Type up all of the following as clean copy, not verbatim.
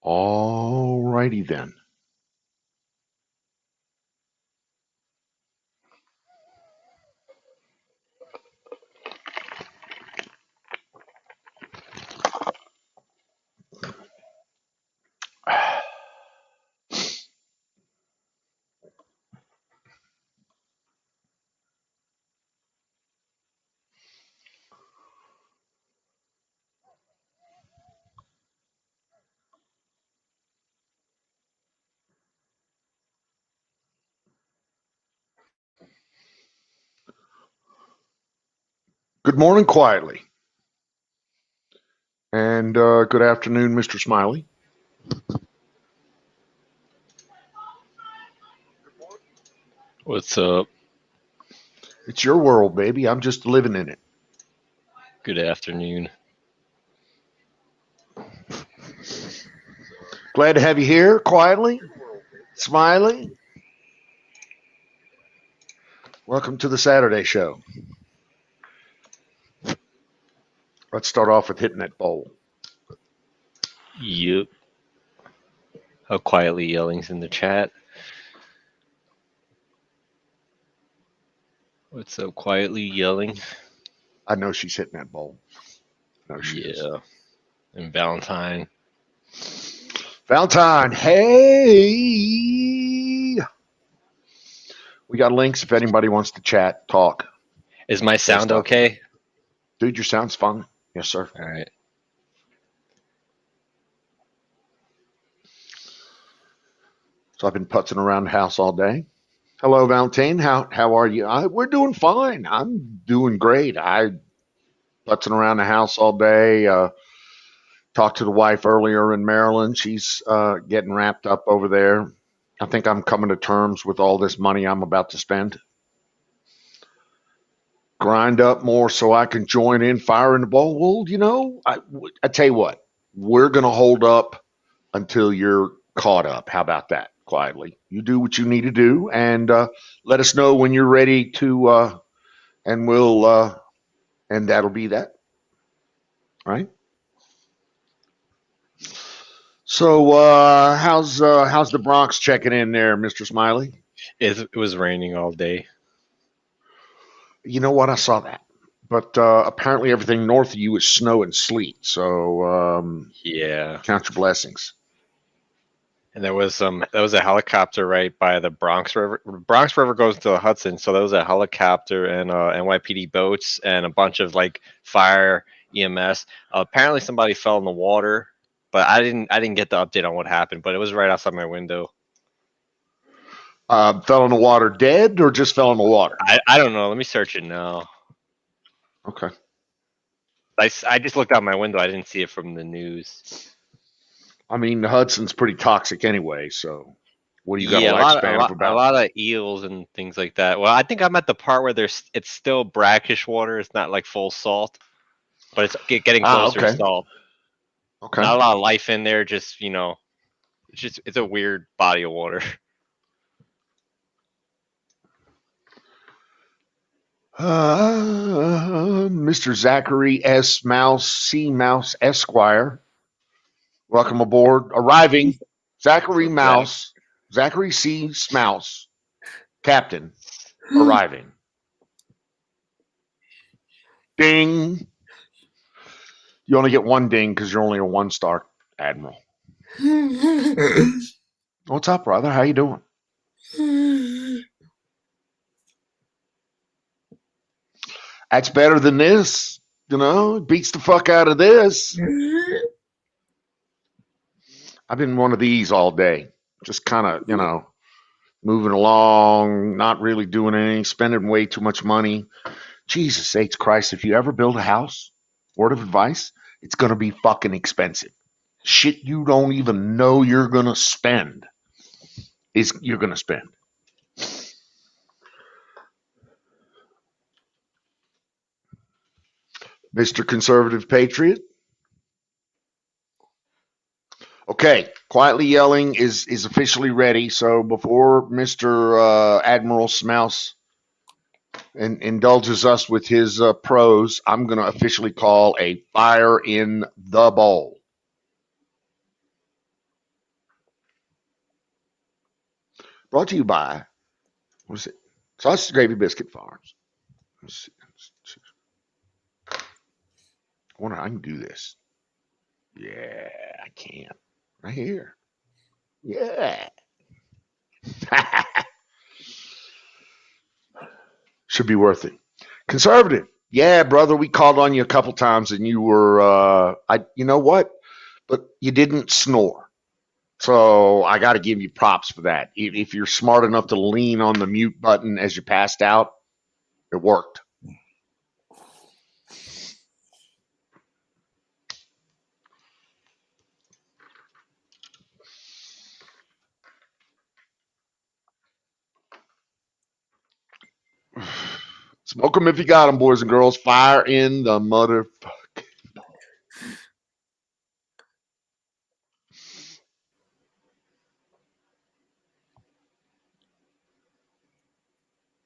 All righty then. Good morning, quietly. And good afternoon, Mr. Smiley. What's up? It's your world, baby. I'm just living in it. Good afternoon. Glad to have you here, quietly. Smiley. Welcome to the Saturday show. Let's start off with hitting that bowl. Yup. How quietly yelling's in the chat. What's up, quietly yelling? I know she's hitting that bowl. No, she is. Yeah. And Valentine. Valentine, hey. We got links if anybody wants to chat, talk. Is my sound stuff. okay? Dude, your sound's fine. Yes, sir. All right. So I've been putzing around the house all day. Hello, Valentine. How are you? We're doing fine. I'm doing great. I putzing around the house all day. Talked to the wife earlier in Maryland. She's getting wrapped up over there. I think I'm coming to terms with all this money I'm about to spend. Grind up more so I can join in fire in the bowl. Well, I tell you what, we're going to hold up until you're caught up. How about that? Quietly, you do what you need to do, and let us know when you're ready to, and we'll, and that'll be that, right? So, how's the Bronx checking in there, Mr. Smiley? It was raining all day. You know what? I saw that, but apparently everything north of you is snow and sleet. So, Yeah. count your blessings. And there was a helicopter right by the Bronx River. Bronx River goes to the Hudson, so there was a helicopter and NYPD boats and a bunch of like fire EMS. Apparently somebody fell in the water, but I didn't get the update on what happened. But it was right outside my window. Fell in the water dead or just fell in the water? I don't know. Let me search it now. Okay. I just looked out my window. I didn't see it from the news. I mean, the Hudson's pretty toxic anyway. So, what do you got Yeah, a lifespan of about? a lot of eels and things like that. Well, I think I'm at the part where it's still brackish water. It's not like full salt, but it's getting closer to Okay. salt. Okay. Not a lot of life in there. Just it's a weird body of water. Mr. Zachary S. Mouse C. Mouse Esquire, welcome aboard. Arriving, Zachary Mouse, Zachary C. Mouse, Captain, arriving. Ding. You only get one ding because you're only a one-star admiral. What's up, brother? How you doing? That's better than this. It beats the fuck out of this. I've been one of these all day. Just kind of, moving along, not really doing anything, spending way too much money. Jesus sakes Christ, if you ever build a house, word of advice, it's going to be fucking expensive. Shit you don't even know you're going to spend is you're going to spend. Mr. Conservative Patriot. Okay, quietly yelling is officially ready. So before Mr. Admiral Smouse indulges us with his prose, I'm going to officially call a fire in the bowl. Brought to you by, what is it? Sausage Gravy Biscuit Farms. Let's see. I wonder if I can do this. Yeah, I can. Right here. Yeah. Should be worth it. Conservative. Yeah, brother, we called on you a couple times and you were you know what? But you didn't snore. So I got to give you props for that. If you're smart enough to lean on the mute button as you passed out, it worked. Smoke them if you got them, boys and girls. Fire in the motherfucker.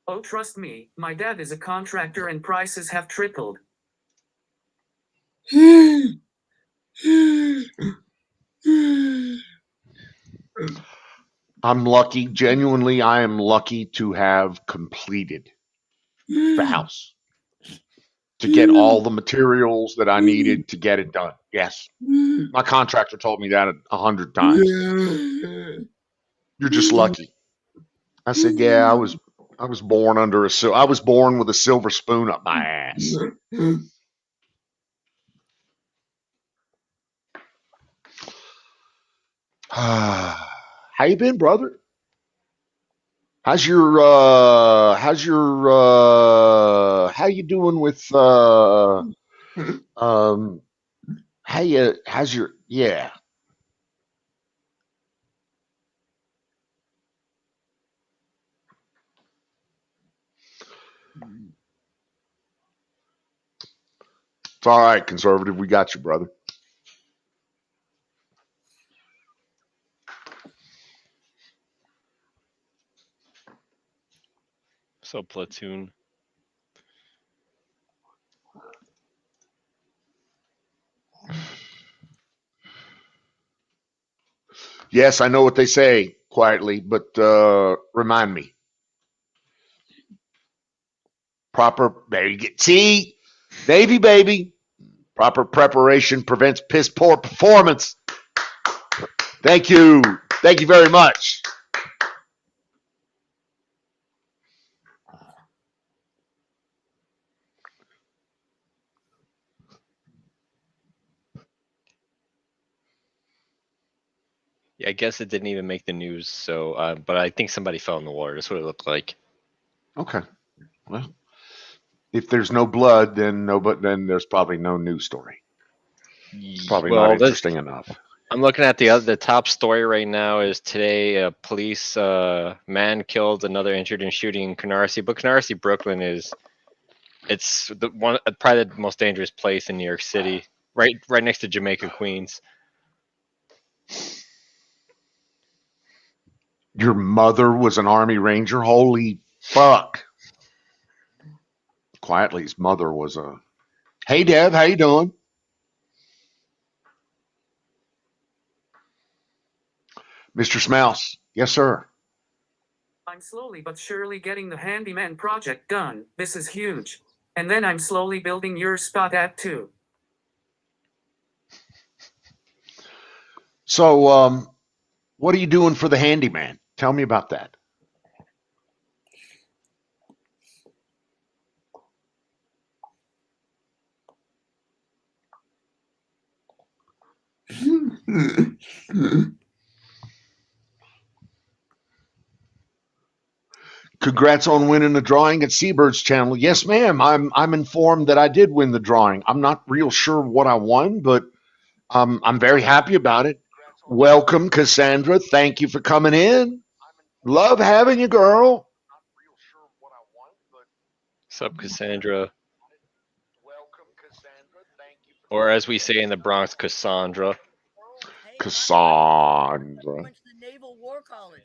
Oh, trust me, my dad is a contractor and prices have tripled. I'm lucky. Genuinely, I am lucky to have completed the house, to get all the materials that I needed to get it done. Yes. My contractor told me that 100 times. You're just lucky. I said, yeah, I was born I was born with a silver spoon up my ass. How you been, brother? How you doing with how's your yeah. It's all right, conservative. We got you, brother. So Platoon. Yes, I know what they say quietly, but remind me. Proper, there you get. See, Navy baby. Proper preparation prevents piss poor performance. Thank you. Thank you very much. Yeah, I guess it didn't even make the news. So, but I think somebody fell in the water. That's what it looked like. Okay. Well, if there's no blood, then then there's probably no news story. It's probably not interesting enough. I'm looking at the top story right now is today a police man killed, another injured in shooting in Canarsie. But Canarsie, Brooklyn it's the one probably the most dangerous place in New York City, right next to Jamaica, Queens. Your mother was an Army Ranger? Holy fuck. Quietly, his mother was a... Hey, Deb, how you doing? Mr. Smouse. Yes, sir. I'm slowly but surely getting the handyman project done. This is huge. And then I'm slowly building your spot at too. So, what are you doing for the handyman? Tell me about that. Congrats on winning the drawing at Seabird's channel. Yes, ma'am. I'm informed that I did win the drawing. I'm not real sure what I won, but I'm very happy about it. Welcome, Cassandra. Thank you for coming in. Love having you, girl. What's up, Cassandra? Or as we say in the Bronx, Cassandra. Cassandra. Went to the Naval War College.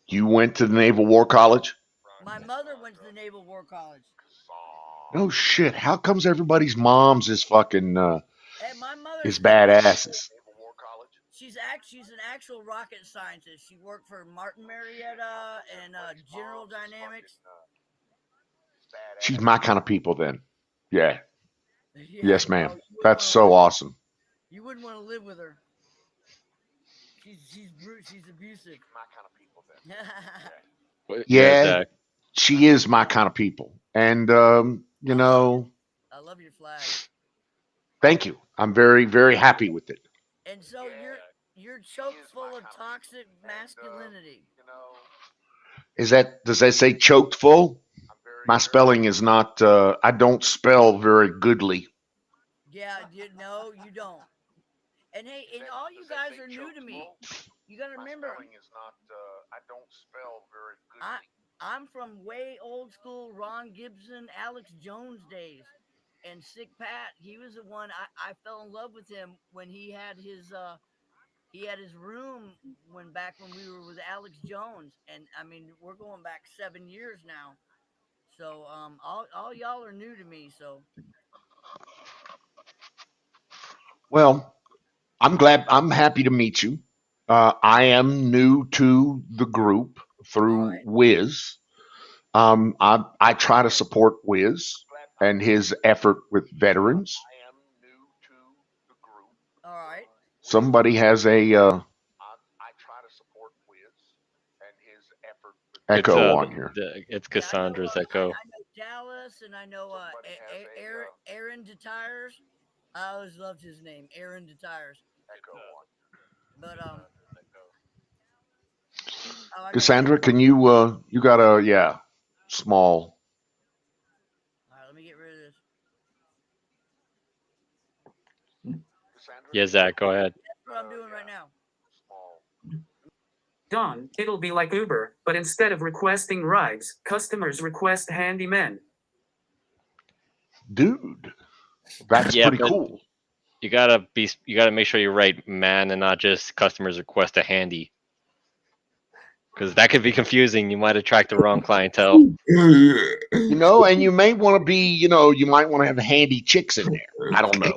You went to the Naval War College? My mother went to the Naval War College. Oh shit! How comes everybody's moms is fucking Hey, my mother is badasses? She's she's an actual rocket scientist. She worked for Martin Marietta and General Dynamics. She's my kind of people then. Yeah. Yeah, Yes, no, ma'am. you wouldn't That's wanna so live- awesome. You wouldn't want to live with her. She's brute. She's abusive. Yeah, Zach. she is my kind of people. And, you know, I love your flag. thank you. I'm very, very happy with it. And so you're choked full of toxic masculinity. Does that say choked full? My spelling is not, I don't spell very goodly. Yeah, no, you don't. And hey, and all you guys are new to me. You gotta remember, I'm from way old school Ron Gibson, Alex Jones days. And Sick Pat, he was the one I fell in love with him when he had his room when we were with Alex Jones. And I mean, we're going back 7 years now. So all y'all are new to me, so Well, I'm happy to meet you. I am new to the group through Alright. Wiz. I try to support Wiz and his effort with veterans. all right. Somebody has a echo on here. It's Yeah, Cassandra's I echo. know Dallas, and I know Aaron DeTires. I always loved his name, Aaron DeTires. But I got Cassandra, can you you got a small. All right, let me get rid of this. Yeah, Zach, go ahead. That's what I'm doing right now. Don, it'll be like Uber, but instead of requesting rides, customers request handymen. Dude, that's Yeah, pretty but cool. you gotta make sure you write man and not just customers request a handy. Because that could be confusing. You might attract the wrong clientele. You know, and you may want to be, you might want to have handy chicks in there. I don't know.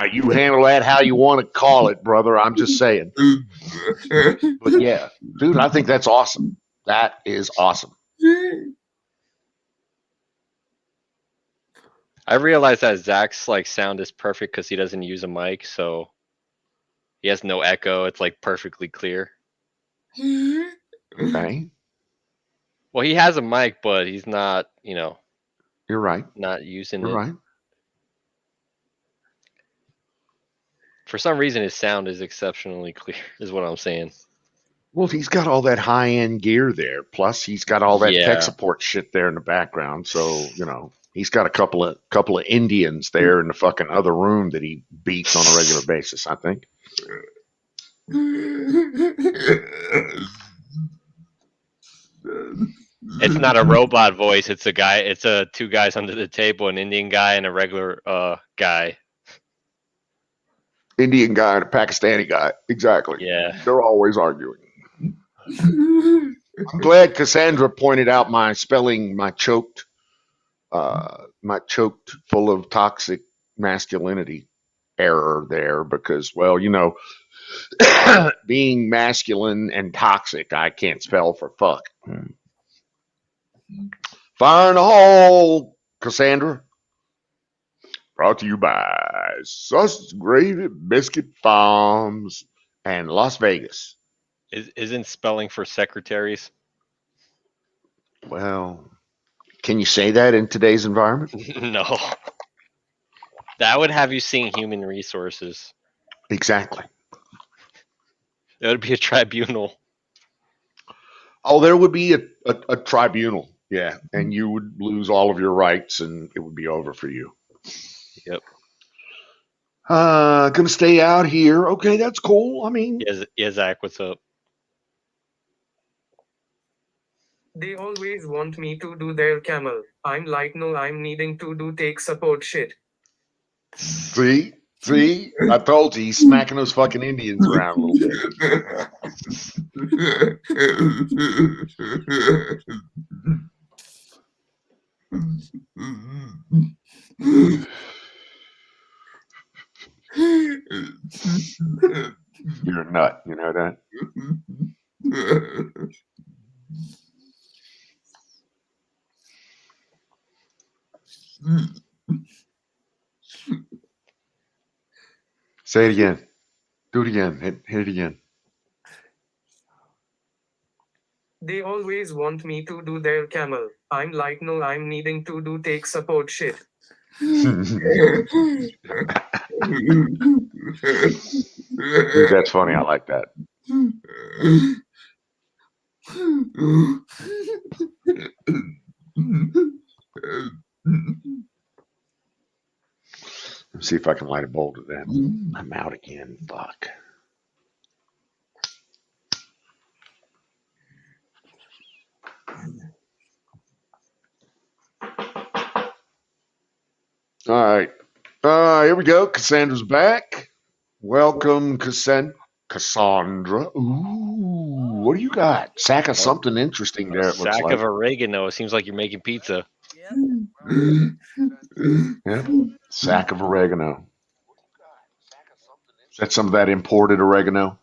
You handle that how you want to call it, brother. I'm just saying. But yeah, dude, I think that's awesome. That is awesome. I realize that Zach's like sound is perfect because he doesn't use a mic, so he has no echo. It's like perfectly clear. Okay, Well, he has a mic, but he's not, you're right. not using You're it. right. For some reason, his sound is exceptionally clear, is what I'm saying. Well, he's got all that high-end gear there. Plus, he's got all that Yeah. tech support shit there in the background. So, he's got a couple of Indians there in the fucking other room that he beats on a regular basis, I think. It's not a robot voice. It's a guy. It's two guys under the table, an Indian guy and a regular guy. Indian guy and a Pakistani guy. Exactly. Yeah. They're always arguing. I'm glad Cassandra pointed out my spelling, my choked full of toxic masculinity error there because, well, being masculine and toxic, I can't spell for fuck. Fire in the hole, Cassandra. Brought to you by Sausage Gravy Biscuit Farms and Las Vegas. Isn't spelling for secretaries? Well, can you say that in today's environment? No. That would have you seeing human resources. Exactly. It would be a tribunal. Oh, there would be a tribunal, yeah, and you would lose all of your rights, and it would be over for you. Yep. Gonna stay out here. Okay, that's cool. I mean, Yeah, Zach, what's up? They always want me to do their camel. I'm like, no, I'm needing to do take support shit. see, I told you, he's smacking those fucking Indians around a little bit. You're a nut. You know that? Say it again. Do it again. Hit it again. They always want me to do their camel. I'm like, no, I'm needing to do take support shit. Dude, that's funny. I like that. Let's see if I can light a bowl to that. I'm out again. Fuck. All right. Here we go. Cassandra's back. Welcome, Cassandra. Ooh, what do you got? Sack of something interesting there, A it looks sack like. of oregano. It seems like you're making pizza. Yeah. Sack of oregano. Is that some of that imported oregano?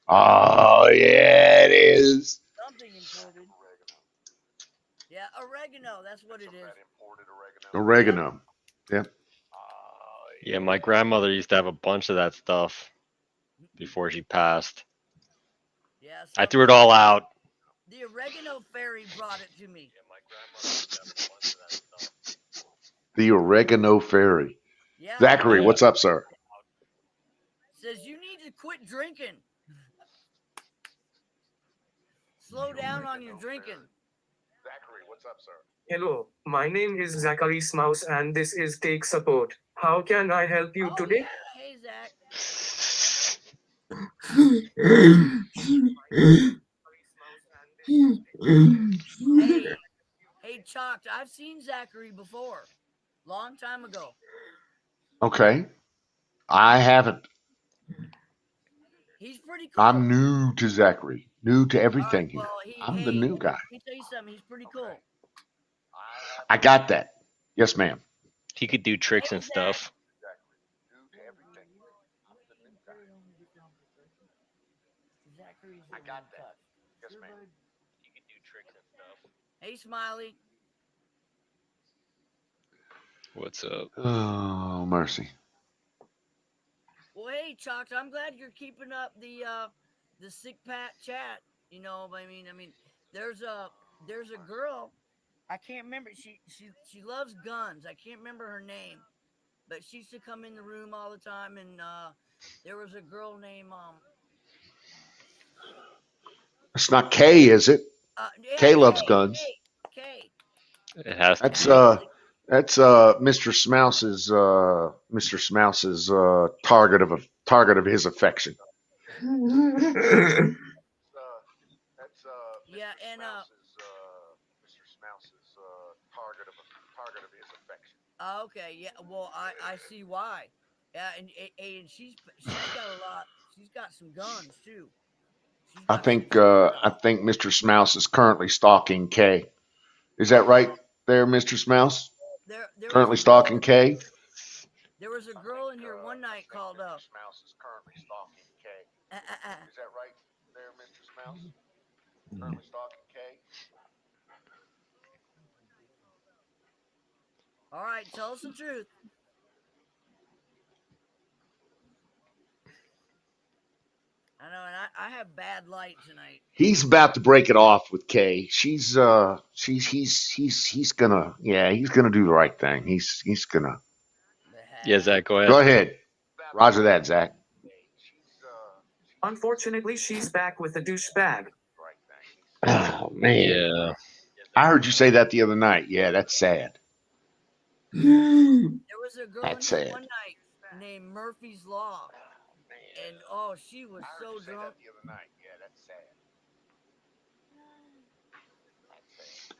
Oh, yeah, it is. Something imported. Yeah, oregano. That's what it is. Oregano. Yep. Yeah, my grandmother used to have a bunch of that stuff before she passed. Yeah. I threw it all out. The oregano fairy brought it to me. The oregano fairy. Yeah. Zachary, Yeah. what's up, sir? Says you need to quit drinking. Slow down on your drinking. Zachary, what's up, sir? Hello, my name is Zachary Smouse and this is Take Support. How can I help you Oh, today? yeah. Hey, Zach. Hey, Chalked. I've seen Zachary before. Long time ago. Okay. I haven't. He's pretty cool. I'm new to Zachary. New to All everything right, here. well, I'm the new guy. Let me tell you something. He's pretty cool. I got that. Yes, ma'am. He could do tricks and stuff. I got that. Yes, ma'am. He could do tricks and stuff. Hey, Smiley. What's up? Oh, mercy. Well, hey, Chalked. I'm glad you're keeping up the Sick Pat chat. You know, I mean, there's a girl. I can't remember. She loves guns. I can't remember her name, but she used to come in the room all the time. And there was a girl named It's not Kay, is it? yeah, Kay loves guns. Kay. It has to That's be. that's Mr. Smouse's target of his affection. Yeah, and Mr. Smouse's target of his affection. Okay, yeah. Well, I see why. Yeah, and she's got a lot. She's got some guns too. I think Mr. Smouse is currently stalking Kay. Is that right there, Mr. Smouse? There Currently stalking Kay? There was a girl in here one night called Smouse is currently stalking Kay. Is that right there, Mr. Smouse? Currently stalking Kay? All right, tell us the truth. I know, and I have bad light tonight. He's about to break it off with Kay. He's gonna do the right thing. He's gonna. Yeah, Zach, go ahead. Go ahead. Roger that, Zach. Unfortunately, she's back with the douchebag. Oh man. Yeah. I heard you say that the other night. Yeah, that's sad. There was a girl That's in here sad. one night named Murphy's Law, and oh, she was so drunk.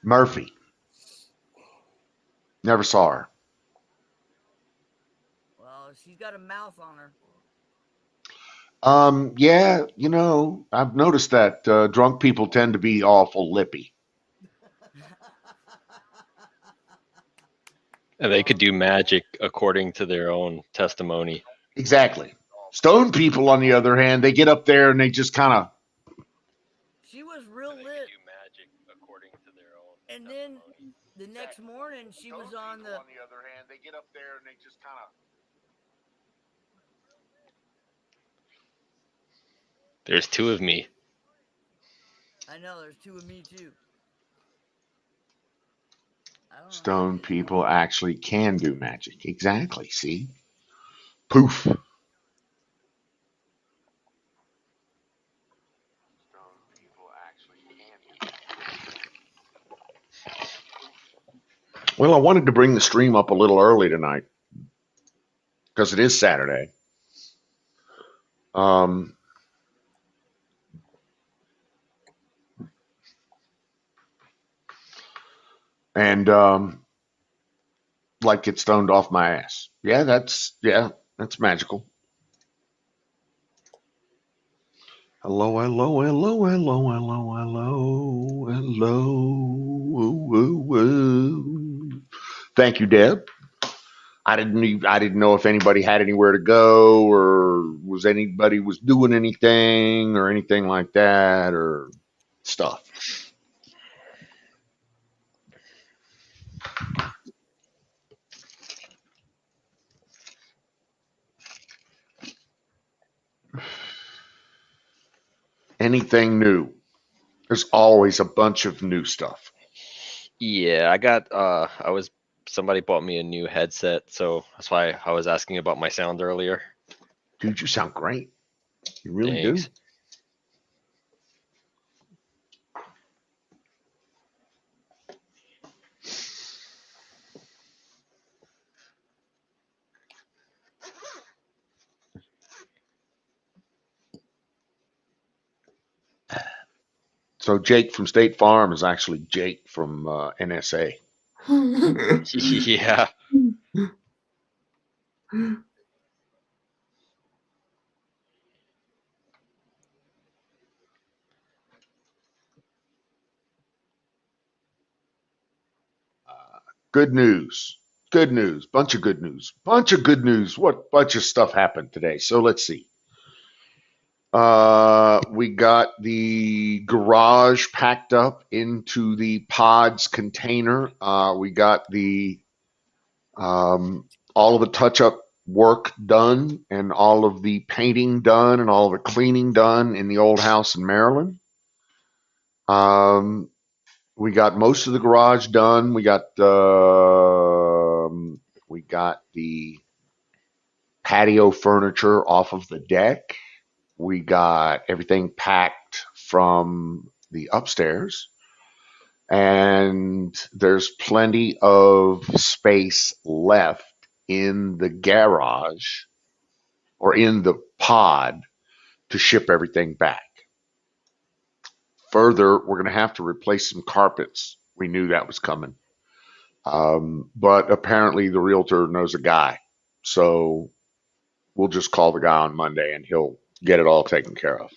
Murphy. Never saw her. Well, she's got a mouth on her. Yeah, I've noticed that drunk people tend to be awful lippy. And they could do magic according to their own testimony. Exactly. Stone people, on the other hand, they get up there and they just kind of. She was real lit. magic according to their own. And then the next morning, she was on the. On the other hand, they get up there and they just kind of. There's two of me. I know there's two of me too. I don't know. Stone people actually can do magic. Exactly. See? Poof. Well, I wanted to bring the stream up a little early tonight because it is Saturday. And like get stoned off my ass. Yeah, that's magical. Hello, hello, hello, hello, hello, hello, hello. Woo, woo. Thank you, Deb. I didn't know if anybody had anywhere to go or was doing anything or anything like that or stuff. Anything new? There's always a bunch of new stuff. Yeah, somebody bought me a new headset, so that's why I was asking about my sound earlier. Dude, you sound great. You really Thanks. do. So Jake from State Farm is actually Jake from NSA. Yeah. Good news. Good news. Bunch of good news. Bunch of good news. What bunch of stuff happened today? So let's see. We got the garage packed up into the pods container. We got the all of the touch-up work done and all of the painting done and all of the cleaning done in the old house in Maryland. We got most of the garage done. We got the patio furniture off of the deck. We got everything packed from the upstairs. And there's plenty of space left in the garage or in the pod to ship everything back. Further, we're going to have to replace some carpets. We knew that was coming. But apparently the realtor knows a guy. So we'll just call the guy on Monday and he'll get it all taken care of.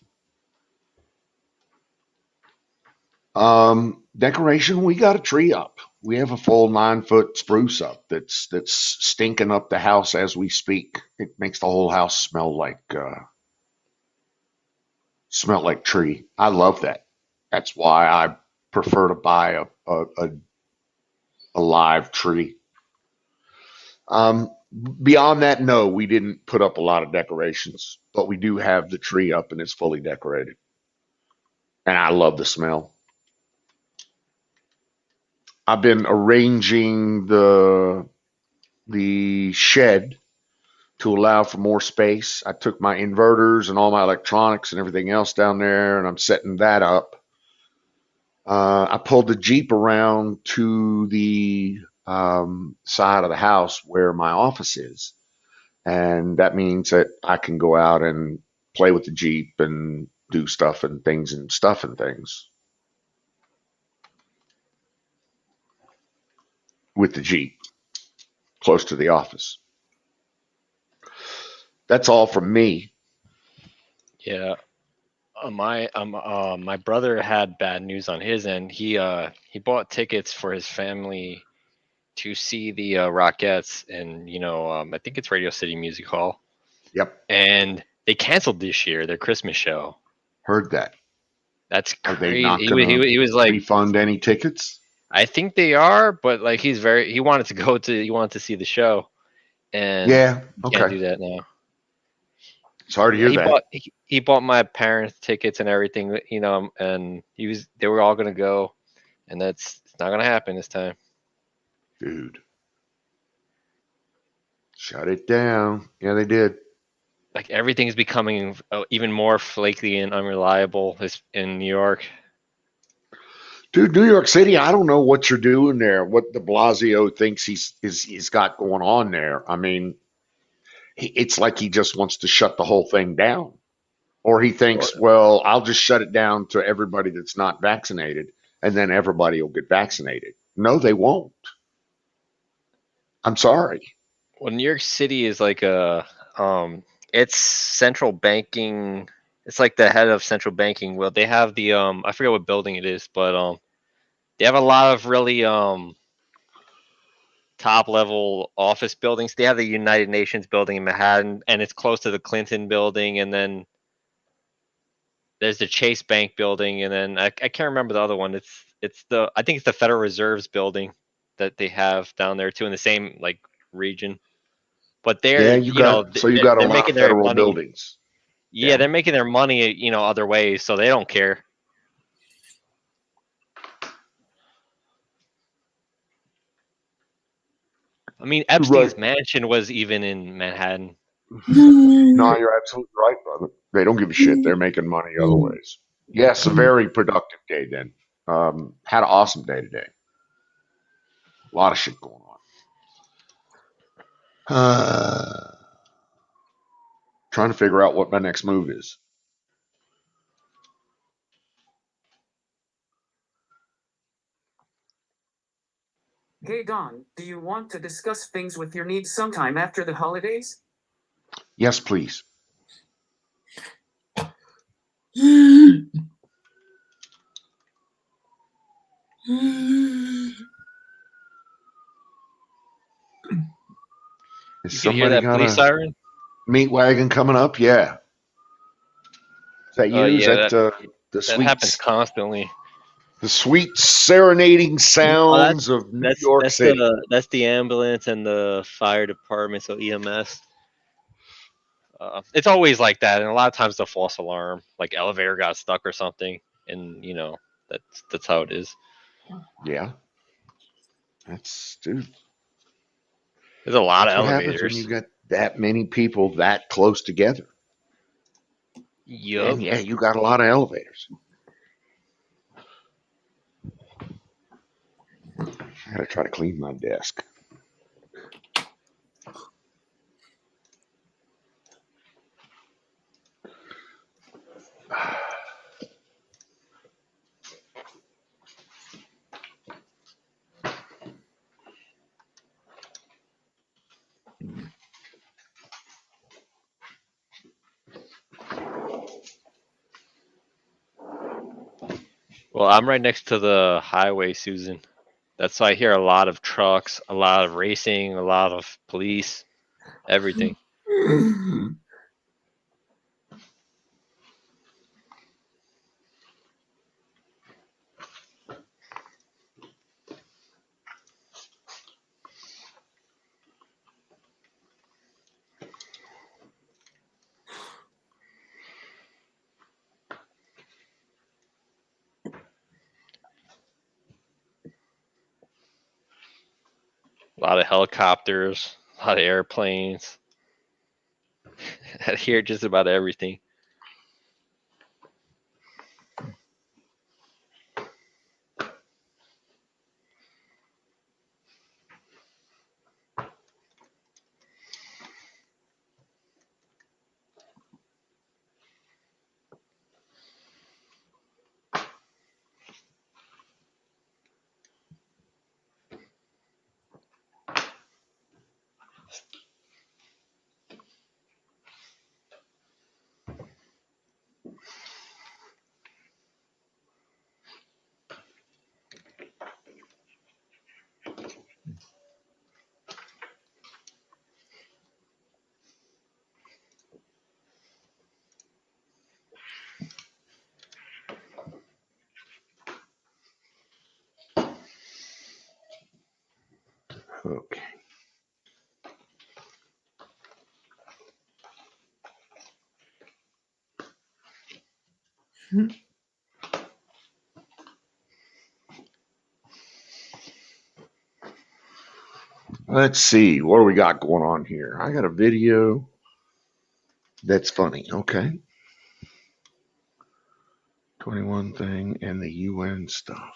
Decoration, we got a tree up. We have a full 9-foot spruce up that's stinking up the house as we speak. It makes the whole house smell like tree. I love that. That's why I prefer to buy a live tree. Beyond that, no, we didn't put up a lot of decorations, but we do have the tree up and it's fully decorated. And I love the smell. I've been arranging the shed to allow for more space. I took my inverters and all my electronics and everything else down there, and I'm setting that up. I pulled the Jeep around to the side of the house where my office is, and that means that I can go out and play with the Jeep and do stuff and things. With the Jeep close to the office. That's all from me. Yeah. My brother had bad news on his end. He bought tickets for his family to see the Rockettes in I think it's Radio City Music Hall. Yep, and they canceled this year their Christmas show. heard that. That's Are they crazy. not He, going to he was like, refund any tickets? I think they are, but like he wanted to he wanted to see the show, and Yeah. he can't do Okay. that now. Sorry to hear that. He bought my parents tickets and everything, and they were all gonna go, and it's not gonna happen this time. Dude. Shut it down. Yeah, they did. Like everything's becoming even more flaky and unreliable in New York. Dude, New York City, I don't know what you're doing there, what de Blasio thinks he's got going on there. I mean, it's like he just wants to shut the whole thing down. Or he thinks, well, I'll just shut it down to everybody that's not vaccinated, and then everybody will get vaccinated. No, they won't. I'm sorry. Well, New York City is like it's central banking. It's like the head of central banking. Well, they have the I forget what building it is, but they have a lot of really top level office buildings. They have the United Nations building in Manhattan, and it's close to the Clinton building, and then there's the Chase Bank building, and then I can't remember the other one. I think it's the Federal Reserve's building that they have down there too in the same like region. But Yeah, you got a they're lot making of their federal money. buildings. Yeah, Yeah. they're making their money, other ways, so they don't care. I mean, Epstein's Right. mansion was even in Manhattan. No, you're absolutely right, brother. They don't give a shit. They're making money other ways. Yes, a very productive day then. Had an awesome day today. A lot of shit going on. Trying to figure out what my next move is. Hey Don, do you want to discuss things with your needs sometime after the holidays? Yes, please. Is You can hear somebody that got police a siren? meat wagon coming up? Yeah. Is that Oh you? Is yeah, that the that happens constantly. the sweet serenading Oh, sounds of New York City? that's the ambulance and the fire department, so EMS. It's always like that, and a lot of times the false alarm, like elevator got stuck or something, and that's how it is. Yeah. That's dude. There's a lot of That's what happens when elevators. you got that many people that close together. Yup. And yeah, you got a lot of elevators. I gotta try to clean my desk. Well, I'm right next to the highway, Susan. That's why I hear a lot of trucks, a lot of racing, a lot of police, everything. A lot of helicopters, a lot of airplanes. I hear just about everything. Okay. Let's see. What do we got going on here? I got a video that's funny. Okay. 21 thing and the UN stuff.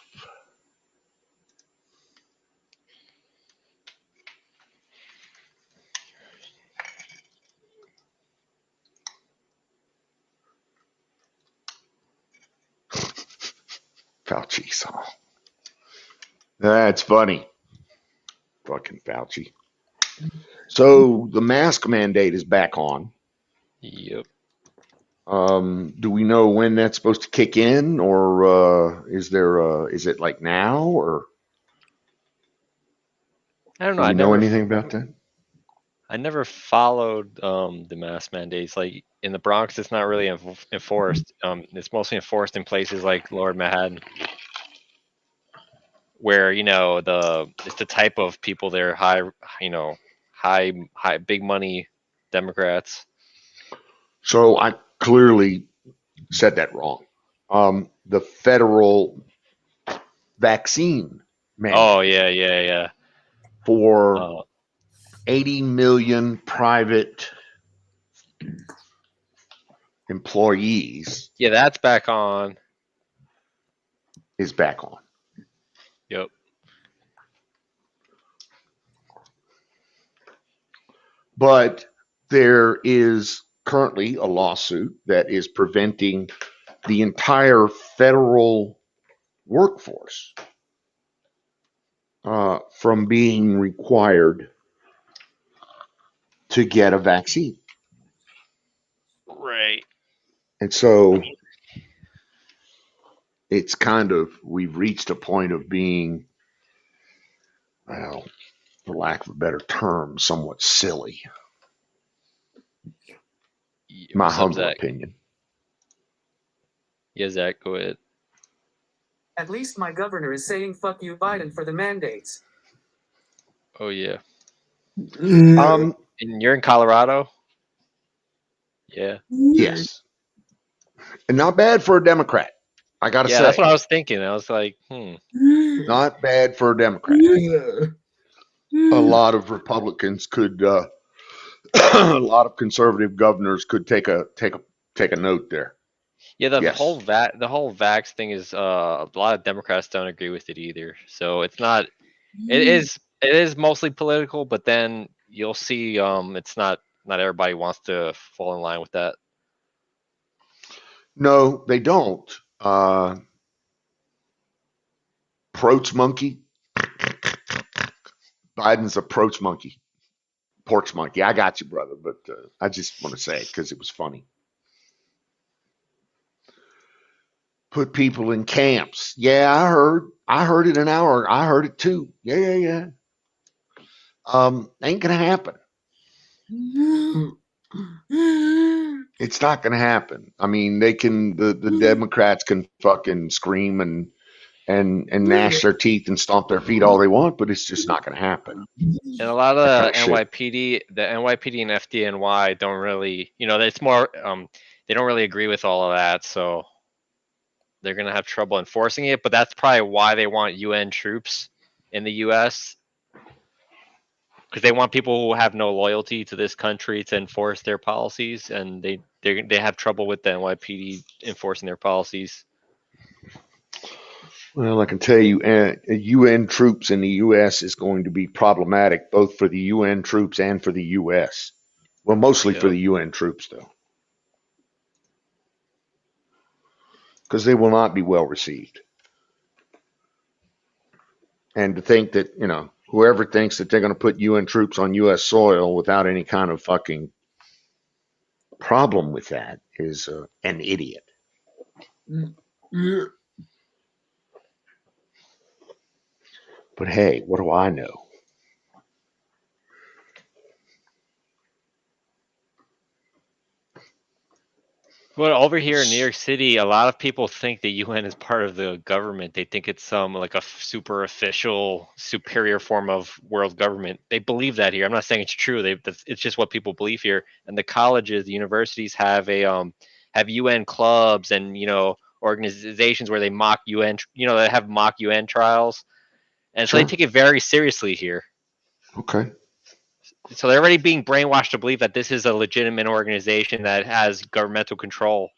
Fauci saw. That's funny. Fucking Fauci. So the mask mandate is back on. Yep. Do we know when that's supposed to kick in, or is it like now, or I don't do know. we know anything about that? I never followed the mask mandates. Like in the Bronx, it's not really enforced. It's mostly enforced in places like Lower Manhattan, where it's the type of people they're high, big money Democrats. So I clearly said that wrong. The federal vaccine mandate Oh yeah. for 80 million private employees Yeah, that's back on. is back on. Yep. But there is currently a lawsuit that is preventing the entire federal workforce from being required to get a vaccine. Right. And so it's we've reached a point of being, well, for lack of a better term, somewhat silly. My What's up, humble Zach? opinion. Yeah, Zach, go ahead. At least my governor is saying fuck you, Biden, for the mandates. Oh yeah. Um, And you're in Colorado? Yeah. yes. And not bad for a Democrat. I got to Yeah, say. that's what I was thinking. I was like, Not bad for a Democrat. A lot of Republicans could, a lot of conservative governors could take a note there. Yeah, the Yes. whole vax thing is a lot of Democrats don't agree with it either. So it's not it is mostly political, but then you'll see it's not everybody wants to fall in line with that. No, they don't. Approach monkey. Biden's approach monkey. Porch monkey. I got you, brother, but I just want to say it because it was funny. Put people in camps. Yeah, I heard it an hour. I heard it too. Yeah. Ain't gonna happen. It's not gonna happen. I mean, the Democrats can fucking scream and gnash their teeth and stomp their feet all they want, but it's just not gonna happen. And a lot of That the kind of NYPD and FDNY don't really, it's more they don't really agree with all of that, so they're gonna have trouble enforcing it. But that's probably why they want UN troops in the US, because they want people who have no loyalty to this country to enforce their policies, and they have trouble with the NYPD enforcing their policies. Well, I can tell you, UN troops in the U.S. is going to be problematic both for the UN troops and for the U.S. Well, mostly for the UN troops, though, because they will not be well received. And to think that, whoever thinks that they're going to put UN troops on U.S. soil without any kind of fucking problem with that is an idiot. But hey, what do I know? Well, over here in New York City, a lot of people think the UN is part of the government. They think it's some like a super official, superior form of world government. They believe that here. I'm not saying it's true. It's just what people believe here. And the colleges, the universities have UN clubs and organizations where they mock UN. They have mock UN trials, and so they Sure. take it very seriously here. Okay. So they're already being brainwashed to believe that this is a legitimate organization that has governmental control.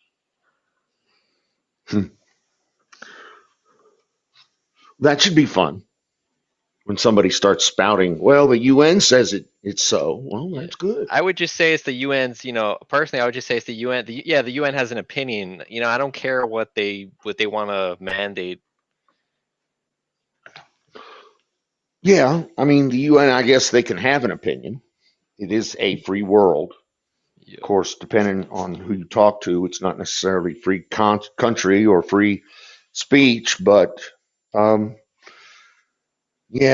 That should be fun. When somebody starts spouting, well, the UN says it's so. Well, that's good. I would just say it's the UN's, personally, I would just say it's the UN. The UN has an opinion. I don't care what they want to mandate. Yeah, I mean, the UN, I guess they can have an opinion. It is a free world. Yeah. Of course, depending on who you talk to, it's not necessarily free country or free speech, but yeah,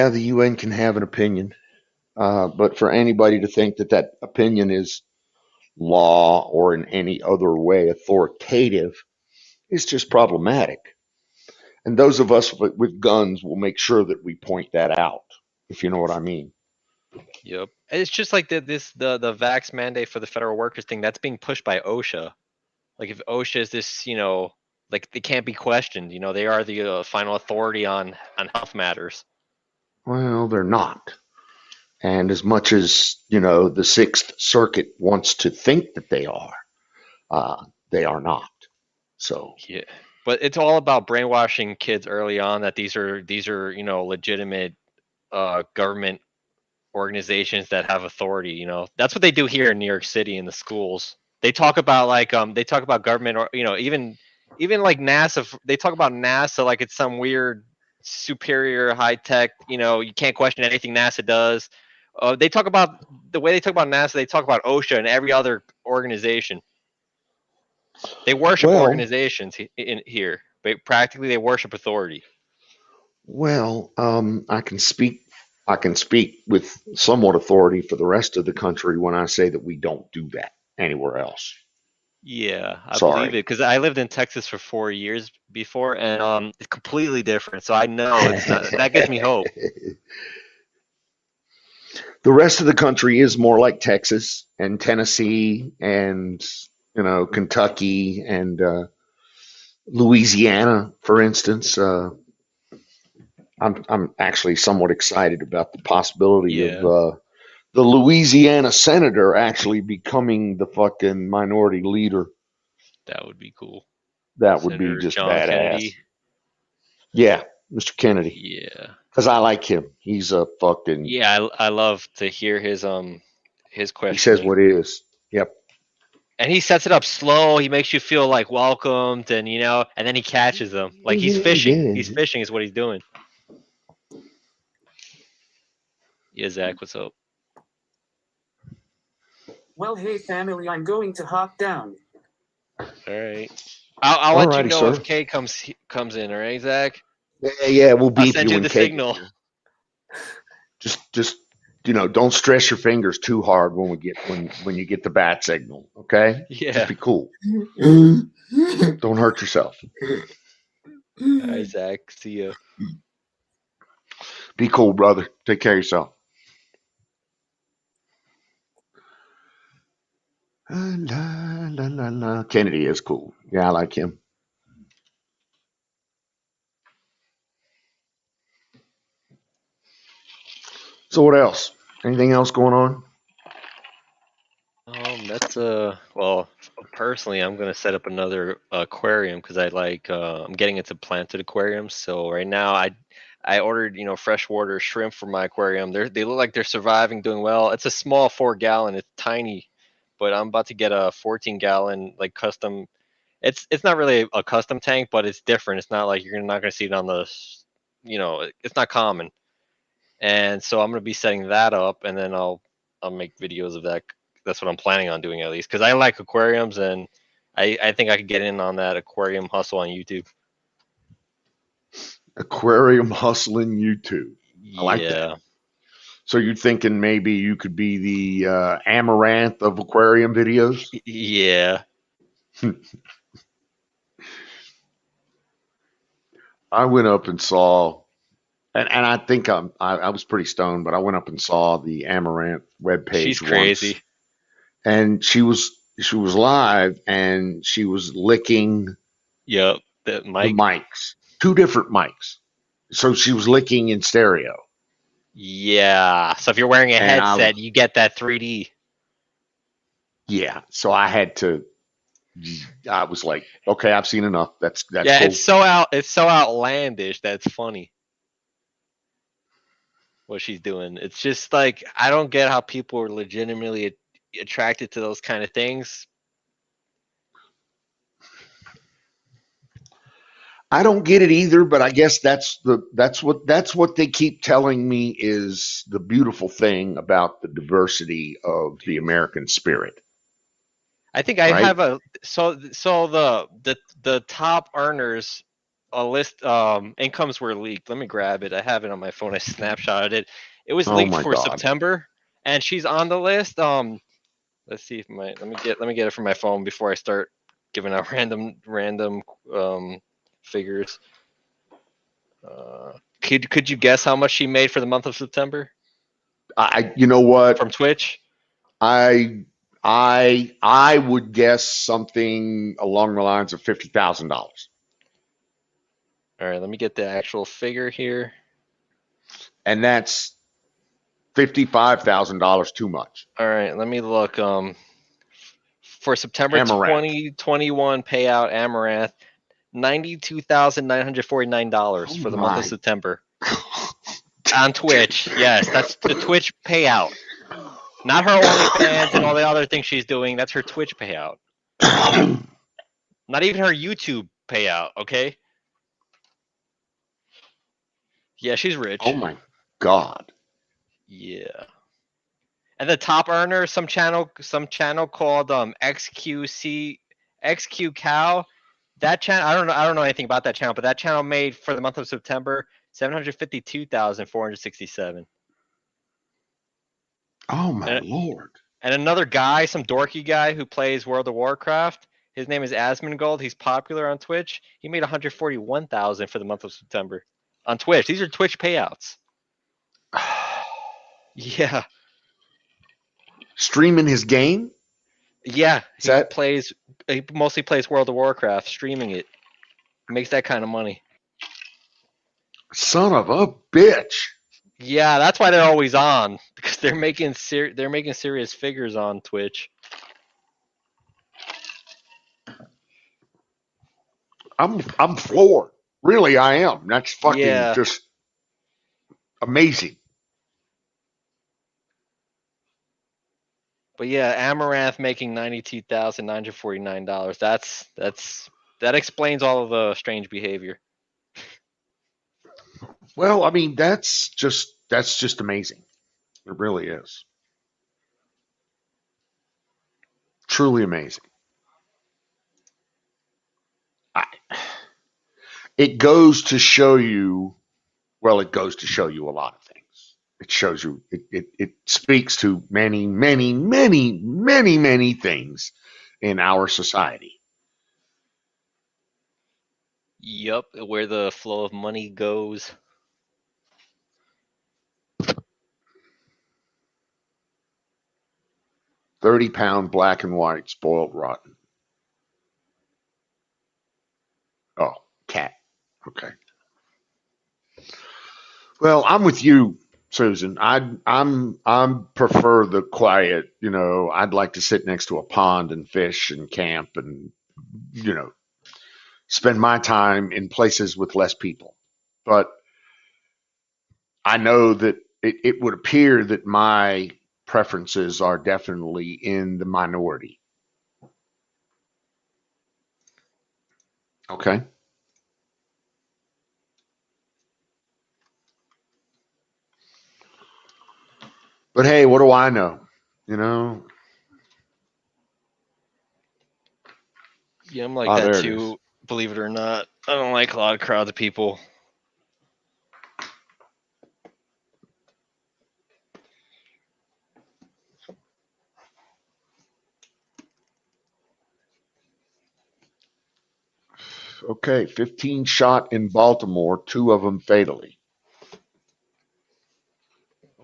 the UN can have an opinion. But for anybody to think that that opinion is law or in any other way authoritative is just problematic. And those of us with guns will make sure that we point that out, if you know what I mean. Yep. It's just like the vax mandate for the federal workers thing that's being pushed by OSHA. Like if OSHA is this, like they can't be questioned. They are the final authority on health matters. Well, they're not. And as much as, the Sixth Circuit wants to think that they are not. So yeah, but it's all about brainwashing kids early on that these are legitimate government organizations that have authority. That's what they do here in New York City in the schools. They talk about government, or even like NASA. They talk about NASA like it's some weird superior high tech. You can't question anything NASA does. They talk about the way they talk about NASA. They talk about OSHA and every other organization. They worship organizations in here, but practically they worship authority. Well, I can speak with somewhat authority for the rest of the country when I say that we don't do that anywhere else. Yeah, I Sorry. believe it because I lived in Texas for 4 years before, and it's completely different. So I know it's not. That gives me hope. The rest of the country is more like Texas and Tennessee and Kentucky and Louisiana, for instance. I'm actually somewhat excited about the possibility of the Louisiana senator actually becoming the fucking minority leader. That would be cool. That would be just John badass. Kennedy. Yeah, Mr. Kennedy. Yeah. Because I like him. He's a fucking. Yeah, I love to hear his question. He says what is. Yep. And he sets it up slow. He makes you feel like welcomed, and and then he catches them like he's fishing. Yeah. He's fishing is what he's doing. Yeah, Zach, what's up? Well, hey family, I'm going to hop down. All right. I'll let you know sir. if Kay comes in. All right, Zach. Yeah. We'll beep I'll send you when the Kate signal. Just don't stress your fingers too hard when you get the bat signal. Okay. Yeah. Just be cool. Don't hurt yourself. All right, Zach. See ya. Be cool, brother. Take care of yourself. La, la, la, la. Kennedy is cool. Yeah, I like him. So what else? Anything else going on? That's well, personally, I'm gonna set up another aquarium because I'm getting into planted aquariums. So right now, I ordered freshwater shrimp for my aquarium. They look like they're surviving, doing well. It's a small 4-gallon. It's tiny, but I'm about to get a 14-gallon like custom. It's not really a custom tank, but it's different. It's not like you're not gonna see it on the, it's not common. And so I'm gonna be setting that up, and then I'll make videos of that. That's what I'm planning on doing at least because I like aquariums, and I think I could get in on that aquarium hustle on YouTube. Aquarium hustling YouTube. I like Yeah. that. So you're thinking maybe you could be the Amaranth of aquarium videos? Yeah. I went up and saw, and I think I was pretty stoned, but I went up and saw the Amaranth She's webpage once, crazy. and she was live, and she was licking Yep. That the Mike. mics, two different mics. So she was licking in stereo, Yeah. So if you're wearing a and headset, you get that 3D. yeah, so I had to. I was like, okay, I've seen enough. That's Yeah, cool. it's so outlandish that's funny what she's doing. It's just like I don't get how people are legitimately attracted to those kind of things. I don't get it either, but I guess that's what they keep telling me is the beautiful thing about the diversity of the American spirit, I think I right? have a so the top earners a list incomes were leaked. Let me grab it. I have it on my phone. I snapshotted it. It was Oh leaked my for God. September and she's on the list. Let's see if my let me get it from my phone before I start giving out random figures. Could you guess how much she made for the month of September You know what? from Twitch? I I would guess something along the lines of $50,000, All right, let me get the actual figure here. and that's $55,000 too much. All right, let me look. For September Amaranth. 2021 payout, Amaranth, $92,949 Oh for the month of my. September on Twitch. Yes, that's the Twitch payout, not her OnlyFans and all the other things she's doing. That's her Twitch payout, not even her YouTube payout. Okay. Yeah, she's Oh rich. my God. Yeah. And the top earner, some channel called XQ Cow. That channel, I don't know anything about that channel, but that channel made for the month of September 752,467. Oh my And Lord. and another guy, some dorky guy who plays World of Warcraft. His name is Asmongold. He's popular on Twitch. He made 141,000 for the month of September on Twitch. These are Twitch payouts. Yeah. Streaming his game? Yeah, Is that he mostly plays World of Warcraft, streaming it. Makes that kind of money. son of a bitch? Yeah, that's why they're always on because they're making serious figures on Twitch. I'm floored. Really, I am. That's fucking Yeah, just amazing. but yeah, Amaranth making $92,949. That explains all of the strange behavior. Well, I mean, that's just amazing. It really is. Truly amazing. I, it goes to show you, well, it goes to show you a lot of things. It shows you, it speaks to many, many, many, many, many things in our society. Yup, where the flow of money goes. 30-pound black and white spoiled rotten. Oh, cat. Okay. Well, I'm with you, Susan. I'm prefer the quiet. I'd like to sit next to a pond and fish and camp and you know spend my time in places with less people. But I know that it would appear that my preferences are definitely in the minority. Okay. But hey, what do I know? You know? Yeah, I'm like Ah, that there it is. too. Believe it or not, I don't like a lot of crowds of people. Okay, 15 shot in Baltimore, 2 of them fatally.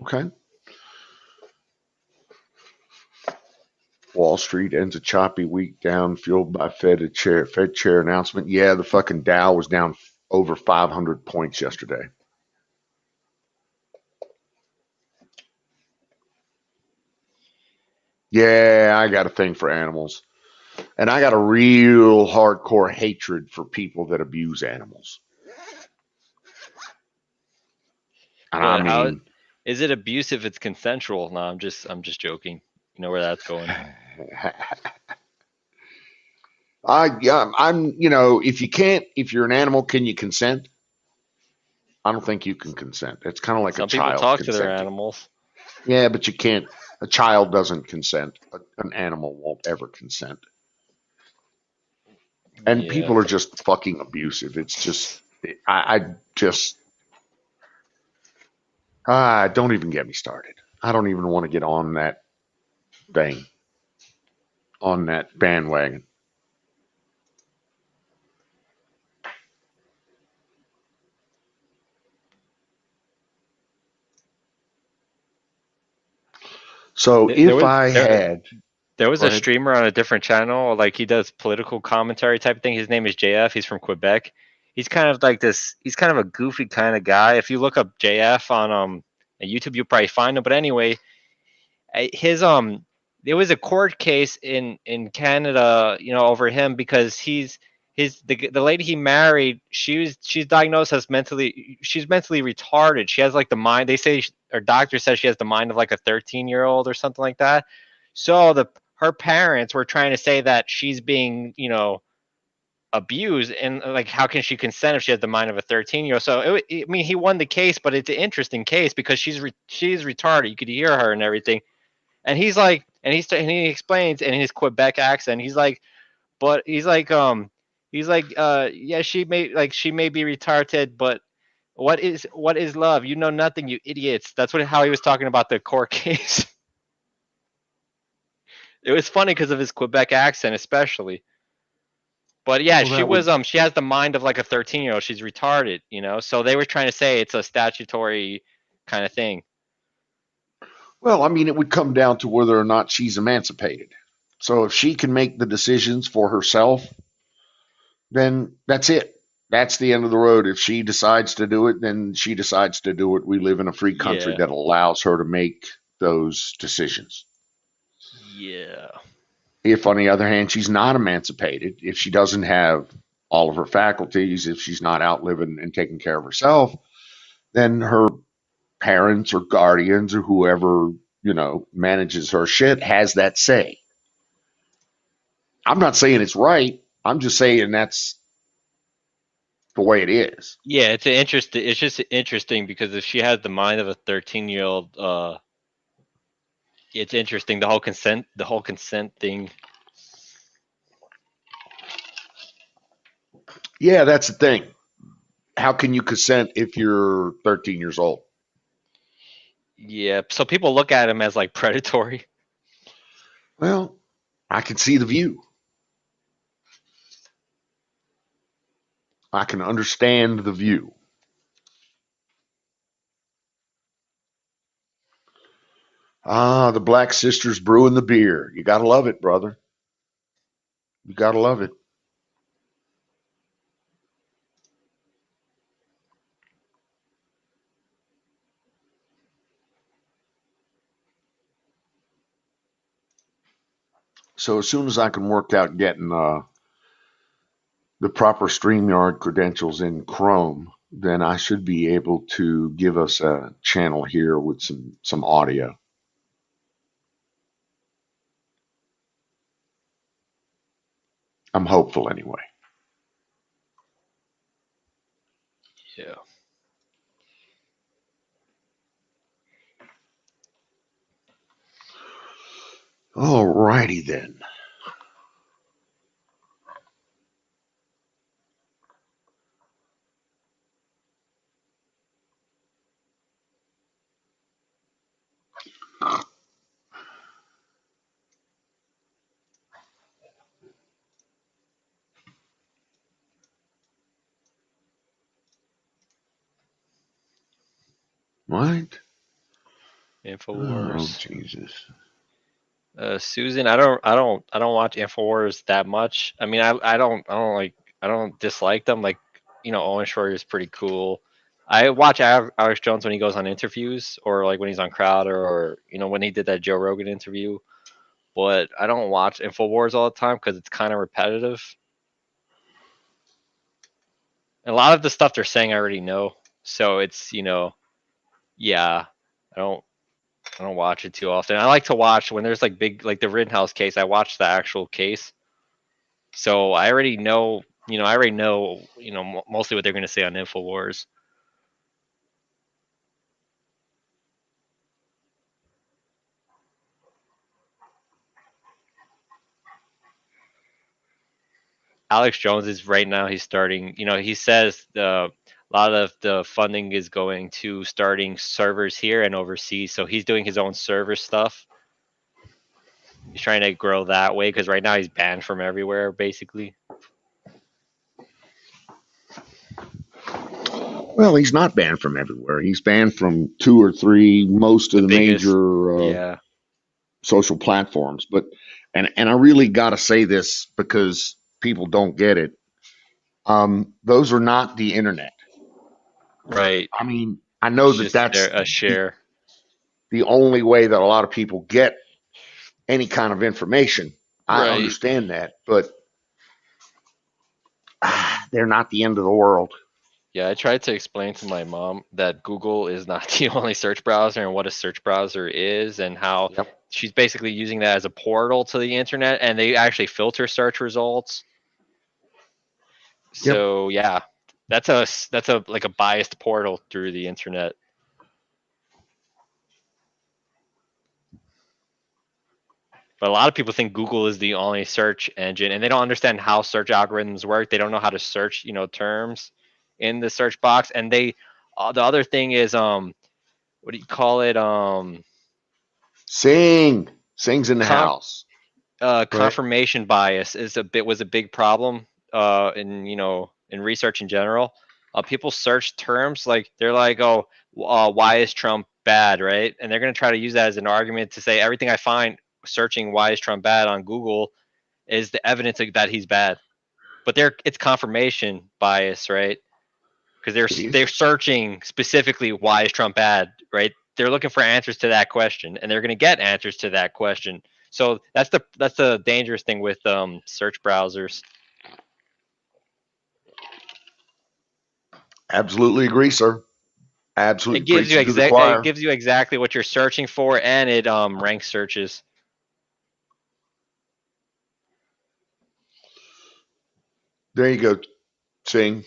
Okay. Wall Street ends a choppy week down, fueled by Fed chair announcement. Yeah, the fucking Dow was down over 500 points yesterday. Yeah, I got a thing for animals. And I got a real hardcore hatred for people that abuse animals. And I But how mean, is it abuse if it's consensual? No, I'm just joking. You know where that's going. if you're an animal, can you consent? I don't think you can consent. It's kind of like a Some people child talk to their consenting. animals. Yeah, but you can't. A child doesn't consent. An animal won't ever consent. And Yeah. people are just fucking abusive. It's just, don't even get me started. I don't even want to get on that thing, on that bandwagon. So There if was I had, there was go a ahead. streamer on a different channel, like he does political commentary type thing. His name is JF. He's from Quebec. He's kind of like this. He's kind of a goofy kind of guy. If you look up JF on YouTube, you'll probably find him. But anyway, his there was a court case in Canada, over him because the lady he married, she's diagnosed as she's mentally retarded. She has like the mind. They say her doctor says she has the mind of like a 13-year-old or something like that. So her parents were trying to say that she's being, abused, and like how can she consent if she has the mind of a 13-year-old? So I mean, he won the case, but it's an interesting case because she's retarded. You could hear her and everything. And he's like, and he explains in his Quebec accent, but yeah, she may be retarded, but what is love? You know nothing, you idiots. That's how he was talking about the court case. It was funny because of his Quebec accent, especially. But yeah, Well, that would, she has the mind of like a 13-year-old. She's retarded, So they were trying to say it's a statutory kind of thing. well, I mean, it would come down to whether or not she's emancipated. So if she can make the decisions for herself, then that's it. That's the end of the road. If she decides to do it, then she decides to do it. We live in a free country Yeah. that allows her to make those decisions. Yeah. If, on the other hand, she's not emancipated, if she doesn't have all of her faculties, if she's not out living and taking care of herself, then her parents or guardians or whoever, manages her shit has that say. I'm not saying it's right. I'm just saying that's the way it is. Yeah, it's just interesting because if she has the mind of a 13-year-old, it's interesting the whole consent thing. Yeah, that's the thing. How can you consent if you're 13 years old? Yeah, so people look at him as like predatory. Well, I can see the view. I can understand the view. The Black Sisters brewing the beer. You got to love it, brother. You got to love it. So as soon as I can work out getting the proper StreamYard credentials in Chrome, then I should be able to give us a channel here with some audio. I'm hopeful anyway. Yeah. All righty then. What? Oh, Infowars. Jesus. Susan, I don't watch Infowars that much. I mean, I don't dislike them. Like, Owen Shroyer is pretty cool. I watch Alex Jones when he goes on interviews, or like when he's on Crowder, or when he did that Joe Rogan interview. But I don't watch Infowars all the time because it's kind of repetitive. And a lot of the stuff they're saying I already know, so it's yeah, I don't watch it too often. I like to watch when there's like big, like the Rittenhouse case. I watch the actual case, so I already know. Mostly what they're going to say on Infowars. Alex Jones is right now. He's starting. He says a lot of the funding is going to starting servers here and overseas. So he's doing his own server stuff. He's trying to grow that way because right now he's banned from everywhere, basically. Well, he's not banned from everywhere. He's banned from 2 or 3, most of the biggest, major yeah. social platforms. But and I really got to say this because people don't get it. Those are not the internet. Right. I mean, I know It's that just that's a share. the only way that a lot of people get any kind of information. I Right. understand that, but they're not the end of the world. Yeah, I tried to explain to my mom that Google is not the only search browser and what a search browser is, and how Yep. she's basically using that as a portal to the internet, and they actually filter search results. Yep. So yeah, that's a like a biased portal through the internet. But a lot of people think Google is the only search engine, and they don't understand how search algorithms work. They don't know how to search, terms in the search box. And the other thing is, what do you call it? Sing's in the Con- house. Confirmation bias was a big problem in research in general. People search terms like they're like, oh, why is Trump bad, right? And they're going to try to use that as an argument to say everything I find searching why is Trump bad on Google is the evidence that he's bad. But it's confirmation bias, right? Because they're searching specifically why is Trump bad, right? They're looking for answers to that question, and they're going to get answers to that question. So that's the dangerous thing with search browsers. Absolutely agree, sir. Absolutely. It gives you exactly what you're searching for, and it ranks searches. There you go, Sing.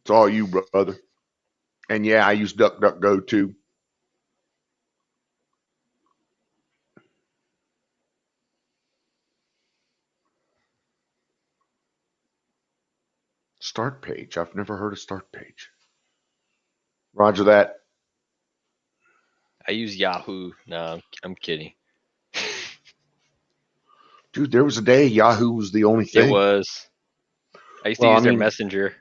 It's all you, brother. And yeah, I use DuckDuckGo too. Start page. I've never heard of start page. Roger that. I use Yahoo. No, I'm kidding. Dude, there was a day Yahoo was the only thing. It was. I used to use their messenger.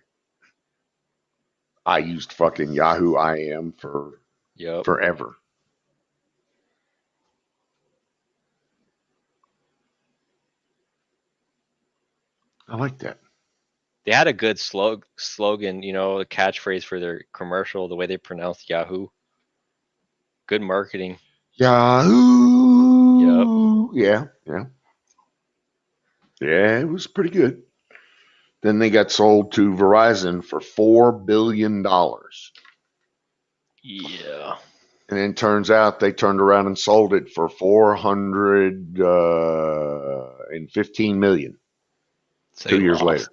I used fucking Yahoo IM for forever. I like that. They had a good slogan, a catchphrase for their commercial, the way they pronounced Yahoo. Good marketing. Yahoo! Yep. Yeah. Yeah, it was pretty good. Then they got sold to Verizon for $4 billion. Yeah. And then turns out they turned around and sold it for $415 million. So 2 years later.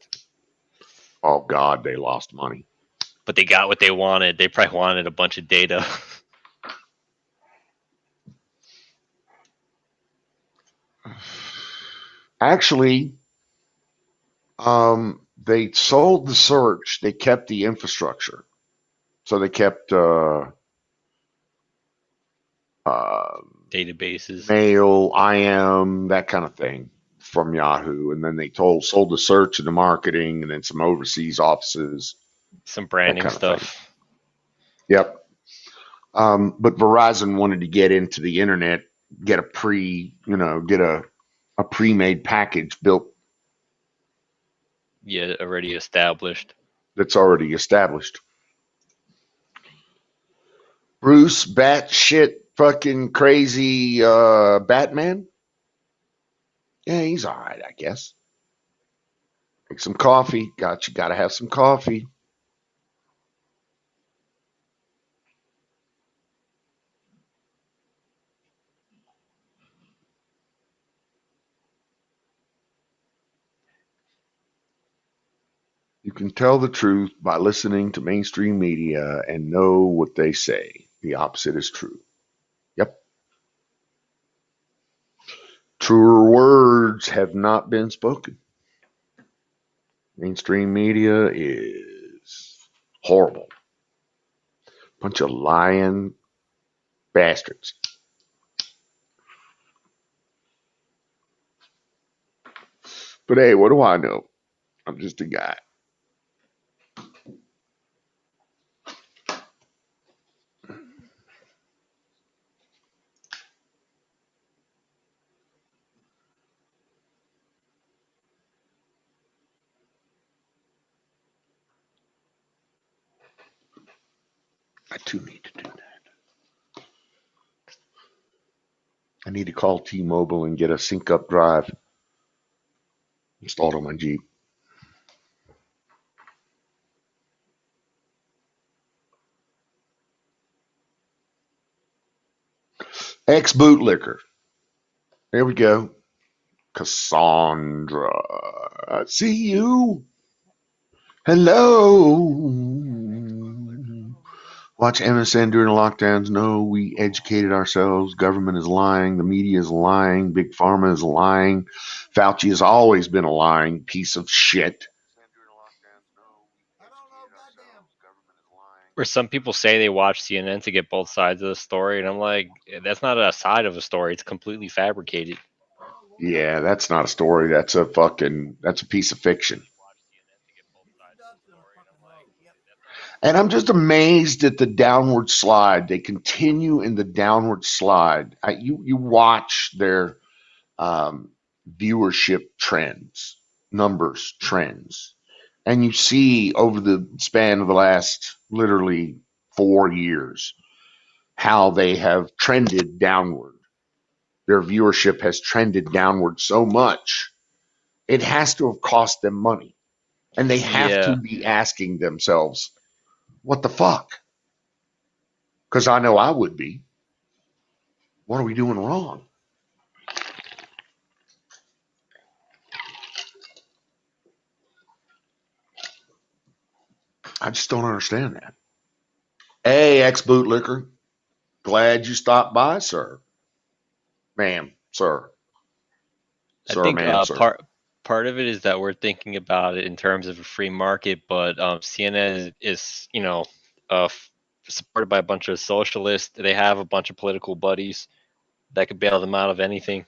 Oh God, they lost money. But they got what they wanted. They probably wanted a bunch of data. Actually, they sold the search. They kept the infrastructure. So they kept databases, mail, IM, that kind of thing from Yahoo. And then they sold the search and the marketing, and then some overseas offices. Some branding stuff. Yep. But Verizon wanted to get into the internet, get a pre-made package built Yeah, already established. that's already established. Bruce batshit fucking crazy Batman. Yeah, he's all right, I guess. Make some coffee. Gotta have some coffee. You can tell the truth by listening to mainstream media and know what they say. The opposite is true. Yep. Truer words have not been spoken. Mainstream media is horrible. Bunch of lying bastards. But hey, what do I know? I'm just a guy. I too need to do that. I need to call T-Mobile and get a sync up drive installed on my Jeep. Ex bootlicker. There we go. Cassandra. I see you. Hello. Watch MSN during the lockdowns. No, we educated ourselves. Government is lying. The media is lying. Big Pharma is lying. Fauci has always been a lying piece of shit. Where some people say they watch CNN to get both sides of the story, and I'm like, that's not a side of a story. It's completely fabricated. Yeah, that's not a story. That's a piece of fiction. And I'm just amazed at the downward slide. They continue in the downward slide. You watch their viewership trends, numbers trends, and you see over the span of the last literally 4 years how they have trended downward. Their viewership has trended downward so much, it has to have cost them money. And they have to be asking themselves, what the fuck? Because I know I would be. What are we doing wrong? I just don't understand that. Hey, ex-bootlicker. Glad you stopped by, sir. Ma'am, sir. I Sir, think ma'am, sir. part of it is that we're thinking about it in terms of a free market, but CNN is supported by a bunch of socialists. They have a bunch of political buddies that could bail them out of anything.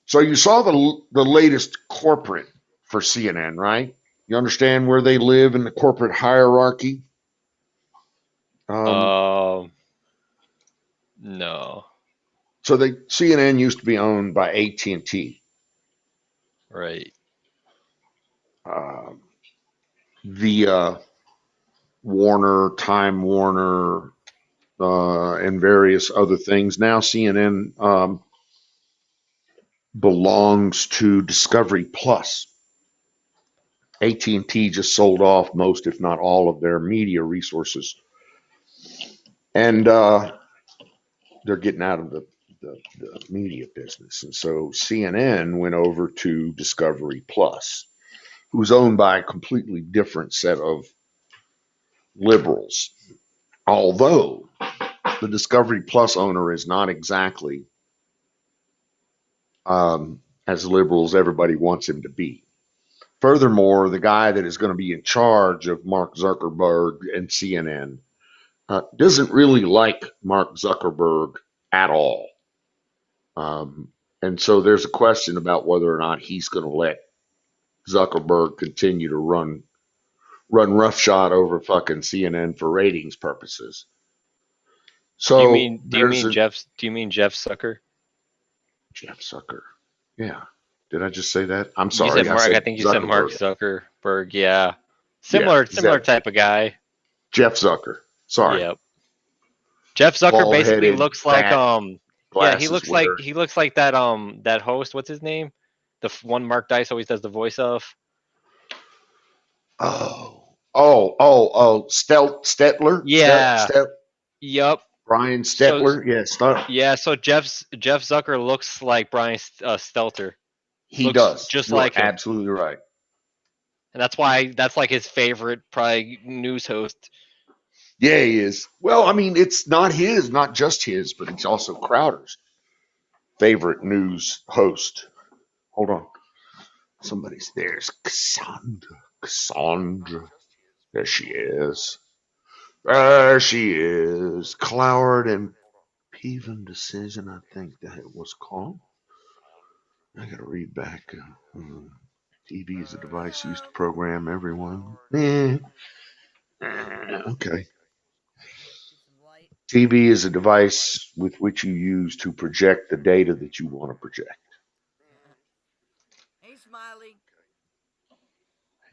So you saw the latest corporate for CNN, right? You understand where they live in the corporate hierarchy? No. So CNN used to be owned by AT&T. Right. Via Warner, Time Warner, and various other things. Now CNN belongs to Discovery Plus. AT&T just sold off most, if not all, of their media resources, and they're getting out of the media business. And so CNN went over to Discovery Plus, who's owned by a completely different set of liberals. Although the Discovery Plus owner is not exactly as liberal as everybody wants him to be. Furthermore, the guy that is going to be in charge of Mark Zuckerberg and CNN doesn't really like Mark Zuckerberg at all. And so there's a question about whether or not he's going to let Zuckerberg continue to run run roughshod over fucking CNN for ratings purposes. Do you So mean there's a Jeff Zucker? Jeff Zucker. Yeah. Did I just say that? I'm You said sorry. I Mark. I said think you said Mark Zuckerberg. Zuckerberg. Yeah, Yeah. similar type of guy. Jeff Zucker. Sorry. Yep. Jeff Zucker Bald basically headed, looks like fat, yeah, glasses wearer. he looks like that host. What's his name? One Mark Dice always does the voice of. Stetler? Yeah. Yep. Brian So Stetler? Yes. yeah, so Jeff Zucker looks like Brian Stelter. He Looks does. just You're like him. absolutely right. And that's why that's like his favorite probably news host. Yeah, he is. Well, I mean, it's not just his, but it's also Crowder's favorite news host. Hold on. Somebody's there's Cassandra. Cassandra. There she is. There she is. Cloward and Peven decision, I think that it was called. I gotta read back. TV is a device used to program everyone. Okay. TV is a device with which you use to project the data that you want to project. Hey, Smiley.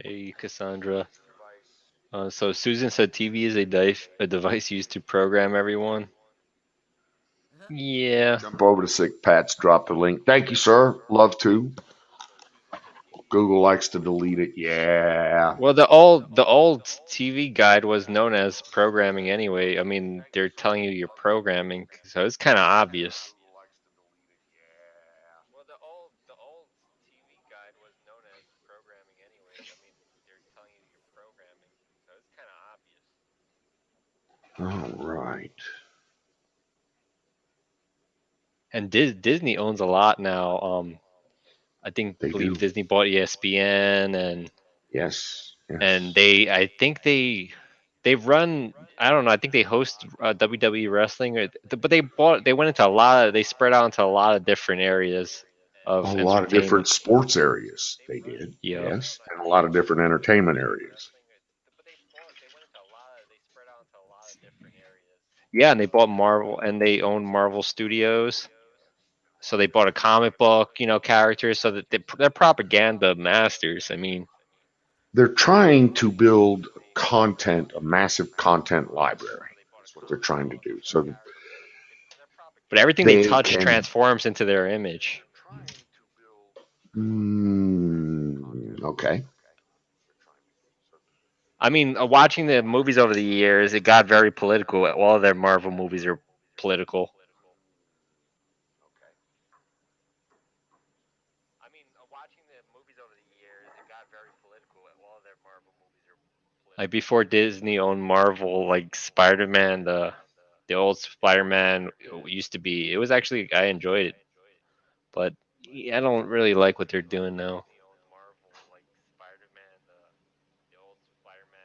Hey, Cassandra. So Susan said TV is a device used to program everyone. Yeah. Jump over to Sick Pat's, drop the link. Thank you, sir. Love to. Google likes to delete it. Yeah. Well, the old TV guide was known as programming anyway. I mean, they're telling you you're programming, so it's kind of obvious. Well, the old TV guide was known as programming anyway. I mean, they're telling you you're programming, so it's kind of obvious. All right. And Disney owns a lot now. I believe Disney bought ESPN and yes. And I think they run. I don't know. I think they host WWE wrestling, but they went into they spread out into a lot of different areas of a lot of different sports areas. They did. Yep. Yes, and a lot of different entertainment areas. Yeah, and they bought Marvel, and they own Marvel Studios. So they bought a comic book, characters, so that they're propaganda masters. I mean, they're trying to build a massive content library. That's what they're trying to do. So, but everything they touch transforms into their image. Okay. I mean, watching the movies over the years, it got very political. All of their Marvel movies are political. Like before Disney owned Marvel, like Spider-Man, the old Spider-Man used to be. It was actually, I enjoyed it, but I don't really like what they're doing now.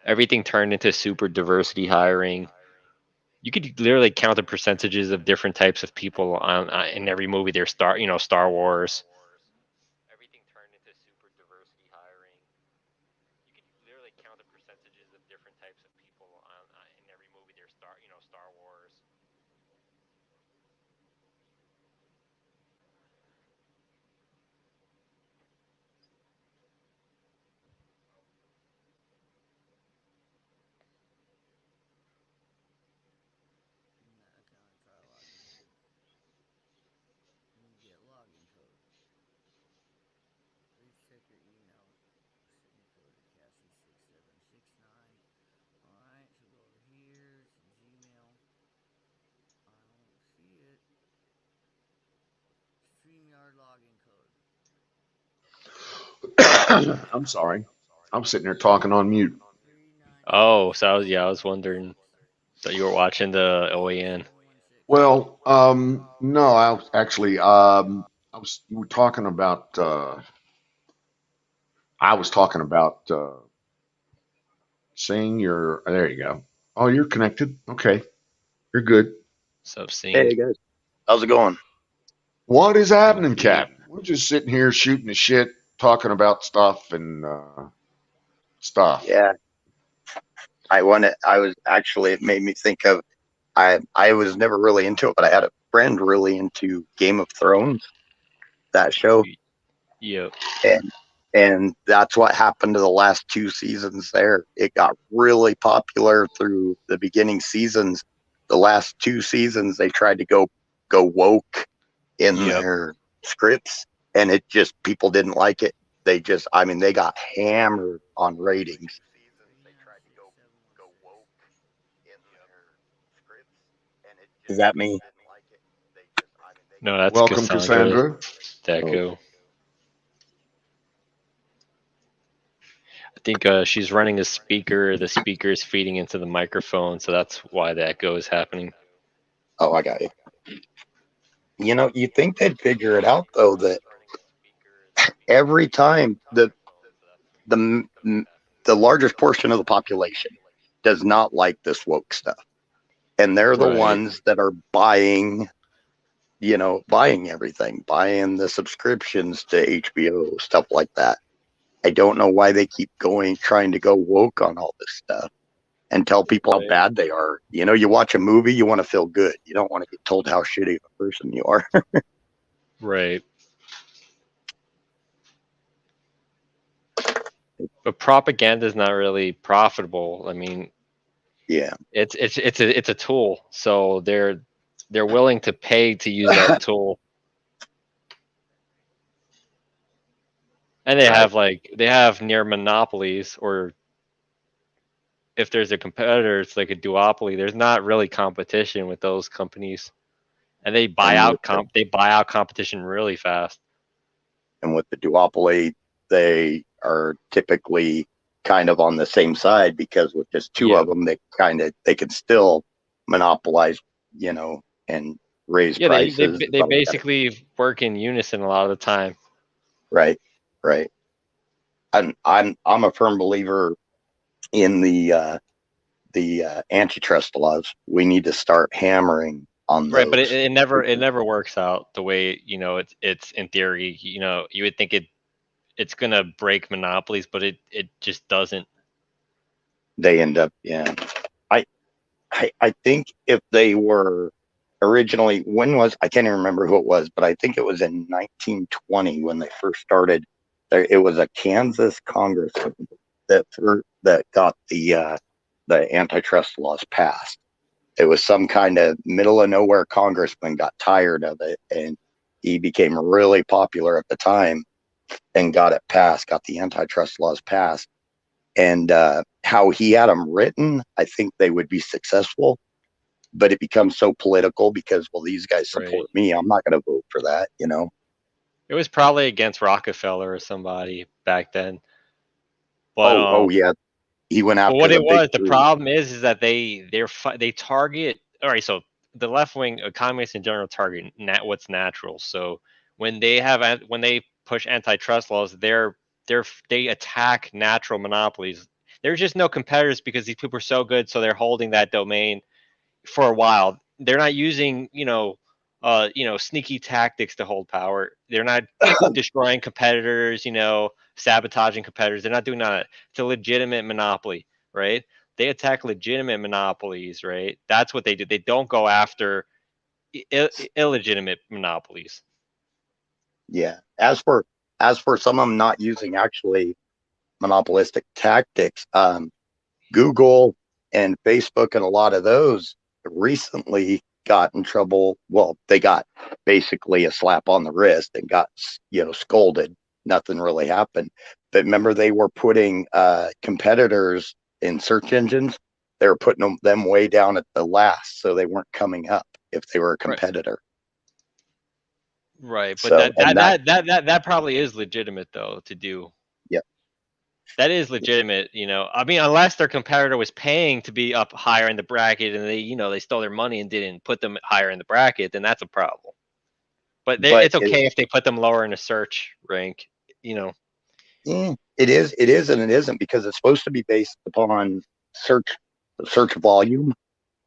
Everything turned into super diversity hiring. You could literally count the percentages of different types of people in every movie. There's Star Wars. Everything turned into super diversity hiring. You could literally count the percentages of different types of people in every movie. There's Star Wars. I'm sorry. I'm sitting there talking on mute. Oh, so I was wondering that you were watching the OAN. Well, no, you were talking about, I was talking about, seeing there you go. Oh, you're connected. Okay. You're good. So seeing. Hey guys, how's it going? What is happening, Captain? We're just sitting here shooting the shit, talking about stuff and stuff. Yeah, I was actually, it made me think of, I was never really into it, but I had a friend really into Game of Thrones, that show. Yep. And that's what happened to the last 2 seasons there. It got really popular through the beginning seasons. The last 2 seasons, they tried to go woke in Yep. their scripts, and it just, people didn't like it. They just, I mean, they got hammered on ratings. Is that me? No, that's Welcome, Cassandra. Cassandra. Deco. I think she's running a speaker. The speaker is feeding into the microphone, so that's why the echo is happening. Oh, I got it. You know, you think they'd figure it out, though, that every time the largest portion of the population does not like this woke stuff, and they're the Right. ones that are buying, you know, buying everything, buying the subscriptions to HBO, stuff like that. I don't know why they keep trying to go woke on all this stuff and tell people how Right. bad they are. You know, you watch a movie, you want to feel good. You don't want to get told how shitty of a person you are. Right. But propaganda is not really profitable. I mean, Yeah. it's a tool, so they're willing to pay to use that tool. And they Right. have near monopolies, or if there's a competitor, it's like a duopoly. There's not really competition with those companies, and they buy And out competition really fast. and with the duopoly, they are typically kind of on the same side, because with just two Yeah. of them, they can still monopolize, you know, and raise Yeah, prices. they basically work in unison a lot of the time. Right. I'm a firm believer in the antitrust laws. We need to start hammering on Right, but those. it never works out the way, it's in theory. You would think it's gonna break monopolies, but it just doesn't. They end up, yeah. I think if they were originally, I can't even remember who it was, but I think it was in 1920 when they first started. It was a Kansas congressman that got the antitrust laws passed. It was some kind of middle of nowhere congressman got tired of it, and he became really popular at the time and got the antitrust laws passed. And how he had them written, I think they would be successful. But it becomes so political because, well, these guys support me. I'm not going to vote for that, you know? It was probably against Rockefeller or somebody back then. But Oh yeah. He went after what the it big was, the three. problem is that they target. All right, so the left wing economists in general target what's natural. So when they push antitrust laws, they attack natural monopolies. There's just no competitors because these people are so good, so they're holding that domain for a while. They're not using, sneaky tactics to hold power. They're not destroying competitors, sabotaging competitors. They're not doing that. It's a legitimate monopoly, right? They attack legitimate monopolies, right? That's what they do. They don't go after illegitimate monopolies. Yeah. As for some of them not using actually monopolistic tactics, Google and Facebook and a lot of those recently got in trouble. Well, they got basically a slap on the wrist and got, scolded. Nothing really happened. But remember, they were putting competitors in search engines. They were putting them way down at the last, so they weren't coming up if they were a competitor. Right, but So, that probably is legitimate though to do. Yeah. That is legitimate, I mean, unless their competitor was paying to be up higher in the bracket and they stole their money and didn't put them higher in the bracket, then that's a problem. But it's okay if they put them lower in a search rank, It is and it isn't, because it's supposed to be based upon search volume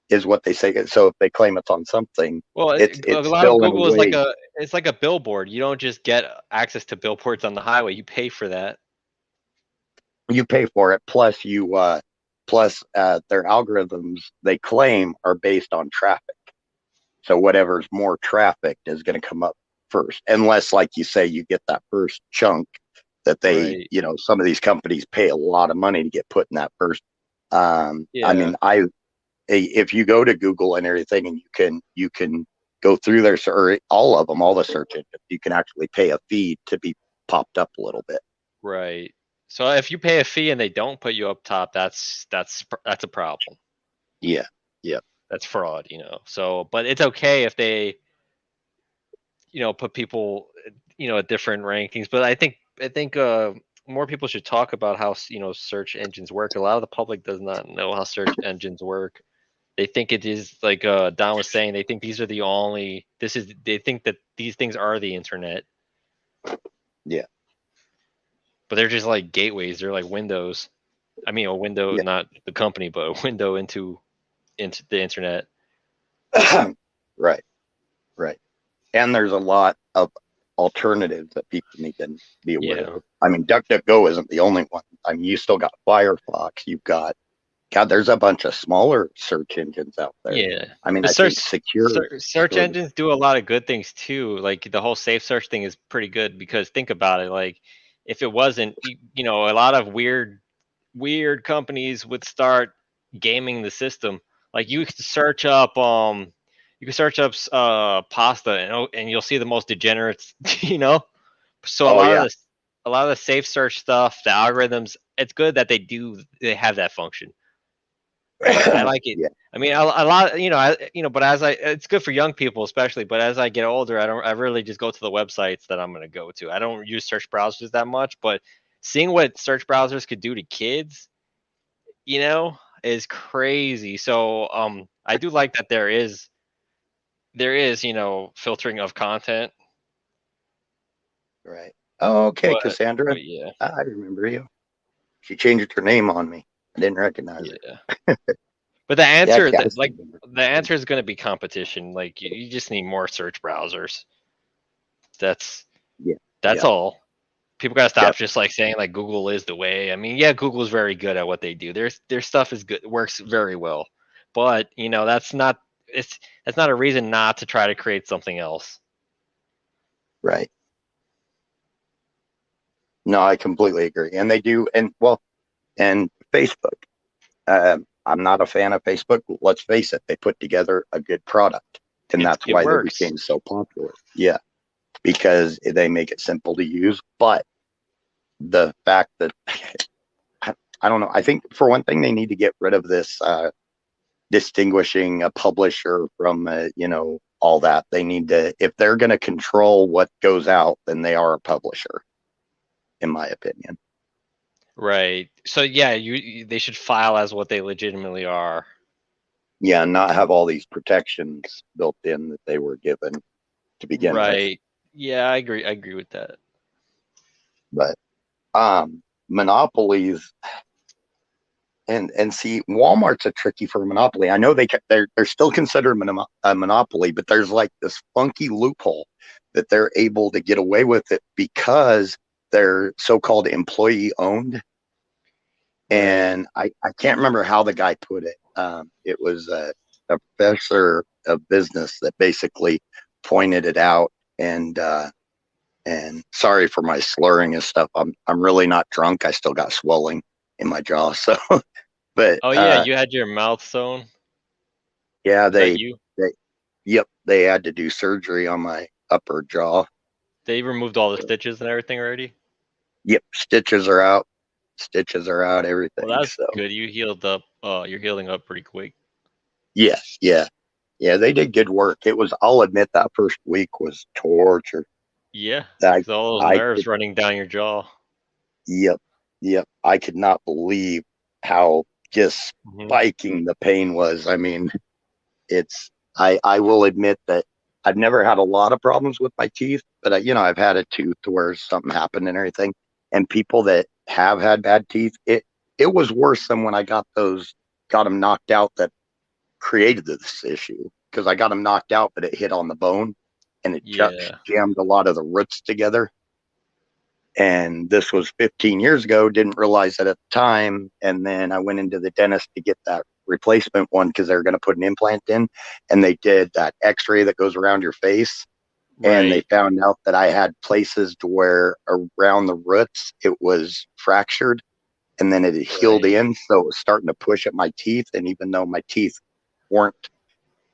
is what they say. So if they claim it's on something, well, it's a lot of still in a Google is way. it's like a billboard. You don't just get access to billboards on the highway. You pay for that. You pay for it, plus you Plus, their algorithms, they claim, are based on traffic. So whatever's more trafficked is going to come up first, unless, like you say, you get that first chunk that they, Right. you know, some of these companies pay a lot of money to get put in that first. I Yeah. mean, if you go to Google and everything, and you can go through their, or all of them, all the search engines, you can actually pay a fee to be popped up a little bit. Right. So if you pay a fee and they don't put you up top, that's a problem. Yeah. That's fraud, you know. So, but it's okay if they, you know, put people, you know, at different rankings. But I think more people should talk about how, you know, search engines work. A lot of the public does not know how search engines work. They think it is like Don was saying. They think these are the only. They think that these things are the internet. Yeah. But they're just like gateways. They're like windows. I mean, a window, Yeah. not the company, but a window into the internet. Right. And there's a lot of alternatives that people need to be aware Yeah. of. I mean, DuckDuckGo isn't the only one. I mean, you still got Firefox. You've got, God, there's a bunch of smaller search engines out there. Yeah. I mean, But I think secure search engines do a lot of good things too. Like the whole safe search thing is pretty good because think about it. Like if it wasn't, you know, a lot of weird companies would start gaming the system. Like you could search up pasta and you'll see the most degenerates, you know. So Oh, yeah. a lot of the safe search stuff, the algorithms, it's good that they have that function. I like it. Yeah. I mean, a lot, you know, but it's good for young people especially. But as I get older, I really just go to the websites that I'm going to go to. I don't use search browsers that much, but seeing what search browsers could do to kids, you know, is crazy. So, I do like that there is, you know, filtering of content. Right. Oh, okay, But, Cassandra. yeah, I remember you. She changed her name on me. I didn't recognize her. yeah. But the Yeah, answer, Cass like remember. the answer is going to be competition. Like you just need more search browsers. That's Yeah. that's Yeah. all. People gotta stop Yep. just like saying like Google is the way. I mean, yeah, Google is very good at what they do. Their stuff is good, works very well. But you know, that's not a reason not to try to create something else. Right. No, I completely agree. And they do, and well, and Facebook. I'm not a fan of Facebook. Let's face it, they put together a good product, and that's It why they works. became so popular. Yeah, because they make it simple to use. But the fact that I don't know, I think for one thing, they need to get rid of this distinguishing a publisher from you know, all that. They need to, if they're going to control what goes out, then they are a publisher, in my opinion. Right. So yeah, they should file as what they legitimately are. Yeah, and not have all these protections built in that they were given to begin with. Right. Yeah, I agree with that. But monopolies, and see, Walmart's a tricky for a monopoly. I know they're still considered a monopoly, but there's like this funky loophole that they're able to get away with it because they're so-called employee owned. And I can't remember how the guy put it. It was a professor of business that basically pointed it out. And sorry for my slurring and stuff. I'm really not drunk. I still got swelling in my jaw. So, but Oh yeah, you had your mouth sewn. yeah, Is that you? they had to do surgery on my upper jaw. They removed all the stitches and everything already. Yep, stitches are out. Everything. Well, that's So good. You healed up. You're healing up pretty quick. yeah. They did good work. It was. I'll admit that first week was torture. Yeah, I 'cause all those I nerves could, running down your jaw. yep. I could not believe how just Mhm. spiking the pain was. I mean, it's. I will admit that I've never had a lot of problems with my teeth, but you know, I've had a tooth where something happened and everything. And people that have had bad teeth, it was worse than when I got them knocked out that created this issue, because I got them knocked out, but it hit on the bone and it just Yeah. jammed a lot of the roots together. And this was 15 years ago, didn't realize that at the time. And then I went into the dentist to get that replacement one because they were going to put an implant in. And they did that x-ray that goes around your face. And they Right. found out that I had places to where around the roots it was fractured and then it had healed Right. in. So it was starting to push at my teeth. And even though my teeth weren't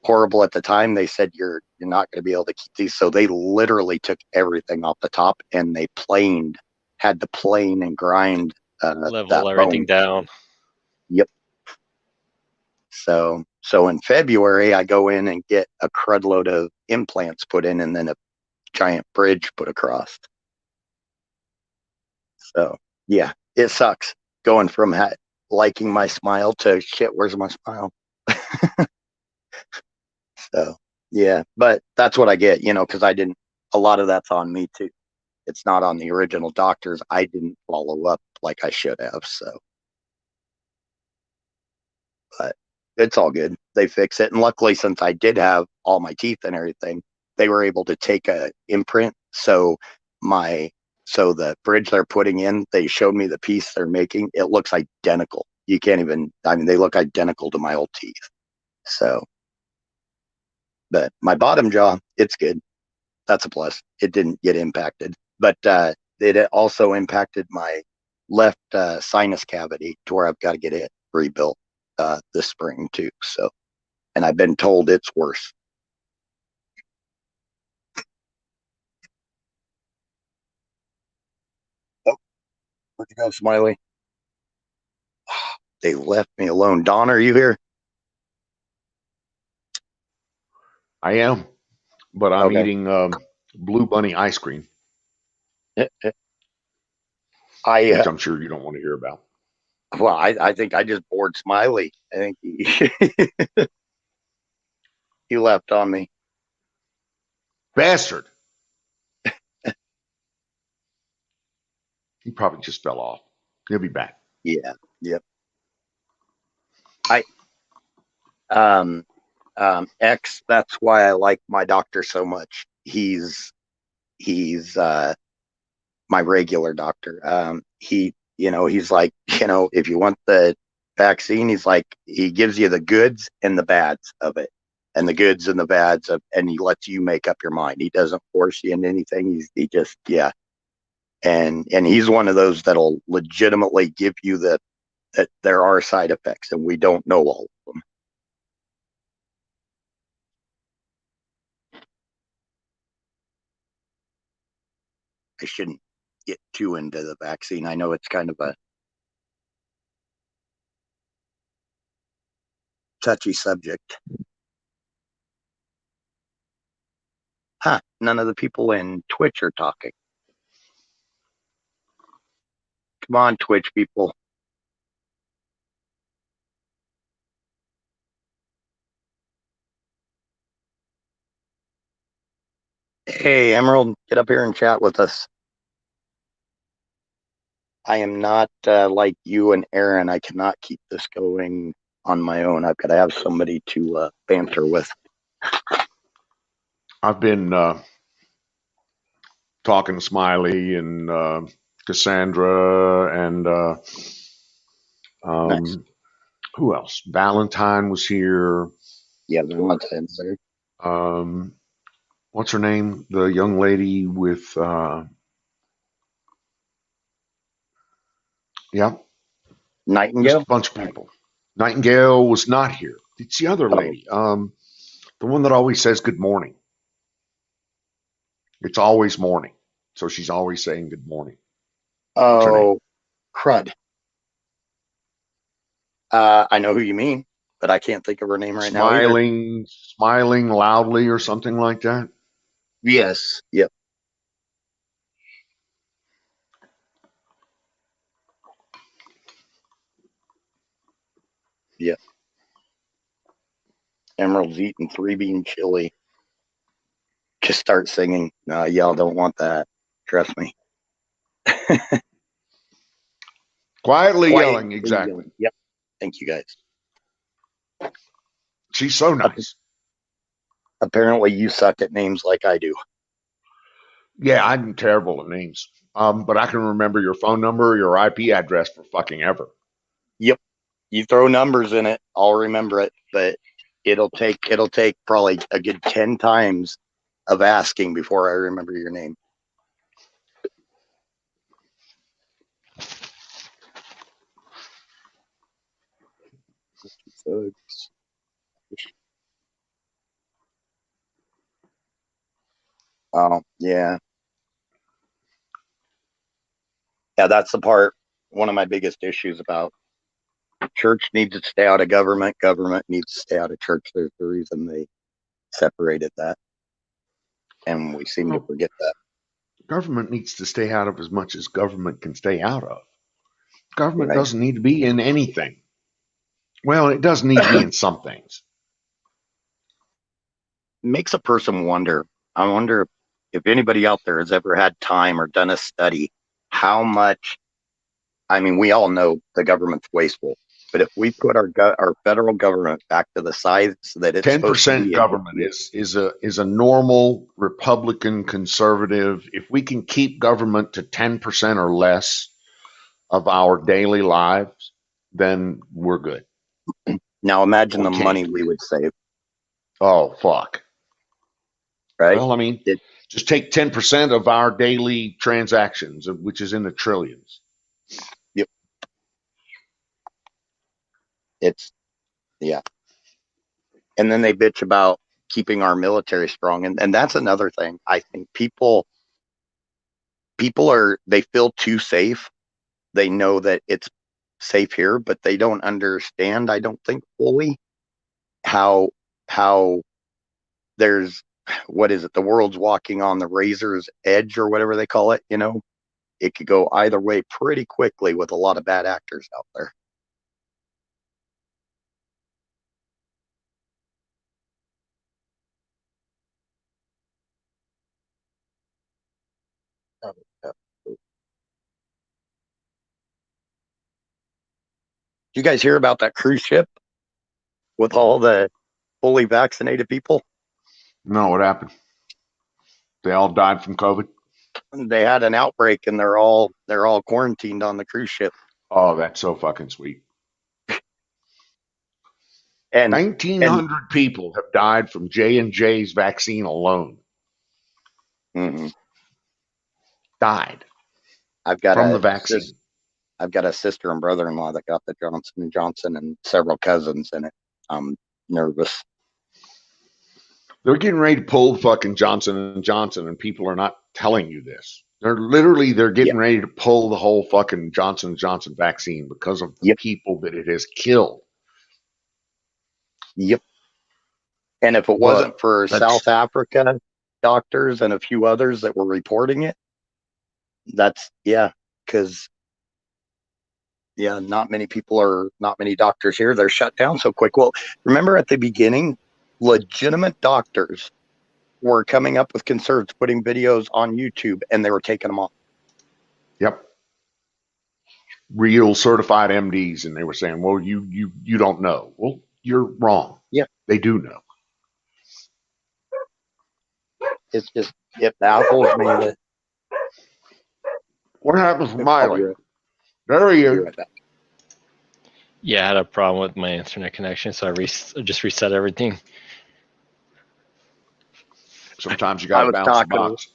horrible at the time, they said you're not going to be able to keep these. So they literally took everything off the top and they had to plane and grind Level that everything bone. down. Yep. So in February I go in and get a crud load of implants put in and then a giant bridge put across. So yeah, it sucks going from liking my smile to shit, where's my smile? So yeah, but that's what I get, because a lot of that's on me too. It's not on the original doctors. I didn't follow up like I should have. So, but it's all good. They fix it. And luckily, since I did have all my teeth and everything, they were able to take a imprint. So the bridge they're putting in, they showed me the piece they're making. It looks identical. You can't even, they look identical to my old teeth. So, but my bottom jaw, it's good. That's a plus. It didn't get impacted, but it also impacted my left sinus cavity to where I've got to get it rebuilt this spring too. So, and I've been told it's worse. Oh, where'd you go, Smiley? They left me alone. Don, are you here? I am, but I'm Okay. eating Blue Bunny ice cream, I which I'm sure you don't want to hear about. well, I think I just bored Smiley. I think he left on me. Bastard. He probably just fell off. He'll be back. Yeah. Yep. Um X, that's why I like my doctor so much. He's my regular doctor. He's like, if you want the vaccine, he's like, he gives you the goods and the bads of it, and the goods and the bads of, and he lets you make up your mind. He doesn't force you into anything. He just, yeah. And he's one of those that'll legitimately give you that there are side effects and we don't know all of them. I shouldn't get too into the vaccine. I know it's kind of a touchy subject. Huh, none of the people in Twitch are talking. Come on, Twitch people. Hey, Emerald, get up here and chat with us. I am not like you and Aaron. I cannot keep this going on my own. I've got to have somebody to banter with. I've been talking to Smiley and Cassandra and Nice. who else? Valentine was here. Yeah, Valentine's there. What's her name? The young lady with yeah, just Nightingale? a bunch of people. Nightingale was not here. It's the other Oh, lady, the one that always says good morning. It's always morning, so she's always saying good morning. What's her name? oh, crud. I know who you mean, but I can't think of her name right now either. Smiling loudly or something like that. Yes. Yep. Yep. Emerald's eating 3-bean chili. Just start singing. No, y'all don't want that. Trust me. Quietly Quiet yelling, exactly. yelling. Yep. Thank you guys. She's so nice. Apparently, you suck at names like I do. Yeah, I'm terrible at names. But I can remember your phone number, your IP address for fucking ever. Yep. You throw numbers in it, I'll remember it, but it'll take probably a good 10 times of asking before I remember your name. Folks. Oh, yeah. Yeah, that's the part, one of my biggest issues about church needs to stay out of government. Government needs to stay out of church. There's the reason they separated that. And we seem to Well, forget that. government needs to stay out of as much as government can stay out of. Government Right. doesn't need to be in anything. Well, it does need to be in some things. Makes a person wonder. I wonder if anybody out there has ever had time or done a study how much. I mean, we all know the government's wasteful, but if we put our federal government back to the size that it's supposed to 10% be, government is a normal Republican conservative. If we can keep government to 10% or less of our daily lives, then we're good. now imagine We the can't. money we would save, Oh, fuck. right? Well, I mean, It, just take 10% of our daily transactions, which is in the trillions. yep. It's, yeah. And then they bitch about keeping our military strong. And that's another thing. I think people they feel too safe. They know that it's safe here, but they don't understand, I don't think, fully how there's, what is it, the world's walking on the razor's edge or whatever they call it. It could go either way pretty quickly with a lot of bad actors out there. You guys hear about that cruise ship with all the fully vaccinated people? No, what happened? They all died from COVID. They had an outbreak and they're all quarantined on the cruise ship. Oh, that's so fucking sweet. And 1,900 people have died from J&J's vaccine alone. mhm. Died I've got from the vaccine. I've got a sister and brother-in-law that got the Johnson & Johnson and several cousins in it. I'm nervous. They're getting ready to pull fucking Johnson & Johnson, and people are not telling you this. They're getting ready to pull the whole fucking Johnson & Johnson vaccine because of the people that it has killed. Yep. And if it wasn't for South Africa doctors and a few others that were reporting it, because not many doctors here. They're shut down so quick. Well, remember at the beginning, legitimate doctors were coming up with concerns, putting videos on YouTube, and they were taking them off. Yep. Real certified MDs, and they were saying, well, you don't know. Well, you're wrong. Yeah. They do know. It's just, it baffles me that. What happens with Miley? There he is. Yeah, I had a problem with my internet connection, so I just reset everything. Sometimes you got to bounce the box.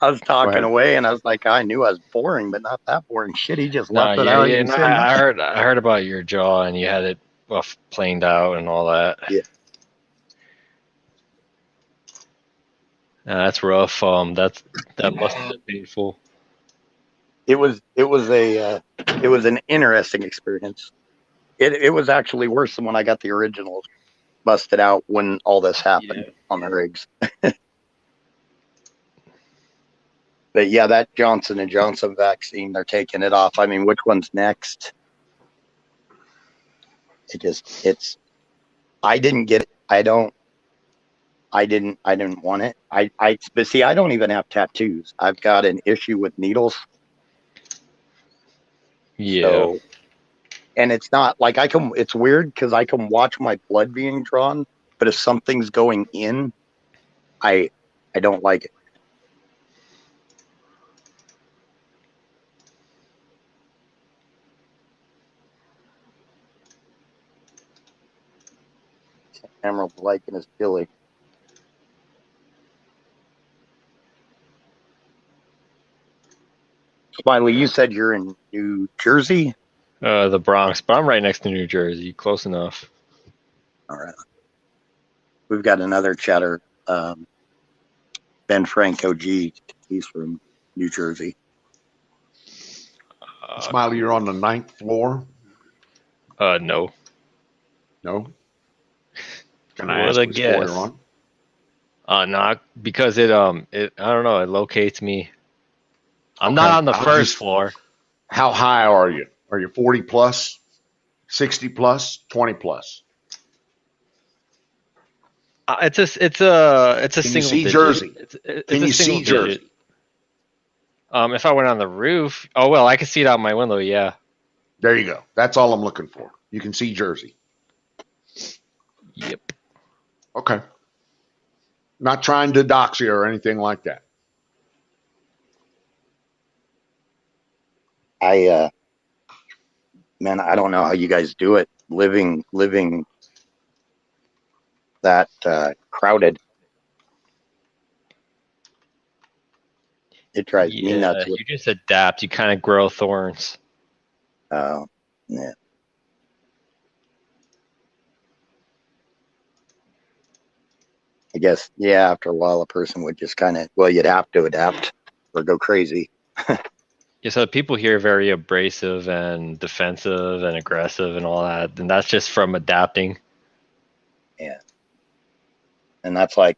I was talking away, and I was like, I knew I was boring, but not that boring. Shit, he just left it out. I heard about your jaw, and you had it planed out and all that. Yeah. That's rough. That must have been painful. It was an interesting experience. It was actually worse than when I got the originals busted out when all this happened on the rigs. But yeah, that Johnson & Johnson vaccine, they're taking it off. I mean, which one's next? I didn't get it. I didn't want it. But see, I don't even have tattoos. I've got an issue with needles. Yeah. So, and it's not like it's weird because I can watch my blood being drawn, but if something's going in, I don't like it. Emerald liking his chili. Smiley, you said you're in New Jersey? The Bronx, but I'm right next to New Jersey, close enough. All right. We've got another chatter. Ben Franco G. He's from New Jersey. Smiley, you're on the 9th floor. No. No. Can I What ask a which floor guess. you're on? Not because it I don't know, it locates me. I'm Okay, not on the I'll first just- floor. How high are you? Are you 40 plus, 60 plus, 20 plus? It's a Can you single see digit. Jersey? It's Can a you single see Jersey? digit. If I went on the roof, oh well, I can see it out my window. Yeah. There you go. That's all I'm looking for. You can see Jersey. Yep. Okay. Not trying to dox you or anything like that. Man, I don't know how you guys do it. Living that crowded. It drives me Yeah, nuts. you just adapt. You kind of grow thorns. Yeah. I guess, yeah, after a while, a person would just kind of, well, you'd have to adapt or go crazy. Yeah, so people here are very abrasive and defensive and aggressive and all that, and that's just from adapting. Yeah. And that's like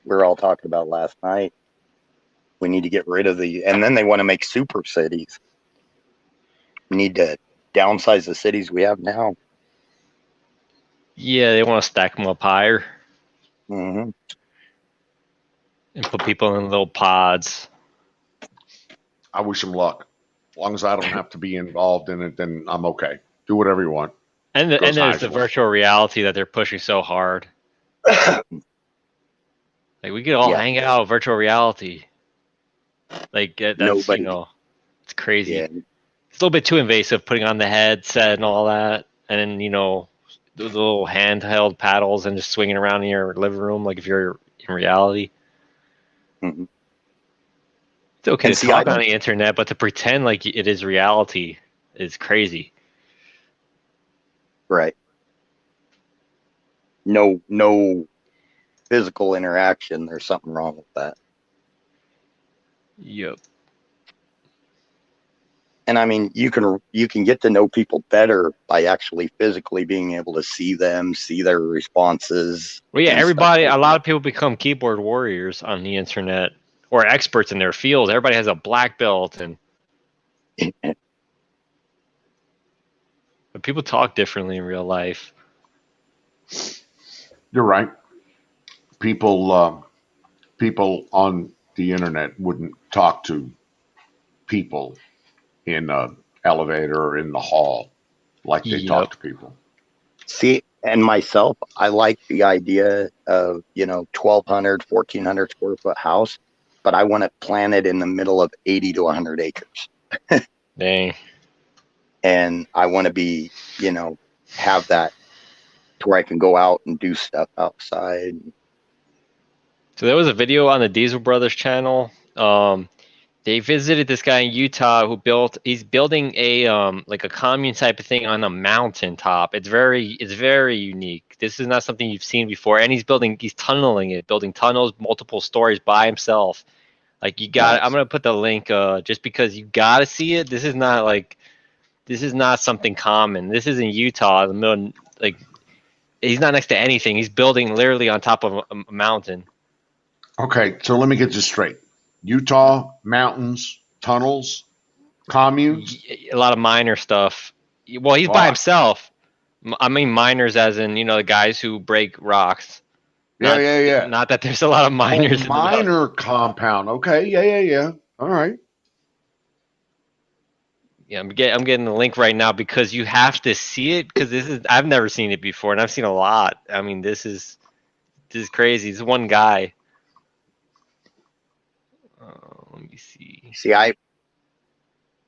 we were all talking about last night. We need to get rid of and then they want to make super cities. We need to downsize the cities we have now. Yeah, they want to stack them up higher Mm-hmm. and put people in little pods. I wish them luck. As long as I don't have to be involved in it, then I'm okay. Do whatever you want. And Goes there's high the as well. virtual reality that they're pushing so hard. Like we could all Yeah. hang out virtual reality. Like that's Nobody. It's crazy. Yeah. It's a little bit too invasive putting on the headset and all that, and then the little handheld paddles and just swinging around in your living room like if you're in reality. Mhm. It's okay And to see, talk on the internet, but to pretend like it is reality is crazy. Right. No physical interaction. There's something wrong with that. Yep. And I mean, you can get to know people better by actually physically being able to see them, see their responses. Well, yeah, and stuff everybody, like a lot of people become keyboard warriors on the internet or experts in their field. Everybody has a black belt, and that. but people talk differently in real life. You're right. People on the internet wouldn't talk to people in an elevator or in the hall like they talk to people. See, and myself, I like the idea of, 1,200, 1,400 square foot house, but I want to plant it in the middle of 80 to 100 acres. Dang. And I want to be, have that to where I can go out and do stuff outside. So there was a video on the Diesel Brothers channel. They visited this guy in Utah he's building a like a commune type of thing on a mountain top. It's very unique. This is not something you've seen before. And he's tunneling it, building tunnels, multiple stories by himself. Like I'm gonna put the link just because you gotta see it. This is not something common. This is in Utah, the middle, like he's not next to anything. He's building literally on top of a mountain. Okay, so let me get this straight. Utah, mountains, tunnels, communes. A lot of minor stuff. Well, he's by himself. I mean miners as in, the guys who break rocks. Yeah. Not that there's a lot of miners. Minor compound. Okay, yeah. All right. Yeah, I'm getting the link right now because you have to see it because I've never seen it before and I've seen a lot. I mean, this is crazy. It's one guy. Let me see. See, I've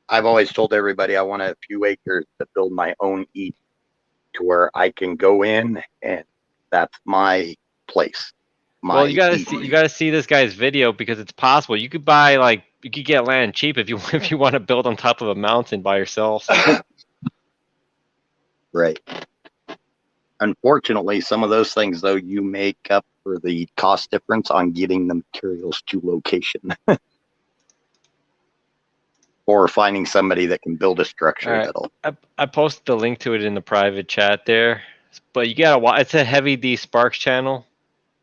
always told everybody I want a few acres to build my own eat to where I can go in and That's my place. Well, you gotta see this guy's video because it's possible. You could buy you could get land cheap if you if you want to build on top of a mountain by yourself. Right. Unfortunately, some of those things though you make up for the cost difference on getting the materials to location. Or finding somebody that can build a structure All right. that'll. I posted the link to it in the private chat there, but you gotta watch. It's a Heavy D Sparks channel.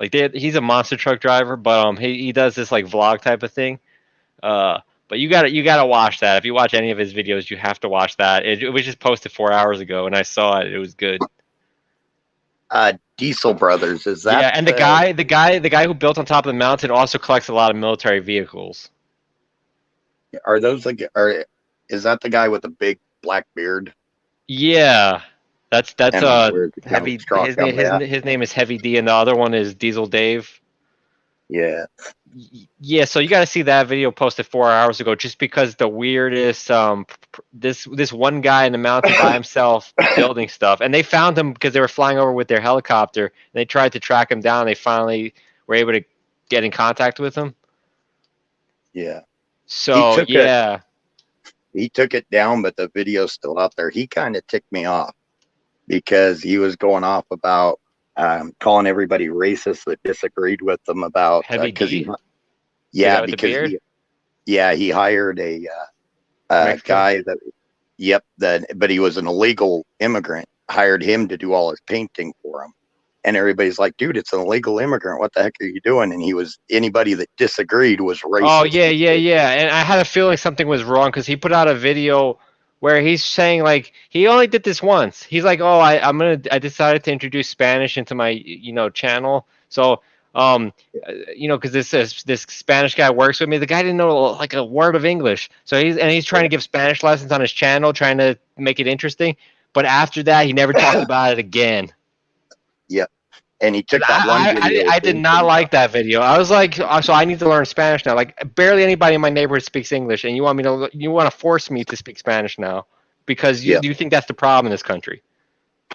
He's a monster truck driver, but he does this like vlog type of thing. But you gotta watch that. If you watch any of his videos, you have to watch that. It was just posted 4 hours ago, and I saw it. It was good. Diesel Brothers, is that? Yeah, and the guy who built on top of the mountain also collects a lot of military vehicles. Are those is that the guy with the big black beard? Yeah, that's Heavy. His name is Heavy D, and the other one is Diesel Dave. Yeah. Yeah, so you got to see that video posted 4 hours ago, just because the weirdest this one guy in the mountain by himself building stuff, and they found him because they were flying over with their helicopter, and they tried to track him down. They finally were able to get in contact with him. Yeah. So he took it down, but the video's still out there. He kind of ticked me off because he was going off about calling everybody racist that disagreed with them about because he hired a guy but he was an illegal immigrant, hired him to do all his painting for him. And everybody's like, dude, it's an illegal immigrant. What the heck are you doing? And anybody that disagreed was racist. Oh, yeah. And I had a feeling something was wrong because he put out a video where he's saying he only did this once. He's like, oh, I decided to introduce Spanish into my, channel. So, because this Spanish guy works with me. The guy didn't know a word of English. So he's trying to give Spanish lessons on his channel, trying to make it interesting. But after that, he never talked about it again. Yep. And he took that one video. I did not like that video. I was like, so I need to learn Spanish now. Barely anybody in my neighborhood speaks English, and you want to force me to speak Spanish now because you think that's the problem in this country.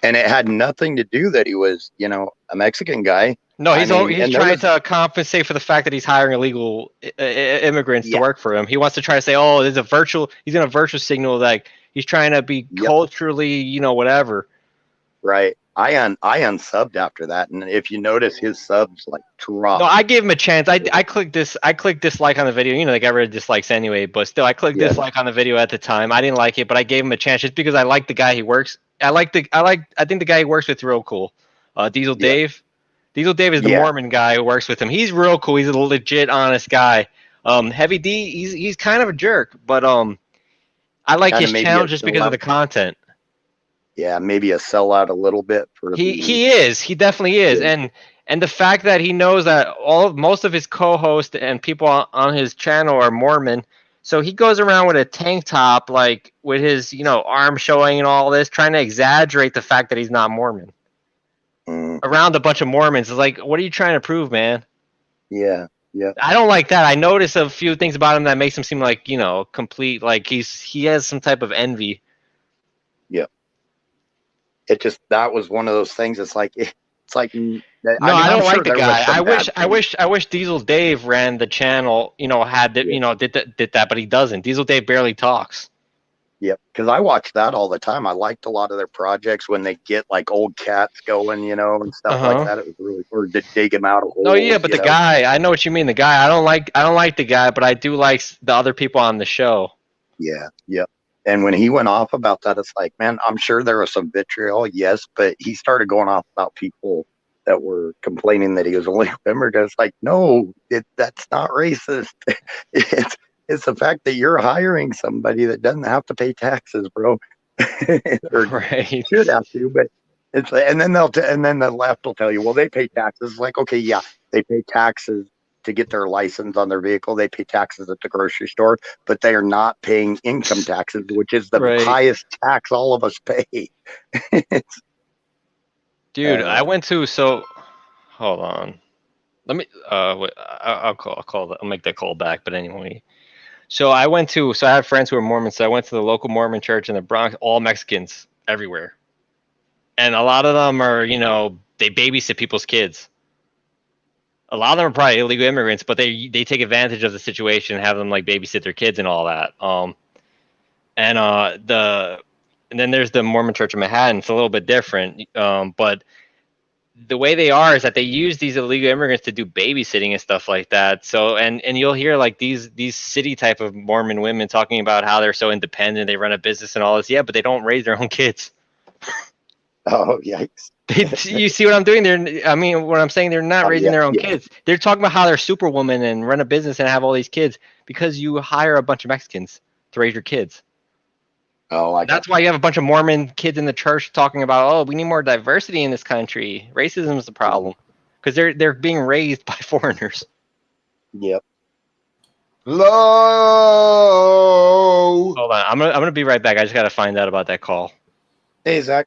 And it had nothing to do that he was, a Mexican guy. No, he's trying to compensate for the fact that he's hiring illegal immigrants to work for him. He wants to try to say, oh, he's going to virtue signal that he's trying to be culturally, whatever. Right. I unsubbed after that, and if you notice, his subs dropped. No, I gave him a chance. I clicked dislike on the video. They got rid of dislikes anyway, but still, I clicked dislike on the video at the time. I didn't like it, but I gave him a chance just because I like the guy he works. I think the guy he works with is real cool. Diesel Dave. Diesel Dave is the Mormon guy who works with him. He's real cool. He's a legit, honest guy. Heavy D, he's kind of a jerk, but I like his channel just because of the content. Yeah, maybe a sellout a little bit for he is. He definitely is. And the fact that he knows that most of his co-hosts and people on his channel are Mormon, so he goes around with a tank top, with his arm showing and all this, trying to exaggerate the fact that he's not Mormon. Around a bunch of Mormons, it's what are you trying to prove, man? Yeah. I don't like that. I noticed a few things about him that makes him seem complete, he has some type of envy. That was one of those things. It's like. I don't like the guy. I wish Diesel Dave ran the channel. Did that, but he doesn't. Diesel Dave barely talks. Yep, because I watch that all the time. I liked a lot of their projects when they get old cats going, and stuff like that. It was really, or to dig him out of holes. No, yeah, but the guy, I know what you mean. The guy, I don't like the guy, but I do like the other people on the show. Yeah. And when he went off about that, it's like, man, I'm sure there was some vitriol, yes, but he started going off about people that were complaining that he was a legal immigrant. It's like, no, that's not racist. It's the fact that you're hiring somebody that doesn't have to pay taxes, bro. Or right. Should have to, but it's and then the left will tell you, well, they pay taxes. It's like, okay, yeah, they pay taxes to get their license on their vehicle. They pay taxes at the grocery store, but they are not paying income taxes, which is the highest tax all of us pay. Dude, I went to hold on. Let me I'll make that call back. But anyway, so I had friends who were Mormons, so I went to the local Mormon church in the Bronx, all Mexicans everywhere. And a lot of them are, they babysit people's kids. A lot of them are probably illegal immigrants, but they take advantage of the situation and have them like babysit their kids and all that. And then there's the Mormon Church of Manhattan. It's a little bit different, but the way they are is that they use these illegal immigrants to do babysitting and stuff like that. So and you'll hear like these city type of Mormon women talking about how they're so independent, they run a business and all this. Yeah, but they don't raise their own kids. Oh, yikes. You see what I'm doing there? I mean, what I'm saying, they're not raising their own kids. They're talking about how they're superwoman and run a business and have all these kids because you hire a bunch of Mexicans to raise your kids. Oh, that's why you have a bunch of Mormon kids in the church talking about, oh, we need more diversity in this country. Racism is the problem because they're being raised by foreigners. Yep. Hello. Hold on, I'm gonna be right back. I just gotta find out about that call. Hey, Zach.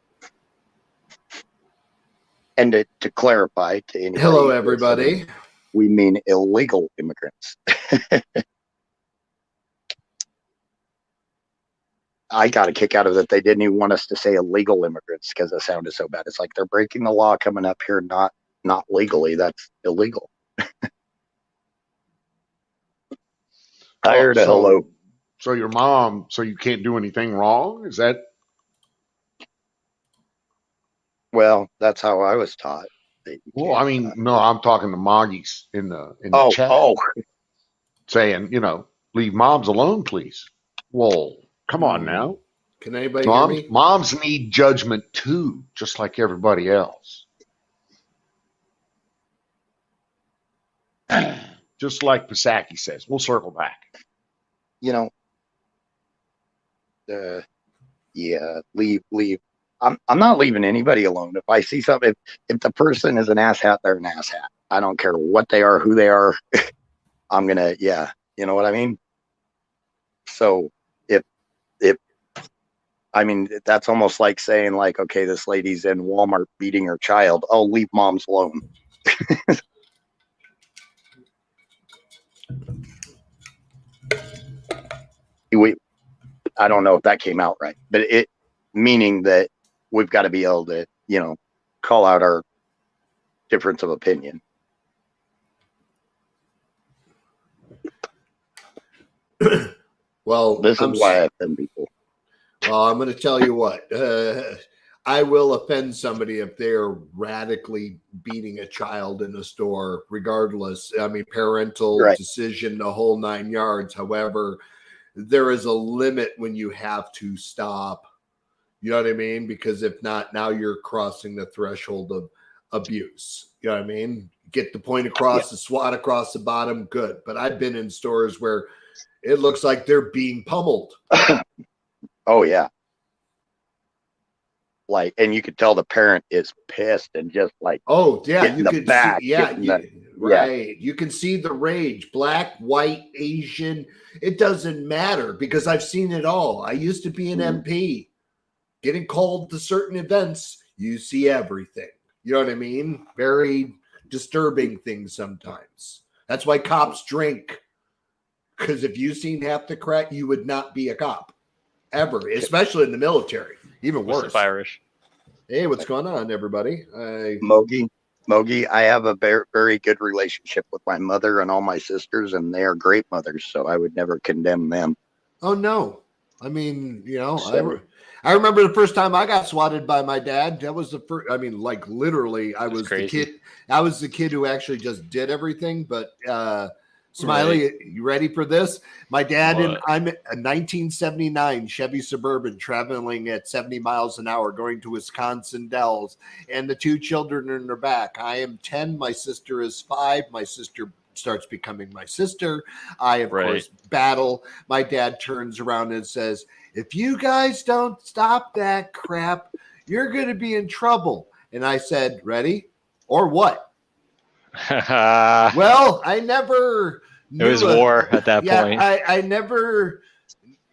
And to clarify to anybody, hello, everybody. We mean illegal immigrants. I got a kick out of it. They didn't even want us to say illegal immigrants because it sounded so bad. It's like they're breaking the law coming up here, not legally. That's illegal. I heard a hello. So your mom, so you can't do anything wrong? Is that? Well, that's how I was taught. Well, I mean, no, I'm talking to Moggies in the chat. Oh, saying, leave moms alone, please. Whoa. Come on now. Can anybody hear me? Moms need judgment too, just like everybody else. Just like Pisaki says. We'll circle back. Leave. I'm not leaving anybody alone. If I see something, if the person is an asshat, they're an asshat. I don't care what they are, who they are. I'm gonna, you know what I mean? So I mean, that's almost like saying like, okay, this lady's in Walmart beating her child. Oh, leave moms alone. I don't know if that came out right, but it meaning that we've got to be able to, call out our difference of opinion. Well, this is why I offend people. Well, I'm going to tell you what. I will offend somebody if they're radically beating a child in a store, regardless. I mean, parental decision, the whole 9 yards. However, there is a limit when you have to stop. You know what I mean? Because if not, now you're crossing the threshold of abuse. You know what I mean? Get the point across, the SWAT across the bottom, good. But I've been in stores where it looks like they're being pummeled. Oh, yeah. Like, and you could tell the parent is pissed and just like, oh, yeah, you could see, right. You can see the rage, black, white, Asian. It doesn't matter because I've seen it all. I used to be an MP. Getting called to certain events, you see everything. You know what I mean? Very disturbing things sometimes. That's why cops drink. Because if you seen half the crack, you would not be a cop. Ever, especially in the military. Even worse. Irish. Hey, what's going on, everybody? Mogi, I have a very, very good relationship with my mother and all my sisters, and they are great mothers, so I would never condemn them. Oh, no. I mean, I remember the first time I got swatted by my dad. That was the first, I mean, like literally, I was the kid. I was the kid who actually just did everything, but Smiley, you ready for this? My dad and I'm a 1979 Chevy Suburban traveling at 70 miles an hour going to Wisconsin Dells, and the two children in their back. I am 10. My sister is 5. My sister starts becoming my sister. I, of course, battle. My dad turns around and says, if you guys don't stop that crap, you're going to be in trouble. And I said, ready? Or what? Well, I never knew. It was war at that point. I never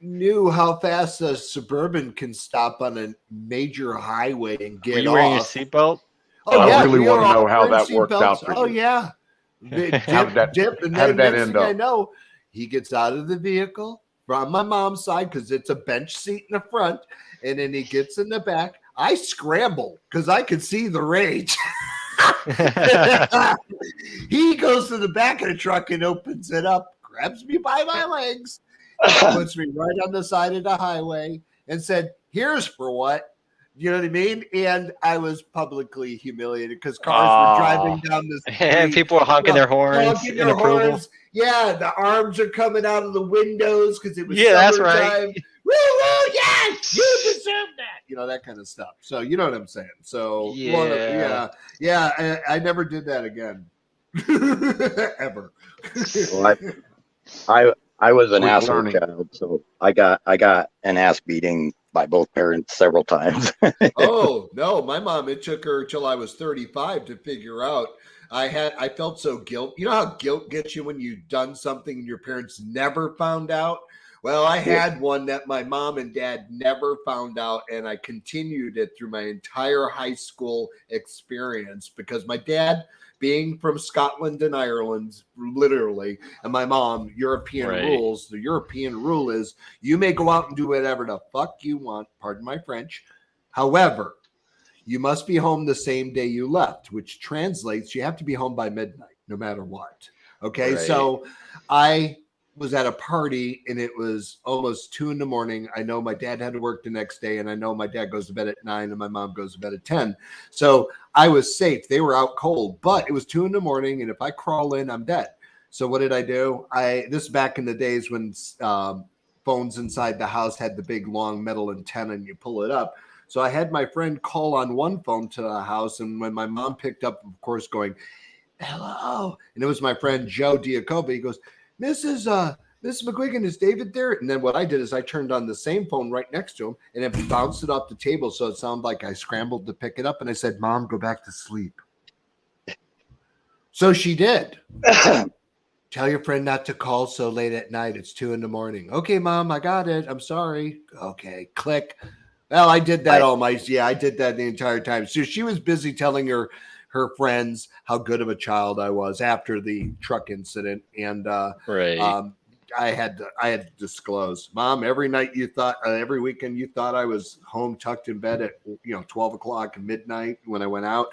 knew how fast a Suburban can stop on a major highway and get off. Were you wearing your seatbelt? Oh, I really want to know how that worked out for you. Oh, yeah. How did that end up? I know he gets out of the vehicle from my mom's side because it's a bench seat in the front, and then he gets in the back. I scramble because I could see the rage. He goes to the back of the truck and opens it up, grabs me by my legs, puts me right on the side of the highway, and said, "Here's for what." You know what I mean? And I was publicly humiliated because cars were driving down the street. And people were honking their horns in approval. Yeah, the arms are coming out of the windows because it was summertime. That's right. Woo, woo, yes, you deserve that. You know, that kind of stuff. So you know what I'm saying. So yeah, I never did that again. Ever. Well, I was an Sweet asshole learning. child, so I got an ass beating by both parents several times. Oh no, my mom, it took her till I was 35 to figure out. I felt so guilt. You know how guilt gets you when you've done something and your parents never found out? Well, I had one that my mom and dad never found out, and I continued it through my entire high school experience because my dad, being from Scotland and Ireland, literally, and my mom, European rules. The European rule is you may go out and do whatever the fuck you want, pardon my French. However, you must be home the same day you left, which translates you have to be home by midnight, no matter what. Okay, so I was at a party and it was almost 2 a.m. I know my dad had to work the next day, and I know my dad goes to bed at 9 and my mom goes to bed at 10. So I was safe. They were out cold, but it was 2 a.m. and if I crawl in, I'm dead. So what did I do? This is back in the days when phones inside the house had the big long metal antenna and you pull it up. So I had my friend call on one phone to the house, and when my mom picked up, of course, going, "Hello," and it was my friend Joe Diacoba. He goes, Mrs. McGuigan, is David there? And then what I did is I turned on the same phone right next to him and it bounced it off the table. So it sounded like I scrambled to pick it up. And I said, "Mom, go back to sleep." So she did. "Tell your friend not to call so late at night. It's 2 a.m. "Okay, Mom, I got it. I'm sorry." Okay, click. Well, I did that I did that the entire time. So she was busy telling her friends how good of a child I was after the truck incident. And I had to disclose, "Mom, every night you thought, every weekend you thought I was home tucked in bed at 12 o'clock at midnight when I went out.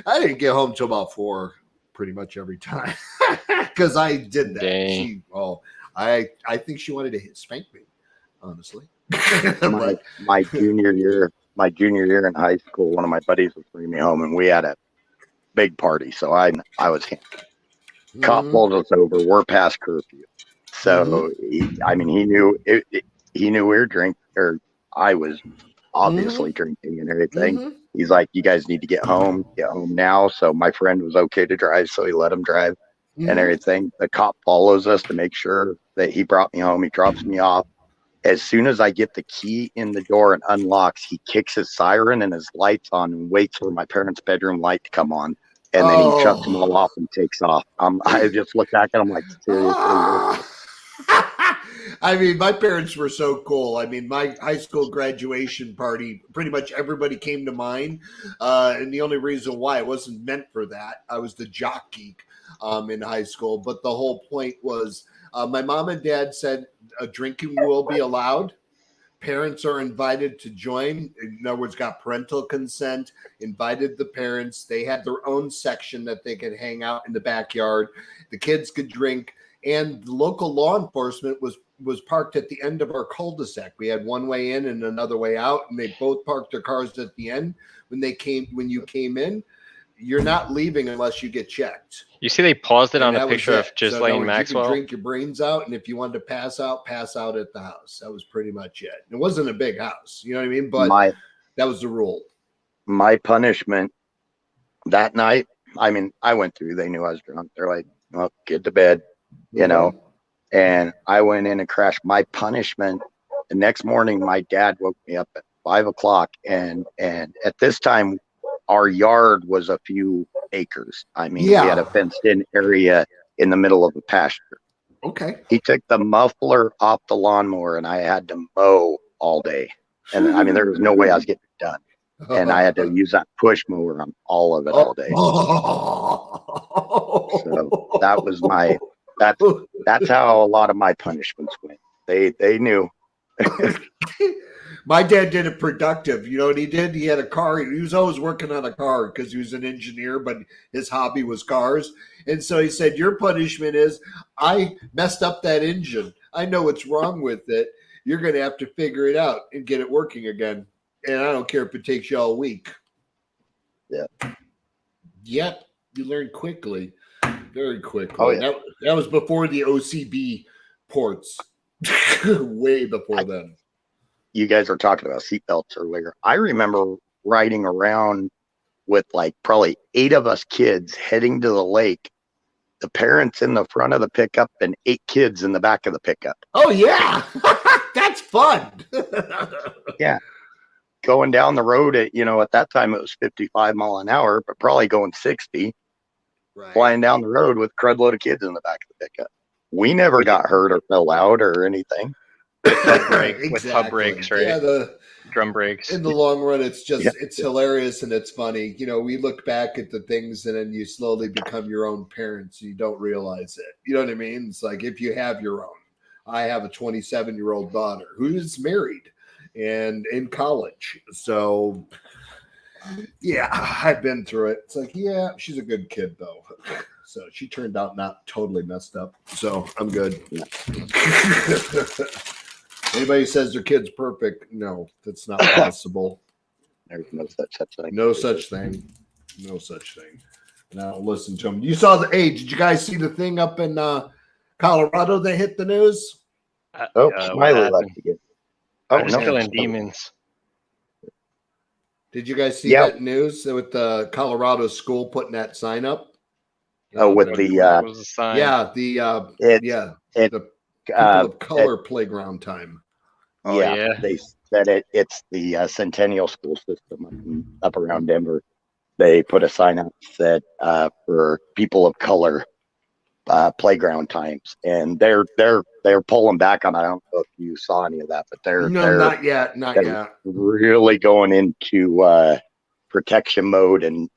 I didn't get home till about 4 pretty much every time because I did that." Dang. I think she wanted to spank me, honestly. my junior year in high school, one of my buddies was bringing me home, and we had a big party. So I was hammered. Cop pulled us over. We're past curfew. So he knew he knew we were drinking, or I was obviously drinking and everything. He's like, "You guys need to get home now." So my friend was okay to drive, so he let him drive and everything. The cop follows us to make sure that he brought me home. He drops me off. As soon as I get the key in the door and unlocks, he kicks his siren and his lights on and waits for my parents' bedroom light to come on. And then he shuts them all off and takes off. I just look back at him like, seriously. I mean, my parents were so cool. I mean, my high school graduation party, pretty much everybody came to mine. And the only reason why it wasn't meant for that, I was the jock geek in high school. But the whole point was my mom and dad said drinking will be allowed. Parents are invited to join. In other words, got parental consent, invited the parents. They had their own section that they could hang out in the backyard. The kids could drink. And the local law enforcement was parked at the end of our cul-de-sac. We had one way in and another way out, and they both parked their cars at the end. When you came in, you're not leaving unless you get checked. You see, they paused it on a picture of Ghislaine Maxwell. You could drink your brains out, and if you wanted to pass out at the house. That was pretty much it. It wasn't a big house, you know what I mean? But that was the rule. My punishment that night, I mean, I went through. They knew I was drunk. They're like, "Well, get to bed," and I went in and crashed. My punishment, the next morning, my dad woke me up at 5 o'clock, and at this time, our yard was a few acres. I mean, we had a fenced-in area in the middle of a pasture. Okay. He took the muffler off the lawnmower, and I had to mow all day. And I mean, there was no way I was getting it done. And I had to use that push mower on all of it all day. So that was that's how a lot of my punishments went. They knew. My dad did it productive. You know what he did? He had a car. He was always working on a car because he was an engineer, but his hobby was cars. And so he said, your punishment is I messed up that engine. I know what's wrong with it. You're going to have to figure it out and get it working again. And I don't care if it takes you all week. Yeah. Yep. You learn quickly. Very quickly. Oh, yeah. That was before the OCB ports. Way before then. You guys were talking about seatbelts earlier. I remember riding around with like probably 8 of us kids heading to the lake, the parents in the front of the pickup and 8 kids in the back of the pickup. Oh, yeah. That's fun. Yeah. Going down the road at, at that time it was 55 mile an hour, but probably going 60, Right. flying down the road with a crud load of kids in the back of the pickup. We never got hurt or fell out or anything. With hub brakes, right? Yeah, drum brakes. in the long run, it's just it's hilarious and it's funny. We look back at the things and then you slowly become your own parents. You don't realize it. You know what I mean? It's like if you have your own. I have a 27-year-old daughter who's married and in college. So, yeah, I've been through it. It's like, yeah, she's a good kid though. So she turned out not totally messed up. So I'm good. Anybody says their kid's perfect, no, that's not possible. There's no such thing. No such thing. No such thing. Now listen to them. You saw the did you guys see the thing up in Colorado that hit the news? Smiley left again. I'm still in demons. Did you guys see that news with the Colorado school putting that sign up? Oh, with the what was the sign? The people of color playground time. Oh, yeah. They said it's the Centennial school system up around Denver. They put a sign up that said for people of color playground times, and they're pulling back on. I don't know if you saw any of that, but they're not yet, really going into protection mode and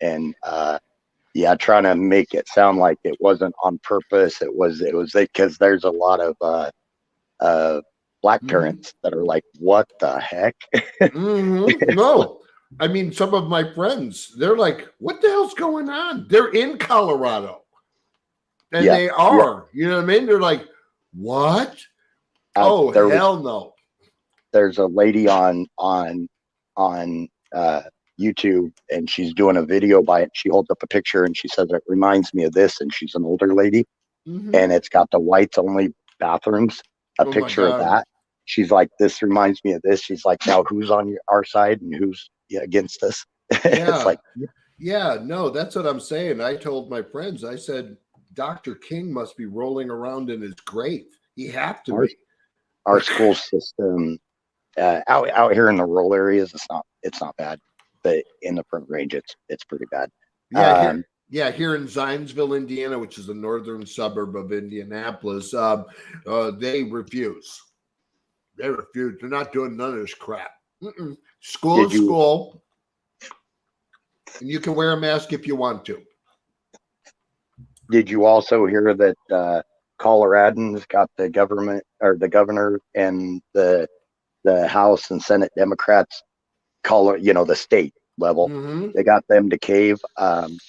trying to make it sound like it wasn't on purpose. It was because there's a lot of black parents that are like, what the heck? No, I mean, some of my friends, they're like, what the hell's going on? They're in Colorado and they are, you know what I mean? They're like, what? Hell no. There's a lady on YouTube, and she's doing a video by it. She holds up a picture and she says it reminds me of this, and she's an older lady, and it's got the whites only bathrooms. A picture of that. She's like, this reminds me of this. She's like, now who's on our side and who's against us? It's like, no, that's what I'm saying. I told my friends, I said, Dr. King must be rolling around in his grave. He have to be. Our school system out here in the rural areas, it's not bad. But in the Front Range, it's pretty bad. Here in Zionsville, Indiana, which is a northern suburb of Indianapolis, they refuse. They refuse. They're not doing none of this crap. School is school, and you can wear a mask if you want to. Did you also hear that Coloradans got the governor and the House and Senate Democrats the state level. They got them to cave.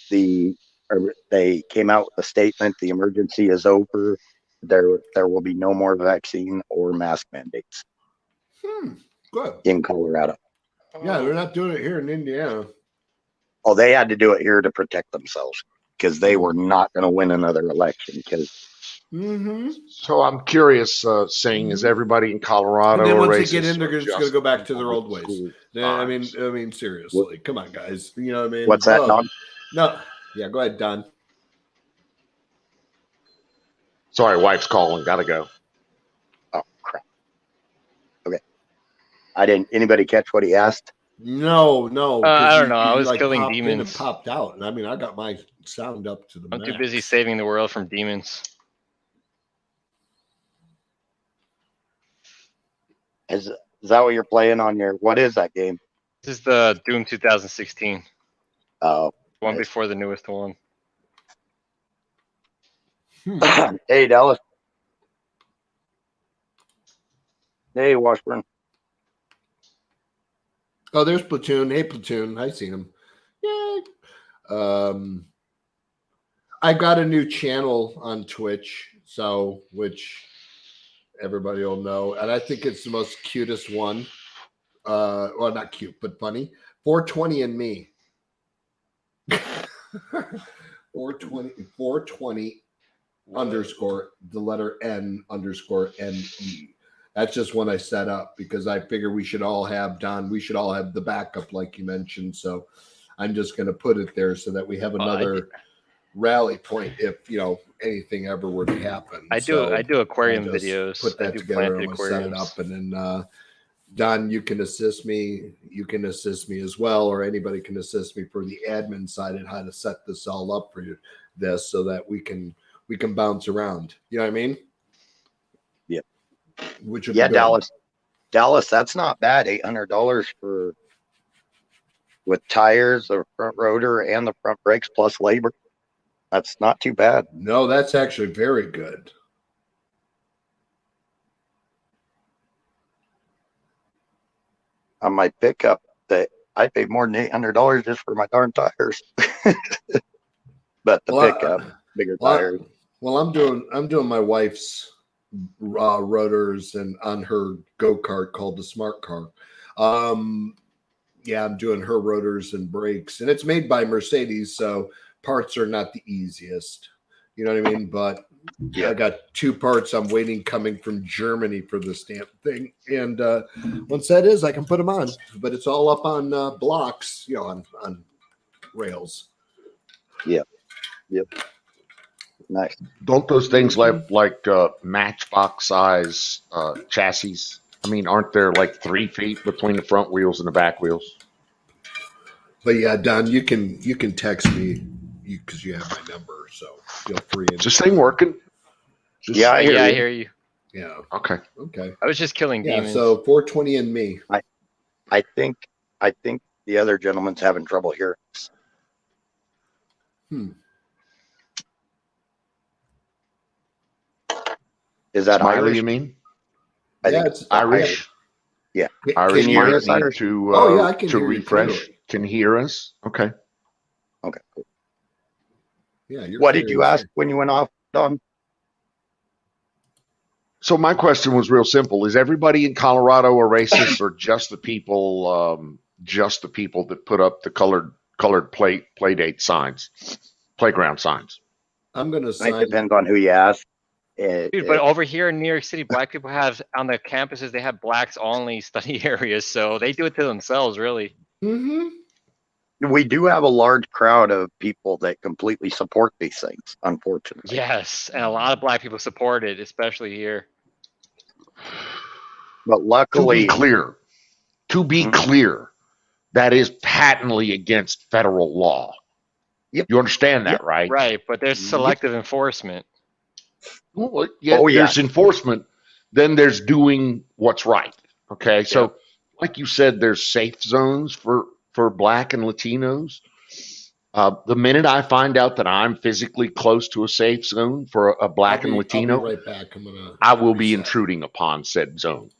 They came out with a statement. The emergency is over. There will be no more vaccine or mask mandates. Good. In Colorado. Yeah, they're not doing it here in Indiana. Oh, they had to do it here to protect themselves because they were not going to win another election. So I'm curious, saying is everybody in Colorado? And then once racist, they get in, they're just going to go back to their old ways. I mean, seriously, come on, guys. You know what I mean? What's that, Don? No, yeah, go ahead, Don. Sorry, wife's calling. Gotta go. Oh crap. Okay. Anybody catch what he asked? No. I don't know. I was killing demons. Popped out, and I mean, I got my sound up to the I'm max. too busy saving the world from demons. Is that what you're playing on your? What is that game? This is the Doom 2016. Oh, one before the newest one. Hey, Dallas. Hey, Washburn. Oh, there's Platoon. Hey, Platoon. I seen him. Yay. I got a new channel on Twitch, so which everybody will know, and I think it's the most cutest one. Well, not cute, but funny. 420 and me. 420 underscore the letter N underscore NE. That's just one I set up because I figure we should all have Don. We should all have the backup, like you mentioned. So I'm just going to put it there so that we have another rally point if anything ever were to happen. I do aquarium videos. Put that together. I'm going to set it up, and then Don, you can assist me. You can assist me as well, or anybody can assist me for the admin side and how to set this all up for you. This so that we can bounce around. You know what I mean? Yep. Which would yeah, be good. Dallas. That's not bad. $800 for with tires, the front rotor, and the front brakes plus labor. That's not too bad. No, that's actually very good. On my pickup, that I paid more than $800 just for my darn tires. But the pickup, bigger tires. Well, I'm doing my wife's rotors and on her go-kart called the Smart Car. Yeah, I'm doing her rotors and brakes, and it's made by Mercedes, so parts are not the easiest. You know what I mean? But yeah, I got 2 parts I'm waiting coming from Germany for the stamp thing, and once that is, I can put them on. But it's all up on blocks, on rails. Yep. Nice. Don't those things like Matchbox size chassis? I mean, aren't there like 3 feet between the front wheels and the back wheels? But yeah, Don, you can text me because you have my number, so feel free. Is this thing working? I hear you. Yeah. Okay. I was just killing demons. So 420 and me. I think the other gentleman's having trouble here. Is that Smiley, Irish? you mean? I think it's Irish. Yeah. Irish Can you hear might us, need Irish? to I can to hear you refresh. clearly. Can hear us? Okay. Okay. Cool. Yeah. What did you ask when you went off, Don? So my question was real simple: is everybody in Colorado a racist, or just the people that put up the colored play date signs, playground signs? I'm gonna It sign. depends on who you ask. Dude, but over here in New York City, black people have on the campuses, they have blacks only study areas, so they do it to themselves, really. We do have a large crowd of people that completely support these things, unfortunately. Yes, and a lot of black people support it, especially here. But To luckily, be clear, that is patently against federal law. Yep. You understand that, right? Right, but there's selective enforcement. Well, yeah, Oh, yeah. there's enforcement, then there's doing what's right. Okay. So like you said, there's safe zones for black and Latinos. The minute I find out that I'm physically close to a safe zone for a black and Latino, I'll be right back. I will be intruding upon said zone.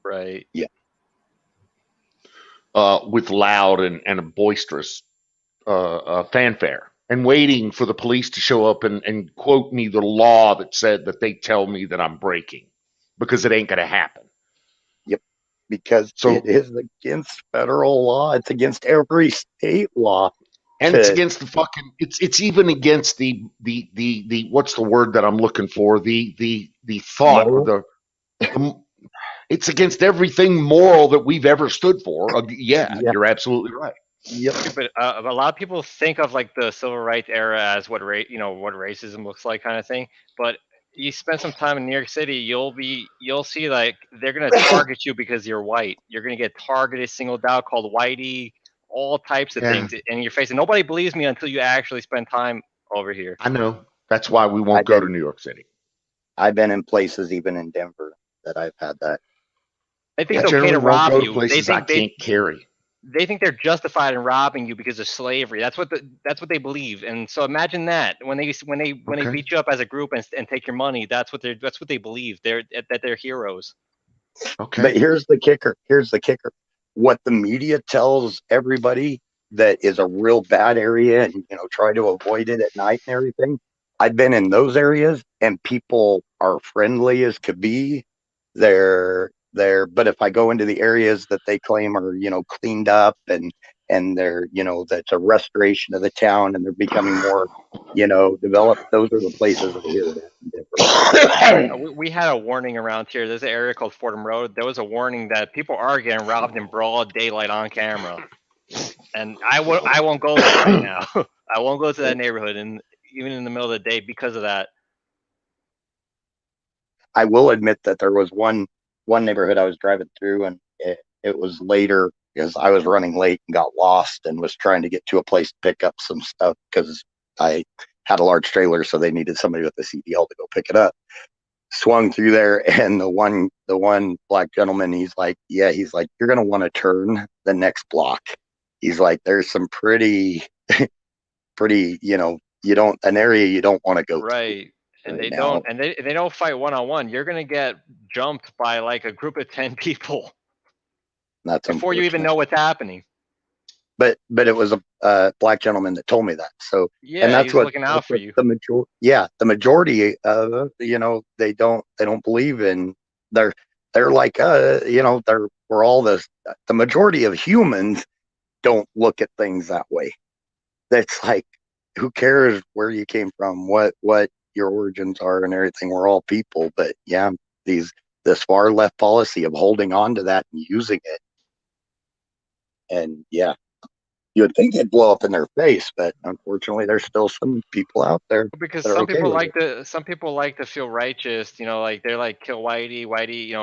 Right. With loud and a boisterous fanfare, and waiting for the police to show up and quote me the law that said that they tell me that I'm breaking, because it ain't going to happen. because it is against federal law. It's against every state law. And it's against the fucking, it's even against the what's the word that I'm looking for? The thought, or it's against everything moral that we've ever stood for. Yeah, you're absolutely right. Yep. But a lot of people think of like the civil rights era as what racism looks like, kind of thing. But you spend some time in New York City, you'll see like they're gonna target you because you're white. You're gonna get targeted, singled out, called whitey, all types of things in your face. And nobody believes me until you actually spend time over here. I know. That's why we won't go to New York City. I've been in places, even in Denver, that I've had that. They think it's okay to rob you. Places I can't carry. They think they're justified in robbing you because of slavery. That's what they believe. And so imagine that when they beat you up as a group and take your money, that's what they believe. They're heroes. Okay. But here's the kicker. what the media tells everybody that is a real bad area and, try to avoid it at night and everything. I've been in those areas and people are friendly as could be. They're there. But if I go into the areas that they claim are, cleaned up and they're, that's a restoration of the town and they're becoming more, developed, those are the places I hear that. We had a warning around here. There's an area called Fordham Road. There was a warning that people are getting robbed in broad daylight on camera. And I won't go there right now. I won't go to that neighborhood, and even in the middle of the day, because of that. I will admit that there was one neighborhood I was driving through, and it was later because I was running late and got lost and was trying to get to a place to pick up some stuff because I had a large trailer, so they needed somebody with a CDL to go pick it up. Swung through there, and the one black gentleman, he's like, you're gonna want to turn the next block. He's like, there's some pretty, an area you don't want to go right. To and they now. they don't fight one-on-one. You're gonna get jumped by like a group of 10 people. That's before you even know what's happening. But it was a black gentleman that told me that. So yeah, and that's he's what looking out for you. The majority of they don't believe in they're like we're all this. The majority of humans don't look at things that way. That's like, who cares where you came from, what your origins are and everything. We're all people. But yeah, this far left policy of holding on to that and using it. And yeah, you would think it'd blow up in their face, but unfortunately there's still some people out there. Because some people like to feel righteous, like they're like, kill Whitey,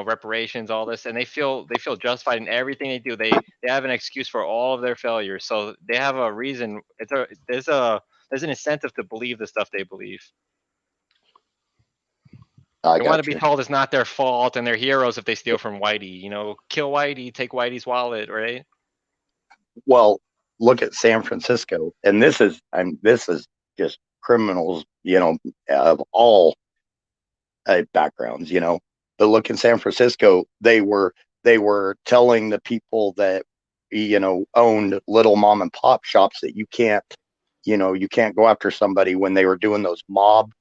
reparations, all this, and they feel justified in everything they do. They have an excuse for all of their failures, so they have a reason. There's an incentive to believe the stuff they believe. They want to be told it's not their fault and they're heroes if they steal from Whitey. Kill Whitey, take Whitey's wallet, right? Well, look at San Francisco, and this is just criminals, of all backgrounds, But look in San Francisco, they were telling the people that owned little mom and pop shops that you can't go after somebody when they were doing those mob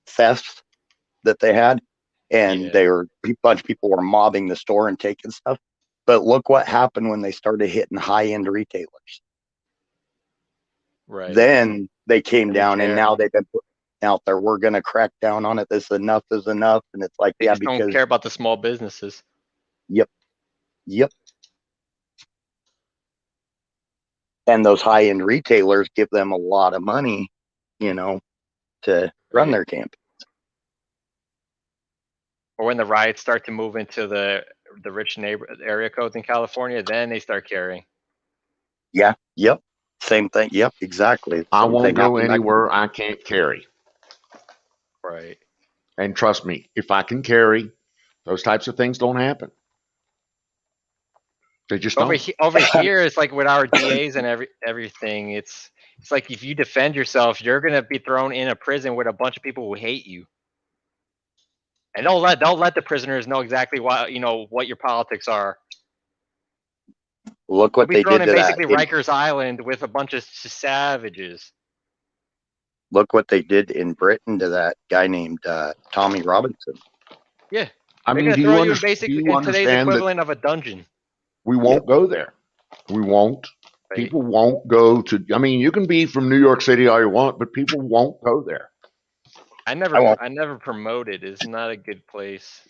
thefts that they had, and a bunch of people were mobbing the store and taking stuff. But look what happened when they started hitting high-end retailers. Right. Then they came down, and now they've been putting out there, we're going to crack down on it. This enough is enough. And it's like, they just don't care about the small businesses. Yep. And those high-end retailers give them a lot of money, to run their campaigns. Or when the riots start to move into the rich area codes in California, then they start caring. Yeah. Yep. Same thing. Yep. Exactly. I won't go anywhere I can't carry. Right. And trust me, if I can carry, those types of things don't happen. They just don't. Over here, it's like with our DAs and everything. It's like if you defend yourself, you're gonna be thrown in a prison with a bunch of people who hate you. And don't let the prisoners know exactly what your politics are. Look what they did to basically Rikers Island with a bunch of savages. Look what they did in Britain to that guy named Tommy Robinson. Yeah, I mean, do you understand today's equivalent of a dungeon? We won't go there. We won't. Right. People won't go to. I mean, you can be from New York City all you want, but people won't go there. I never promoted. It's not a good place.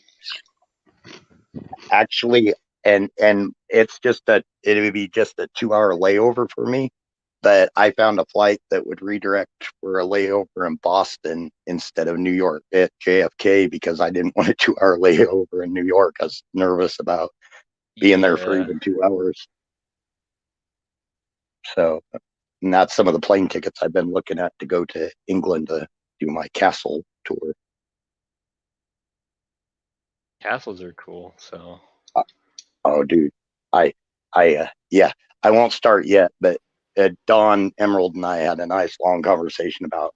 Actually, and it's just it would be just a 2-hour layover for me. But I found a flight that would redirect for a layover in Boston instead of New York at JFK because I didn't want a 2-hour layover in New York. I was nervous about being there for even 2 hours. So, and that's some of the plane tickets I've been looking at to go to England to do my castle tour. Castles are cool. So. Oh, dude, I won't start yet, but Don Emerald and I had a nice long conversation about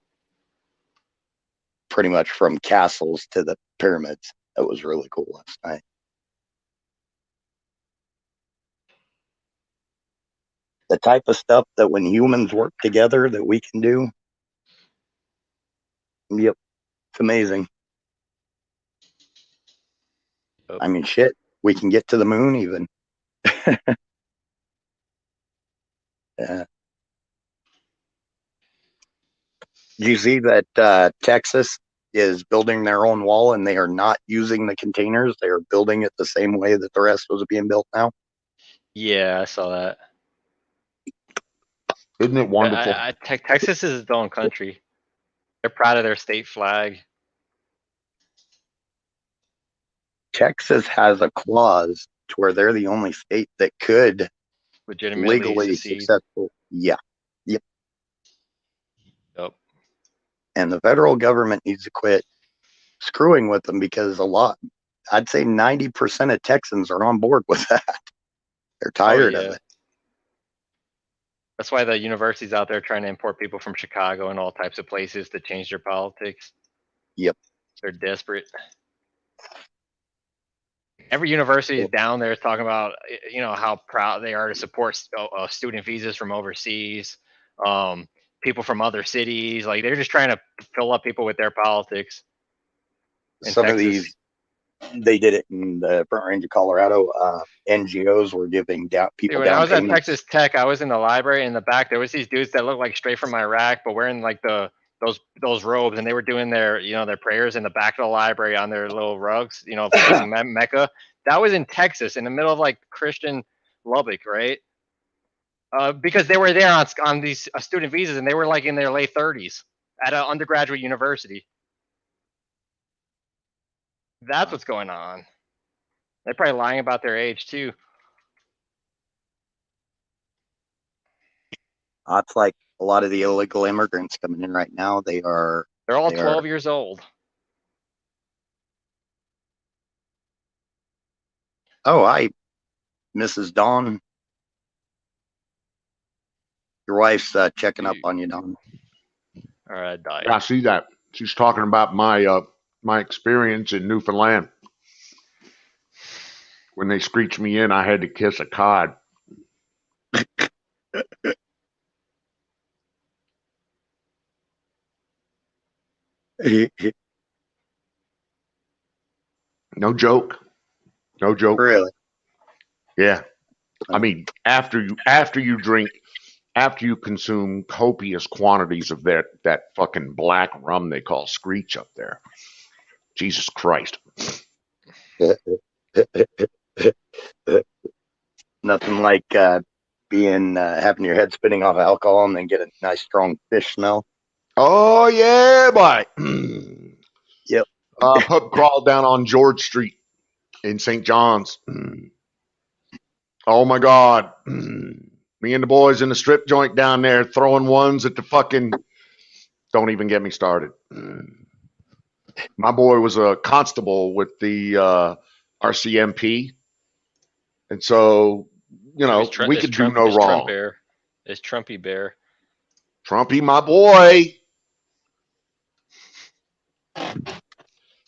pretty much from castles to the pyramids. That was really cool last night. the type of stuff that when humans work together that we can do. Yep, it's amazing. Yep. I mean, shit, we can get to the moon even. Yeah. Do you see that Texas is building their own wall and they are not using the containers? They are building it the same way that the rest was being built now. Yeah, I saw that. Isn't it wonderful? Texas is its own country. They're proud of their state flag. Texas has a clause to where they're the only state that could Legitimately legally secede. successful. Yeah. Yep. Yep. And the federal government needs to quit screwing with them because I'd say 90% of Texans are on board with that. They're tired of it. That's why the universities out there trying to import people from Chicago and all types of places to change their politics. Yep. They're desperate. Every university is down there talking about, you know, how proud they are to support student visas from overseas, people from other cities. Like they're just trying to fill up people with their politics. Some Texas. Of these, they did it in the Front Range of Colorado. NGOs were giving people. Dude, when I was at Texas Tech, I was in the library. In the back, there was these dudes that looked like straight from Iraq, but wearing like those robes, and they were doing their, you know, their prayers in the back of the library on their little rugs, you know, facing Mecca. That was in Texas, in the middle of like Christian Lubbock, right? Because they were there on these student visas, and they were like in their late 30s at an undergraduate university. That's what's going on. They're probably lying about their age too. It's like a lot of the illegal immigrants coming in right now. They're all 12 years old. Oh, Mrs. Dawn. Your wife's checking up on you, Dawn. All right, die. I see that. She's talking about my experience in Newfoundland. When they screeched me in, I had to kiss a cod. No joke. No joke. Really? Yeah. I mean, after you consume copious quantities of that fucking black rum they call screech up there. Jesus Christ. Nothing like having your head spinning off alcohol and then get a nice strong fish smell. Oh yeah, boy. Yep. Pub crawl down on George Street in St. John's. Oh my God. Me and the boys in the strip joint down there throwing ones at the fucking. Don't even get me started. My boy was a constable with the RCMP. And so, you know, we could do no wrong. It's Trumpy Bear. Trumpy, my boy.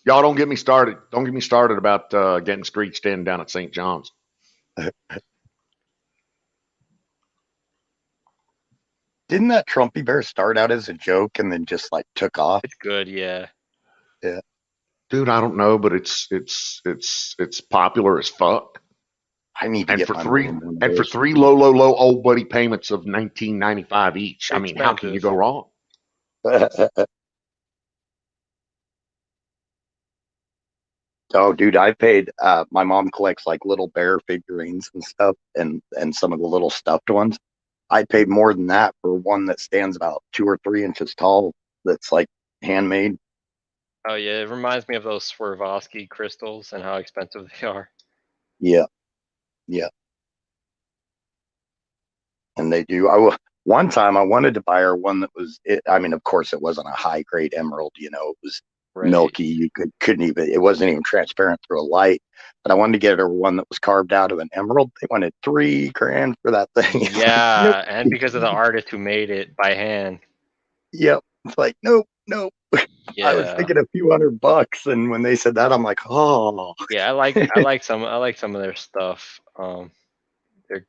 Y'all don't get me started. Don't get me started about getting screeched in down at St. John's. Didn't that Trumpy Bear start out as a joke and then just like took off? It's good, yeah. Yeah. Dude, I don't know, but it's popular as fuck. I need to and get for my three low old buddy payments of $19.95 each. I mean, how can you go wrong? Oh, dude, I paid. My mom collects like little bear figurines and stuff, and some of the little stuffed ones. I paid more than that for one that stands about 2 or 3 inches tall. That's like handmade. Oh yeah, it reminds me of those Swarovski crystals and how expensive they are. Yeah, yeah. And they do. One time I wanted to buy her one that was. I mean, of course, it wasn't a high grade emerald. You know, it was milky. You couldn't even. It wasn't even transparent through a light. But I wanted to get her one that was carved out of an emerald. They wanted $3,000 for that thing. Yeah, nope. And because of the artist who made it by hand. Yep. It's like nope. Yeah. I was thinking a few $100, and when they said that, I'm like, oh. Yeah, I like some of their stuff. They're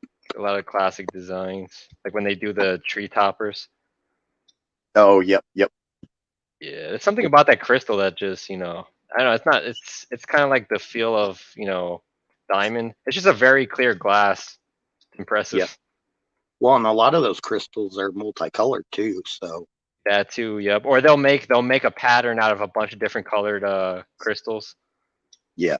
classic designs, like when they do the tree toppers. Oh, yep. Yeah, there's something about that crystal that just, I don't know. It's not. It's kind of like the feel of diamond. It's just a very clear glass. Impressive. Yep. Well, and a lot of those crystals are multicolored too. So that too. Yep. Or they'll make a pattern out of a bunch of different colored crystals. Yeah.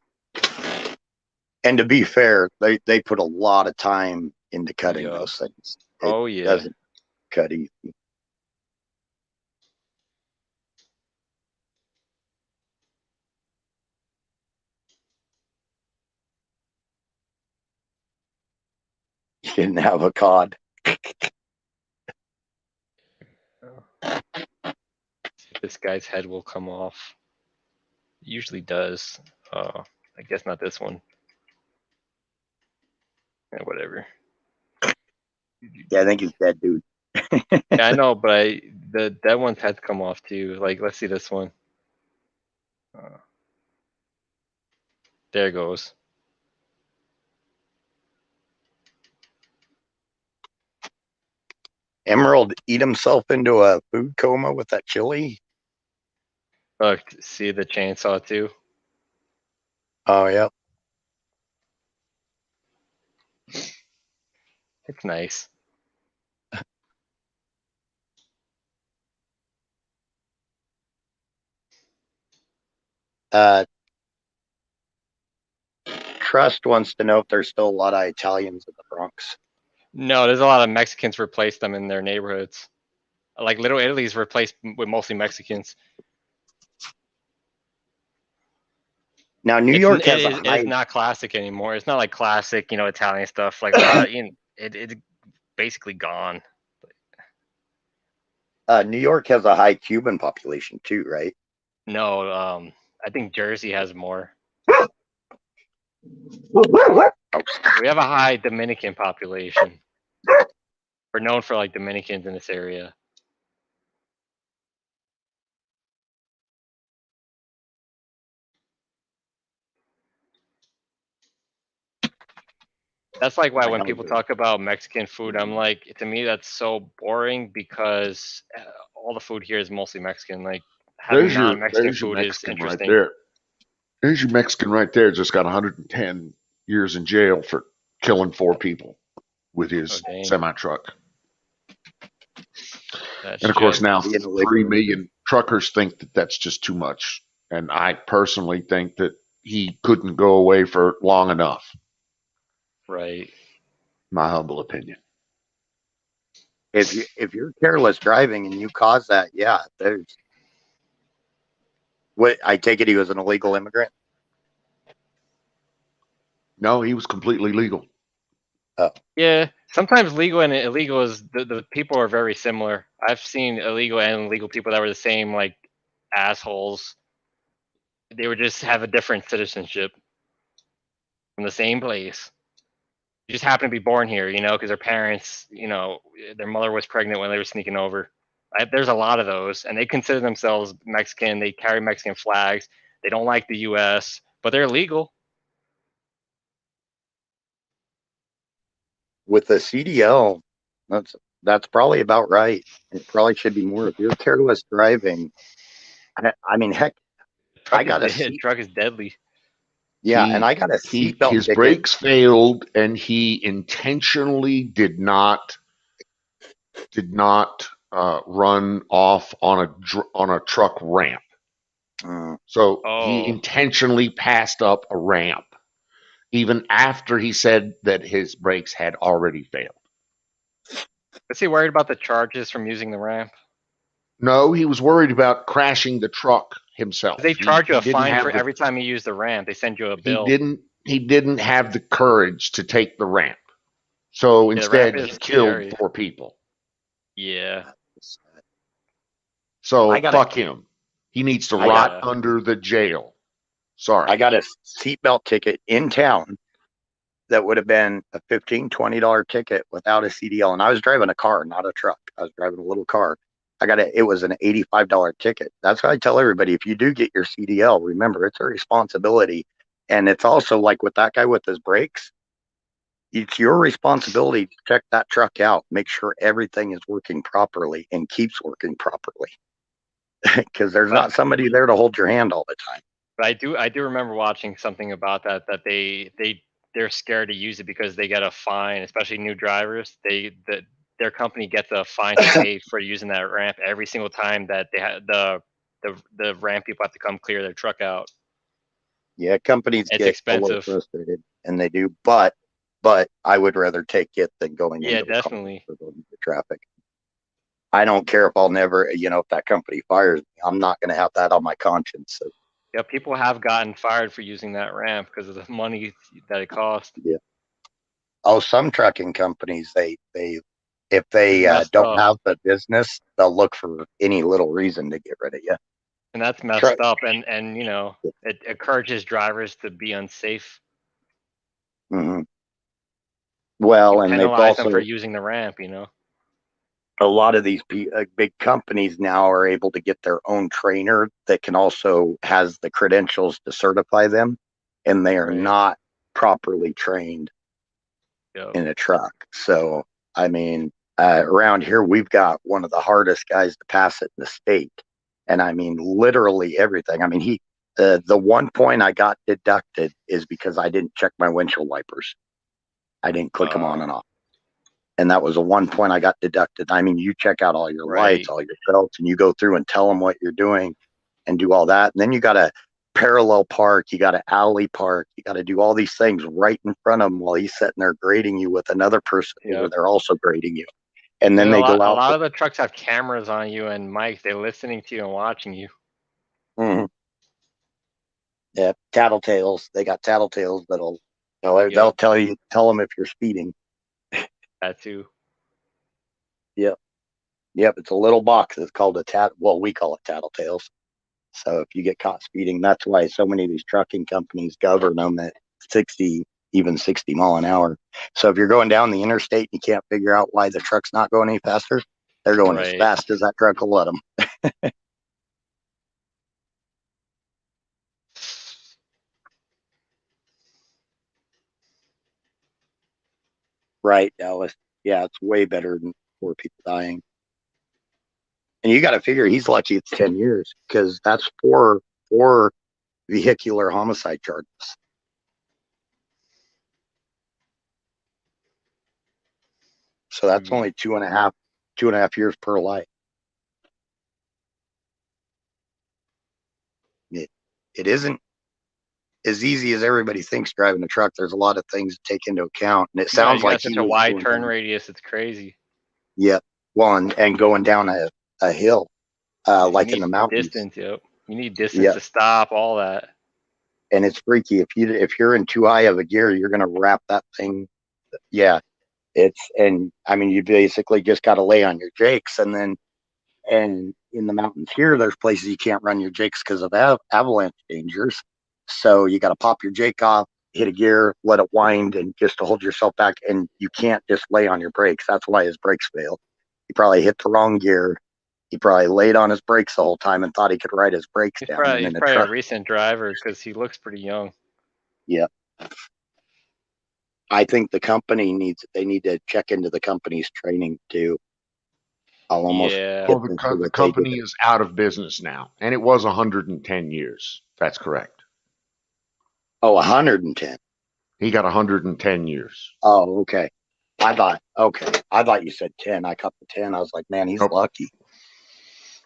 And to be fair, they put a lot of time into cutting those things. It doesn't cut easy. You didn't have a cod. This guy's head will come off. It usually does. I guess not this one. Yeah, whatever. Yeah, I think he's dead, dude. Yeah, I know, but that one's head's come off too. Like, let's see this one. There it goes. Emerald eat himself into a food coma with that chili. Look, see the chainsaw too. Oh yeah. It's nice. Trust wants to know if there's still a lot of Italians in the Bronx. No, there's a lot of Mexicans replaced them in their neighborhoods. Like Little Italy's replaced with mostly Mexicans. Now New York has it's not classic anymore. It's not like classic, Italian stuff. Like it's basically gone. New York has a high Cuban population too, right? No, I think Jersey has more. We have a high Dominican population. We're known for like Dominicans in this area. That's like why when people talk about Mexican food, I'm like, to me, that's so boring because all the food here is mostly Mexican. Like having non-Mexican food is interesting. Right there. There's your Mexican right there. Just got 110 years in jail for killing 4 people with his semi-truck. And of course now 3 million truckers think that that's just too much. And I personally think that he couldn't go away for long enough. Right. My humble opinion. If you're careless driving and you cause that, yeah, there's. What I take it he was an illegal immigrant. No, he was completely legal. Oh. Yeah, sometimes legal and illegal is the people are very similar. I've seen illegal and legal people that were the same, like assholes. They would just have a different citizenship from the same place. You just happen to be born here, because their parents, their mother was pregnant when they were sneaking over. There's a lot of those, and they consider themselves Mexican. They carry Mexican flags. They don't like the U.S., but they're legal. With the CDL, that's probably about right. It probably should be more. If you're careless driving, I mean, heck, I got a truck is deadly. Yeah, and I got a seatbelt. His brakes failed, and he intentionally did not run off on a truck ramp. So he intentionally passed up a ramp, even after he said that his brakes had already failed. Was he worried about the charges from using the ramp? No, he was worried about crashing the truck himself. They charge you a fine for every time you use the ramp. They send you a bill. He didn't have the courage to take the ramp. So instead he killed 4 people. Yeah. So fuck him. He needs to rot under the jail. Sorry. I got a seatbelt ticket in town that would have been a $15, $20 ticket without a CDL. And I was driving a car, not a truck. I was driving a little car. It was an $85 ticket. That's why I tell everybody, if you do get your CDL, remember, it's a responsibility. And it's also like with that guy with his brakes, it's your responsibility to check that truck out, make sure everything is working properly and keeps working properly. Because there's not somebody there to hold your hand all the time. But I do remember watching something about that they're scared to use it because they get a fine, especially new drivers. Their company gets a fine to pay for using that ramp every single time that they had the ramp people have to come clear their truck out. Yeah, companies It's get expensive. a little frustrated, and they do. But I would rather take it than going into definitely the traffic. I don't care if I'll never, if that company fires me, I'm not going to have that on my conscience. So. Yeah, people have gotten fired for using that ramp because of the money that it cost. Yeah. Oh, some trucking companies, if they don't have the business, they'll look for any little reason to get rid of you. And that's messed up. And it encourages drivers to be unsafe. Mm-hmm. Well, and they've also them for using the ramp. A lot of these big companies now are able to get their own trainer that can also has the credentials to certify them, and they are not properly trained in a truck. So, I mean, around here, we've got one of the hardest guys to pass it in the state. And I mean, literally everything. I mean, the 1 point I got deducted is because I didn't check my windshield wipers. I didn't click them on and off. And that was a 1 point I got deducted. I mean, you check out all your lights, all your belts, and you go through and tell them what you're doing and do all that. And then you got to parallel park, you got to alley park, you got to do all these things right in front of him while he's sitting there grading you with another person where they're also grading you. And then they go out. A lot of the trucks have cameras on you and mics. They're listening to you and watching you. Mm-hmm. Yeah, tattletales. They got tattletales they'll tell them if you're speeding. That too. Yep. It's a little box. It's called we call it tattletales. So if you get caught speeding, that's why so many of these trucking companies govern them at 60, even 60 mile an hour. So if you're going down the interstate and you can't figure out why the truck's not going any faster, they're going as fast as that truck will let them. Right, Dallas. Yeah, it's way better than 4 people dying. And you got to figure he's lucky it's 10 years because that's four vehicular homicide charges. So that's only 2.5 years per life. It isn't as easy as everybody thinks driving a truck. There's a lot of things to take into account. And it sounds like such a wide turn radius. It's crazy. Yeah. Well, and going down a hill, like in the mountains. Distance, You need distance to stop, all that. And it's freaky. If you're in too high of a gear, you're gonna wrap that thing. Yeah. You basically just gotta lay on your jakes, and in the mountains here, there's places you can't run your jakes because of avalanche dangers. So you gotta pop your jake off, hit a gear, let it wind, and just to hold yourself back. And you can't just lay on your brakes. That's why his brakes failed. He probably hit the wrong gear. He probably laid on his brakes the whole time and thought he could ride his brakes down. He's probably a recent driver because he looks pretty young. Yeah. I think the company they need to check into the company's training too. Well, the company is out of business now, and it was 110 years. That's correct. Oh, 110. He got 110 years. Oh, okay. I thought you said 10. I caught the 10. I was like, man, he's lucky.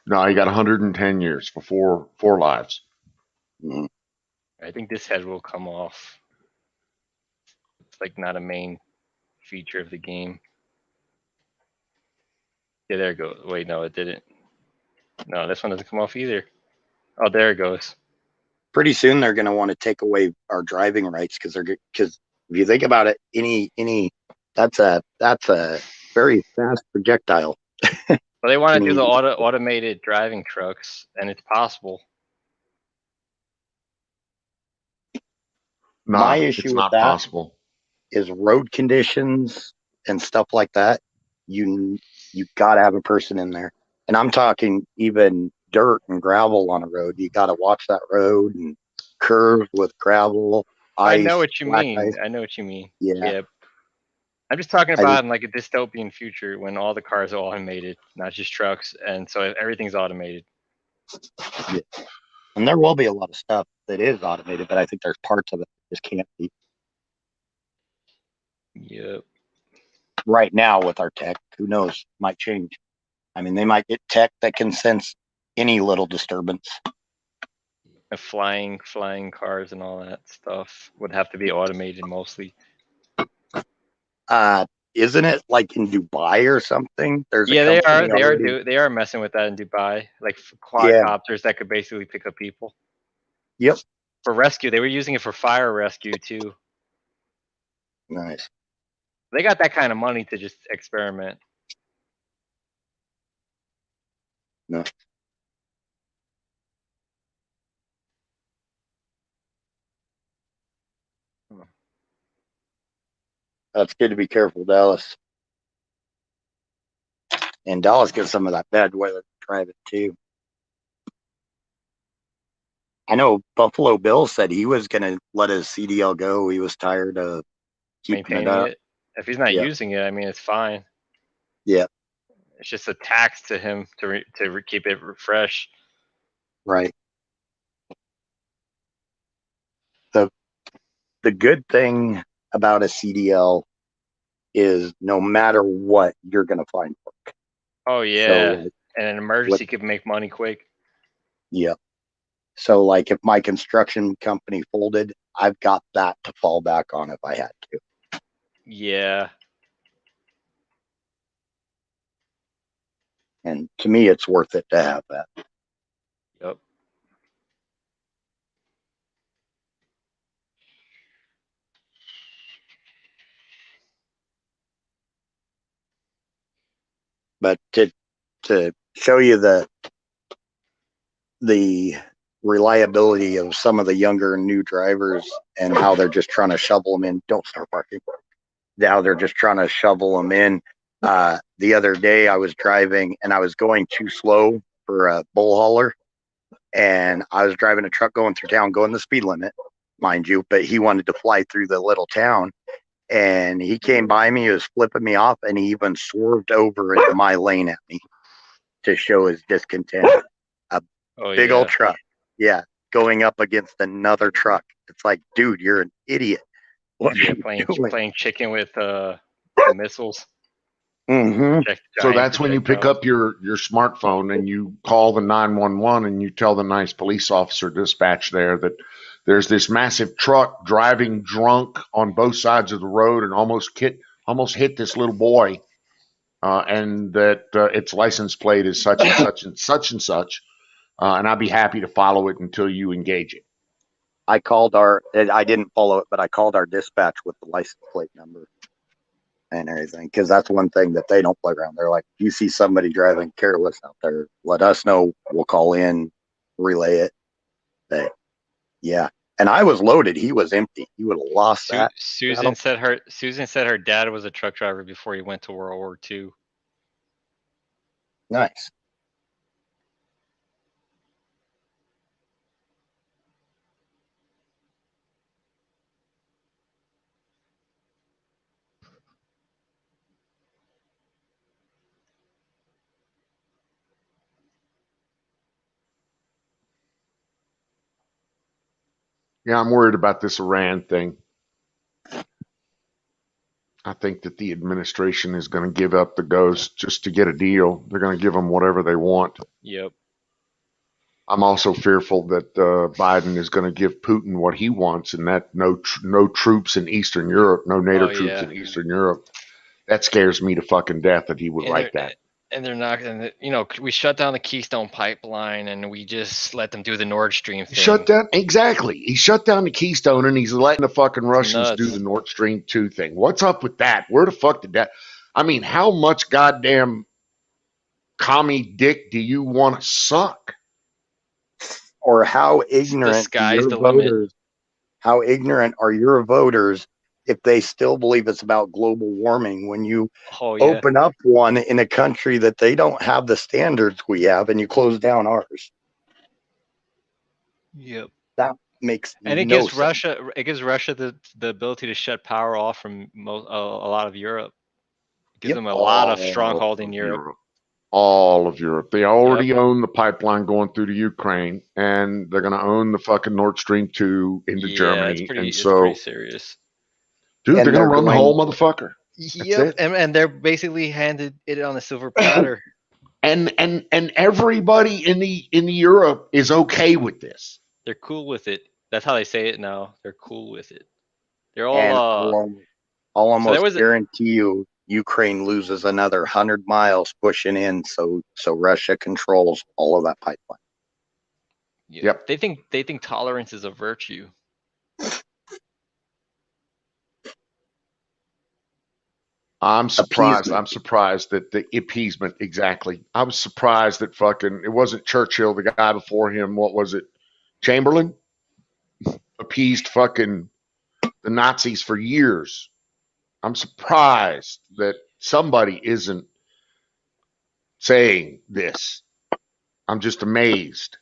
No, he got 110 years for four lives. Mm-hmm. I think this head will come off. It's like not a main feature of the game. Yeah, there it goes. Wait, no, it didn't. No, this one doesn't come off either. Oh, there it goes. Pretty soon they're going to want to take away our driving rights because if you think about it, that's a very fast projectile. Well, they want to do the automated driving trucks, and it's possible. No, my issue with that possible. Is road conditions and stuff like that. You got to have a person in there, and I'm talking even dirt and gravel on a road. You got to watch that road and curve with gravel. Ice, I know what you mean. ice. I know what you mean. Yeah. I'm just talking about in like a dystopian future when all the cars are automated, not just trucks, and so everything's automated. Yeah. And there will be a lot of stuff that is automated, but I think there's parts of it that just can't be. Yep. Right now with our tech, who knows? Might change. I mean, they might get tech that can sense any little disturbance. And flying cars and all that stuff would have to be automated mostly. Isn't it like in Dubai or something? There's they are messing with that in Dubai, like quadcopters that could basically pick up people. Yep. For rescue, they were using it for fire rescue too. Nice. They got that kind of money to just experiment. No. That's good to be careful, Dallas. And Dallas gets some of that bad weather driving too. I know Buffalo Bill said he was going to let his CDL go. He was tired of keeping it up. If he's not using it, I mean, it's fine. Yeah. It's just a tax to him to keep it fresh. Right. The good thing about a CDL is no matter what, you're going to find work. Oh, yeah. So, and an emergency could make money quick. Yeah. So, like, if my construction company folded, I've got that to fall back on if I had to. Yeah. And to me, it's worth it to have that. Yep. But to show you the reliability of some of the younger new drivers and how they're just trying to shovel them in. Don't start barking. How they're just trying to shovel them in. The other day I was driving and I was going too slow for a bull hauler, and I was driving a truck going through town, going the speed limit, mind you, but he wanted to fly through the little town, and he came by me, he was flipping me off, and he even swerved over into my lane at me to show his discontent. Big old truck. Yeah. Going up against another truck. It's like, dude, you're an idiot. What are you playing chicken with missiles. Mm-hmm. So that's when you pick up your smartphone and you call the 911 and you tell the nice police officer dispatch there that there's this massive truck driving drunk on both sides of the road and almost hit this little boy, and that its license plate is such and such and such and such. And I'd be happy to follow it until you engage it. I didn't follow it, but I called our dispatch with the license plate number and everything, because that's one thing that they don't play around. They're like, you see somebody driving careless out there, let us know. We'll call in, relay it. But, yeah. And I was loaded. He was empty. He would have lost that. Susan said her dad was a truck driver before he went to World War II. Nice. Yeah, I'm worried about this Iran thing. I think that the administration is going to give up the ghost just to get a deal. They're going to give them whatever they want. Yep. I'm also fearful that Biden is going to give Putin what he wants, and that no troops in Eastern Europe, no NATO troops in Eastern Europe. That scares me to fucking death that he would like that. And they're not going to, we shut down the Keystone pipeline and we just let them do the Nord Stream thing. Exactly. He shut down the Keystone and he's letting the fucking Russians do the Nord Stream 2 thing. What's up with that? Where the fuck did that? I mean, how much goddamn commie dick do you want to suck? Or how ignorant how ignorant are your voters if they still believe it's about global warming when you open up one in a country that they don't have the standards we have and you close down ours? Yep. makes And it no gives sense. Russia the ability to shut power off from a lot of Europe. It gives Yep. them a lot of All stronghold in of Europe. All of Europe. They already own the pipeline going through to Ukraine, and they're going to own the fucking Nord Stream 2 into Yeah, Germany. And it's pretty so, serious. dude, And they're going they're to run the going- whole motherfucker. Yep, it. and they're basically handed it on a silver platter. And everybody in the Europe is okay with this. They're cool with it. That's how they say it now. They're cool with it. They're And all I'll almost was guarantee you Ukraine loses another 100 miles pushing in, so Russia controls all of that pipeline. Yep. They think tolerance is a virtue. I'm surprised. Appeasement. I'm surprised that the appeasement, exactly. I was surprised that fucking, it wasn't Churchill, the guy before him. What was it? Chamberlain? Appeased fucking the Nazis for years. I'm surprised that somebody isn't saying this. I'm just amazed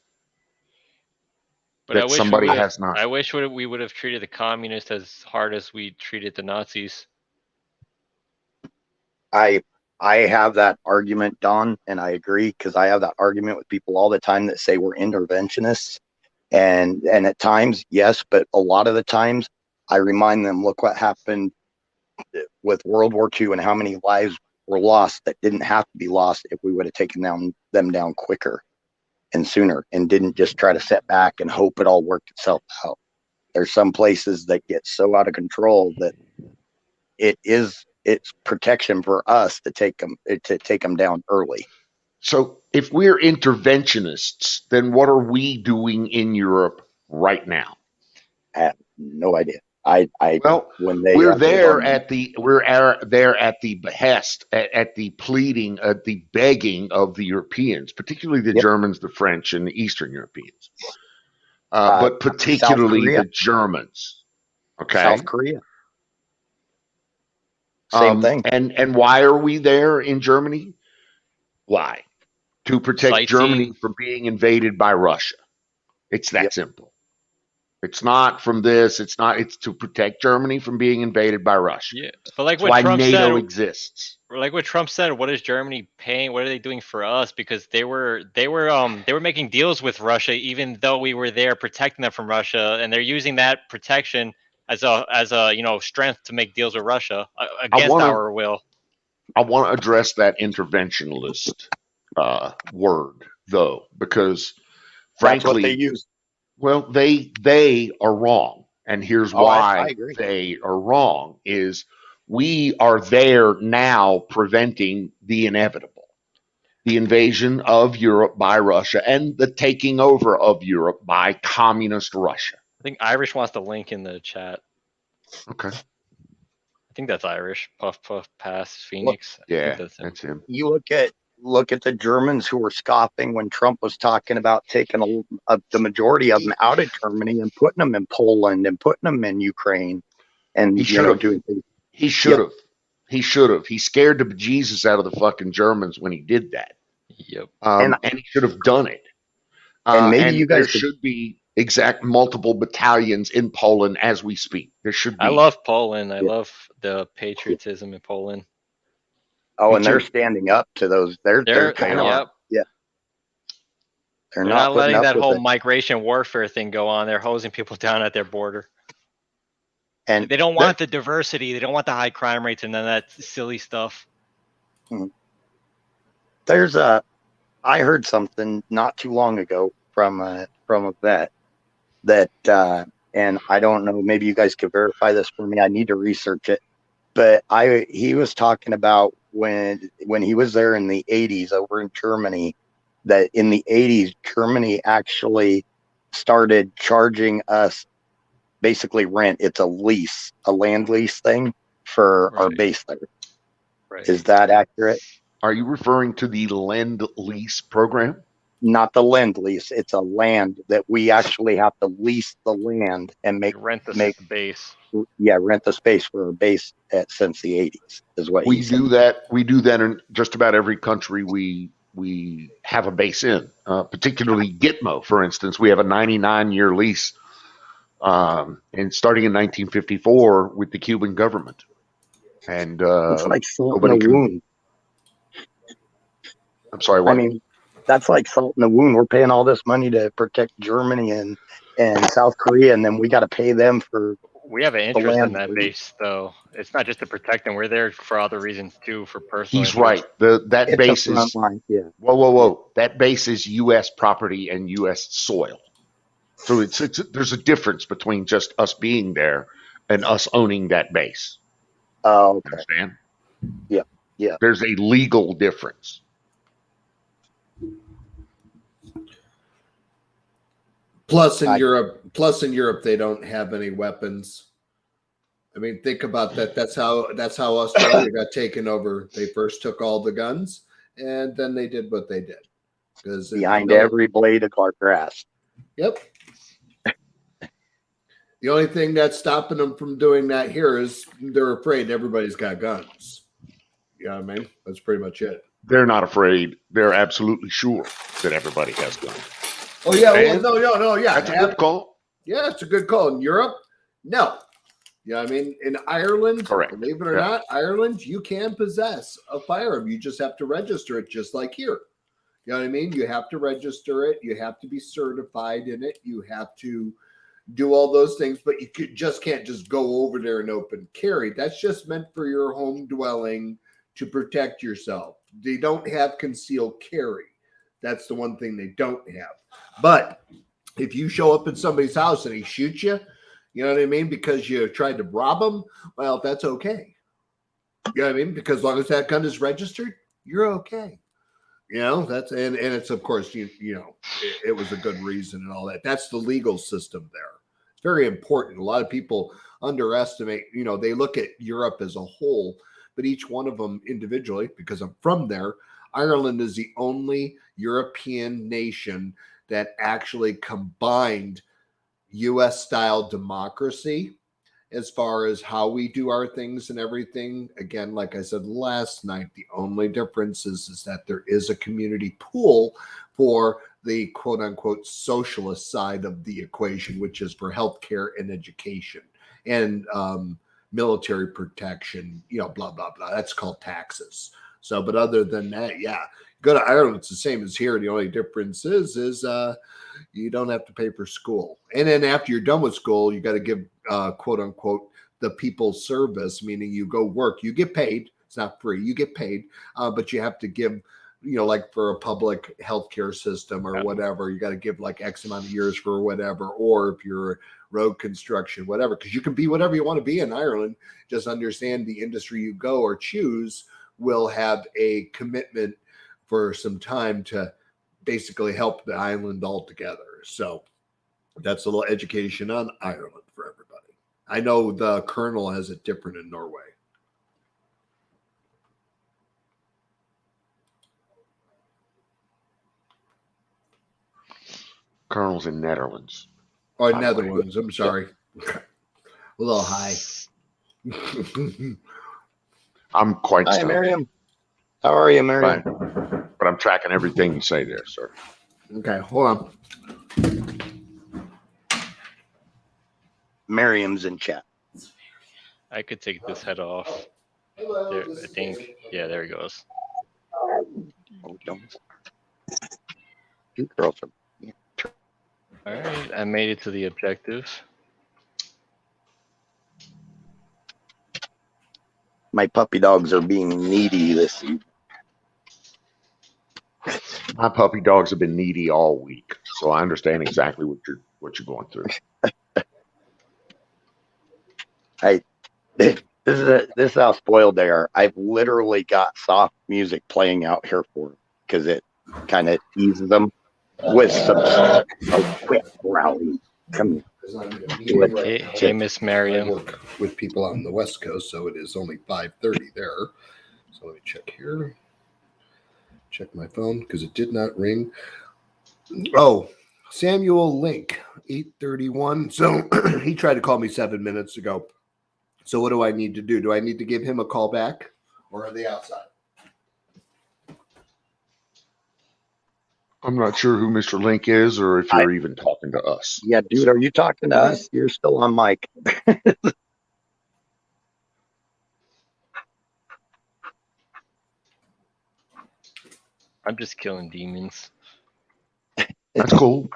But that somebody has not. I wish we would have treated the communists as hard as we treated the Nazis. I have that argument, Don, and I agree, because I have that argument with people all the time that say we're interventionists. And at times, yes, but a lot of the times I remind them, look what happened with World War II and how many lives were lost that didn't have to be lost if we would have taken them down quicker and sooner and didn't just try to sit back and hope it all worked itself out. There's some places that get so out of control that it's protection for us to take them down early. So if we're interventionists, then what are we doing in Europe right now? I have no idea. Well, when they we're there at the behest, at the pleading, at the begging of the Europeans, particularly the Germans, the French, and the Eastern Europeans, but particularly the Germans. Okay, South Korea. Same thing. And why are we there in Germany? Why? To protect Germany from being invaded by Russia. It's that simple. It's not from this. It's to protect Germany from being invaded by Russia. Yeah, but like that's what Trump NATO said, exists. Like what Trump said, what is Germany paying? What are they doing for us? Because they were making deals with Russia, even though we were there protecting them from Russia, and they're using that protection as a strength to make deals with Russia against our will. I want to address that interventionist word though, because frankly, that's what they use. Well, they are wrong, and here's why they are wrong: is we are there now preventing the inevitable, the invasion of Europe by Russia and the taking over of Europe by communist Russia. I think Irish wants the link in the chat. Okay. I think that's Irish. Puff Puff Pass Phoenix. Yeah, that's him. You look at the Germans who were scoffing when Trump was talking about taking the majority of them out of Germany and putting them in Poland and putting them in Ukraine, and he should have. He should have. He should have. He scared the bejesus out of the fucking Germans when he did that. Yep. And he should have done it. And maybe you guys should be multiple battalions in Poland as we speak. There should be. I love Poland. I love the patriotism in Poland. Oh, and they're standing up to those. They're kind of They're not letting that whole migration warfare thing go on. They're hosing people down at their border. And they don't want the diversity. They don't want the high crime rates and none of that silly stuff. I heard something not too long ago from a vet that, and I don't know, maybe you guys could verify this for me. I need to research it. But he was talking about when he was there in the 80s over in Germany, that in the 80s, Germany actually started charging us basically rent. It's a lease, a land lease thing for our base there. Right. Is that accurate? Are you referring to the Lend Lease program? Not the Lend Lease. It's a land that we actually have to lease the land and rent the base. Yeah, rent the space for a base since the 80s is what we do. That we do that in just about every country we have a base in. Particularly Gitmo, for instance, we have a 99-year lease and starting in 1954 with the Cuban government. And It's like salt in nobody a can. wound. I'm sorry. I What? mean, that's like salt in the wound. We're paying all this money to protect Germany and South Korea, and then we got to pay them for We have an the interest in land. that base, though. It's not just to protect them. We're there for other reasons too, for personal He's interest. right. That It's base a front is line. Yeah. whoa. That base is U.S. property and U.S. soil. So there's a difference between just us being there and us owning that base. Oh, okay. Understand? Yeah, yeah. There's a legal difference. Plus in Europe, they don't have any weapons. I mean, think about that. That's how Australia got taken over. They first took all the guns, and then they did what they did. Because Behind every blade of grass. Yep. The only thing that's stopping them from doing that here is they're afraid everybody's got guns. You know what I mean? That's pretty much it. They're not afraid. They're absolutely sure that everybody has guns. Oh yeah, well, no, yeah. That's a good call. Yeah, it's a good call. In Europe, no. You know what I mean? In Ireland, Correct. Believe it or not, Ireland, you can possess a firearm. You just have to register it, just like here. You know what I mean? You have to register it. You have to be certified in it. You have to do all those things, but you just can't just go over there and open carry. That's just meant for your home dwelling to protect yourself. They don't have concealed carry. That's the one thing they don't have. But if you show up in somebody's house and he shoots you, you know what I mean? Because you tried to rob them, well, that's okay. You know what I mean? Because as long as that gun is registered, you're okay. You know, that's and it's of course you know it was a good reason and all that. That's the legal system there. It's very important. A lot of people underestimate, you know, they look at Europe as a whole, but each one of them individually, because I'm from there, Ireland is the only European nation that actually combined US style democracy as far as how we do our things and everything. Again, like I said last night, the only difference is that there is a community pool for the quote unquote socialist side of the equation, which is for healthcare and education and military protection, you know, blah, blah, blah. That's called taxes. So, but other than that, yeah, go to Ireland, it's the same as here. The only difference is you don't have to pay for school. And then after you're done with school, you got to give quote unquote the people's service, meaning you go work, you get paid. It's not free, you get paid, but you have to give, you know, like for a public healthcare system or whatever, you got to give like X amount of years for whatever, or if you're road construction, whatever, because you can be whatever you want to be in Ireland. Just understand the industry you go or choose will have a commitment for some time to basically help the island altogether. So that's a little education on Ireland for everybody. I know the Colonel has it different in Norway. Colonel's in Netherlands. Oh, Netherlands. I'm sorry. A little high. I'm quite Hi, stoked. Miriam. How are you, Miriam? Fine. But I'm tracking everything you say there, sir. Okay, hold on. Miriam's in chat. I could take this head off. There, I think. Yeah, there he goes. Oh, don't. You girls are. All right, I made it to the objective. My puppy dogs are being needy this evening. My puppy dogs have been needy all week, so I understand exactly what you're going through. This is how spoiled they are. I've literally got soft music playing out here for them because it kind of eases them with some quick rowdy. Come here. Hey, Miss I Miriam. work with people on the West Coast, so it is only 5:30 there. So let me check here. Check my phone because it did not ring. Oh, Samuel Link, 8:31. So he tried to call me 7 minutes ago. So what do I need to do? Do I need to give him a call back, or are they outside? I'm not sure who Mr. Link is or if you're even talking to us. Yeah, dude, are you talking to us? You're still on mic. I'm just killing demons. That's cool.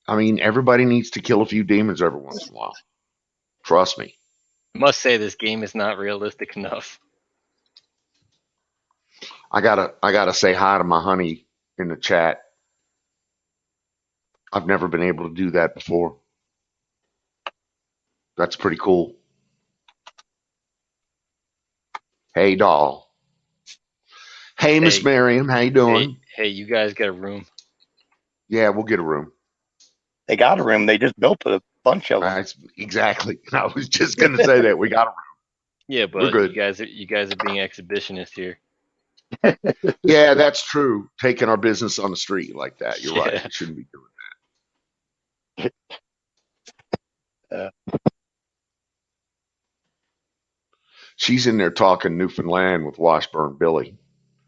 I mean, everybody needs to kill a few demons every once in a while. Trust me. I must say this game is not realistic enough. I gotta say hi to my honey in the chat. I've never been able to do that before. That's pretty cool. Hey, doll. Hey, Miss Hey. Miriam, how you doing? Hey, you guys get a room. Yeah, we'll get a room. They got a room. They just built a bunch of them. That's exactly. I was just gonna say that we got a room. Yeah, We're but good. you guys are being exhibitionists here. Yeah, that's true. Taking our business on the street like that. You're right. Yeah. We shouldn't be doing Uh. She's in there talking Newfoundland with Washburn Billy.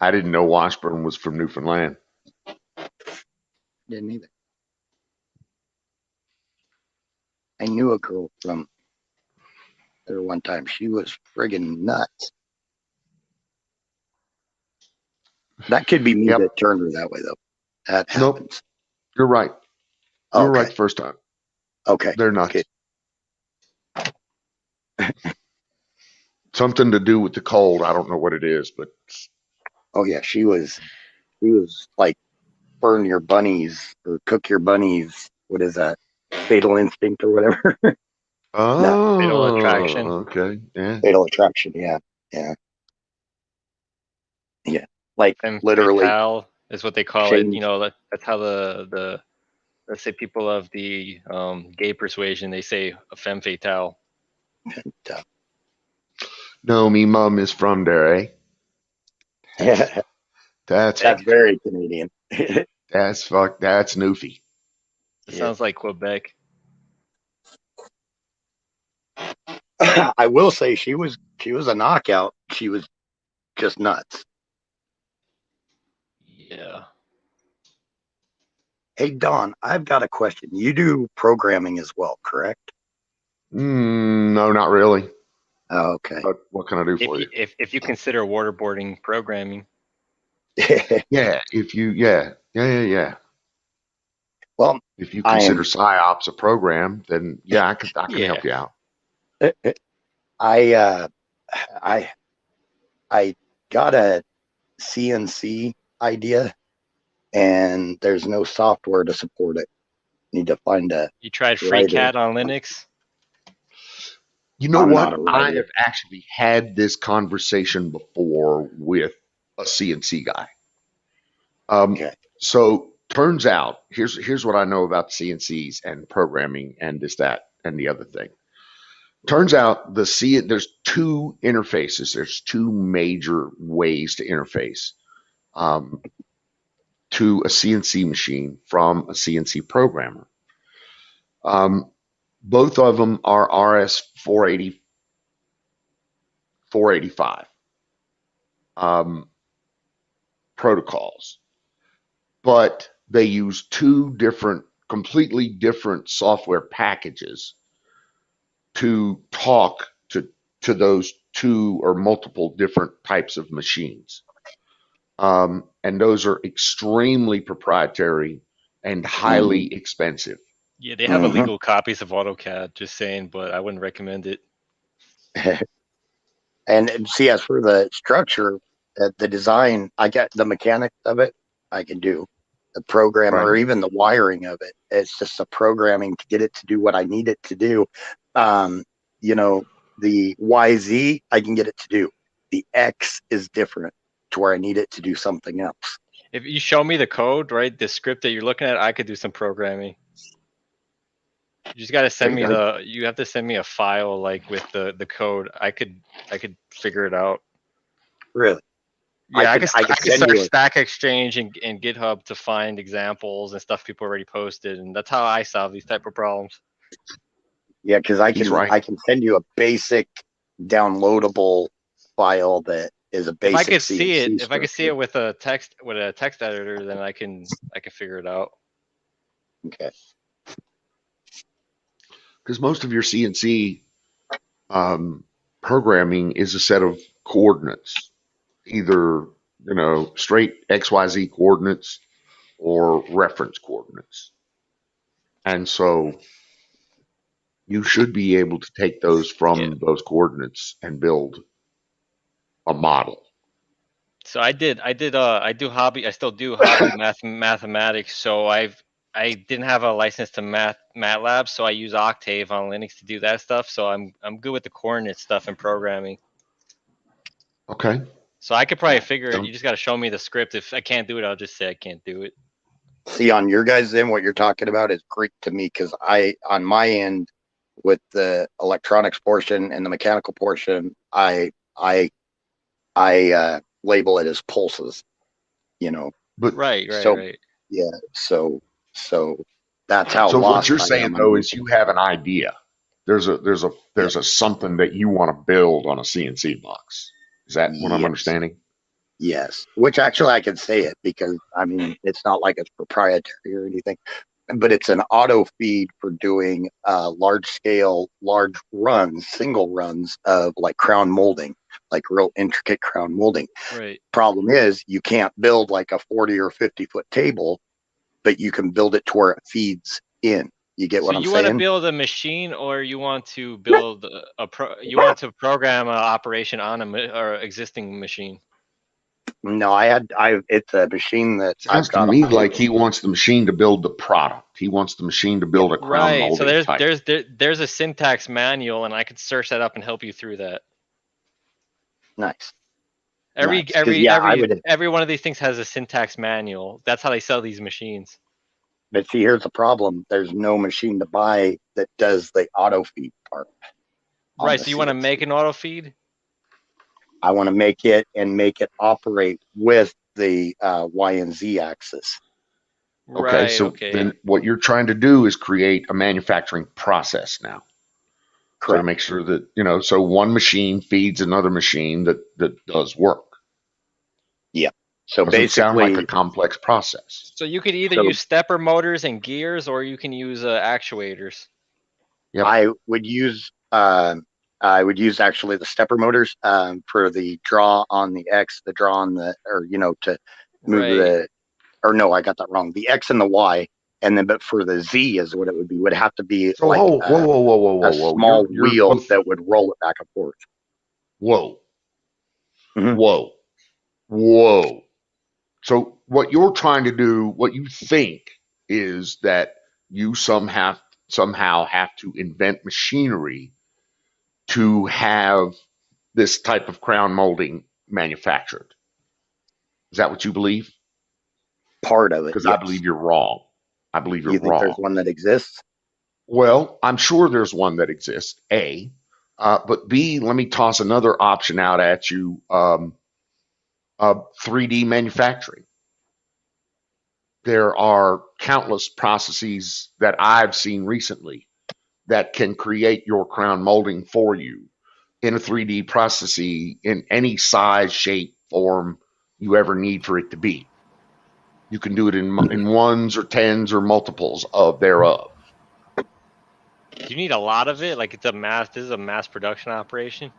I didn't know Washburn was from Newfoundland. Didn't either. I knew a girl from there one time. She was friggin' nuts. That could be me Yep. that turned her that way, though. That Nope. happens. You're right. You were Okay. right the first time. Okay. They're nuts. Okay. Something to do with the cold. I don't know what it is, but Oh yeah, she was like burn your bunnies or cook your bunnies. What is that? Fatal Instinct or whatever. oh, Fatal Attraction. Okay, yeah. Fatal Attraction. Yeah, yeah, yeah. Like Femme literally. fatale is what they call it. Change. You know, that's how the let's say people of the gay persuasion, they say a femme fatale. No, me mum is from there, eh? Yeah, That's that's very Canadian. that's Newfie. It sounds like Quebec. I will say she was a knockout. She was just nuts. Yeah. Hey Don, I've got a question. You do programming as well, correct? No, not really. Oh, okay. But what can I do for you? If you consider waterboarding programming. Yeah, if you yeah. Well, if you consider PsyOps a program, then yeah, I can help you out. I got a CNC idea, and there's no software to support it. Need to find a. You tried FreeCAD on Linux? You know what? I have actually had this conversation before with a CNC guy. Okay. So turns out, here's what I know about CNCs and programming and this, that, and the other thing. Turns out there's two interfaces. There's two major ways to interface to a CNC machine from a CNC programmer. Both of them are RS 485 protocols, but they use two completely different software packages to talk to those two or multiple different types of machines. And those are extremely proprietary and highly expensive. Yeah, they have illegal copies of AutoCAD, just saying, but I wouldn't recommend it. And see, as for the structure, the design, I get the mechanics of it, I can do. The program or even the wiring of it. It's just the programming to get it to do what I need it to do. You know, the YZ, I can get it to do. The X is different to where I need it to do something else. If you show me the code, right, the script that you're looking at, I could do some programming. You just got to send me you have to send me a file like with the code. I could figure it out. Really? Yeah, I could search Stack Exchange and GitHub to find examples and stuff people already posted, and that's how I solve these type of problems. Yeah, because I can send you a basic downloadable file that is a basic. If I could see CNC it, if I could see structure. it with a text editor, then I can figure it out. Okay. Because most of your CNC programming is a set of coordinates, either straight XYZ coordinates or reference coordinates, and so you should be able to take those from those coordinates and build a model. So I do I still do hobby mathematics. So I didn't have a license to MATLAB, so I use Octave on Linux to do that stuff. So I'm good with the coordinate stuff and programming. Okay. So I could probably figure it. You just got to show me the script. If I can't do it, I'll just say I can't do it. See, on your guys' end, what you're talking about is Greek to me, because on my end, with the electronics portion and the mechanical portion, I label it as pulses, But Right. yeah, so that's how. so what you're I saying am. though is you have an idea. There's a something that you want to build on a CNC box. Is that what I'm Yes. understanding? Yes, which actually I can say it, because I mean it's not like it's proprietary or anything, but it's an auto feed for doing large runs, single runs of like crown molding, like real intricate crown molding. Right. Problem is you can't build like a 40 or 50-foot table, but you can build it to where it feeds in. You get what I'm you want to saying? build a machine, or you want to build you want to program an operation on or existing machine? No, it's a machine that Sounds I've to got. me like he wants the machine to build the product. He wants the machine to build a crown Right. So molding type. there's a syntax manual, and I could search that up and help you through that. Nice. Every Nice. 'Cause, yeah, I would. every one of these things has a syntax manual. That's how they sell these machines. But see, here's the problem. There's no machine to buy that does the auto feed part. on Right. the So you want to CNC. make an auto feed? I want to make it operate with the Y and Z axis. Okay, Right. so Okay. then what you're trying to do is create a manufacturing process now. So to Correct. make sure that, so one machine feeds another machine that does work. So Doesn't sound basically, like a complex process. So you could either So- use stepper motors and gears, or you can use actuators. Yep. I would use actually the stepper motors for the draw on the X, the draw on the, or to move Right. no, I got that wrong. The X and the Y, and then but for the Z is what it would be. Would have to be So like whoa. a small wheel that would roll it back and forth. Whoa. Mhm. Whoa. So what you're trying to do, what you think is that you somehow have to invent machinery to have this type of crown molding manufactured. Is that what you believe? Part of it. Because Yes. I believe you're wrong. I believe you're You think wrong. there's one that exists? Well, I'm sure there's one that exists, A. But B, let me toss another option out at you. 3D manufacturing. There are countless processes that I've seen recently that can create your crown molding for you in a 3D process in any size, shape, form you ever need for it to be. You can do it in ones or tens or multiples of thereof. Do you need a lot of it? Like this is a mass production operation?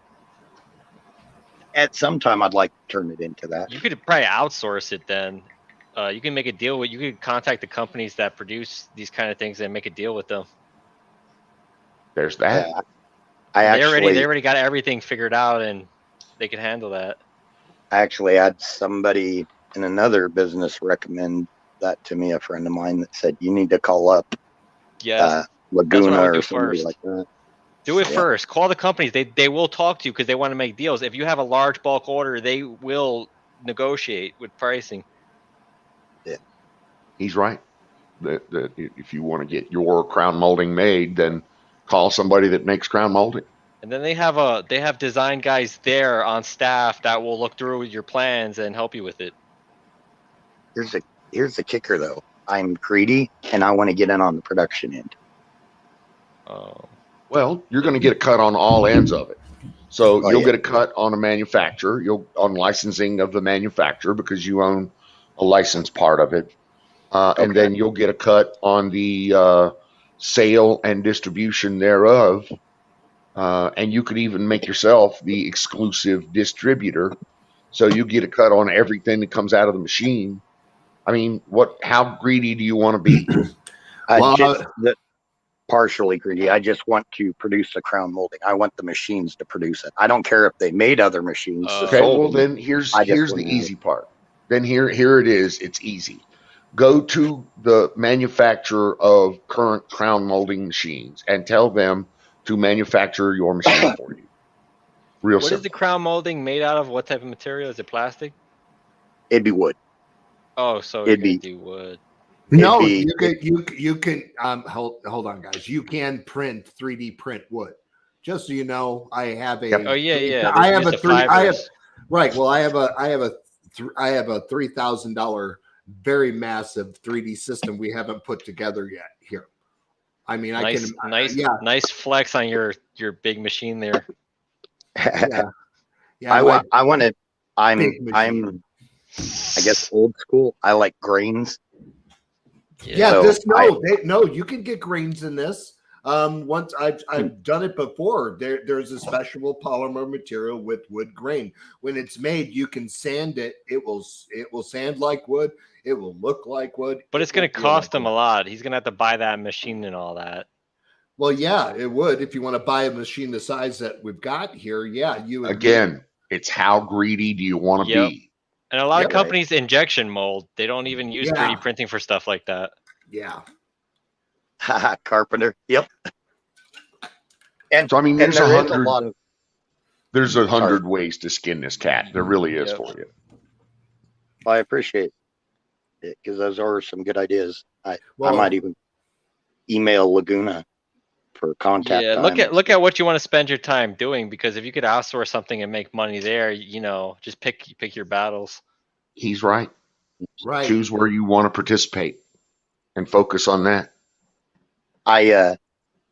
At some time, I'd like to turn it into that. You could probably outsource it then. You can make a deal you could contact the companies that produce these kind of things and make a deal with them. There's that. Yeah. They already got everything figured out, and they can handle that. I actually had somebody in another business recommend that to me, a friend of mine, that said you need to call up Yes. Laguna would or do somebody first. like that. Do it Yeah. first. Call the companies. They will talk to you because they want to make deals. If you have a large bulk order, they will negotiate with pricing. He's right. That if you want to get your crown molding made, then call somebody that makes crown molding. And then they have design guys there on staff that will look through your plans and help you with it. Here's the kicker though. I'm greedy and I want to get in on the production end. Oh. Well, you're going to get a cut on all ends of it. So Oh, you'll yeah. get a cut on a manufacturer, you'll on licensing of the manufacturer because you own a licensed part of it. And Okay. then you'll get a cut on the sale and distribution thereof. And you could even make yourself the exclusive distributor. So you get a cut on everything that comes out of the machine. I mean, how greedy do you want to be? Well, Just partially greedy. I just want to produce the crown molding. I want the machines to produce it. I don't care if they made other machines. Okay, well then here's I just the wouldn't easy part. Then here it is. It's easy. Go to the manufacturer of current crown molding machines and tell them to manufacture your machine for you. Real What is simple. the crown molding made out of? What type of material? Is it plastic? It'd be wood. Oh, so It'd you're be- gonna do wood. no, be- you can hold on, guys. You can 3D print wood. Just so you know, I have a. Oh yeah. I have Use a the three. I have fibers. right. Well, I have a $3,000 very massive 3D system we haven't put together yet here. I mean, Nice, I can. Yeah, nice flex on your big machine there. yeah. I my want to. big machine. I'm. I guess old school. I like grains. Yeah, So no, you can get grains in this. Once I've done it before. There's a special polymer material with wood grain. When it's made, you can sand it. It will sand like wood. It will look like wood. But it's It gonna will feel cost like him a wood. lot. He's gonna have to buy that machine and all that. Well, yeah, it would if you want to buy a machine the size that we've got here. Yeah, you would Again, it's how greedy do you want to Yep. be? And a lot of Yep. companies injection mold. They don't even use Yeah. 3D printing for stuff like that. Yeah. Carpenter. Yep. And So I mean, and there's there is a lot of. there's 100 ways to skin this cat. There really is Yep. for you. I appreciate it because those are some good ideas. I Well, might even email Laguna for contact. Yeah, time. look at what you want to spend your time doing, because if you could outsource something and make money there, just pick your battles. He's right. right. Choose where you want to participate and focus on that. I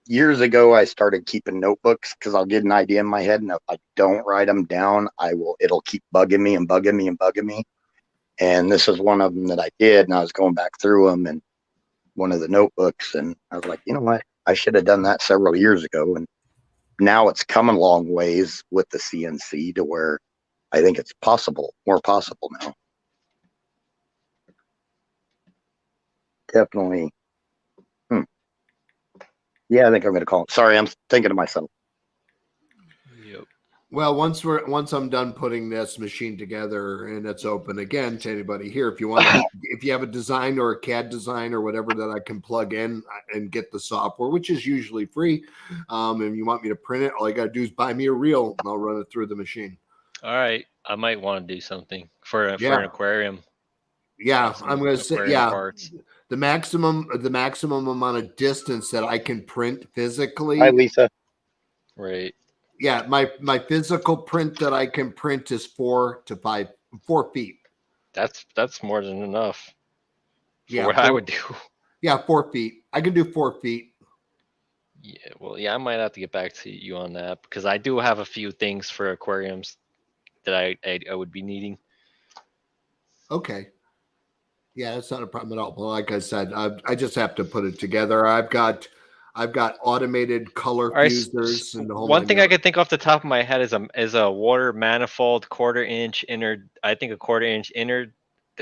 years ago I started keeping notebooks because I'll get an idea in my head, and if I don't write them down, it'll keep bugging me and bugging me and bugging me. And this is one of them that I did, and I was going back through them and one of the notebooks, and I was like, you know what? I should have done that several years ago. And now it's come a long ways with the CNC to where I think it's more possible now. Definitely. Yeah, I think I'm going to call it. Sorry, I'm thinking to myself. Yep. Well, once I'm done putting this machine together and it's open again to anybody here, if you want to, if you have a design or a CAD design or whatever that I can plug in and get the software, which is usually free, and you want me to print it, all you got to do is buy me a reel and I'll run it through the machine. All right, I might want to do something for an aquarium. Yeah, I'm going to say Aquarium parts. the maximum amount of distance that I can print physically. Hi, Lisa. Right. Yeah, my physical print that I can print is 4 feet. That's more than enough for Yeah, what I would do. Yeah, 4 feet. I can do 4 feet. Yeah, well, yeah, I might have to get back to you on that because I do have a few things for aquariums that I would be needing. Okay. Yeah, that's not a problem at all. Well, like I said, I just have to put it together. I've got automated color All right, fusers and the whole. One thing I could think off the top of my head is a water manifold, 1/4 inch inner. I think a 1/4 inch inner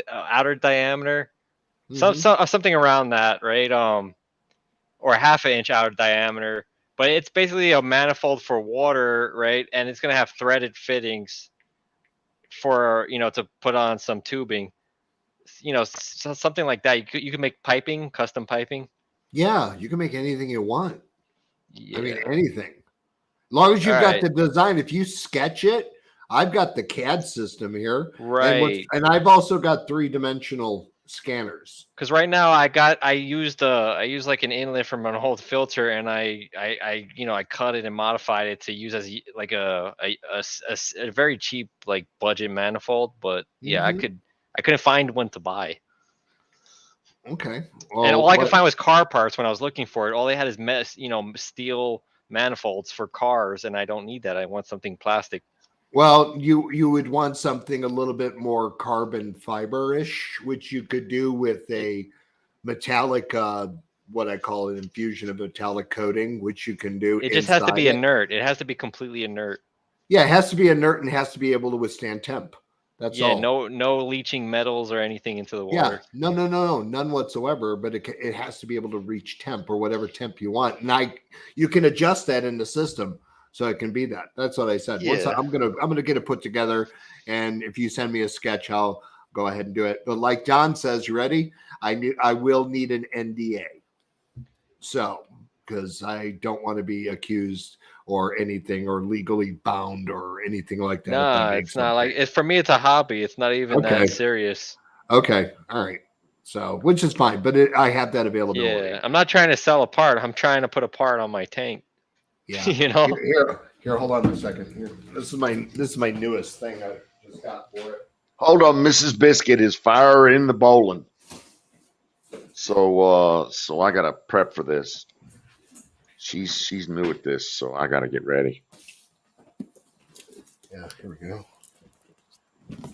outer diameter, something around that, right? Or a 1/2 inch outer diameter. But it's basically a manifold for water, right? And it's gonna have threaded fittings for to put on some tubing. Something like that. You could make piping, custom piping. Yeah, you can make anything you want. Yeah. I mean, anything. As long as you've All got right. the design. If you sketch it, I've got the CAD system here. Right. And I've also got 3-dimensional scanners. Because right now I use like an inlet from an old filter, and I cut it and modified it to use as like a very cheap like budget manifold. But yeah, Mhm. I couldn't find one to buy. Okay. And all I could find was car parts when I was looking for it. All they had is steel manifolds for cars, and I don't need that. I want something plastic. Well, you would want something a little bit more carbon fiber-ish, which you could do with a metallic, what I call an infusion of metallic coating, which you can do. It just has to be it. inert. It has to be completely inert. Yeah, it has to be inert and has to be able to withstand temp. That's all. No leaching metals or anything into the Yeah, water. no, none whatsoever. But it has to be able to reach temp or whatever temp you want, and you can adjust that in the system so it can be that. That's what I said. Yeah. I'm gonna get it put together, and if you send me a sketch, I'll go ahead and do it. But like John says, you ready? I will need an NDA, so because I don't want to be accused or anything or legally bound or anything like that. Nah, it's not like it's for me. It's a hobby. It's not even that serious. Okay, all right. So, which is fine, but I have that availability. Yeah, I'm not trying to sell a part. I'm trying to put a part on my tank. Yeah, Here, hold on a second. Here, this is my newest thing I just got for it. Hold on, Mrs. Biscuit is fire in the bowling. So I gotta prep for this. She's new at this, so I gotta get ready. Yeah, here we go. Let me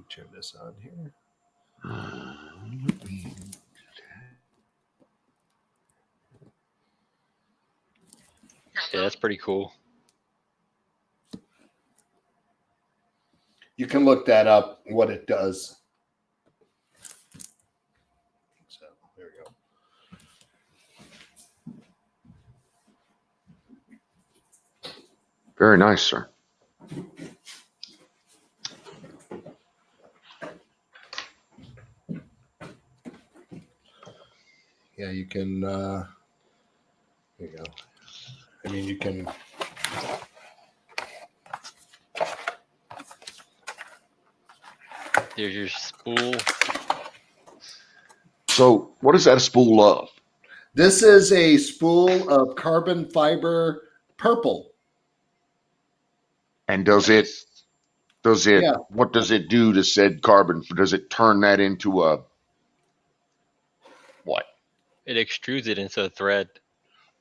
turn this on here. Yeah, that's pretty cool. You can look that up, what it does. So there we go. Very nice, sir. Yeah, you can. There you go. I mean, you can. There's your spool. So, what is that a spool of? This is a spool of carbon fiber purple. And does it? Yeah. What does it do to said carbon? Does it turn that into a what? It extrudes it into a thread.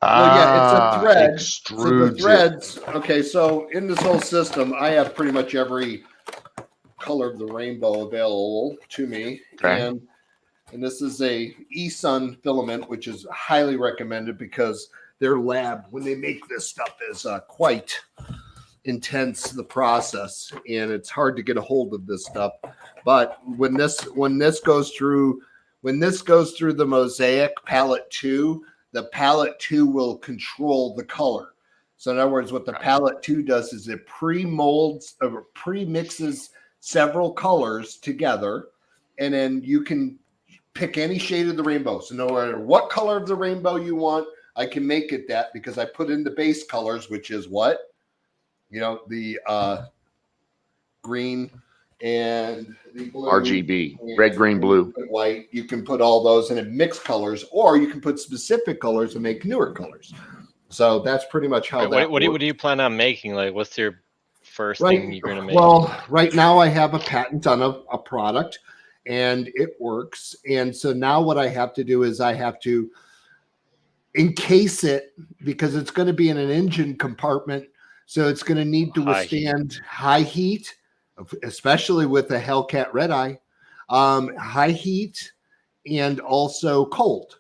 Yeah, it's a thread. Extrudes So the threads. Okay, so in this whole system, I have pretty much every color of the rainbow available to me, Okay. and this is a eSun filament, which is highly recommended because their lab, when they make this stuff, is quite intense, the process, and it's hard to get a hold of this stuff. But when this goes through the Mosaic Palette 2, the Palette 2 will control the color. So in other words, what the Palette 2 does is it pre-molds or pre-mixes several colors together, and then you can pick any shade of the rainbow. So no matter what color of the rainbow you want, I can make it that because I put in the base colors, which is what? The green and the blue. RGB, red, green, blue. White. You can put all those in mixed colors, or you can put specific colors and make newer colors. So that's pretty much how that What do you plan on making? Like, what's your first thing you're going to make? Well, right now I have a patent on a product, and it works. And so now what I have to do is I have to encase it because it's going to be in an engine compartment. So it's going to need to withstand high heat, especially with the Hellcat Red Eye, high heat, and also cold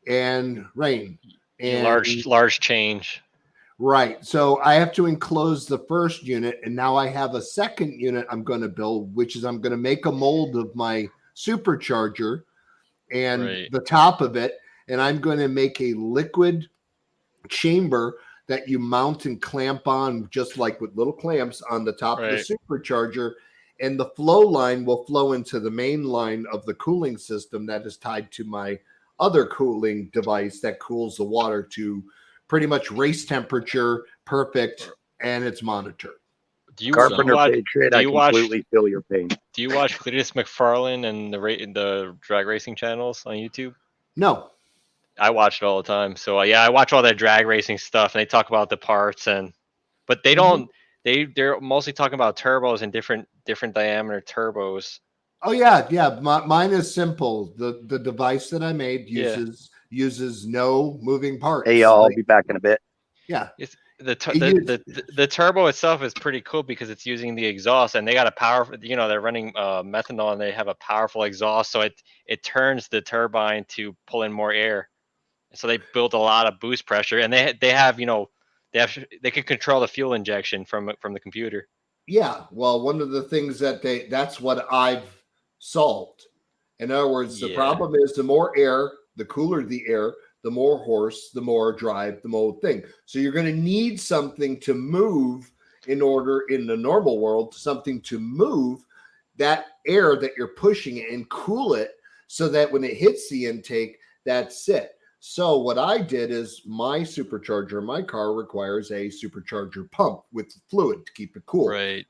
and rain. And large change. Right. So I have to enclose the first unit, and now I have a second unit I'm going to build, which is I'm going to make a mold of my supercharger and the top of it, and I'm going to make a liquid chamber that you mount and clamp on, just like with little clamps on the top of the supercharger, and the flow line will flow into the main line of the cooling system that is tied to my other cooling device that cools the water to pretty much race temperature, perfect, and it's monitored. Carpenter Patriot, I completely feel your pain. Do you watch Cletus McFarlane and the drag racing channels on YouTube? No. I watch it all the time. So yeah, I watch all their drag racing stuff, and they talk about the parts, but they don't. They're mostly talking about turbos and different diameter turbos. Oh yeah. Mine is simple. The device that I made uses uses no moving parts. Hey, y'all, I'll be back in a bit. Yeah. It's the turbo itself is pretty cool because it's using the exhaust, and they got a powerful, they're running methanol, and they have a powerful exhaust, so it turns the turbine to pull in more air. So they build a lot of boost pressure, and they can control the fuel injection from the computer. Yeah, well, one of the things that's what I've solved. In other words, the problem is the more air, the cooler the air, the more horse, the more drive, the more thing. So you're going to need something to move in the normal world, something to move that air that you're pushing and cool it so that when it hits the intake, that's it. So what I did is my supercharger, my car requires a supercharger pump with fluid to keep it cool. Right.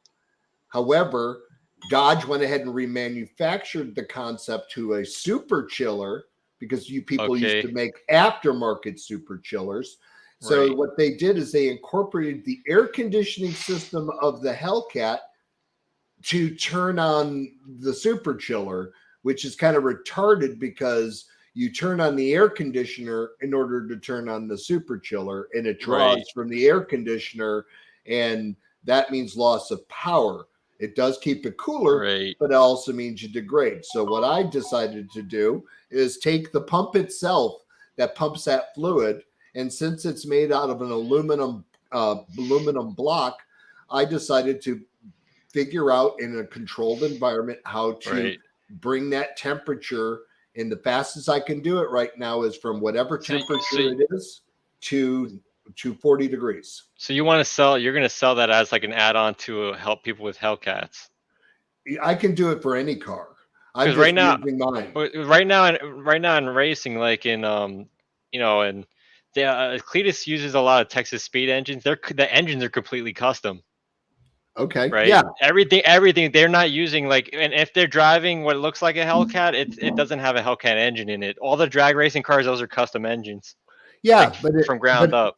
However, Dodge went ahead and remanufactured the concept to a super chiller because you people used to make aftermarket super chillers. So what they did is they incorporated the air conditioning system of the Hellcat to turn on the super chiller, which is kind of retarded because you turn on the air conditioner in order to turn on the super chiller, and it draws from the air conditioner, and that means loss of power. It does keep it cooler, but it also means you degrade. So what I decided to do is take the pump itself that pumps that fluid, and since it's made out of an aluminum block, I decided to figure out in a controlled environment how to bring that temperature. And the fastest I can do it right now is from whatever temperature it is to 40 degrees. So you're going to sell that as like an add-on to help people with Hellcats. I can do it for any car. I'm just right now, using mine. Right now in racing, like in and Cletus uses a lot of Texas Speed engines. The engines are completely custom. Okay. Right. Yeah. Everything they're not using, like, and if they're driving what looks like a Hellcat, it doesn't have a Hellcat engine in it. All the drag racing cars, those are custom engines. Yeah, like, from ground up.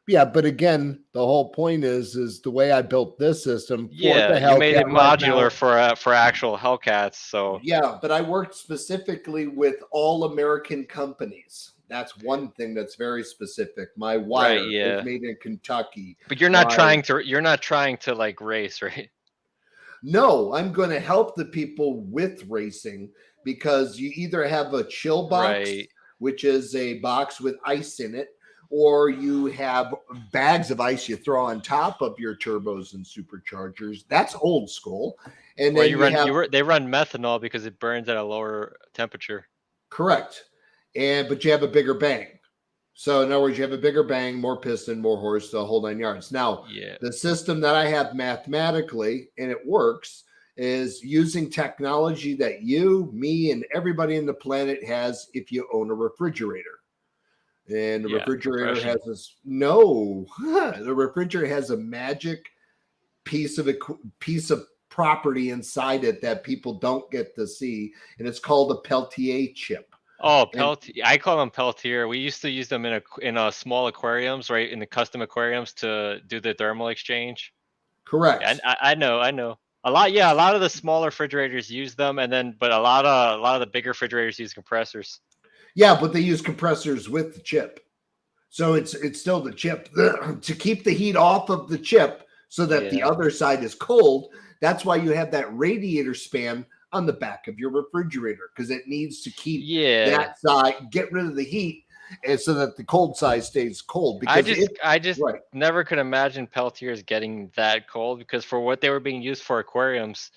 Yeah, but again, the whole point is the way I built this system. For the Hellcat, you made it modular for actual Hellcats. So yeah, but I worked specifically with all American companies. That's one thing that's very specific. My wire is made in Kentucky. But you're not trying to like race, right? No, I'm going to help the people with racing because you either have a chill box, which is a box with ice in it, or you have bags of ice you throw on top of your turbos and superchargers. That's old school. And then they run methanol because it burns at a lower temperature. Correct. But you have a bigger bang. So in other words, you have a bigger bang, more piston, more horse, the whole 9 yards. Now, the system that I have mathematically, and it works, is using technology that you, me, and everybody in the planet has if you own a refrigerator. And the refrigerator has this. No, the refrigerator has a magic piece of property inside it that people don't get to see, and it's called a Peltier chip. Oh, Peltier! I call them Peltier. We used to use them in a small aquariums, right? In the custom aquariums to do the thermal exchange. Correct. And I know. A lot of the smaller refrigerators use them, but a lot of the bigger refrigerators use compressors. Yeah, but they use compressors with the chip. So it's still the chip to keep the heat off of the chip so that the other side is cold. That's why you have that radiator span on the back of your refrigerator, because it needs to keep that side, get rid of the heat, and so that the cold side stays cold. Because I just never could imagine Peltiers getting that cold, because for what they were being used for aquariums,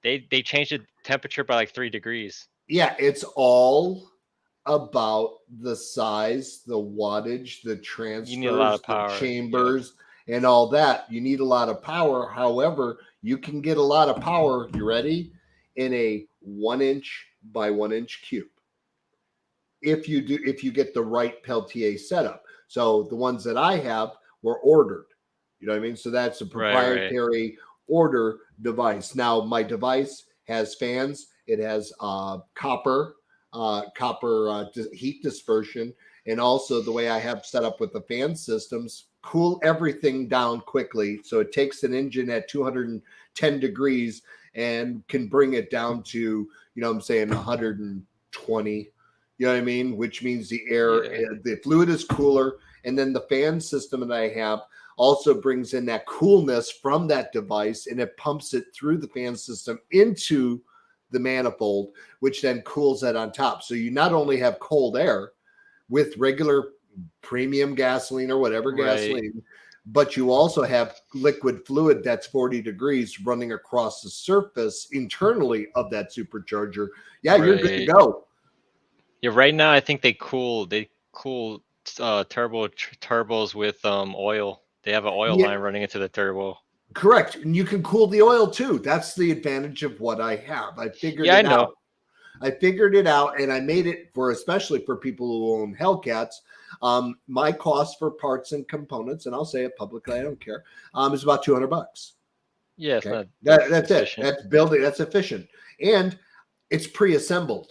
they changed the temperature by like 3 degrees. Yeah, it's all about the size, the wattage, the transfers, you need a lot of power, the chambers, and all that. You need a lot of power. However, you can get a lot of power. You ready? In a 1 inch by 1 inch cube. If you get the right Peltier setup. So the ones that I have were ordered. You know what I mean? So that's a proprietary order device. Now my device has fans. It has copper heat dispersion, and also the way I have set up with the fan systems cool everything down quickly. So it takes an engine at 210 degrees and can bring it down to, 120, You know what I mean? Which means the air, the fluid is cooler. And then the fan system that I have also brings in that coolness from that device, and it pumps it through the fan system into the manifold, which then cools that on top. So you not only have cold air with regular premium gasoline or whatever gasoline, but you also have liquid fluid that's 40 degrees running across the surface internally of that supercharger. Yeah, you're good to go. Yeah, right now I think they cool turbos with oil. They have an oil line running into the turbo. Correct. And you can cool the oil too. That's the advantage of what I have. I figured it out. I figured it out, and I made it for, especially for people who own Hellcats. My cost for parts and components, and I'll say it publicly, I don't care, is about $200. Yeah, it's not that's efficient. That's building. That's efficient, and it's pre-assembled.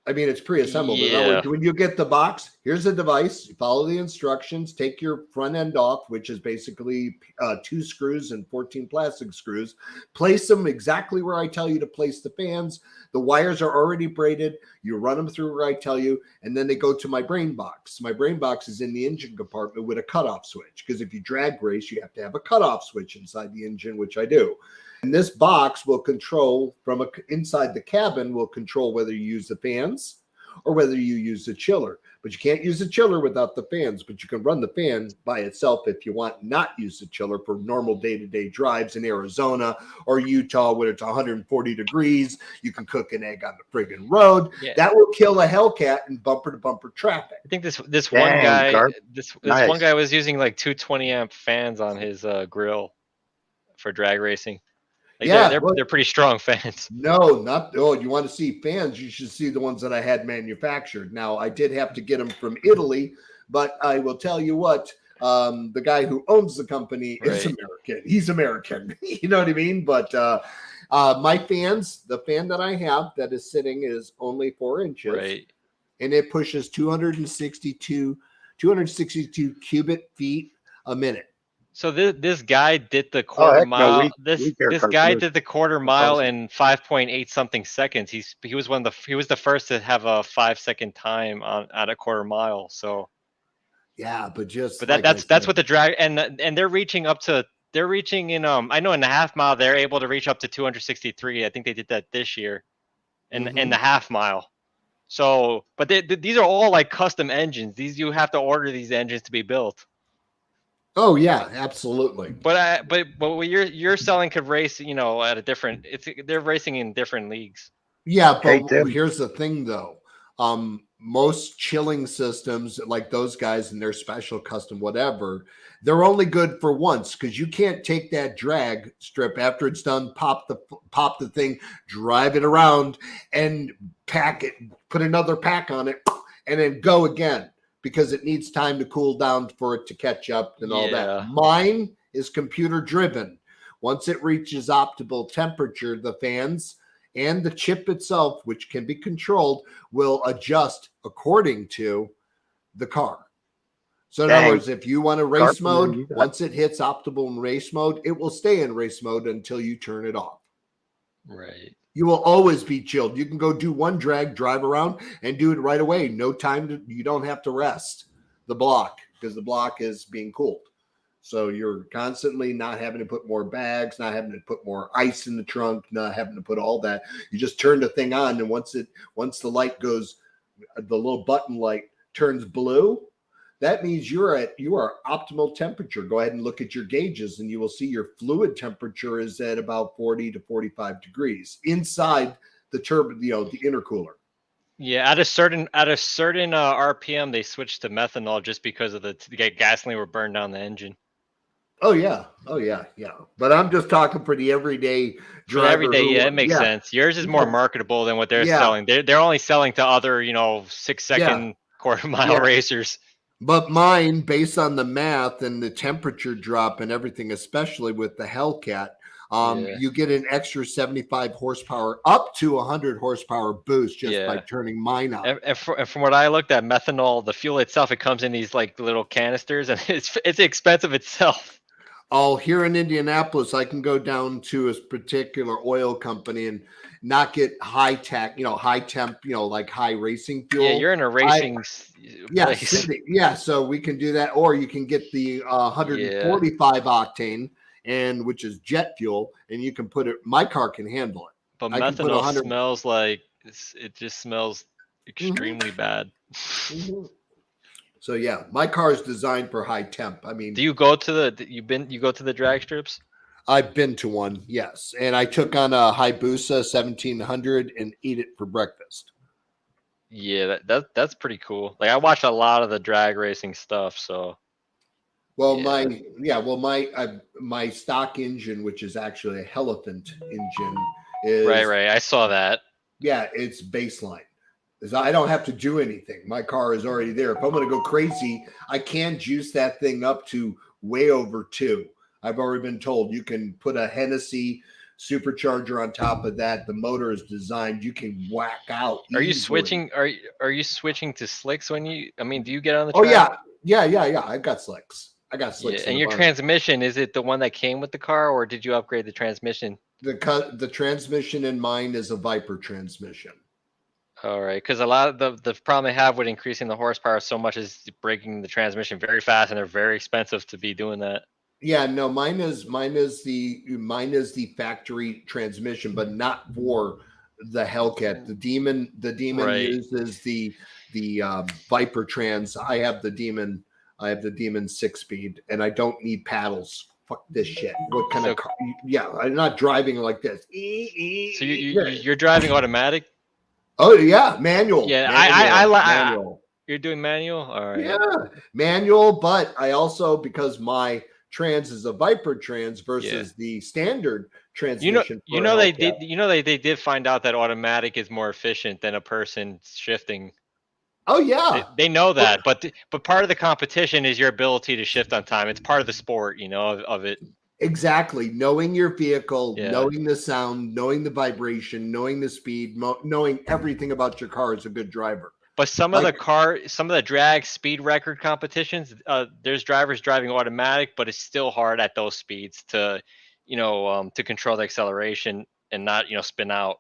I mean, it's pre-assembled. Yeah. When you get the box, here's the device. You follow the instructions. Take your front end off, which is basically 2 screws and 14 plastic screws. Place them exactly where I tell you to place the fans. The wires are already braided. You run them through where I tell you, and then they go to my brain box. My brain box is in the engine compartment with a cutoff switch, because if you drag race, you have to have a cutoff switch inside the engine, which I do. And this box will control from inside the cabin, will control whether you use the fans or whether you use the chiller. But you can't use the chiller without the fans, but you can run the fan by itself if you want, not use the chiller for normal day-to-day drives in Arizona or Utah where it's 140 degrees. You can cook an egg on the friggin' road. Yeah. That will kill a Hellcat in bumper-to-bumper traffic. I think this one guy, this one guy was using like 220 amp fans on his grill for drag racing. Like they're pretty strong fans. No, not you want to see fans, you should see the ones that I had manufactured. Now, I did have to get them from Italy, but I will tell you what, the guy who owns the company is American. He's American. You know what I mean? But my fans, the fan that I have that is sitting is only 4 inches. Right. And it pushes 262 cubic feet a minute. So this guy did the quarter mile. No, this guy did the quarter mile in 5.8 something seconds. He was the first to have a 5-second time at a quarter mile. So yeah, but that's what the drag and they're reaching in I know in the half mile they're able to reach up to 263. I think they did that this year, in the half mile. So, but these are all like custom engines. You have to order these engines to be built. Oh yeah, absolutely. But what you're selling could race, at a different. They're racing in different leagues. Yeah, but here's the thing though. Most chilling systems like those guys and their special custom whatever, they're only good for once, because you can't take that drag strip after it's done, pop the thing, drive it around, and pack it, put another pack on it, and then go again. Because it needs time to cool down for it to catch up and all that. Mine is computer driven. Once it reaches optimal temperature, the fans and the chip itself, which can be controlled, will adjust according to the car. So in other words, if you want a race mode, once it hits optimal in race mode, it will stay in race mode until you turn it off. Right. You will always be chilled. You can go do one drag, drive around, and do it right away. No time you don't have to rest the block, because the block is being cooled. So you're constantly not having to put more bags, not having to put more ice in the trunk, not having to put all that. You just turn the thing on, and once the light goes, the little button light turns blue, that means you are optimal temperature. Go ahead and look at your gauges, and you will see your fluid temperature is at about 40 to 45 degrees inside the turbine, the intercooler. Yeah, at a certain RPM, they switched to methanol just because of the gasoline would burn down the engine. Oh yeah. But I'm just talking for the everyday driver. It makes sense. Yours is more marketable than what they're selling. They're only selling to other 6-second quarter mile racers. But mine, based on the math and the temperature drop and everything, especially with the Hellcat, you get an extra 75 horsepower, up to 100 horsepower boost just by turning mine on. And from what I looked at, methanol, the fuel itself, it comes in these like little canisters, and it's expensive itself. Oh, here in Indianapolis, I can go down to a particular oil company and not get high tech, high temp, like high racing fuel. Yeah, you're in a racing place. Yeah, so we can do that, or you can get the 145 octane, and which is jet fuel, and you can put it. My car can handle it. But I can put methanol 100 smells like it just smells extremely bad. So yeah, my car is designed for high temp. I mean, Do you go to the drag strips? I've been to one, yes, and I took on a Hayabusa 1700 and eat it for breakfast. Yeah, that's pretty cool. Like I watch a lot of the drag racing stuff, so. Well, my stock engine, which is actually a Elephant engine, is Right. I saw that. Yeah, it's baseline. I don't have to do anything. My car is already there. If I'm going to go crazy, I can juice that thing up to way over 2. I've already been told you can put a Hennessy supercharger on top of that. The motor is designed. You can whack out. Are you easily. switching? Are you switching to slicks when you? I mean, do you get on the Oh track? yeah. I've got slicks. I got slicks. Yeah, and your transmission, is it the one that came with the car, or did you upgrade the transmission? The transmission in mine is a Viper transmission. All right, because a lot of the problem they have with increasing the horsepower so much is breaking the transmission very fast, and they're very expensive to be doing that. Yeah, no, mine is the factory transmission, but not for the Hellcat. The Demon Right. uses the Viper trans. I have the Demon 6-speed, and I don't need paddles. Fuck this shit. What kind of car? Yeah, I'm not driving like this. So you're driving automatic? Oh yeah, manual. Yeah, manual. You're doing manual? All right. Yeah, manual, but I also, because my trans is a Viper trans versus the standard transmission. They did find out that automatic is more efficient than a person shifting. Oh yeah, they know that, but part of the competition is your ability to shift on time. It's part of the sport, of it. Exactly. Knowing your vehicle, knowing the sound, knowing the vibration, knowing the speed, knowing everything about your car is a good driver. But some of the drag speed record competitions, there's drivers driving automatic, but it's still hard at those speeds to control the acceleration and not, spin out.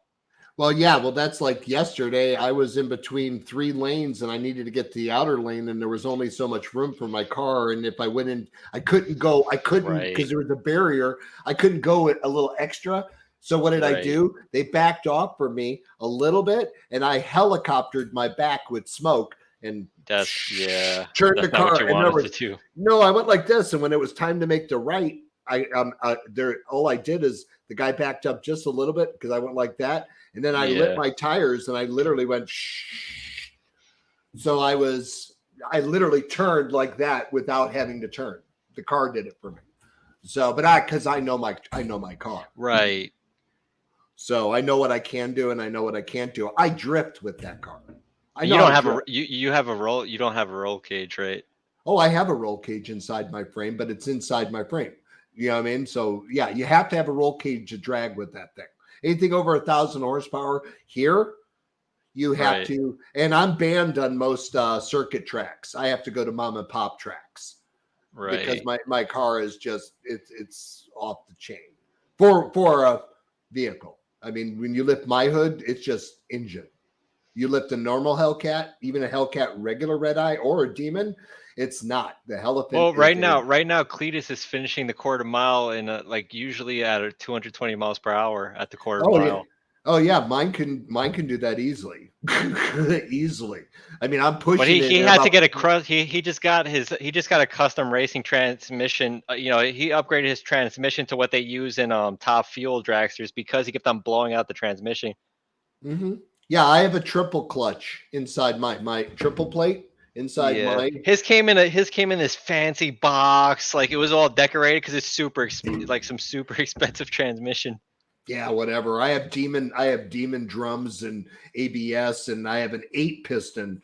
Well, yeah. Well, that's like yesterday. I was in between 3 lanes and I needed to get to the outer lane, and there was only so much room for my car. And if I went in, I couldn't because there was a barrier. I couldn't go a little extra. So what did I do? They backed off for me a little bit, and I helicoptered my back with smoke and turned the car. What you wanted to do. No, I went like this, and when it was time to make the right, all I did is the guy backed up just a little bit because I went like that, and then I lit my tires, and I literally went shh. So I literally turned like that without having to turn. The car did it for me. So, because I know my car. Right. So I know what I can do and I know what I can't do. I drift with that car. You don't have a roll cage, right? Oh, I have a roll cage inside my frame, but it's inside my frame. You know what I mean? So yeah, you have to have a roll cage to drag with that thing. Anything over 1,000 horsepower here, you have to. And I'm banned on most circuit tracks. I have to go to mom and pop tracks, right? Because my car is just it's off the chain for a vehicle. I mean, when you lift my hood, it's just engine. You lift a normal Hellcat, even a Hellcat regular red eye or a Demon, it's not. The Elephant. Well, right now, Cletus is finishing the quarter mile in usually at 220 miles per hour at the quarter mile. Yeah. Oh yeah, mine can do that easily, easily. I mean, I'm pushing. But he had to get a he just got a custom racing transmission. He upgraded his transmission to what they use in top fuel dragsters because he kept on blowing out the transmission. Mm-hmm. Yeah, I have a triple clutch inside my triple plate inside mine. His came in this fancy box, like it was all decorated because it's some super expensive transmission. Yeah, whatever. I have Demon drums and ABS, and I have an 8-piston.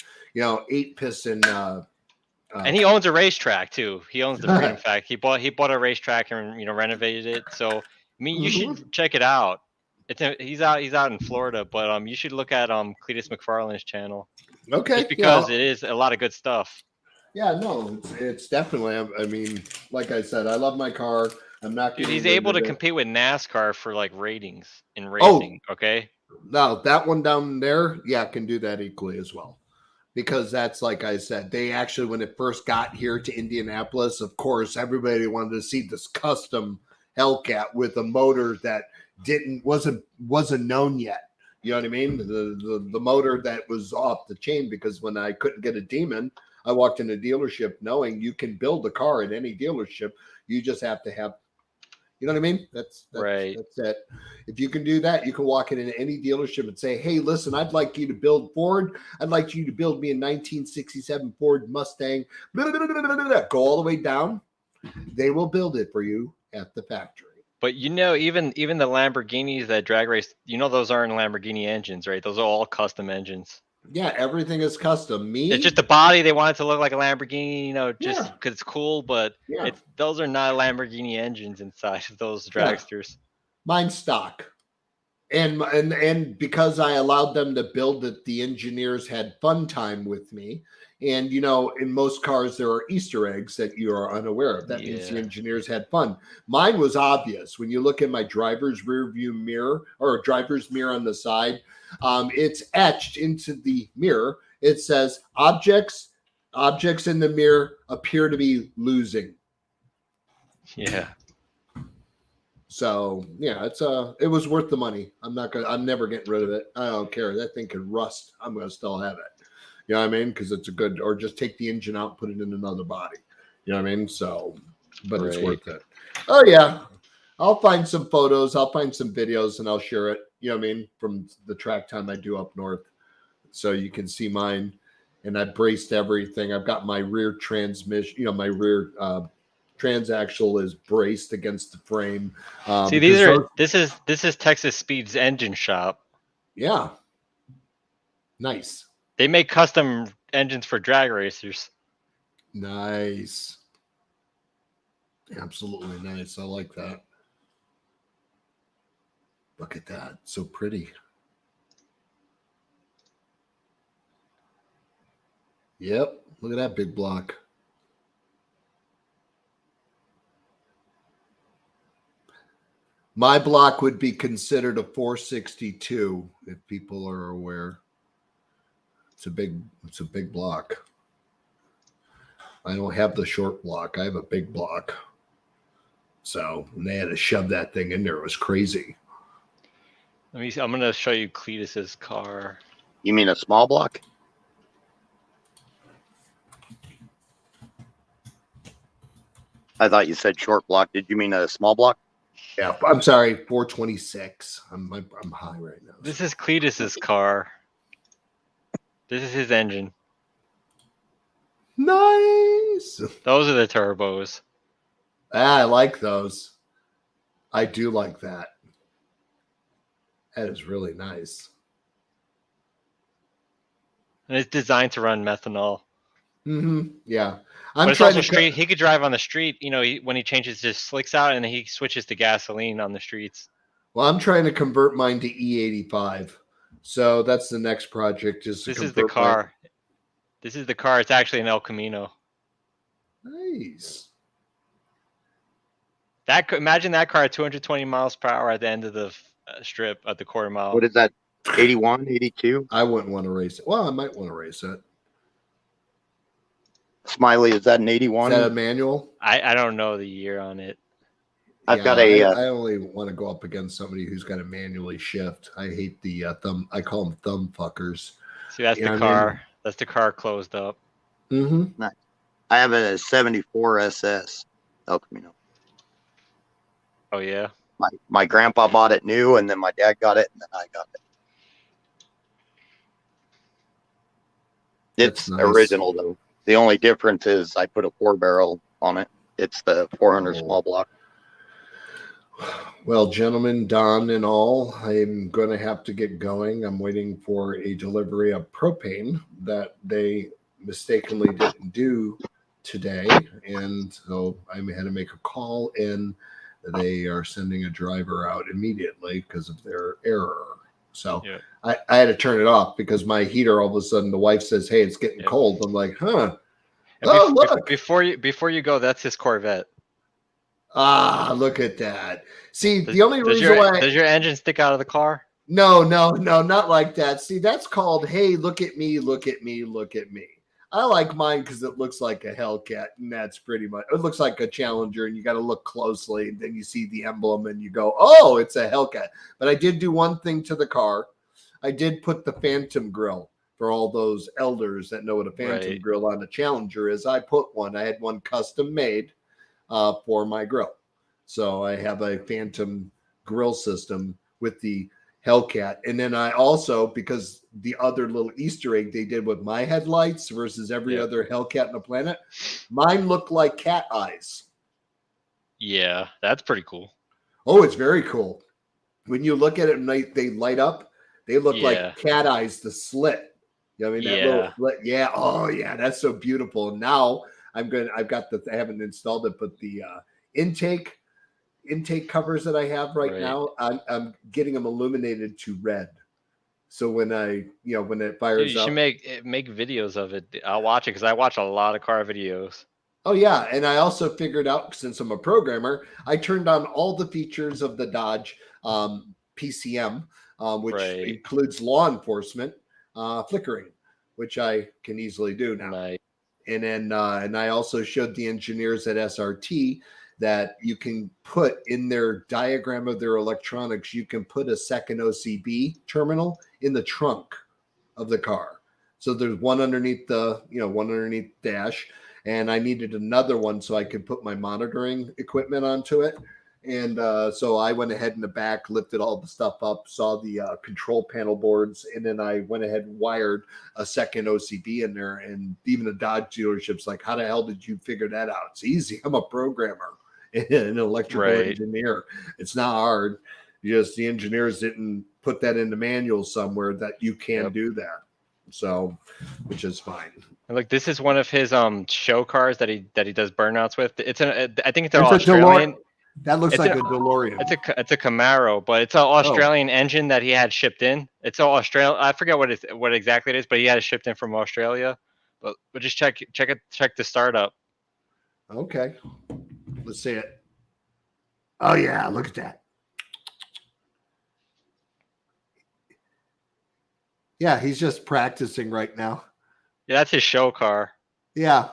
And he owns a racetrack too. He owns the Freedom Fact. He bought a racetrack and renovated it. So I mean, you should check it out. He's out in Florida, but you should look at Cletus McFarland's channel. Okay. Just because it is a lot of good stuff. Yeah, no, it's definitely. I mean, like I said, I love my car. I'm not. Dude, getting he's rid able of to it. compete with NASCAR for like ratings in Oh. racing. Okay. No, that one down there, yeah, can do that equally as well. Because that's like I said, they actually, when it first got here to Indianapolis, of course, everybody wanted to see this custom Hellcat with a motor that wasn't known yet. You know what I mean? The motor that was off the chain, because when I couldn't get a Demon, I walked in a dealership knowing you can build a car at any dealership. You just have to have, you know what I mean? That's Right. That's it. If you can do that, you can walk into any dealership and say, "Hey, listen, I'd like you to build Ford. I'd like you to build me a 1967 Ford Mustang." Blah, blah, blah, blah, blah, blah. Go all the way down. They will build it for you at the factory. But you know, even the Lamborghinis that drag race, you know, those aren't Lamborghini engines, right? Those are all custom engines. Yeah, everything is custom. Me, It's just the body. They want it to look like a Lamborghini, you know, just Yeah. because it's cool. But Yeah. those are not Lamborghini engines inside of those dragsters. mine's stock. And because I allowed them to build it, the engineers had fun time with me. And you know, in most cars there are Easter eggs that you are unaware of. That means the Yeah. engineers had fun. Mine was obvious. When you look at my driver's rear view mirror or driver's mirror on the side, it's etched into the mirror. It says objects in the mirror appear to be losing. Yeah. So yeah, it was worth the money. I'm never getting rid of it. I don't care. That thing could rust. I'm gonna still have it. You know what I mean? Because it's a good, or just take the engine out, and put it in another body. You know what I mean? So, but it's Right. worth it. Oh yeah, I'll find some photos. I'll find some videos, and I'll share it. You know what I mean? From the track time I do up north, so you can see mine. And I braced everything. I've got my rear transmission. You know, my rear transaxle is braced against the frame. See, this is Texas Speed's engine shop. Yeah. Nice. They make custom engines for drag racers. Nice. Absolutely nice. I like that. Look at that. So pretty. Yep. Look at that big block. My block would be considered a 462 if people are aware. It's a big block. I don't have the short block. I have a big block. So when they had to shove that thing in there, it was crazy. Let me see. I'm gonna show you Cletus's car. You mean a small block? I thought you said short block. Did you mean a small block? Yeah, I'm sorry, 426. I'm high right now. This is Cletus's car. This is his engine. Nice. Those are the turbos. I like those. I do like that. That is really nice. And it's designed to run methanol. Mm-hmm. Yeah. But it's also street. He could drive on the street, you know, when he changes his slicks out and he switches to gasoline on the streets. Well, I'm trying to convert mine to E85. So that's the next project. This is the car. This is the car. It's actually an El Camino. Nice. Imagine that car at 220 miles per hour at the end of the strip at the quarter mile. What is that? 81, 82? I wouldn't want to race it. Well, I might want to race it. Smiley, is that an 81? Is that a manual? I don't know the year on it. I've got a. I only want to go up against somebody who's got to manually shift. I hate the thumb. I call them thumb fuckers. See, that's the car. That's the car closed up. Mm-hmm. I have a 74 SS El Camino. Oh yeah. My grandpa bought it new, and then my dad got it, and then I got it. It's nice. Original though. The only difference is I put a 4-barrel on it. It's the 400 small block. Well, gentlemen, Don and all, I'm going to have to get going. I'm waiting for a delivery of propane that they mistakenly didn't do today. And so I had to make a call, and they are sending a driver out immediately because of their error. So yeah. I had to turn it off because my heater, all of a sudden, the wife says, "Hey, it's getting cold." I'm like, huh. Oh, look. Before you go, that's his Corvette. Ah, look at that. See, the only reason why does your engine stick out of the car? No, not like that. See, that's called, hey, look at me, look at me, look at me. I like mine because it looks like a Hellcat, and that's pretty much, it looks like a Challenger, and you got to look closely, and then you see the emblem, and you go, oh, it's a Hellcat. But I did do one thing to the car. I did put the Phantom grill for all those elders that know what a Phantom grill on a Challenger is. I put one. I had one custom made for my grill. So I have a Phantom grill system with the Hellcat. And then I also, because the other little Easter egg they did with my headlights versus every other Hellcat on the planet, mine look like cat eyes. Yeah, that's pretty cool. Oh, it's very cool. When you look at it and they light up, they look like cat eyes, the slit. You know what I mean? That little slit. Yeah. Oh, yeah. That's so beautiful. And now I haven't installed it, but the intake covers that I have right now, I'm getting them illuminated to red. So when it fires you up, should make videos of it. I'll watch it because I watch a lot of car videos. Oh yeah, and I also figured out, since I'm a programmer, I turned on all the features of the Dodge PCM, which includes law enforcement flickering, which I can easily do now. Nice. And then and I also showed the engineers at SRT that you can put in their diagram of their electronics, you can put a second OCB terminal in the trunk of the car. So there's one underneath the dash, and I needed another one so I could put my monitoring equipment onto it. And so I went ahead in the back, lifted all the stuff up, saw the control panel boards, and then I went ahead and wired a second OCB in there. And even the Dodge dealership's like, how the hell did you figure that out? It's easy. I'm a programmer and an electrical engineer. It's not hard. Just the engineers didn't put that in the manual somewhere that you can do that. So, which is fine. Look, this is one of his show cars that he does burnouts with. I think it's an Australian. That looks like a DeLorean. It's a Camaro, but it's an Australian engine that he had shipped in. It's all Australian. I forget what exactly it is, but he had it shipped in from Australia. But just check the startup. Okay, let's see it. Oh yeah, look at that. Yeah, he's just practicing right now. Yeah, that's his show car. Yeah.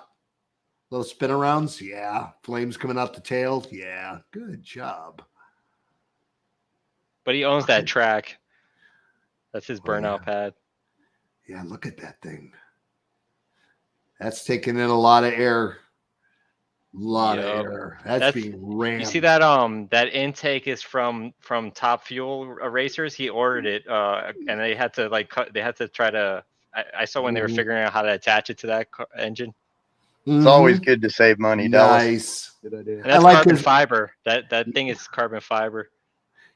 Little spin arounds. Yeah. Flames coming out the tail. Yeah. Good job. But he owns that track. That's his burnout pad. Yeah, look at that thing. That's taking in a lot of air. A lot of air. That's being rammed. You see that that intake is from Top Fuel Racers. He ordered it, and they had to try to. I saw when they were figuring out how to attach it to that engine. It's always good to save money. Nice. Good idea. And that's carbon fiber. That thing is carbon fiber.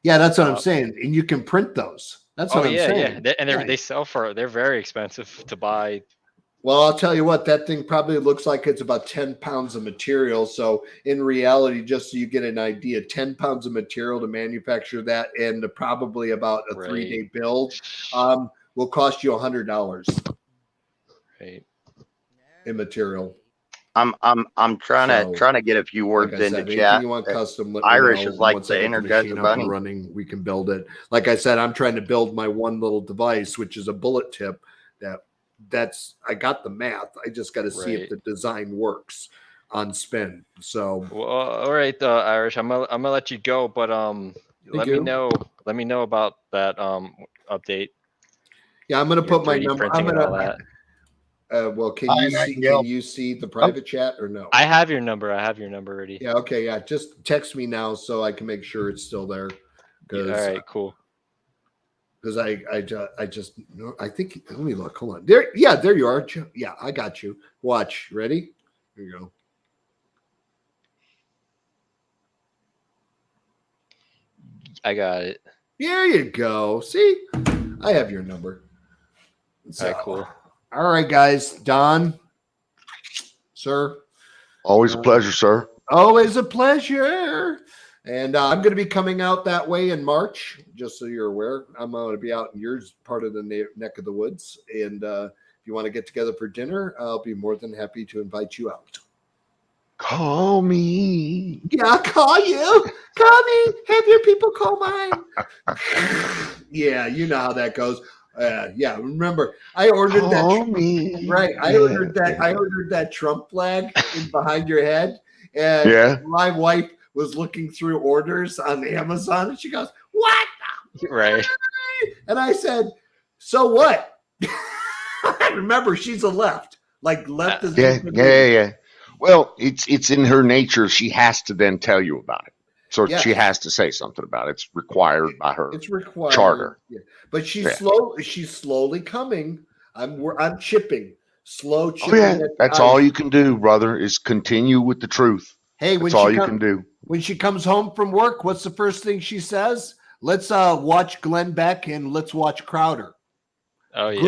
Yeah, that's what I'm saying. And you can print those. That's what I'm saying. Yeah. And they sell they're very expensive to buy. Well, I'll tell you what, that thing probably looks like it's about 10 pounds of material. So in reality, just so you get an idea, 10 pounds of material to manufacture that, and probably about a 3-day build will cost you $100 in material. I'm trying to get a few words into chat. You want custom? Irish is like the Energizer Bunny. Running, we can build it. Like I said, I'm trying to build my one little device, which is a bullet tip. That's I got the math. I just got to see if the design works on spin. So, well, all right, Irish. I'm gonna let you go, but let me know about that update. Yeah, I'm gonna put my number. I'm gonna. Well, can you see the private chat or no? I have your number. Already. Yeah. Okay. Yeah. Just text me now so I can make sure it's still there. All right. Cool. Because I think, let me look. Hold on. There. Yeah. There you are. Yeah. I got you. Watch. Ready? Here you go. I got it. There you go. See, I have your number. So, all right. Cool. All right, guys. Don, sir. Always a pleasure, sir. Always a pleasure. And I'm going to be coming out that way in March, just so you're aware. I'm going to be out in your part of the neck of the woods. And If you want to get together for dinner, I'll be more than happy to invite you out. Call me. Yeah, I'll call you. Call me. Have your people call mine. Yeah, you know how that goes. Yeah, remember, I ordered Call that. me. Right, I ordered that. I ordered that Trump flag in behind your head, and Yeah. my wife was looking through orders on Amazon, and she goes, "What?" Right. And I said, "So what?" Remember, she's a left. Like left is Yeah. Well, it's in her nature. She has to then tell you about it. So Yes. she has to say something about it. It's required by her It's required. charter. Yeah. But she's Yeah. She's slowly coming. I'm chipping. Slow Oh chipping. yeah, at the that's ice. all you can do, brother, is continue with the truth. Hey, when That's all she you can do. when she comes home from work, what's the first thing she says? Let's watch Glenn Beck and let's watch Crowder. Oh yeah.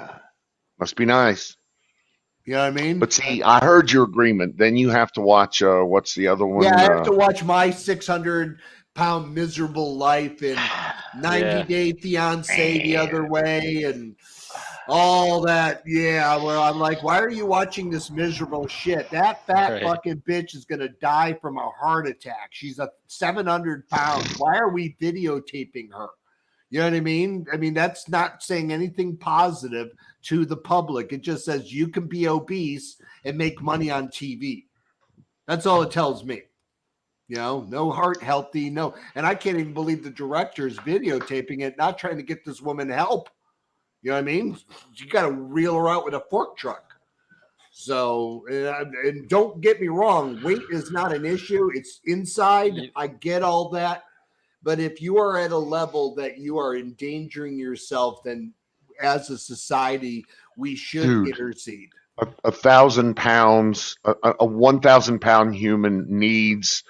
Good. Must be nice. You know what I mean? But see, I heard your agreement. Then you have to watch. What's the other one? Yeah, I have to watch My 600-Pound Miserable Life and 90 Day Fiance the other way and all that. Yeah, well, I'm like, why are you watching this miserable shit? That fat fucking bitch is going to die from a heart attack. She's 700 pounds. Why are we videotaping her? You know what I mean? I mean, that's not saying anything positive to the public. It just says you can be obese and make money on TV. That's all it tells me. You know, no heart healthy, no. And I can't even believe the director's videotaping it, not trying to get this woman help. You know what I mean? You got to reel her out with a fork truck. So, and don't get me wrong, weight is not an issue. It's inside. I get all that. But if you are at a level that you are endangering yourself, then as a society, we should intercede. 1,000 pounds, a 1,000 pound human needs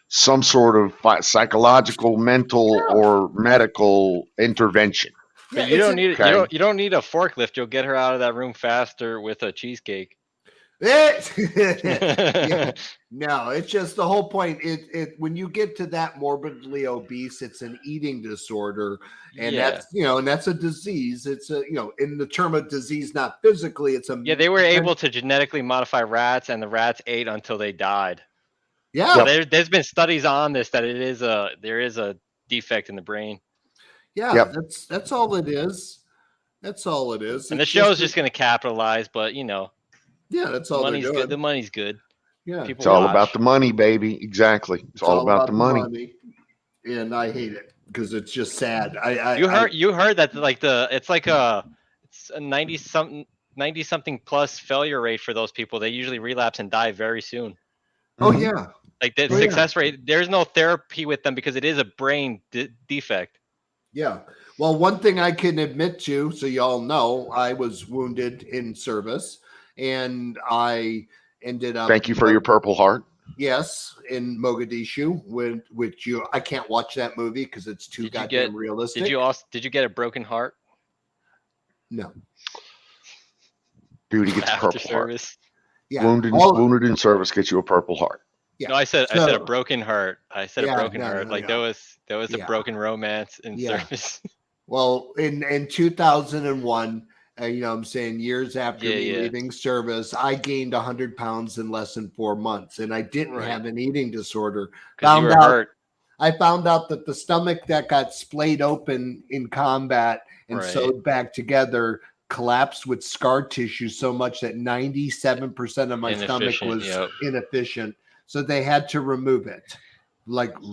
some sort of psychological, mental, or medical intervention. But you don't need you don't need a forklift. You'll get her out of that room faster with a cheesecake. Yeah. No, it's just the whole point. It when you get to that morbidly obese, it's an eating disorder, and that's and that's a disease. It's a in the term of disease, not physically. It's a they were able to genetically modify rats, and the rats ate until they died. Yeah, so there's been studies on this that there is a defect in the brain. Yeah, that's all it is. That's all it is. And the show's just going to capitalize, but yeah, that's all. Money's good. The money's good. Yeah, it's all about the money, baby. Exactly. It's all about the money. And I hate it because it's just sad. You heard that it's a 90 something plus failure rate for those people. They usually relapse and die very soon. Oh yeah. Like the success rate, there's no therapy with them because it is a brain defect. Yeah. Well, one thing I can admit to, so y'all know, I was wounded in service, and I ended up. Thank you for your Purple Heart. Yes, in Mogadishu, I can't watch that movie because it's too goddamn realistic. Did you get a broken heart? No. Dude, he gets a Purple Heart. Yeah. Wounded in service gets you a Purple Heart. Yeah. No, I said a broken heart. I said a broken heart. There was a broken romance in service. Well, in 2001, I'm saying years after me leaving service, I gained 100 pounds in less than 4 months, and I didn't have an eating disorder. I found out that the stomach that got splayed open in combat and sewed back together collapsed with scar tissue so much that 97% of my stomach was inefficient. So they had to remove it.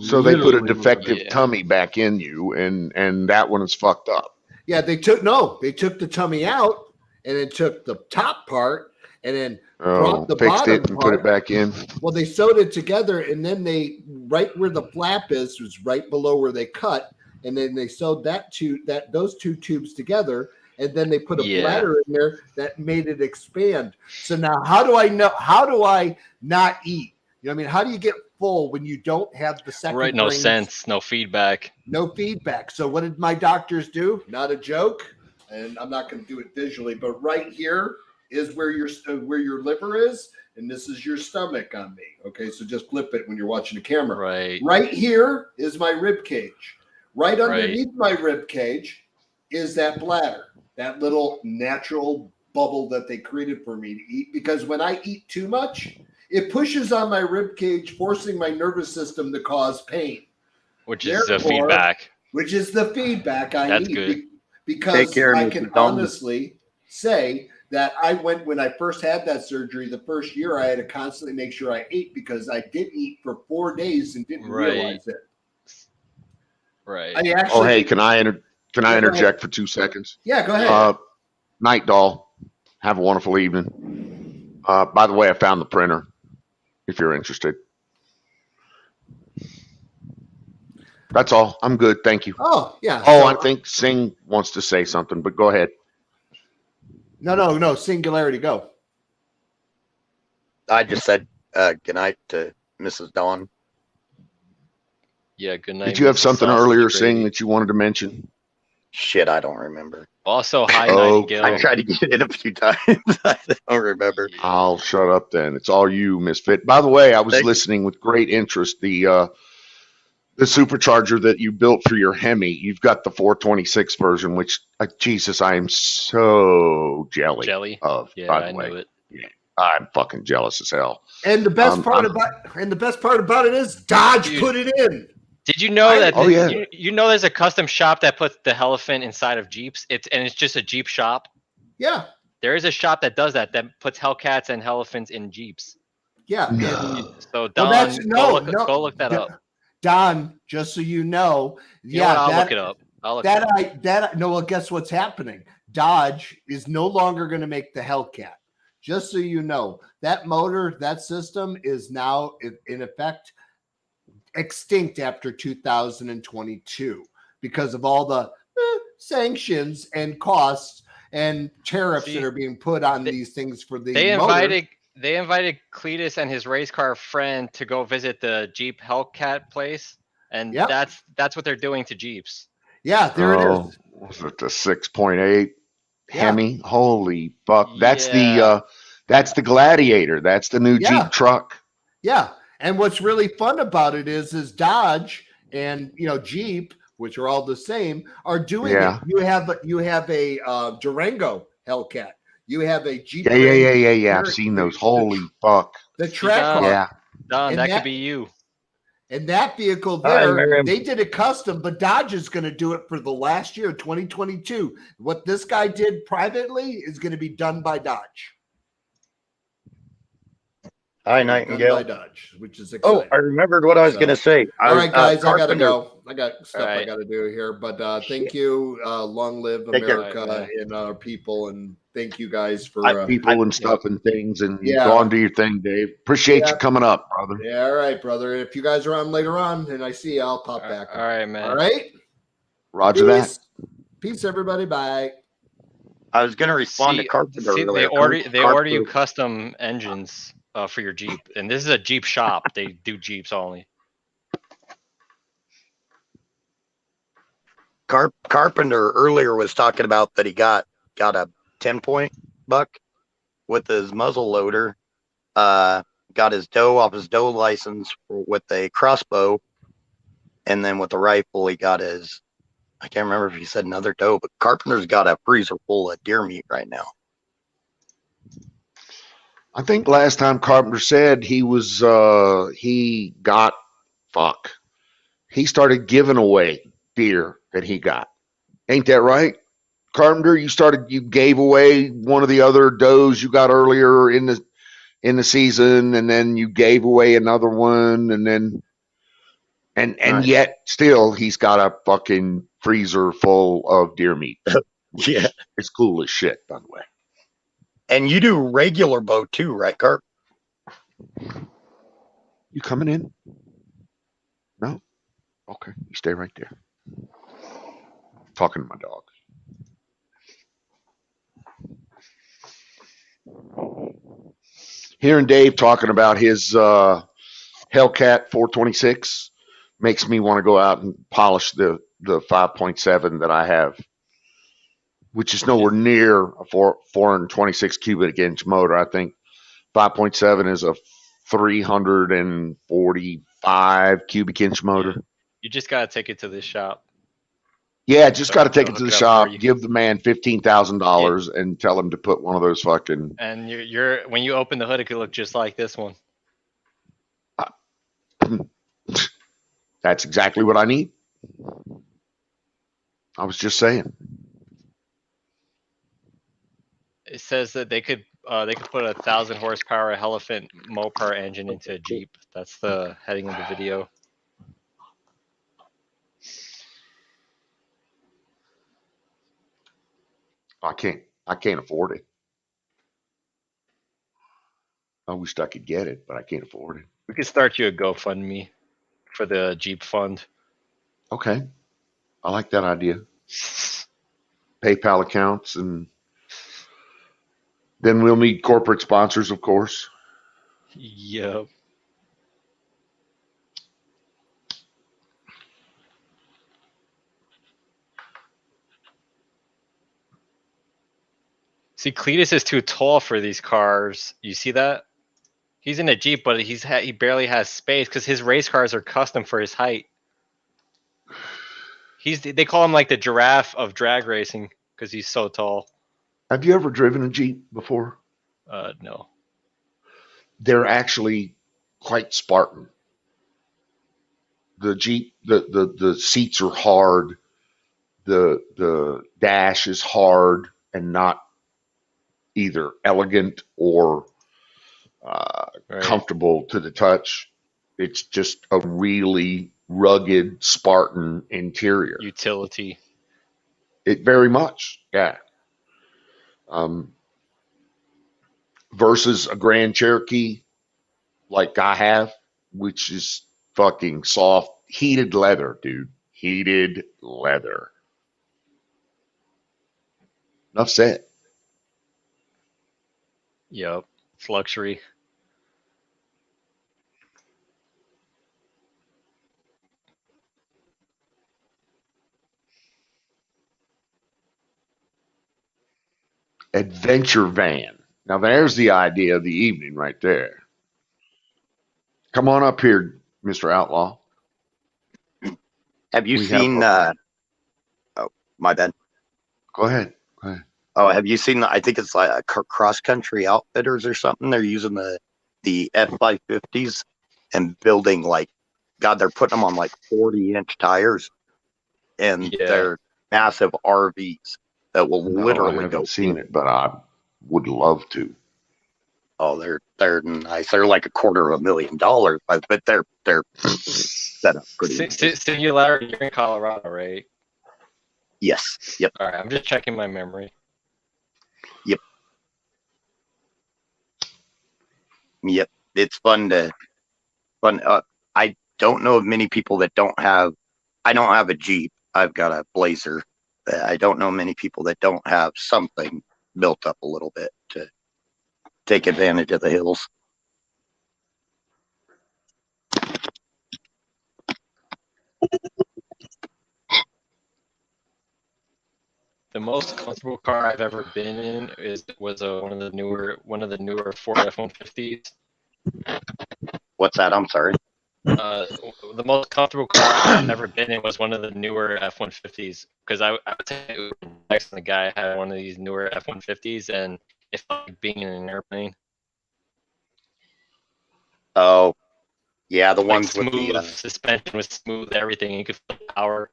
So they put a defective tummy back in you, and that one is fucked up. Yeah, they took the tummy out, and then took the top part, and then brought the fixed bottom it and part. put it back in. Well, they sewed it together, and then they right where the flap is was right below where they cut, and then they sewed those two tubes together, and then they put a bladder in there that made it expand. So now, how do I not eat? You know what I mean? How do you get full when you don't have the second brain? No sense, no feedback. No feedback. So what did my doctors do? Not a joke, and I'm not going to do it visually, but right here is where your liver is, and this is your stomach on me. Okay, so just flip it when you're watching the camera. Right here is my rib cage. Right underneath my rib cage is that bladder, that little natural bubble that they created for me to eat. Because when I eat too much, it pushes on my rib cage, forcing my nervous system to cause pain. Which is the feedback. Which is the feedback I That's need. good. Because I can honestly say that when I first had that surgery, the first year I had to constantly make sure I ate because I didn't eat for 4 days and didn't realize it. Right. Hey, can I interject for 2 seconds? Yeah, go ahead. Night Doll, have a wonderful evening. By the way, I found the printer if you're interested. That's all. I'm good. Thank you. Oh, yeah. I think Singh wants to say something, but go ahead. No. Singularity, go. I just said good night to Mrs. Dawn. Yeah, good night. Did you have something earlier, Singh, that you wanted to mention? Shit, I don't remember. Also, hi, Nightingale. I tried to get it a few times. I don't remember. I'll shut up then. It's all you, Misfit. By the way, I was listening with great interest. The supercharger that you built for your Hemi, you've got the 426 version, which, Jesus, I am so jelly of. Yeah, by the I way. knew it. Yeah, I'm fucking jealous as hell. And the best part about it is Dodge put it in. Did you know that? Oh, yeah. You know, there's a custom shop that puts the Helephant inside of Jeeps. It's just a Jeep shop. Yeah. There is a shop that does that puts Hellcats and Helephants in Jeeps. Yeah. No. So Don, go look that up. Don, just so you know, I'll look it up. Well, guess what's happening? Dodge is no longer going to make the Hellcat. Just so you know, that motor, that system is now in effect extinct after 2022 because of all the sanctions and costs and tariffs that are being put on these things for the They invited Cletus and his race car friend to go visit the Jeep Hellcat place, and that's what they're doing to Jeeps. Yeah, there it is. Was it the 6.8 Hemi? Holy fuck! That's the Gladiator. That's the new Jeep truck. Yeah, and what's really fun about it is Dodge and Jeep, which are all the same, are doing it. You have a Durango Hellcat. You have a Jeep. Yeah. I've seen those. Holy fuck! The track car. Yeah. Don, that could be you. And that vehicle there, they did it custom, but Dodge is going to do it for the last year, 2022. What this guy did privately is going to be done by Dodge. Hi, Nightingale. Done by Dodge, which is exciting. Oh, I remembered what I was going to say. All right, guys, I got to go. I got stuff I got to do here. But thank you. Long live America and our people. And thank you guys for people and stuff and things. And go on, do your thing, Dave. Appreciate you coming up, brother. Yeah, all right, brother. If you guys are on later on and I see you, I'll pop back. All right, man. All right. Roger that. Peace, everybody. Bye. I was going to respond to Carpenter. They order you custom engines for your Jeep, and this is a Jeep shop. They do Jeeps only. Carpenter earlier was talking about that he got a 10-point buck with his muzzle loader. Got his doe off his doe license with a crossbow, and then with the rifle he got his. I can't remember if he said another doe, but Carpenter's got a freezer full of deer meat right now. I think last time Carpenter said he started giving away deer that he got. Ain't that right? Carpenter, you gave away one of the other does you got earlier in the season, and then you gave away another one, and yet still he's got a fucking freezer full of deer meat. Yeah. It's cool as shit, by the way. And you do regular bow too, right, Carp? You coming in? No? Okay. You stay right there. Talking to my dog. Hearing Dave talking about his Hellcat 426 makes me want to go out and polish the 5.7 that I have, which is nowhere near a 426 cubic inch motor. I think 5.7 is a 345 cubic inch motor. You just gotta take it to this shop. Yeah, just got to take it Look to the it up shop, for you. give the man $15,000, and tell him to put one of those fucking. And you're when you open the hood, it could look just like this one. That's exactly what I need. I was just saying. It says that they could put a 1,000 horsepower Elephant Mopar engine into a Jeep. That's the heading of the video. I can't afford it. I wished I could get it, but I can't afford it. We could start you a GoFundMe for the Jeep fund. Okay. I like that idea. PayPal accounts, and then we'll need corporate sponsors, of course. Yep. See, Cletus is too tall for these cars. You see that? He's in a Jeep, but he barely has space because his race cars are custom for his height. They call him like the giraffe of drag racing because he's so tall. Have you ever driven a Jeep before? No. They're actually quite Spartan. The Jeep, the seats are hard. The dash is hard and not either elegant or Right. comfortable to the touch. It's just a really rugged Spartan interior. Utility. It very much, yeah. Versus a Grand Cherokee like I have, which is fucking soft, heated leather, dude. Heated leather. Enough said. Yep. It's luxury. Adventure van. Now there's the idea of the evening right there. Come on up here, Mr. Outlaw. Have you We have seen? a- Oh, my bad. Go ahead. Oh, have you seen? I think it's like a Cross Country Outfitters or something. They're using the F550s and building like, God, they're putting them on like 40-inch tires, and Yeah. they're massive RVs that will No, I literally haven't go. seen it, but I would love to. Oh, they're nice. They're like $250,000, but they're set up pretty nice. Singularity, you're in Colorado, right? Yes. Yep. All right, I'm just checking my memory. Yep. It's fun. I don't know of many people that don't have. I don't have a Jeep. I've got a Blazer. I don't know many people that don't have something built up a little bit to take advantage of the hills. The most comfortable car I've ever been in was one of the newer Ford F-150s. What's that? I'm sorry. The most comfortable car I've ever been in was one of the newer F-150s because I would say next to the guy had one of these newer F-150s and it felt like being in an airplane. Oh, yeah, the Like ones smooth, with the suspension was smooth, everything. You could feel the power.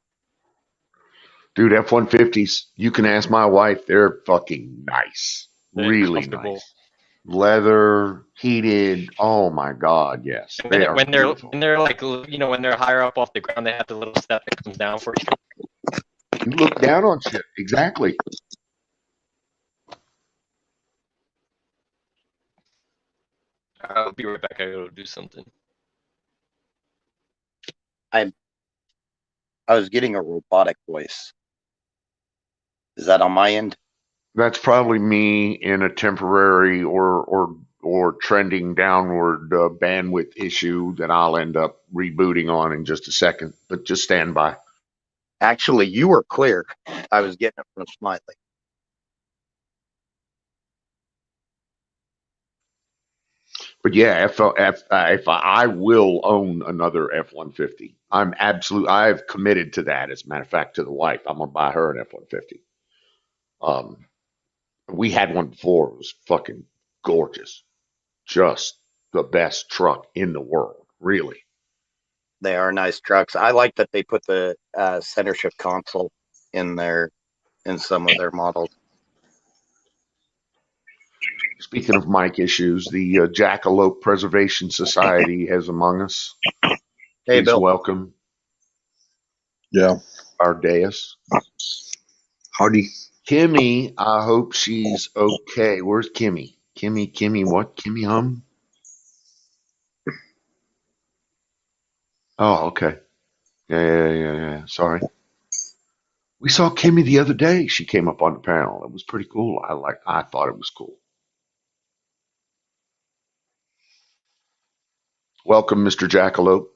Dude, F-150s, you can ask my wife. They're fucking nice. They're Really comfortable. nice. Leather, heated. Oh my God, yes. And They are when beautiful. they're like, you know, when they're higher up off the ground, they have the little step that comes down for you. You look down on shit. Exactly. I'll be right back. I gotta do something. I was getting a robotic voice. Is that on my end? That's probably me in a temporary or trending downward bandwidth issue that I'll end up rebooting on in just a second. But just stand by. Actually, you were clear. I was getting it from Smiley. But yeah, if I will own another F-150, I've committed to that. As a matter of fact, to the wife, I'm gonna buy her an F-150. Um, we had one before. It was fucking gorgeous. Just the best truck in the world, really. They are nice trucks. I like that they put the center shift console in there in some of their models. Speaking of mic issues, the Jackalope Preservation Society has among us. Hey, Please Bill. welcome Yeah. our dais. Howdy. Kimmy, I hope she's okay. Where's Kimmy? Kimmy, what? Kimmy Hum? Oh, okay. Yeah. Sorry. We saw Kimmy the other day. She came up on the panel. It was pretty cool. I thought it was cool. Welcome, Mr. Jackalope.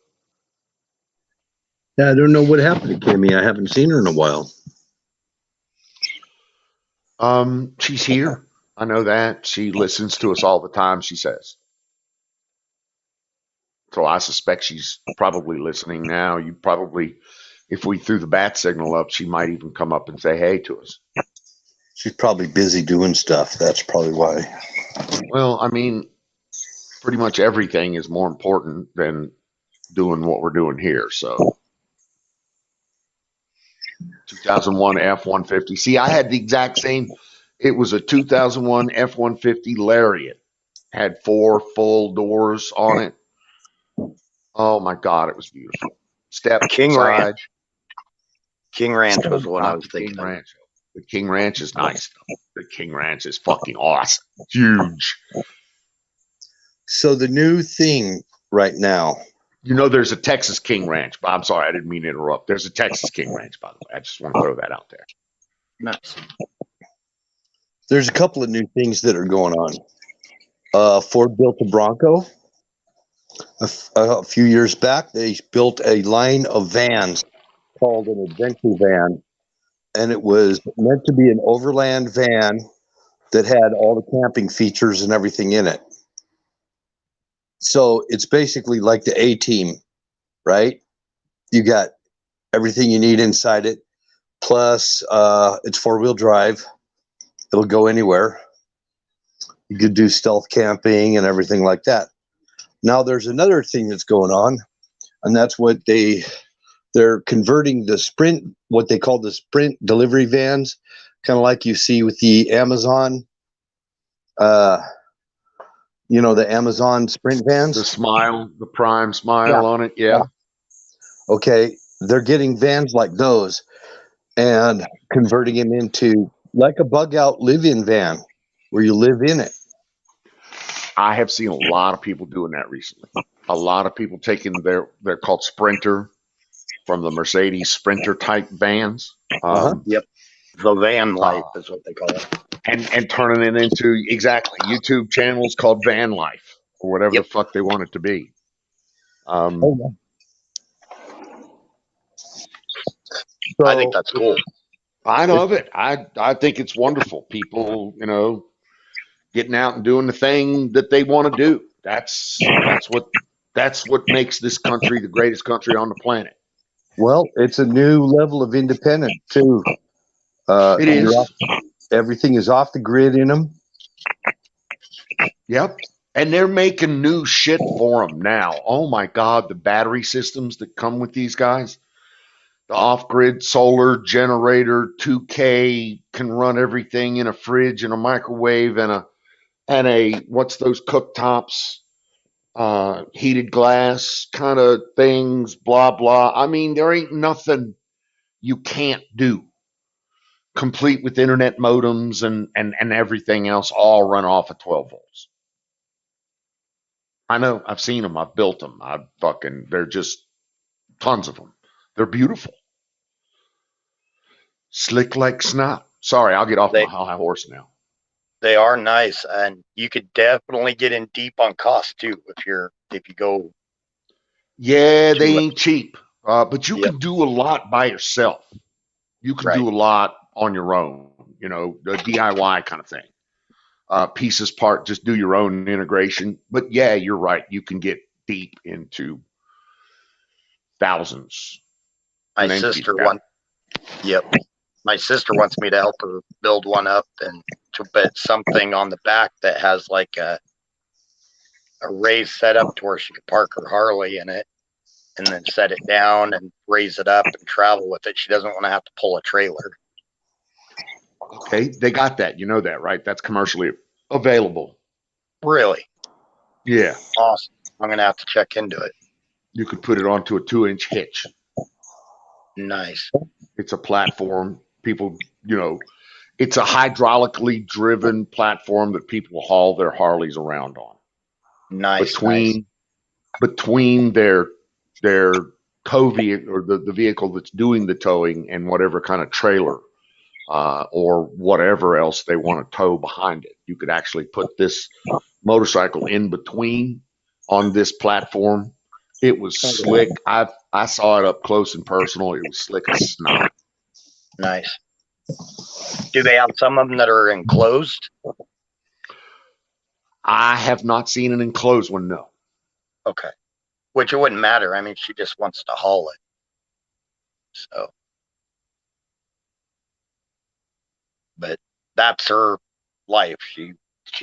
Yeah, I don't know what happened to Kimmy. I haven't seen her in a while. She's here. I know that. She listens to us all the time, she says. So I suspect she's probably listening now. You probably, if we threw the bat signal up, she might even come up and say hey to us. She's probably busy doing stuff. That's probably why. Well, I mean, pretty much everything is more important than doing what we're doing here. So 2001 F-150. See, I had the exact same. It was a 2001 F-150 Lariat. Had 4 full doors on it. Oh my God, it was beautiful. Step King side. Ranch. King Ranch was the one I was thinking. King Ranch. The King Ranch is nice. The King Ranch is fucking awesome. Huge. So the new thing right now. You know, there's a Texas King Ranch. But I'm sorry, I didn't mean to interrupt. There's a Texas King Ranch, by the way. I just want to throw that out there. Nice. There's a couple of new things that are going on. Ford built a Bronco. A few years back, they built a line of vans called an adventure van, and it was meant to be an overland van that had all the camping features and everything in it. So it's basically like the A-Team, right? You got everything you need inside it, plus it's 4-wheel drive. It'll go anywhere. You could do stealth camping and everything like that. Now there's another thing that's going on, and that's what they're converting the Sprint, what they call the Sprint delivery vans, kind of like you see with the Amazon, the Amazon Sprint vans. The Prime Smile on it, yeah. Okay, they're getting vans like those and converting them into like a bug-out live-in van where you live in it. I have seen a lot of people doing that recently. A lot of people taking they're called Sprinter, from the Mercedes Sprinter type vans. Yep. The van life is what they call it. And turning it into exactly YouTube channels called Van Life or whatever the fuck they want it to be. I think that's cool. I love it. I think it's wonderful. People, getting out and doing the thing that they want to do. That's what makes this country the greatest country on the planet. Well, it's a new level of independence too. It is. Everything is off the grid in them. Yep. And they're making new shit for them now. Oh my God, the battery systems that come with these guys. The off-grid solar generator, 2K, can run everything in a fridge and a microwave and a what's those cooktops, heated glass kind of things, blah, blah. I mean, there ain't nothing you can't do. Complete with internet modems and everything else, all run off of 12 volts. I know, I've seen them, I've built them. They're just tons of them. They're beautiful. Slick like snot. Sorry, I'll get off my high horse now. They are nice, and you could definitely get in deep on cost too if you go. Yeah, they ain't cheap, but you can do a lot by yourself. You can do a lot on your own, the DIY kind of thing. pieces part, just do your own integration. But yeah, you're right. You can get deep into thousands. My sister wants, yep. My sister wants me to help her build one up and to put something on the back that has like a raised setup to where she could park her Harley in it and then set it down and raise it up and travel with it. She doesn't want to have to pull a trailer. Okay, they got that. You know that, right? That's commercially available. Really? Yeah. Awesome. I'm going to have to check into it. You could put it onto a 2-inch hitch. Nice. It's a platform. People, it's a hydraulically driven platform that people haul their Harleys around on. Nice. Between their tow vehicle or the vehicle that's doing the towing and whatever kind of trailer or whatever else they want to tow behind it. You could actually put this motorcycle in between on this platform. It was slick. I saw it up close and personal. It was slick as snot. Nice. Do they have some of them that are enclosed? I have not seen an enclosed one, no. Okay. Which it wouldn't matter. I mean, she just wants to haul it. So. But that's her life. She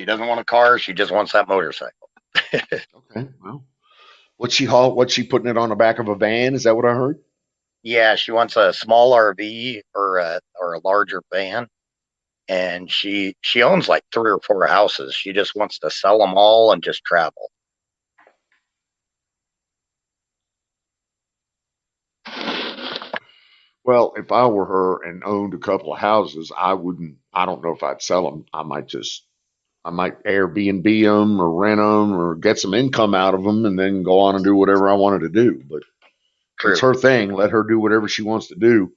doesn't want a car. She just wants that motorcycle. Okay. Well, what's she putting it on the back of a van? Is that what I heard? Yeah, she wants a small RV or a larger van. And she owns like 3 or 4 houses. She just wants to sell them all and just travel. Well, if I were her and owned a couple of houses, I don't know if I'd sell them. I might Airbnb them or rent them or get some income out of them and then go on and do whatever I wanted to do. But It's her thing. Let her do whatever she wants to do.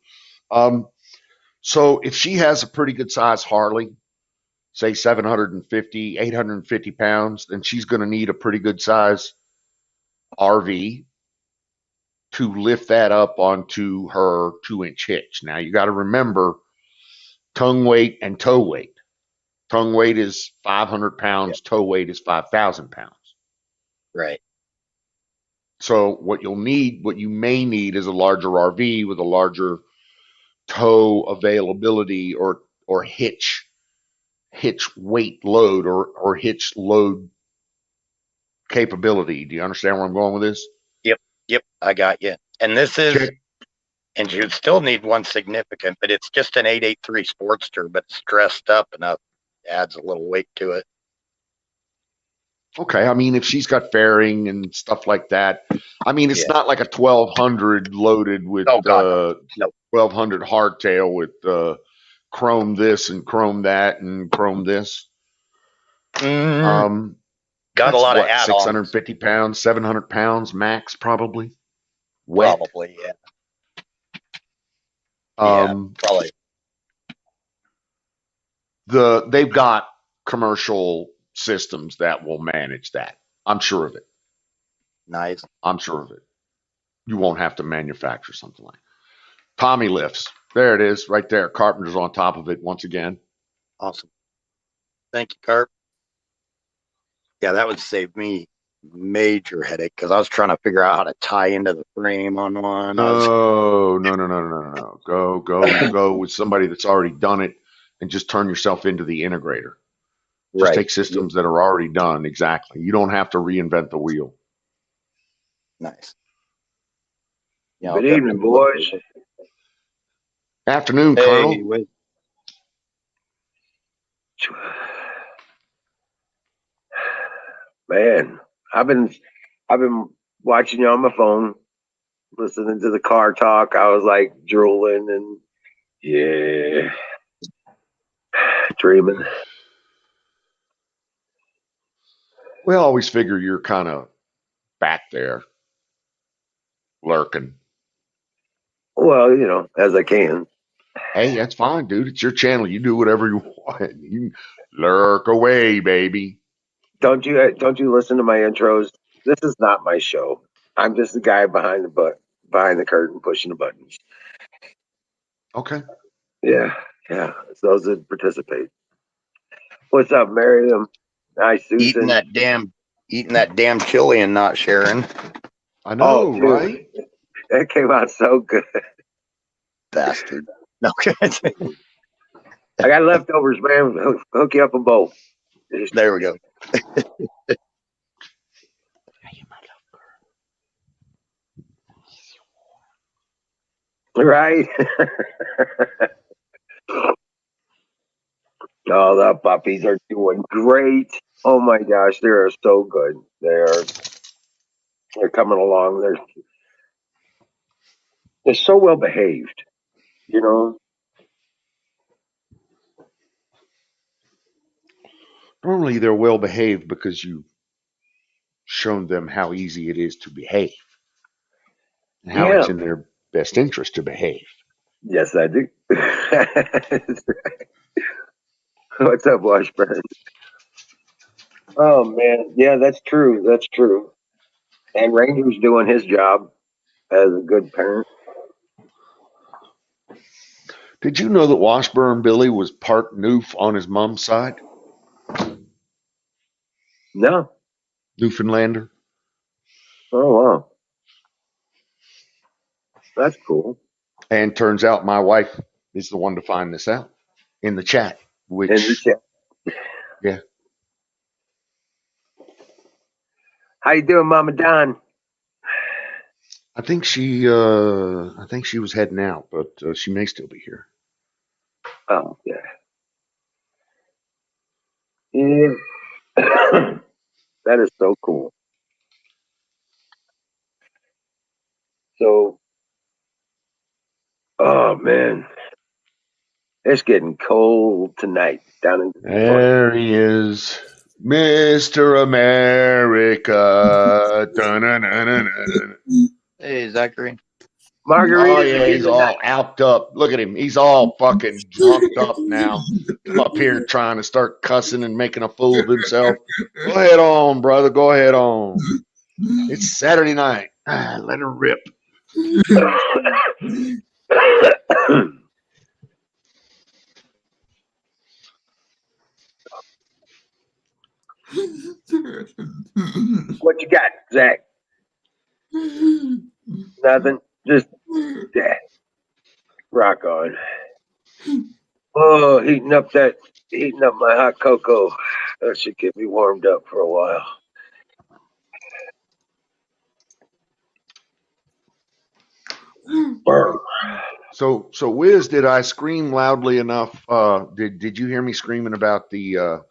So if she has a pretty good size Harley, say 750, 850 pounds, then she's going to need a pretty good size RV to lift that up onto her 2-inch hitch. Now you got to remember tongue weight and tow weight. Tongue weight is 500 pounds. Yep. Tow weight is 5,000 pounds. Right. So what you may need is a larger RV with a larger tow availability or hitch weight load or hitch load capability. Do you understand where I'm going with this? Yep, I got you. And this is, and you'd still need one significant, but it's just an 883 Sportster, but it's dressed up enough, adds a little weight to it. Okay, I mean, if she's got fairing and stuff like that, I mean, it's not like a 1200 loaded with 1200 hardtail with chrome this and chrome that and chrome this. Got a lot of add-ons. 650 pounds, 700 pounds max, probably. Wet. Probably, yeah. Probably. They've got commercial systems that will manage that. I'm sure of it. Nice. I'm sure of it. You won't have to manufacture something like Tommy lifts. There it is, right there. Carpenter's on top of it once again. Awesome. Thank you, Carp. Yeah, that would save me major headache because I was trying to figure out how to tie into the frame on one. No. Go with somebody that's already done it and just turn yourself into the integrator. Just take systems that are already done. Exactly. You don't have to reinvent the wheel. Nice. Yeah, good evening, boys. Afternoon, Colonel. Man, I've been watching you on my phone, listening to the car talk. I was like drooling and dreaming. We always figure you're kind of back there lurking. Well, as I can. Hey, that's fine, dude. It's your channel. You do whatever you want. You lurk away, baby. Don't you listen to my intros? This is not my show. I'm just the guy behind the curtain pushing the buttons. Okay. Yeah. It's those that participate. What's up, Miriam? Hi, Susan. Eating that damn chili and not sharing. I know, right? That came out so good. Bastard. No. I got leftovers, man. Hook you up a bowl. There we go. Right? Oh, the puppies are doing great. Oh my gosh, they are so good. They're coming along. They're so well behaved, you know. Normally they're well behaved because you've shown them how easy it is to behave and how it's in their best interest to behave. Yes, I do. What's up, Washburn? Oh man, yeah, that's true. That's true. And Ranger's doing his job as a good parent. Did you know that Washburn Billy was part Newf on his mom's side? No. Newfoundlander. Oh wow. That's cool. And turns out my wife is the one to find this out in the chat. Which, in the chat. Yeah. How you doing, Mama Don? I think she was heading out, but she may still be here. Oh yeah. Yeah. That is so cool. So, oh man, it's getting cold tonight down in Detroit. There he is, Mr. America. Hey, Zachary. Margarita. Oh yeah, he's all amped up. Look at him. He's all fucking drunk up now. Up here trying to start cussing and making a fool of himself. Go ahead on, brother. Go ahead on. It's Saturday night. Let her rip. What you got, Zach? Nothing. Just rock on. Oh, heating up my hot cocoa. That should get me warmed up for a while. So Wiz, did I scream loudly enough? Did you hear me screaming about the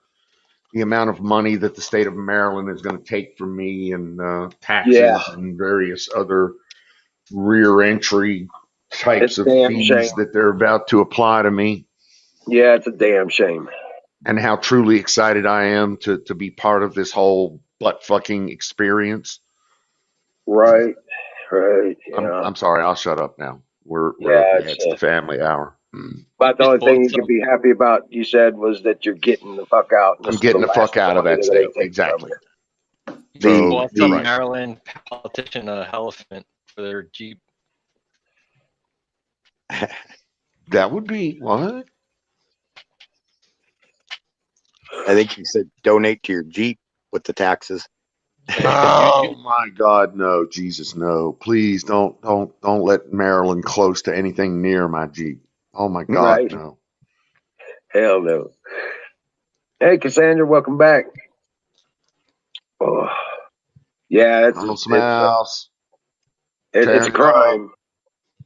amount of money that the state of Maryland is going to take from me and taxes and various other rear entry types of fees that they're about to apply to me? Yeah, it's a damn shame. And how truly excited I am to be part of this whole butt fucking experience. Right. Yeah. I'm sorry. I'll shut up now. It's the family hour. But the only thing you could be happy about, you said, was that you're getting the fuck out. I'm getting the fuck out of that state. Exactly. So the Maryland politician elephant for their Jeep. That would be what? I think you said donate to your Jeep with the taxes. Oh my God, no, Jesus, no! Please don't let Maryland close to anything near my Jeep. Oh my God, no! Hell no! Hey, Cassandra, welcome back. Oh, yeah, it's a crime,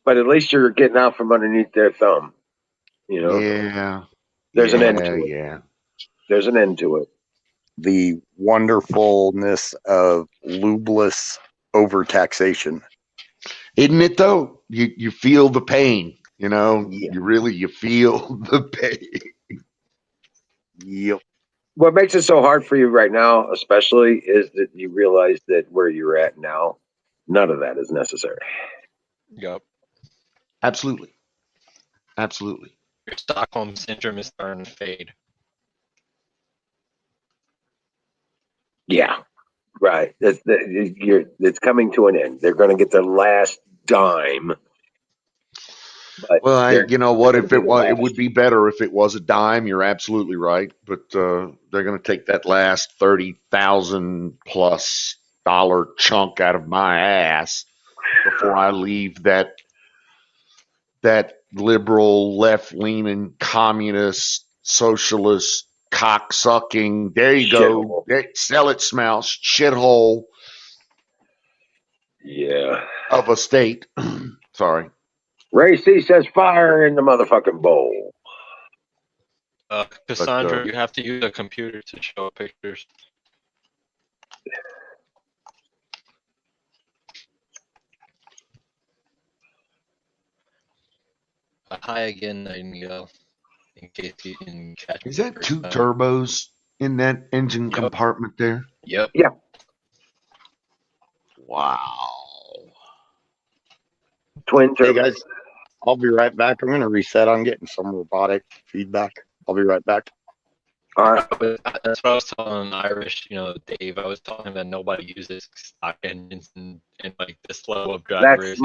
but at least you're getting out from underneath their thumb. You know? Yeah. There's an end to it. Yeah. There's an end to it. The wonderfulness of lubeless overtaxation. Isn't it though? You feel the pain, you know? You feel the pain. Yep. What makes it so hard for you right now, especially, is that you realize that where you're at now, none of that is necessary. Yep. Absolutely. Your Stockholm syndrome is starting to fade. Yeah, right. It's coming to an end. They're going to get their last dime. But Well, you know what? they're If it gonna be was, the it would last. be better if it was a dime. You're absolutely right. But they're going to take that last $30,000+ chunk out of my ass before I leave that liberal, left-leaning, communist, socialist, cocksucking. There you go. Sell it, Smouse. Shithole Yeah. of a state. Sorry. Ray C says fire in the motherfucking bowl. Cassandra, you have to use a computer to show pictures. Hi again, Nightingale. In case you didn't catch. Is that two turbos in that engine compartment there? Yep. Yeah. Wow. Twin turbos. Hey guys, I'll be right back. I'm gonna reset. I'm getting some robotic feedback. I'll be right back. All right. That's what I was telling Irish, Dave. I was telling him that nobody uses stock engines and like this level of drag That's racing.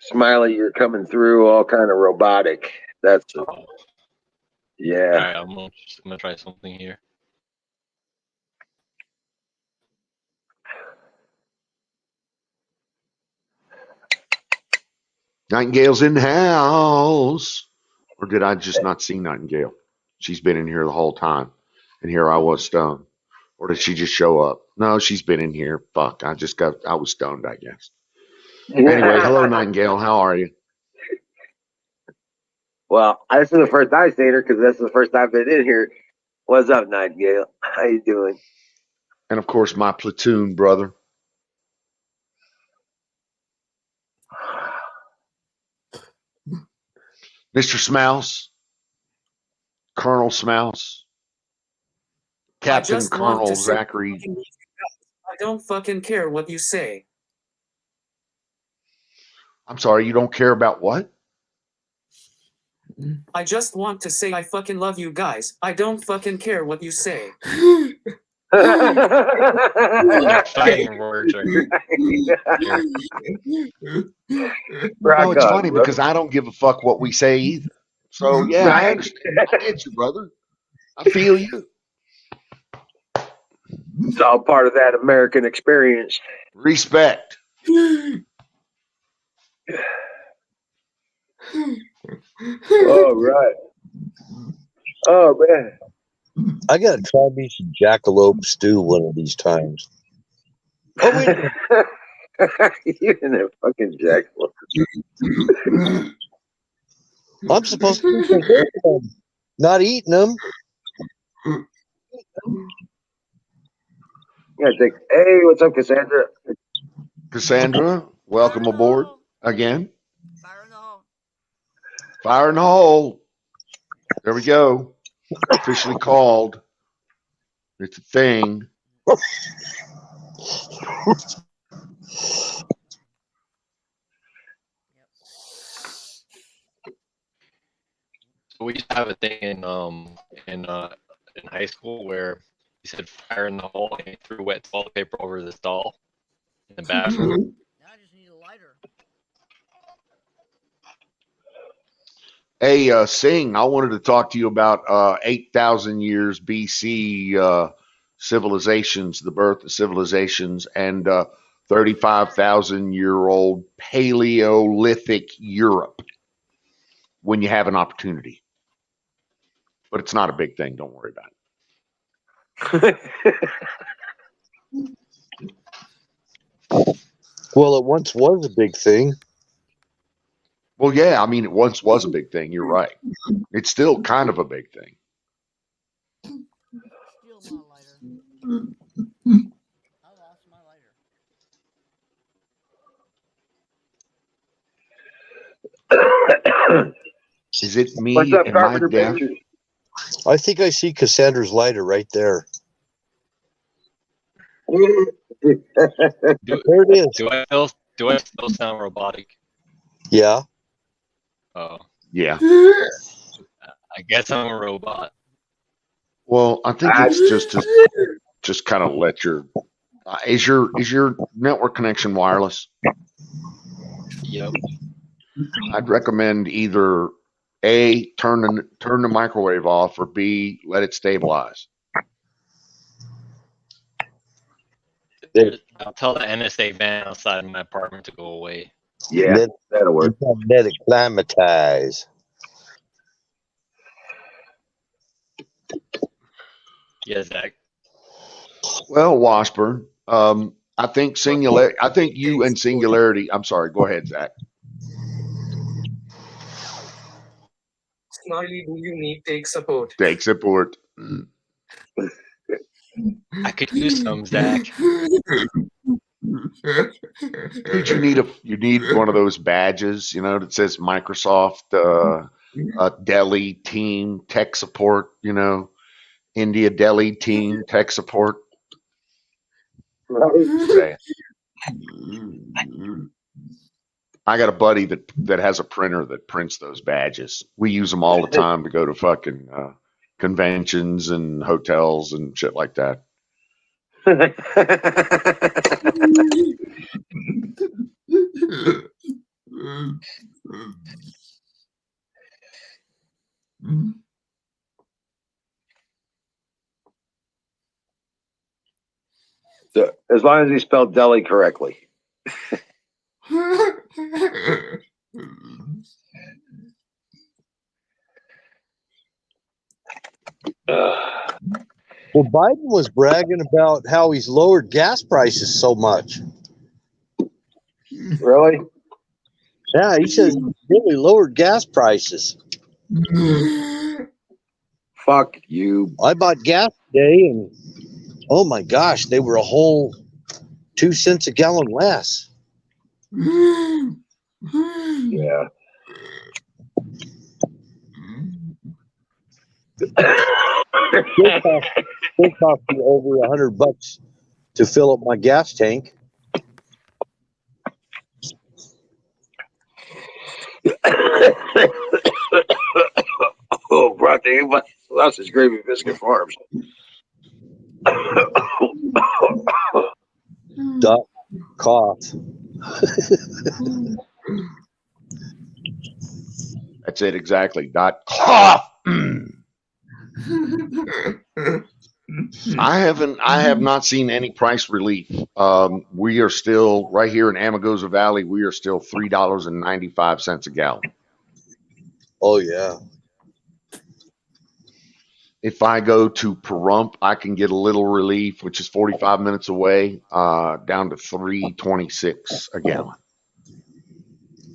Smiley, you're coming through all kind of robotic. That's yeah. All right, I'm gonna try something here. Nightingale's in the house. Or did I just not see Nightingale? She's been in here the whole time. And here I was stoned. Or did she just show up? No, she's been in here. Fuck. I was stoned, I guess. Anyway, hello, Nightingale. How are you? Well, this is the first I've seen her because this is the first I've been in here. What's up, Nightingale? How you doing? And of course, my platoon brother. Mr. Smouse. Colonel Smouse. Captain Colonel Zachary. I don't fucking care what you say. I'm sorry, you don't care about what? I just want to say I fucking love you guys. I don't fucking care what you say. Fighting words are No, it's funny because I don't give a fuck what we say either. So yeah, I understand. I get you, brother. I feel you. It's all part of that American experience. Respect. All right. Oh man. I gotta try me some jackalope stew one of these times. Oh wait. You and that fucking jackalope. I'm supposed to be not eating them. Yeah, hey, what's up, Cassandra? Cassandra, welcome aboard again. Fire in the hole. Fire in the hole. There we go. Officially called. It's a thing. So we used to have a thing in high school where he said fire in the hole and he threw wet toilet paper over the stall in the bathroom. Now I just need a lighter. Hey, Singh, I wanted to talk to you about 8,000 years BC civilizations, the birth of civilizations, and 35,000-year-old Paleolithic Europe when you have an opportunity. But it's not a big thing. Don't worry about it. Well, it once was a big thing. Well, yeah, I mean, it once was a big thing. You're right. It's still kind of a big thing. Steal my lighter. I lost my lighter. Is it me? What's up, Am I Carpenter deaf? Pictures? I think I see Cassandra's lighter right there. There it is. Do I still sound robotic? Yeah. Oh, Yeah. I guess I'm a robot. Well, I think it's just kind of let your is your network connection wireless? Yep. I'd recommend either A, turn the microwave off, or B, let it stabilize. I'll tell the NSA van outside my apartment to go away. Yeah, that'll work. Let it climatize. Yeah, Zach. Well, Washburn, I think you and Singularity. I'm sorry. Go ahead, Zach. Snarly, do you need tech support? Tech support. I could use some, Zach. Dude, you need one of those badges, that says Microsoft Delhi team tech support, India Delhi team tech support. Say it. I got a buddy that has a printer that prints those badges. We use them all the time to go to fucking conventions and hotels and shit like that. So, as long as he spelled deli correctly. Well, Biden was bragging about how he's lowered gas prices so much. Really? Yeah, he says he's really lowered gas prices. Fuck you. I bought gas today, and oh my gosh, they were a whole 2 cents a gallon less. Yeah. It cost me over $100 to fill up my gas tank. Oh, brought to you by Sausage Gravy Biscuit Farms. Duck, cough. That's it exactly. Dot cough. I have not seen any price relief. We are still right here in Amargosa Valley. We are still $3.95 a gallon. Oh yeah. If I go to Pahrump, I can get a little relief, which is 45 minutes away, down to $3.26 a gallon.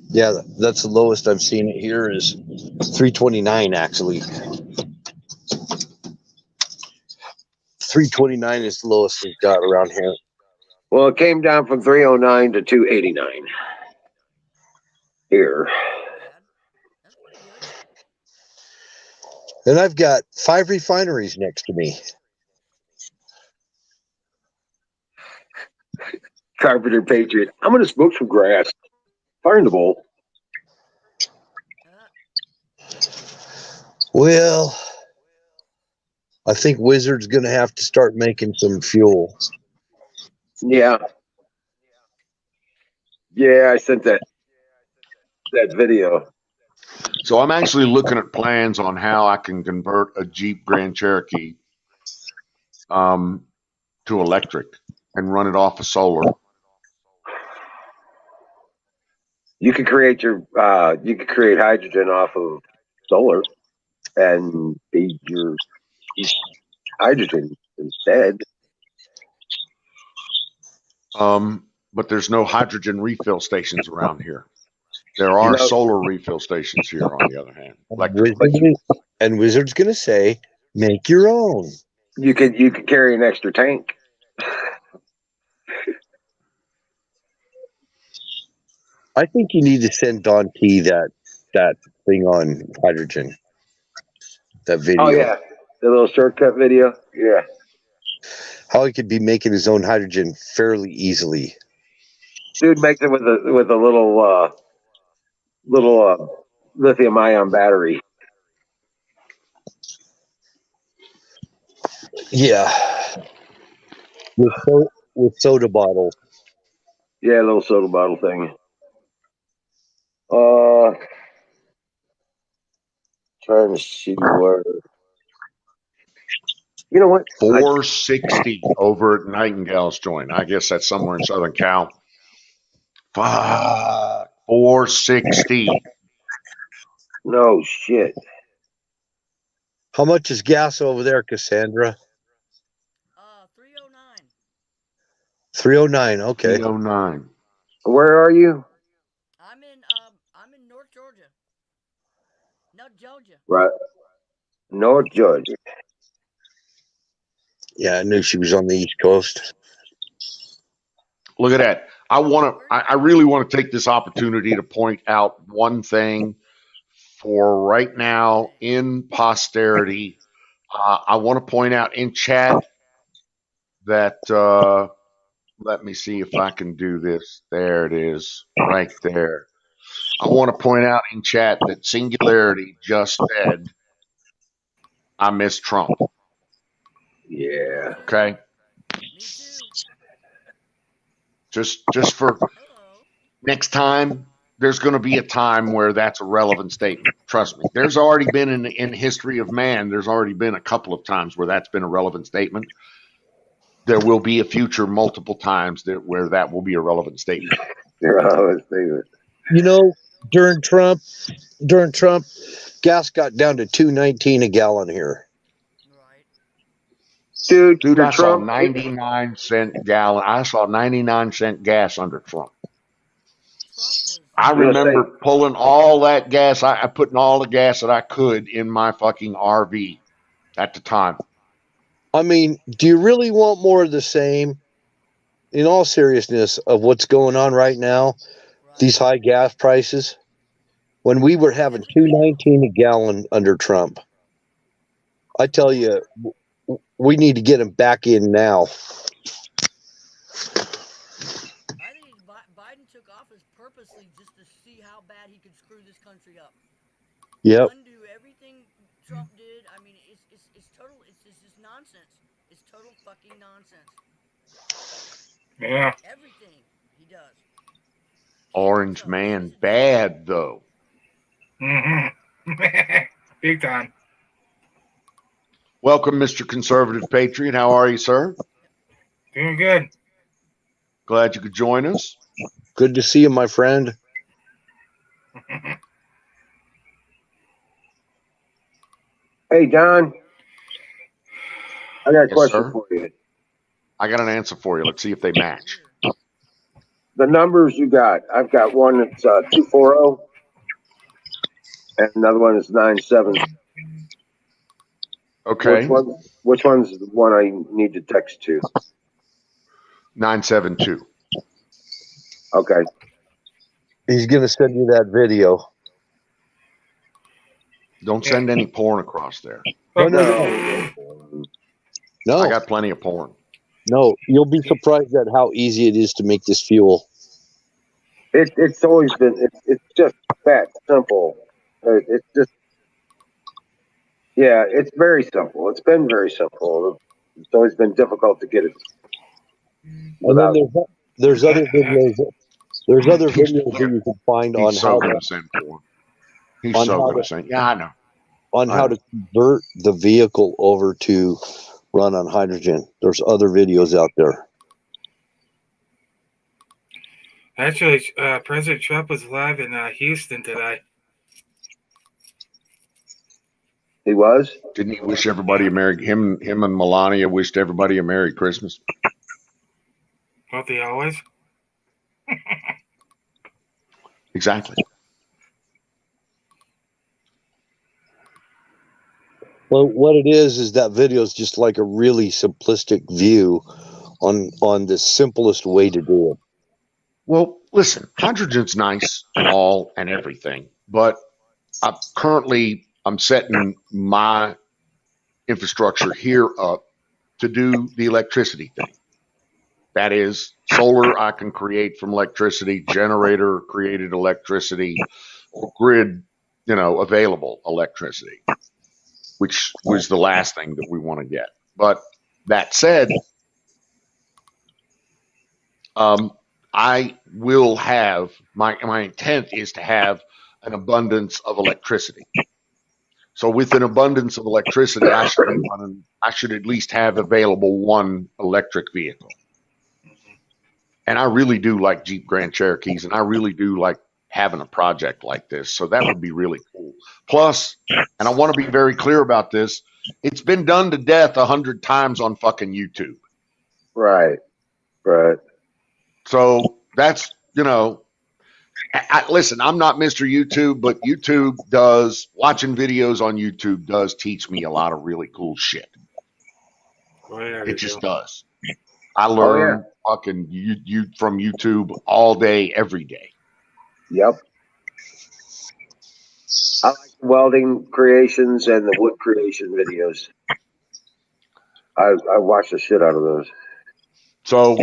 Yeah, that's the lowest I've seen it here is $3.29 actually. $3.29 is the lowest we've got around here. Well, it came down from $3.09 to $2.89 here. And I've got 5 refineries next to me. Carpenter Patriot. I'm going to smoke some grass. Fire in the bowl. Well, I think Wizard's going to have to start making some fuel. Yeah. Yeah, I sent that video. So I'm actually looking at plans on how I can convert a Jeep Grand Cherokee to electric and run it off of solar. You could create hydrogen off of solar and feed your hydrogen instead. But there's no hydrogen refill stations around here. There are solar refill stations here, on the other hand. And Wizard's going to say, make your own. You could carry an extra tank. I think you need to send Don T that thing on hydrogen. That video. Oh yeah, the little shortcut video. Yeah. How he could be making his own hydrogen fairly easily. Dude makes it with a little lithium ion battery. Yeah. With soda bottle. Yeah, a little soda bottle thing. Trying to see where. You know what? 460 over at Nightingale's joint. I guess that's somewhere in Southern Cal. Fuck. 460. No shit. How much is gas over there, Cassandra? 309. 309. Okay. 309. Where are you? I'm in North Georgia. No, Georgia. Right. North Georgia. Yeah, I knew she was on the East Coast. Look at that. I really want to take this opportunity to point out one thing for right now in posterity. I want to point out in chat that, let me see if I can do this. There it is, right there. I want to point out in chat that Singularity just said, I miss Trump. Yeah. Okay. Me too. Just for next time, there's going to be a time where that's a relevant statement. Trust me. There's already been in history of man, there's already been a couple of times where that's been a relevant statement. There will be a future multiple times where that will be a relevant statement. You know, during Trump, gas got down to $2.19 a gallon here. Dude, I saw Trump, 99-cent gallon. I saw 99-cent gas under Trump. I remember pulling all that gas. I putting all the gas that I could in my fucking RV at the time. I mean, do you really want more of the same? In all seriousness, of what's going on right now, these high gas prices, when we were having $2.19 a gallon under Trump, I tell you, we need to get him back in now. I think Biden took office purposely just to see how bad he could screw this country up. Yep. Undo everything Trump did. I mean, it's total. It's just nonsense. It's total fucking nonsense. Yeah. Everything he does. Orange man, bad though. Mm-hmm. Big time. Welcome, Mr. Conservative Patriot. How are you, sir? Doing good. Glad you could join us. Good to see you, my friend. Hey, Don. I got a question sir. for you. I got an answer for you. Let's see if they match. The numbers you got. I've got one that's 240, and another one is 97. Okay. Which one's the one I need to text to? 972. Okay. He's going to send you that video. Don't send any porn across there. No. I got plenty of porn. No, you'll be surprised at how easy it is to make this fuel. It's always been, it's just that simple. It's just, yeah, it's very simple. It's been very simple. It's always been difficult to get it. And then there's other videos. There's other videos that you can find on how to send porn. He's so going to send. Yeah, I know. On how to convert the vehicle over to run on hydrogen. There's other videos out there. Actually, President Trump was live in Houston today. He was? Didn't he wish everybody a Merry, him and Melania wished everybody a Merry Christmas? Don't they always? Exactly. Well, what it is that video is just like a really simplistic view on the simplest way to do it. Well, listen, hydrogen's nice and all and everything, but I'm setting my infrastructure here up to do the electricity thing. That is, solar I can create from electricity, generator created electricity, grid, available electricity, which was the last thing that we want to get. But that said, I will have my intent is to have an abundance of electricity. So with an abundance of electricity, I should at least have available one electric vehicle. And I really do like Jeep Grand Cherokees, and I really do like having a project like this. So that would be really cool. Plus, and I want to be very clear about this, it's been done to death 100 times on fucking YouTube. Right. So that's, listen, I'm not Mr. YouTube, but YouTube watching videos on YouTube does teach me a lot of really cool shit. It just does. I learn fucking you from YouTube all day, every day. Yep. I like the welding creations and the wood creation videos. I watch the shit out of those. So,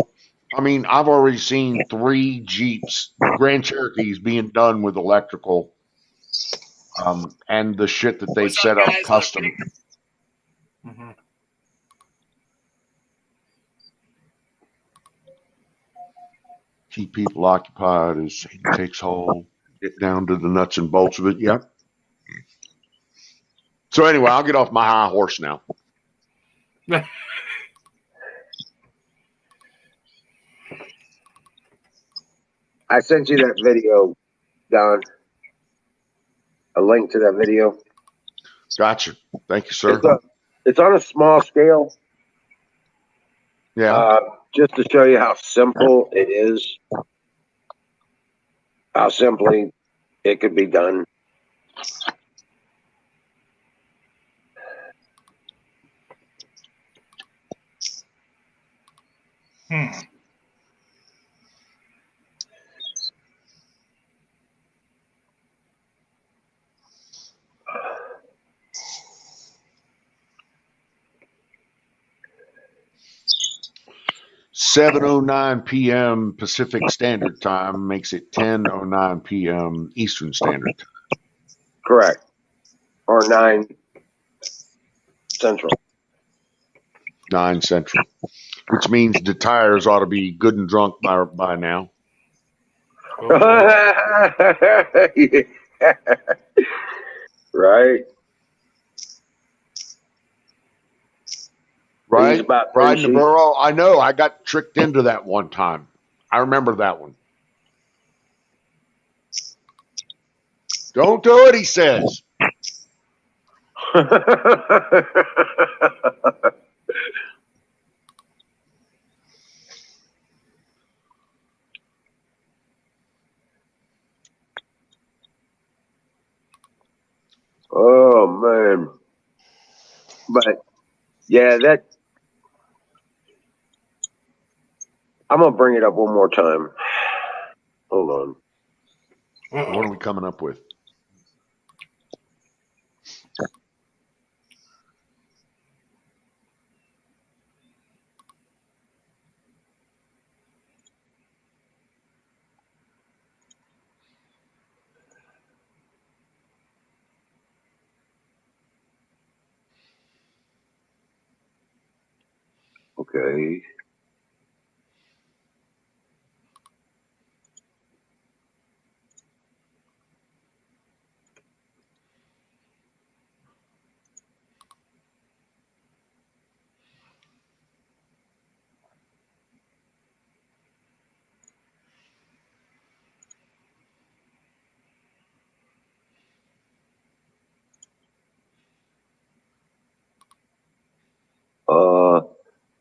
I mean, I've already seen 3 Jeeps, Grand Cherokees being done with electrical, and the shit that they've set up custom. Mm-hmm. Keep people occupied as Satan takes hold, get down to the nuts and bolts of it. Yep. So anyway, I'll get off my high horse now. I sent you that video, Don. A link to that video. Gotcha. Thank you, sir. It's on a small scale. Yeah. Just to show you how simple it is. How simply it could be done. Hmm. 7:09 p.m. Pacific Standard Time makes it 10:09 p.m. Eastern Standard Time. Correct. Or 9 Central. 9 Central. Which means the tires ought to be good and drunk by now. Right. Right? Riding the burro. I know. I got tricked into that one time. I remember that one. Don't do it, he says. Oh, man. But, yeah, I'm going to bring it up one more time. Hold on. What are we coming up with? Okay.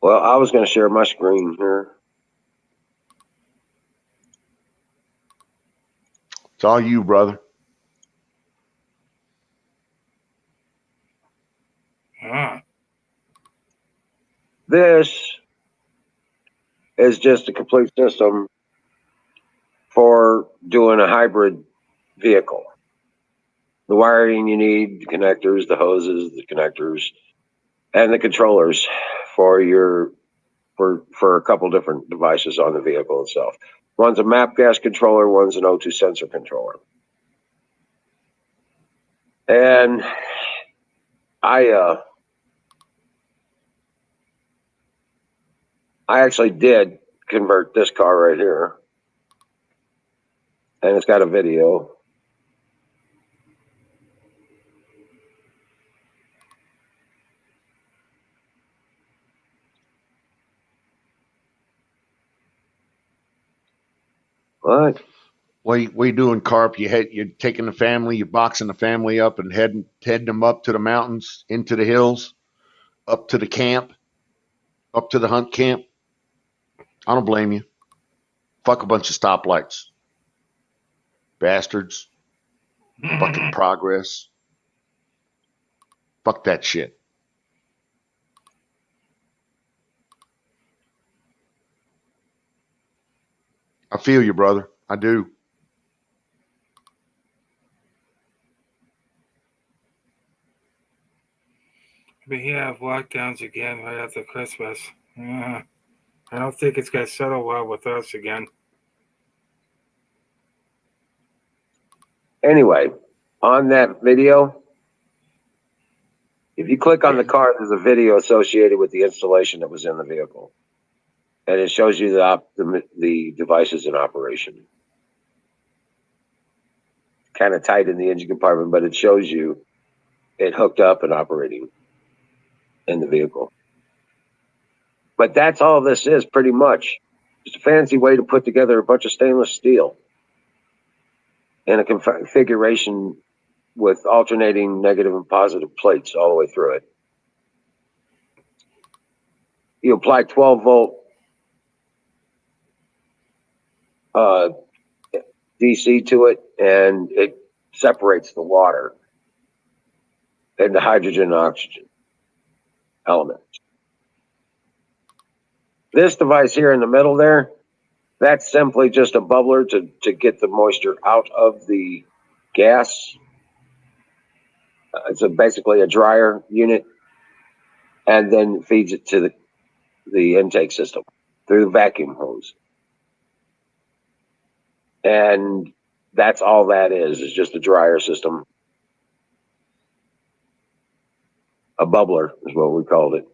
Well, I was going to share my screen here. It's all you, brother. This is just a complete system for doing a hybrid vehicle. The wiring you need, the connectors, the hoses, the connectors, and the controllers for for a couple different devices on the vehicle itself. One's a map gas controller, one's an O2 sensor controller. And I actually did convert this car right here And it's got a video. What? What you doing, Carp? You're taking the family, you're boxing the family up and heading them up to the mountains, into the hills, up to the camp, up to the hunt camp. I don't blame you. Fuck a bunch of stoplights. Bastards. Fucking progress. Fuck that shit. I feel you, brother. I do. We have lockdowns again right after Christmas. Yeah. I don't think it's going to settle well with us again. Anyway, on that video, if you click on the car, there's a video associated with the installation that was in the vehicle. And it shows you the devices in operation. Kind of tight in the engine compartment, but it shows you it hooked up and operating in the vehicle. But that's all this is, pretty much. Just a fancy way to put together a bunch of stainless steel in a configuration with alternating negative and positive plates all the way through it. You apply 12-volt DC to it, and it separates the water into hydrogen and oxygen elements. This device here in the middle there, that's simply just a bubbler to get the moisture out of the gas. It's basically a dryer unit, and then feeds it to the intake system through the vacuum hose. And that's all that is just a dryer system. A bubbler is what we called it.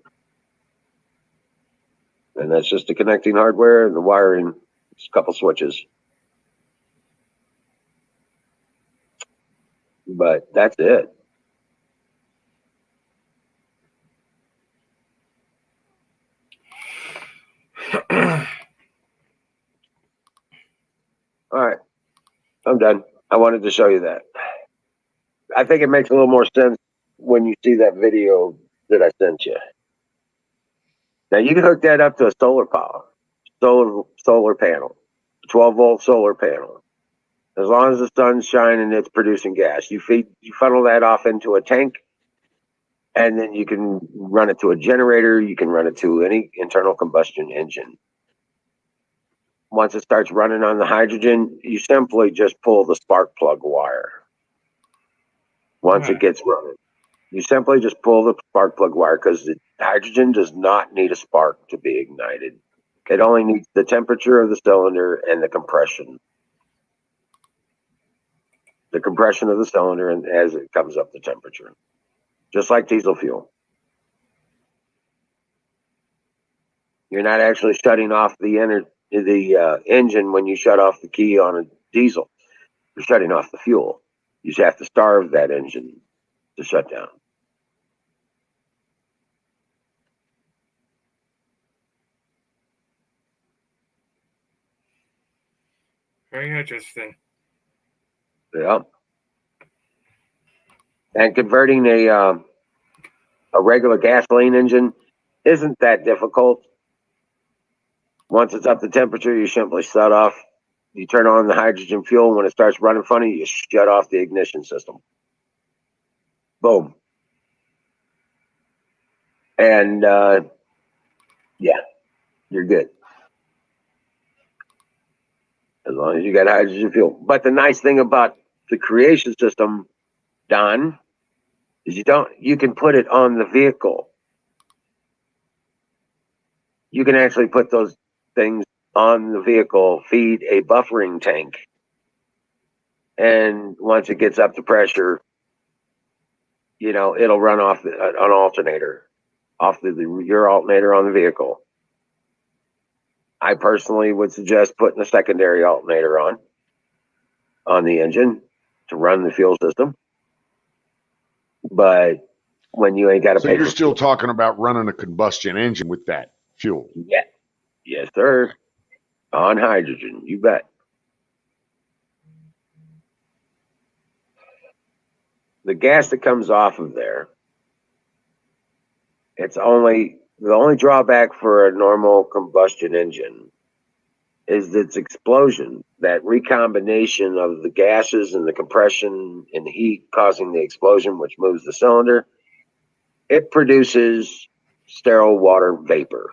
And that's just the connecting hardware and the wiring. It's a couple switches. But that's it. All right, I'm done. I wanted to show you that. I think it makes a little more sense when you see that video that I sent you. Now you can hook that up to a solar panel, 12-volt solar panel. As long as the sun's shining, it's producing gas. You funnel that off into a tank, and then you can run it to a generator. You can run it to any internal combustion engine. Once it starts running on the hydrogen, you simply just pull the spark plug wire. Once it gets running, you simply just pull the spark plug wire, because the hydrogen does not need a spark to be ignited. It only needs the temperature of the cylinder and the compression. The compression of the cylinder and as it comes up the temperature. Just like diesel fuel. You're not actually shutting off the engine when you shut off the key on a diesel. You're shutting off the fuel. You just have to starve that engine to shut down. Very interesting. Yeah. And converting a regular gasoline engine isn't that difficult. Once it's up to temperature, you simply shut off. You turn on the hydrogen fuel. When it starts running funny, you shut off the ignition system. Boom. And yeah, you're good. As long as you got hydrogen fuel. But the nice thing about the creation system, Don, is you can put it on the vehicle. You can actually put those things on the vehicle, feed a buffering tank. And once it gets up to pressure, it'll run off an alternator, off your alternator on the vehicle. I personally would suggest putting a secondary alternator on. on the engine to run the fuel system. But when you ain't got to so pay you're for still fuel. talking about running a combustion engine with that fuel. Yeah. Yes, sir. On hydrogen, you bet. The gas that comes off of there, the only drawback for a normal combustion engine is its explosion, that recombination of the gases and the compression and the heat causing the explosion, which moves the cylinder. It produces sterile water vapor.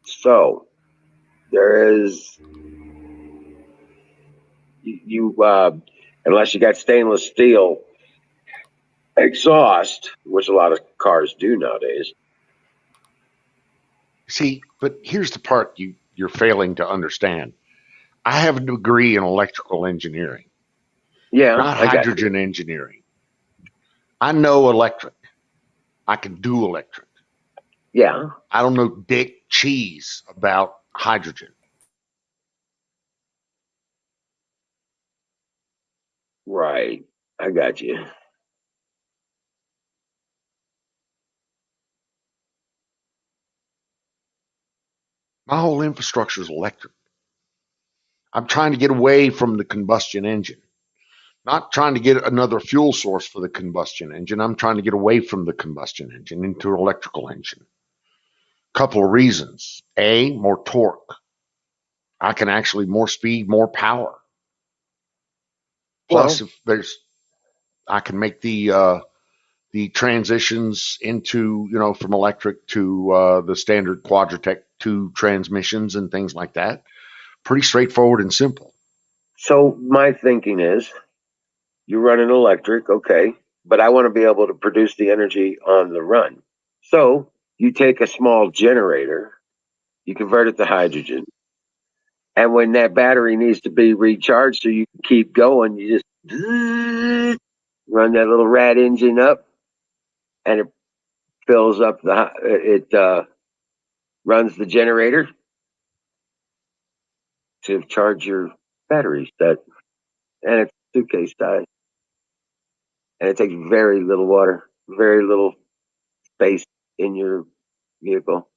So there is unless you got stainless steel exhaust, which a lot of cars do nowadays. See, but here's the part you're failing to understand. I have a degree in electrical engineering, not hydrogen engineering. I know electric. I can do electric. Yeah. I don't know dick cheese about hydrogen. Right. I got you. My whole infrastructure is electric. I'm trying to get away from the combustion engine. Not trying to get another fuel source for the combustion engine. I'm trying to get away from the combustion engine into an electrical engine. Couple of reasons. A, more torque. I can actually more speed, more power. Plus, I can make the transitions into, from electric to the standard Quadratec 2 transmissions and things like that. Pretty straightforward and simple. So my thinking is, you run an electric, okay, but I want to be able to produce the energy on the run. So you take a small generator, you convert it to hydrogen, and when that battery needs to be recharged so you can keep going, you just run that little rat engine up, and it fills up runs the generator to charge your battery set, and it's suitcase size, and it takes very little water, very little space in your vehicle,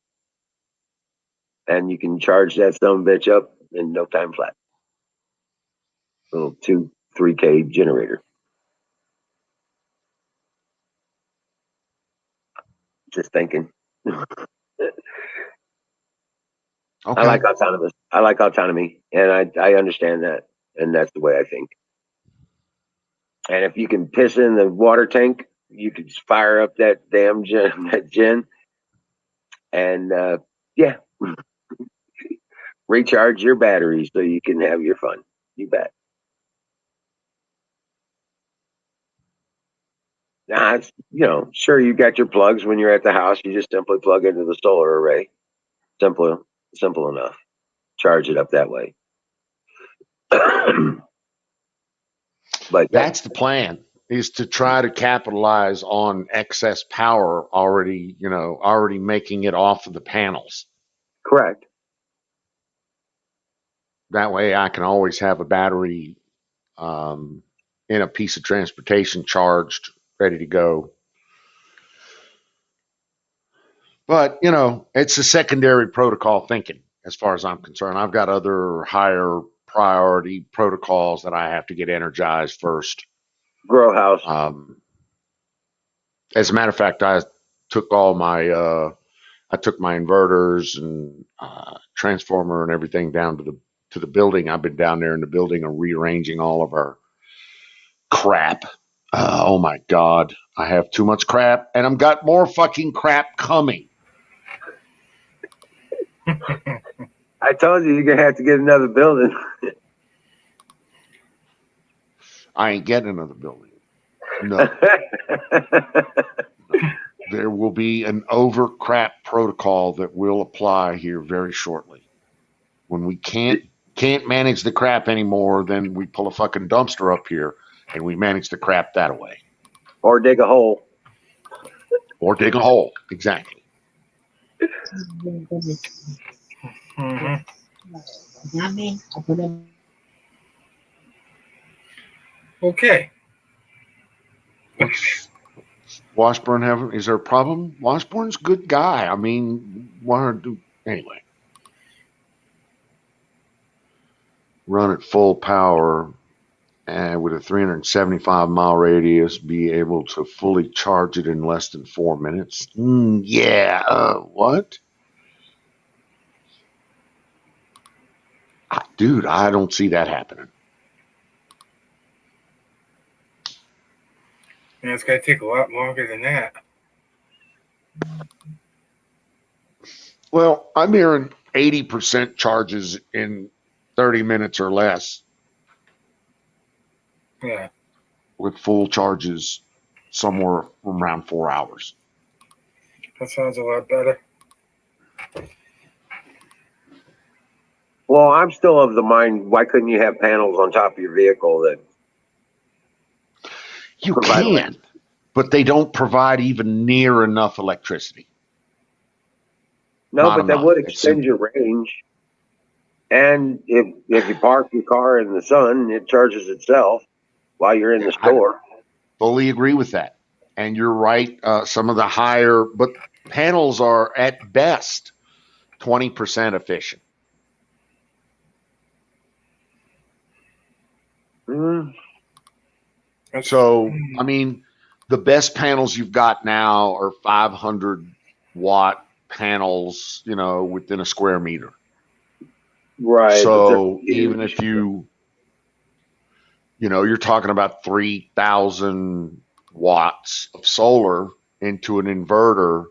and you can charge that son of a bitch up in no time flat. Little 2-3K generator. Just thinking. Okay. I like autonomous. I like autonomy, and I understand that, and that's the way I think. And if you can piss in the water tank, you can fire up that damn gen, and recharge your batteries so you can have your fun. You bet. Nah, it's, sure, you got your plugs when you're at the house. You just simply plug into the solar array. Simple enough. Charge it up that way. But that's the plan, is to try to capitalize on excess power already making it off of the panels. Correct. That way I can always have a battery in a piece of transportation charged, ready to go. But, it's a secondary protocol thinking as far as I'm concerned. I've got other higher priority protocols that I have to get energized first. Grow house. As a matter of fact, I took my inverters and transformer and everything down to the building. I've been down there in the building and rearranging all of our crap. Oh my God. I have too much crap, and I've got more fucking crap coming. I told you you're going to have to get another building. I ain't getting another building. No. There will be an over crap protocol that will apply here very shortly. When we can't manage the crap anymore, then we pull a fucking dumpster up here and we manage the crap that way. Or dig a hole. Exactly. Okay. What's Washburn having? Is there a problem? Washburn's a good guy. I mean, want to do anyway? Run at full power and with a 375-mile radius, be able to fully charge it in less than 4 minutes. Yeah. What? Dude, I don't see that happening. And it's going to take a lot longer than that. Well, I'm hearing 80% charges in 30 minutes or less. Yeah. With full charges somewhere around 4 hours. That sounds a lot better. Well, I'm still of the mind, why couldn't you have panels on top of your vehicle that you can, but they don't provide even near enough electricity. No, Not but that enough. would extend your range. And if you park your car in the sun, it charges itself while you're in the store. I fully agree with that. And you're right. Some of the higher, but panels are at best 20% efficient. So, I mean, the best panels you've got now are 500-watt panels, you know, within a square meter. Right. So even if you know, you're talking about 3,000 watts of solar into an inverter,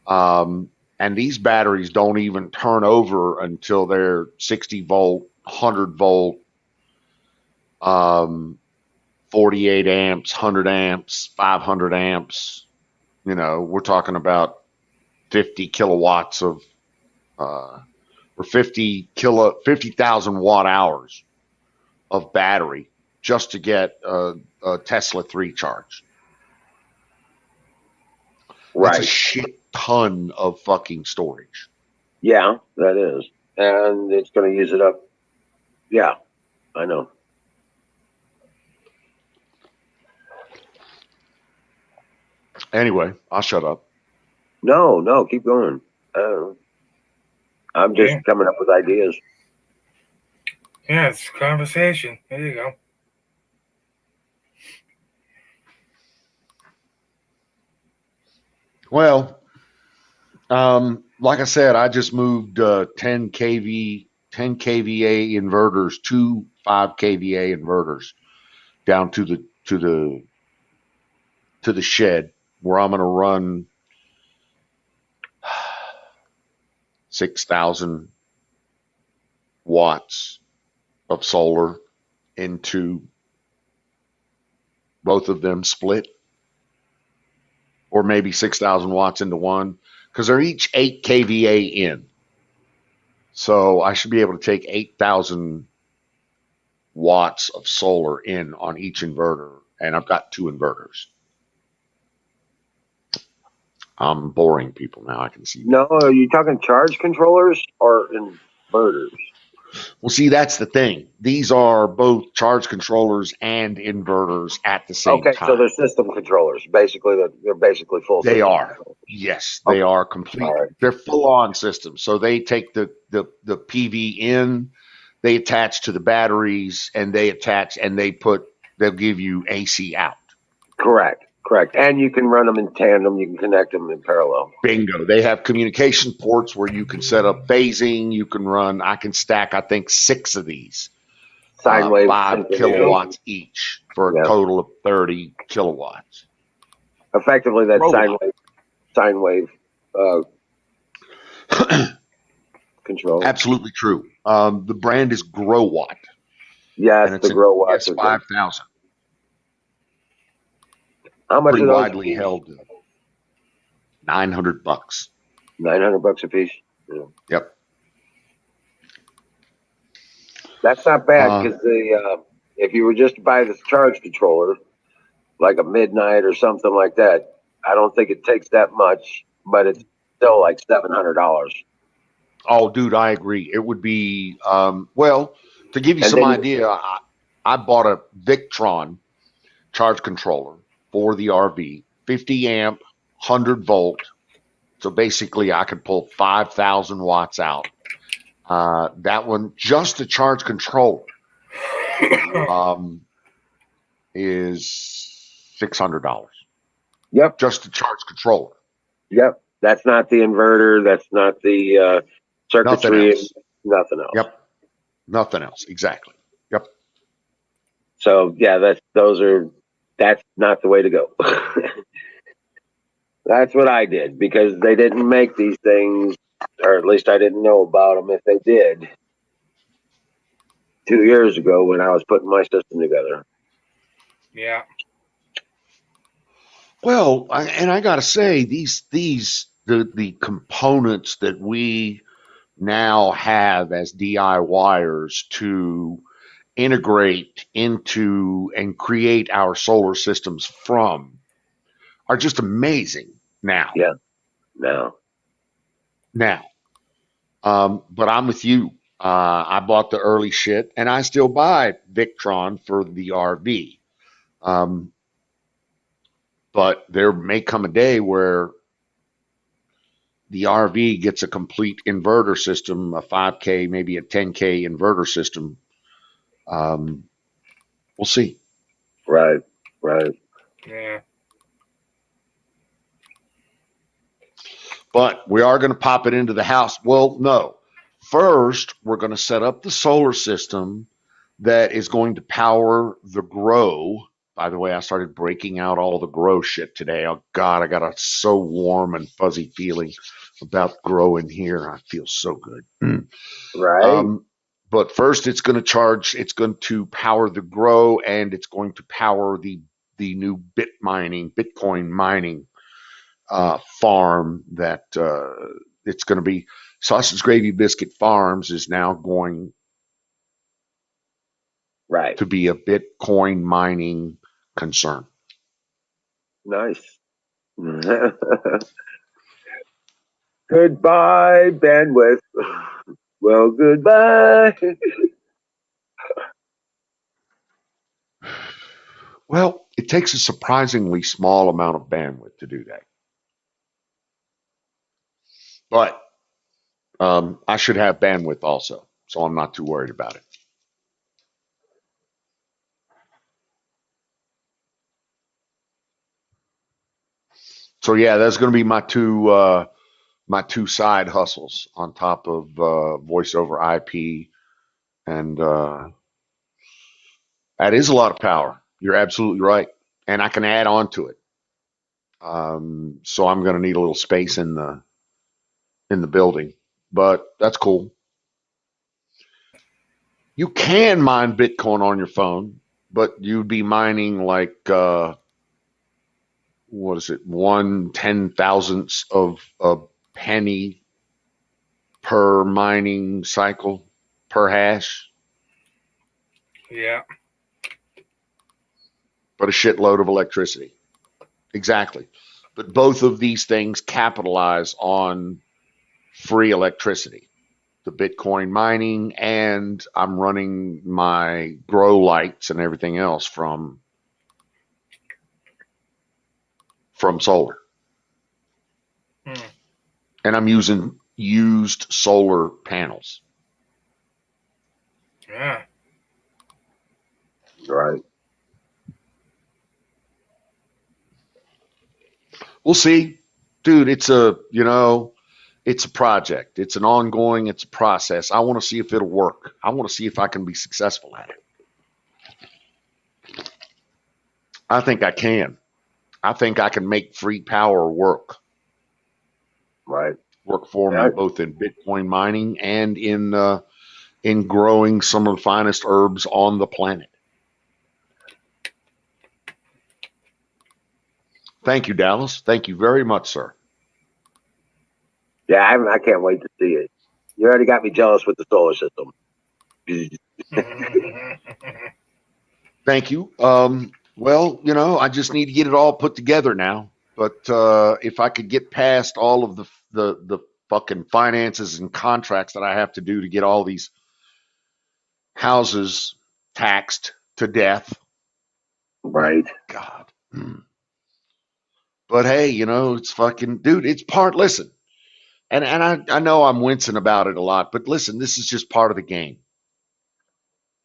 and these batteries don't even turn over until they're 60 volt, 100 volt, 48 amps, 100 amps, 500 amps. You know, we're talking about 50 kilowatts of, or 50,000 watt hours of battery just to get a Tesla 3 charge. Right. That's a shit ton of fucking storage. Yeah, that is. And it's going to use it up. Yeah, I know. Anyway, I'll shut up. No, keep going. I'm just coming up with ideas. Yeah, it's conversation. There you go. Well, like I said, I just moved 10 kVA inverters, 2 5 kVA inverters down to the shed where I'm going to run 6,000 watts of solar into both of them split, or maybe 6,000 watts into one, because they're each 8 kVA in. So I should be able to take 8,000 watts of solar in on each inverter, and I've got 2 inverters. I'm boring people now, I can see. No, are you talking charge controllers or inverters? Well, see, that's the thing. These are both charge controllers and inverters at the same time. Okay, so they're system controllers. Basically, they're basically full. They are. Yes, they are complete. Right. They're full-on systems. So they take the PV in, they attach to the batteries, and they'll give you AC out. Correct. And you can run them in tandem. You can connect them in parallel. Bingo. They have communication ports where you can set up phasing. You can run, I can stack, I think, 6 of these. Sine wave. 5 kilowatts each for a total of 30 kilowatts. Effectively, that's sine wave control. Absolutely true. The brand is GrowWatt. Yes, the GrowWatt. Yes, 5,000. How much pretty are those widely held? $900. $900 a piece. Yeah. Yep. That's not bad because if you were just to buy this charge controller, like a Midnight or something like that, I don't think it takes that much, but it's still like $700. Oh, dude, I agree. It would be well, to give you some idea. I bought a Victron charge controller for the RV, 50 amp, 100 volt. So basically, I could pull 5,000 watts out. That one, just the charge controller, is $600. Yep. Just the charge controller. Yep. That's not the inverter. That's not the circuitry. Nothing else. Yep. Nothing else. Exactly. Yep. So yeah, that's not the way to go. That's what I did, because they didn't make these things, or at least I didn't know about them if they did 2 years ago when I was putting my system together. Yeah. Well, I got to say, the components that we now have as DIYers to integrate into and create our solar systems from are just amazing now. Yeah. No. Now, but I'm with you. I bought the early shit, and I still buy Victron for the RV. But there may come a day where the RV gets a complete inverter system, a 5K, maybe a 10K inverter system. We'll see. Right. Right. Yeah. But we are going to pop it into the house. Well, no. First, we're going to set up the solar system that is going to power the grow. By the way, I started breaking out all the grow shit today. Oh, God, I got a so warm and fuzzy feeling about growing here. I feel so good. Right. But first, it's going to power the grow, and it's going to power the new Bitcoin mining farm that it's going to be. Sausage Gravy Biscuit Farms is now going to be a Bitcoin mining concern. Nice. Goodbye, bandwidth. Well, goodbye. Well, it takes a surprisingly small amount of bandwidth to do that. But I should have bandwidth also, so I'm not too worried about it. So yeah, that's going to be my two side hustles on top of voice over IP, and that is a lot of power. You're absolutely right, and I can add on to it. So I'm going to need a little space in the building, but that's cool. You can mine Bitcoin on your phone, but you'd be mining like what is it, 1/10,000th of a penny per mining cycle per hash. Yeah. But a shitload of electricity. Exactly. But both of these things capitalize on free electricity. The Bitcoin mining, and I'm running my grow lights and everything else from solar. And I'm using used solar panels. Yeah. Right. We'll see. Dude, it's a project. It's an ongoing, it's a process. I want to see if it'll work. I want to see if I can be successful at it. I think I can. I think I can make free power work. Right. Work for me, both in Bitcoin mining and in growing some of the finest herbs on the planet. Thank you, Dallas. Thank you very much, sir. Yeah, I can't wait to see it. You already got me jealous with the solar system. Thank you. Well, I just need to get it all put together now. But if I could get past all of the fucking finances and contracts that I have to do to get all these houses taxed to death. Right. God. But hey, it's fucking, dude, it's listen, and I know I'm wincing about it a lot, but listen, this is just part of the game.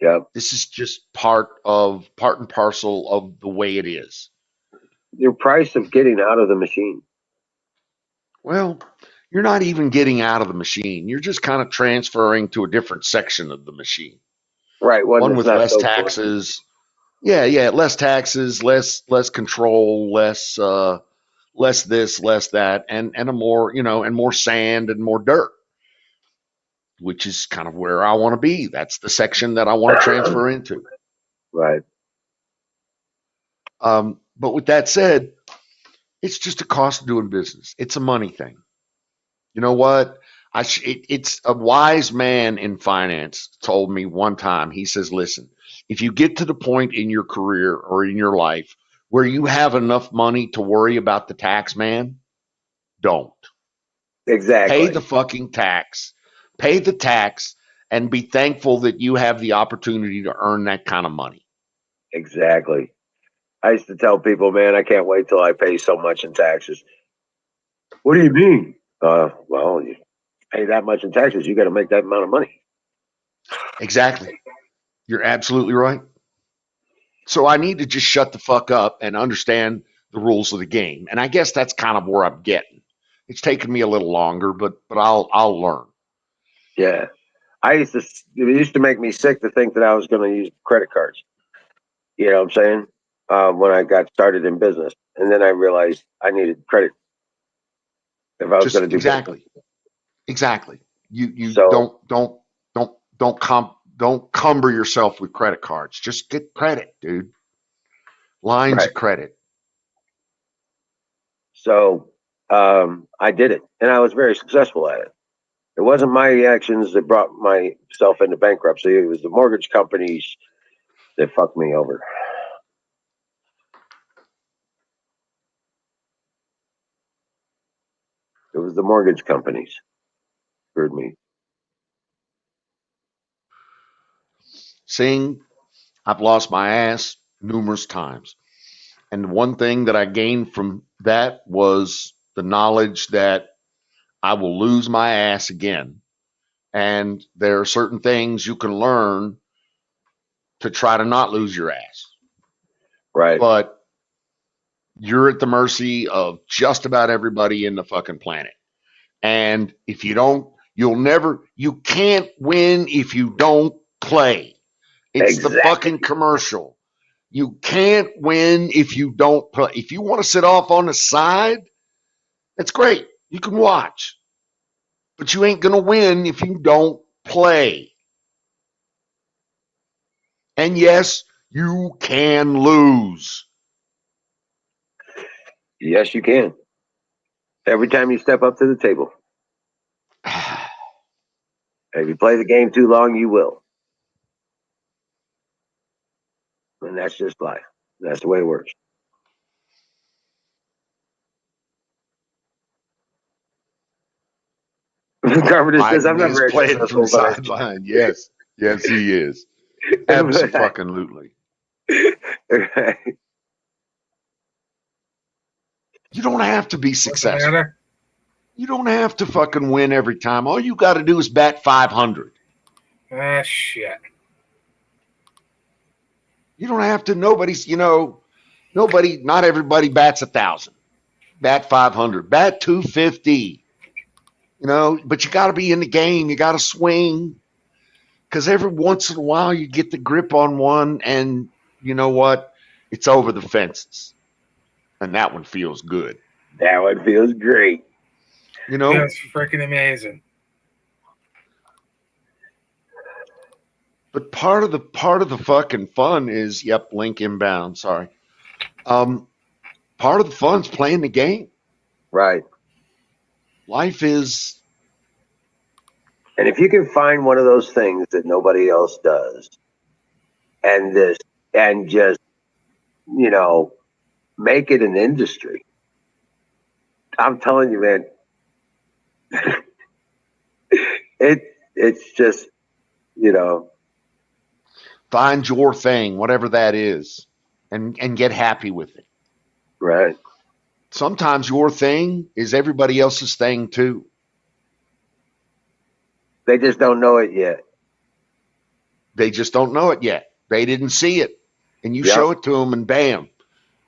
Yep. This is just part and parcel of the way it is. Your price of getting out of the machine. Well, you're not even getting out of the machine. You're just kind of transferring to a different section of the machine. Right. One with less taxes. Yeah, less taxes, less control, less this, less that, and a more, and more sand and more dirt, which is kind of where I want to be. That's the section that I want to transfer into. Right. But with that said, it's just a cost of doing business. It's a money thing. You know what? It's a wise man in finance told me one time. He says, listen, if you get to the point in your career or in your life where you have enough money to worry about the tax man, don't. Exactly. Pay the fucking tax. Pay the tax and be thankful that you have the opportunity to earn that kind of money. Exactly. I used to tell people, man, I can't wait till I pay so much in taxes. What do you mean? Well, you pay that much in taxes, you got to make that amount of money. Exactly. You're absolutely right. So I need to just shut the fuck up and understand the rules of the game. And I guess that's kind of where I'm getting. It's taken me a little longer, but I'll learn. Yeah. It used to make me sick to think that I was going to use credit cards. You know what I'm saying? When I got started in business. And then I realized I needed credit if I was going to do exactly. business. Exactly. You don't cumber yourself with credit cards. Just get credit, dude. Lines of credit. So I did it, and I was very successful at it. It wasn't my actions that brought myself into bankruptcy. It was the mortgage companies that fucked me over. It was the mortgage companies screwed me. Seeing, I've lost my ass numerous times. And one thing that I gained from that was the knowledge that I will lose my ass again. And there are certain things you can learn to try to not lose your ass. Right. But you're at the mercy of just about everybody in the fucking planet. And if you don't, you can't win if you don't play. It's the fucking commercial. You can't win if you don't play. If you want to sit off on the side, that's great. You can watch. But you ain't going to win if you don't play. And yes, you can lose. Yes, you can. Every time you step up to the table. If you play the game too long, you will. And that's just life. That's the way it works. Carpenter says, I'm not very playing from the successful. sideline. Yes. Yes, he is. Absolutely. You don't have to be successful. You don't have to fucking win every time. All you got to do is bat 500. Ah, shit. You don't have to. Not everybody bats 1,000. Bat 500. Bat 250. But you got to be in the game. You got to swing. Because every once in a while you get the grip on one, and you know what? It's over the fences. And that one feels good. That one feels great. That's freaking amazing. But part of the fucking fun is, link inbound. Sorry. Part of the fun's playing the game. Right. Life is. And if you can find one of those things that nobody else does, and just, make it an industry. I'm telling you, man, it's just, Find your thing, whatever that is, and get happy with it. Right. Sometimes your thing is everybody else's thing too. They just don't know it yet. They just don't know it yet. They didn't see it. And you Yep. show it to them, and bam,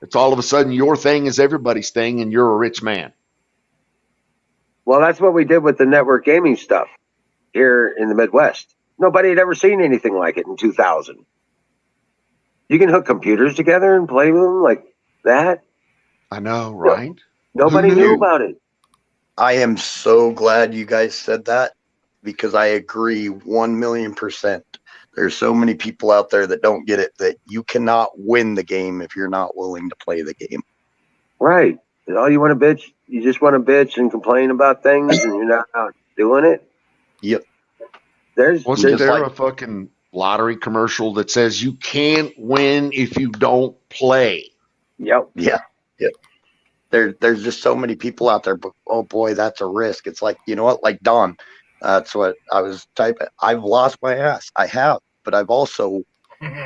it's all of a sudden your thing is everybody's thing, and you're a rich man. Well, that's what we did with the network gaming stuff here in the Midwest. Nobody had ever seen anything like it in 2000. You can hook computers together and play with them like that. I know, right? Nobody Who knew knew? about it. I am so glad you guys said that, because I agree 1,000,000%. There's so many people out there that don't get it, that you cannot win the game if you're not willing to play the game. Right. All you want to bitch, you just want to bitch and complain about things, and you're not out doing it. Yep. Wasn't just there like- a fucking lottery commercial that says you can't win if you don't play? Yep. Yeah. Yep. There's just so many people out there, but oh boy, that's a risk. It's like, you know what, like Don, that's what I was typing. I've lost my ass. I have, but I've also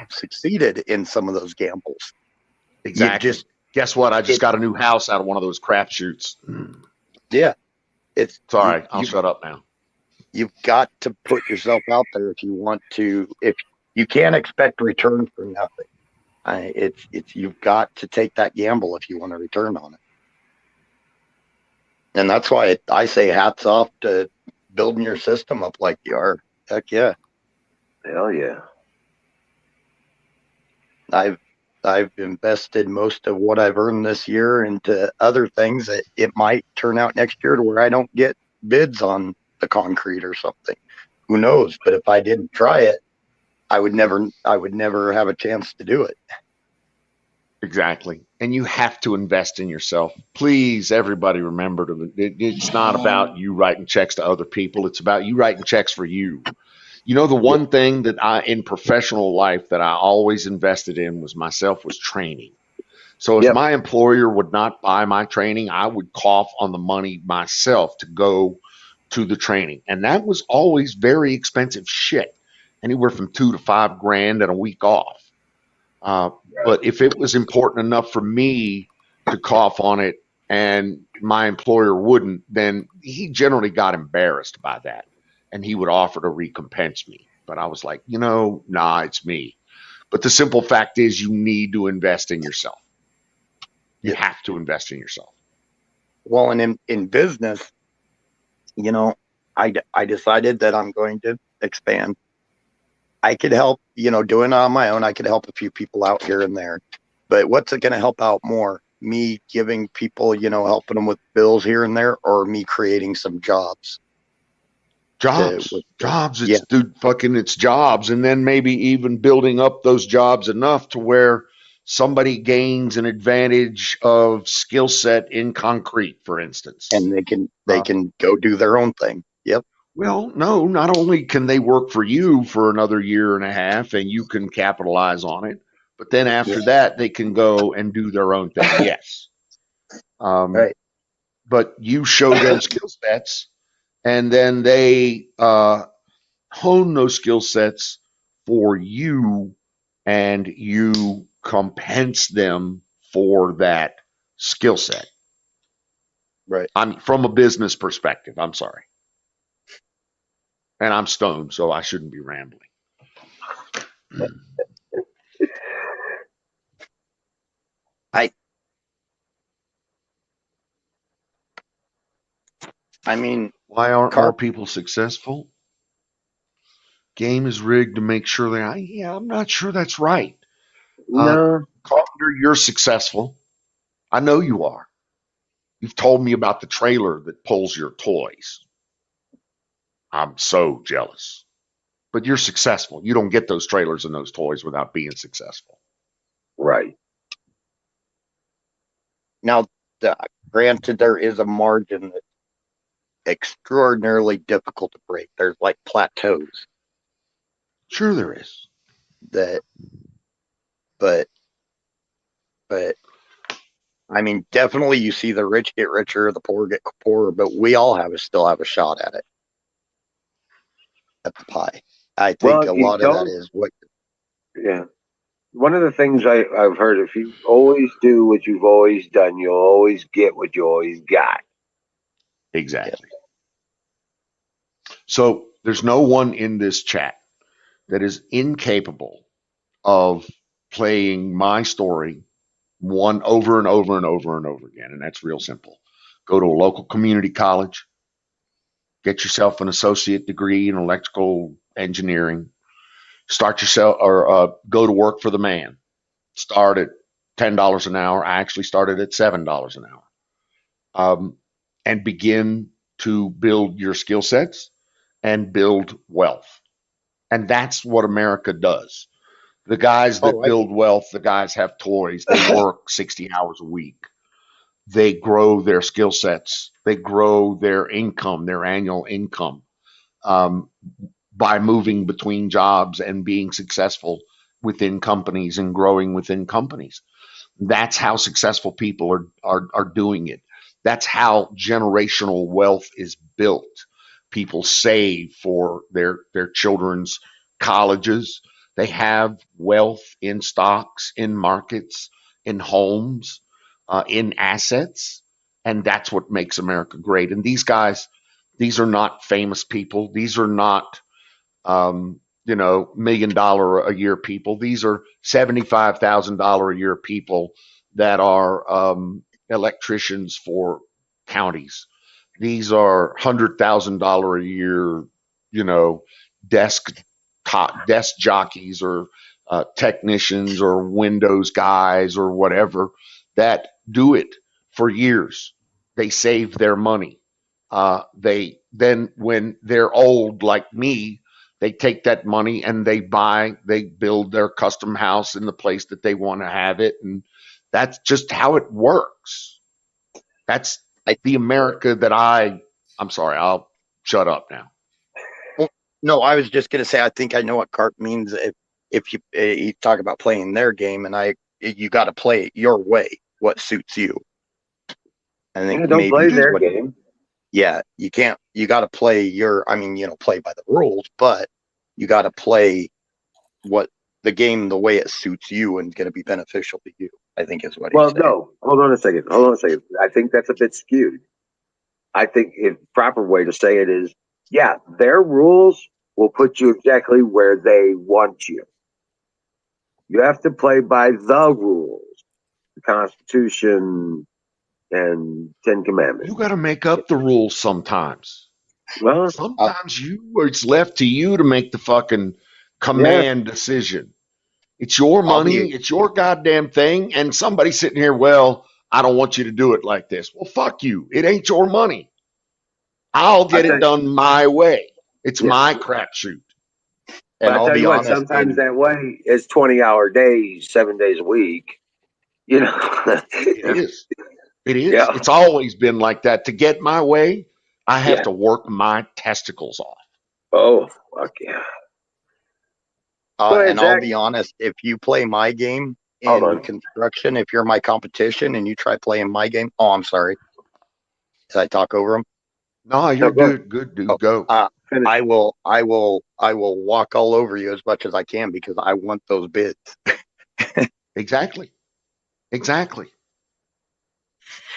succeeded in some of those gambles. Exactly. Guess what? I just got a new house out of one of those crapshoots. Yeah. It's sorry. I'll shut up now. You've got to put yourself out there if you want to. If you can't expect return for nothing, it's you've got to take that gamble if you want to return on it. And that's why I say hats off to building your system up like you are. Heck yeah. Hell yeah. I've invested most of what I've earned this year into other things that it might turn out next year to where I don't get bids on the concrete or something. Who knows? But if I didn't try it, I would never have a chance to do it. Exactly. And you have to invest in yourself. Please, everybody, remember it's not about you writing checks to other people. It's about you writing checks for you. You know, the one thing that in professional life that I always invested in was training. So if my employer would not buy my training, I would cough on the money myself to go to the training. And that was always very expensive shit, anywhere from $2,000 to $5,000 and a week off. But if it was important enough for me to cough on it and my employer wouldn't, then he generally got embarrassed by that and he would offer to recompense me. But I was like, nah, it's me. But the simple fact is you need to invest in yourself. You have to invest in yourself. Well, and in business, I decided that I'm going to expand. I could help, doing it on my own. I could help a few people out here and there. But what's it going to help out more? Me giving people, helping them with bills here and there, or me creating some jobs? Jobs. It's jobs. And then maybe even building up those jobs enough to where somebody gains an advantage of skill set in concrete, for instance. And they can go do their own thing. Yep. Well, no, not only can they work for you for another year and a half and you can capitalize on it, but then after that, they can go and do their own thing. Yes. Right. But you show them skill sets and then they hone those skill sets for you and you compense them for that skill set. Right. I'm from a business perspective. I'm sorry. And I'm stoned, so I shouldn't be rambling. I mean, why aren't more people successful? Game is rigged to make sure they are. Yeah, I'm not sure that's right. No. Carpenter, you're successful. I know you are. You've told me about the trailer that pulls your toys. I'm so jealous. But you're successful. You don't get those trailers and those toys without being successful. Right. Now, granted, there is a margin that's extraordinarily difficult to break. There's like plateaus. Sure there is. But I mean, definitely you see the rich get richer, the poor get poorer, but we all still have a shot at it. At the pie. I think a lot of that is what. Yeah. One of the things I've heard, if you always do what you've always done, you'll always get what you always got. Exactly. So there's no one in this chat that is incapable of playing my story one over and over and over and over again. And that's real simple. Go to a local community college, get yourself an associate degree in electrical engineering, start yourself or go to work for the man. Start at $10 an hour. I actually started at $7 an hour, and begin to build your skill sets and build wealth. And that's what America does. The guys that build wealth, the guys have toys. They work 60 hours a week. They grow their skill sets. They grow their income, their annual income, by moving between jobs and being successful within companies and growing within companies. That's how successful people are doing it. That's how generational wealth is built. People save for their children's colleges. They have wealth in stocks, in markets, in homes, in assets, and that's what makes America great. And these guys, these are not famous people. These are not $1 million a year people. These are $75,000 a year people that are electricians for counties. These are $100,000 a year, desk jockeys or technicians or Windows guys or whatever that do it for years. They save their money. They then, when they're old like me, they take that money and they build their custom house in the place that they want to have it. And that's just how it works. That's the America that I'm sorry, I'll shut up now. Well, no, I was just going to say, I think I know what CARP means. If you talk about playing their game, and you got to play it your way, what suits you. I think don't play their game. Yeah, you can't. You got to play play by the rules, but you got to play the game the way it suits you and going to be beneficial to you. I think is what. Well, no, hold on a second. I think that's a bit skewed. I think the proper way to say it is, yeah, their rules will put you exactly where they want you. You have to play by the rules, the Constitution and 10 Commandments. You got to make up the rules sometimes. Well, sometimes it's left to you to make the fucking command decision. It's your money. It's your goddamn thing. And somebody sitting here, well, I don't want you to do it like this. Well, fuck you. It ain't your money. I'll get it done my way. It's my crapshoot. And I'll be honest, sometimes that way is 20-hour days, 7 days a week. It is. It is. Yeah. It's always been like that. To get my way, I have to work my testicles off. Oh, fuck yeah. And I'll be honest, if you play my game in construction, if you're my competition and you try playing my game, I'm sorry. Did I talk over him? No, you're good, dude. Go. I will walk all over you as much as I can because I want those bids. Exactly.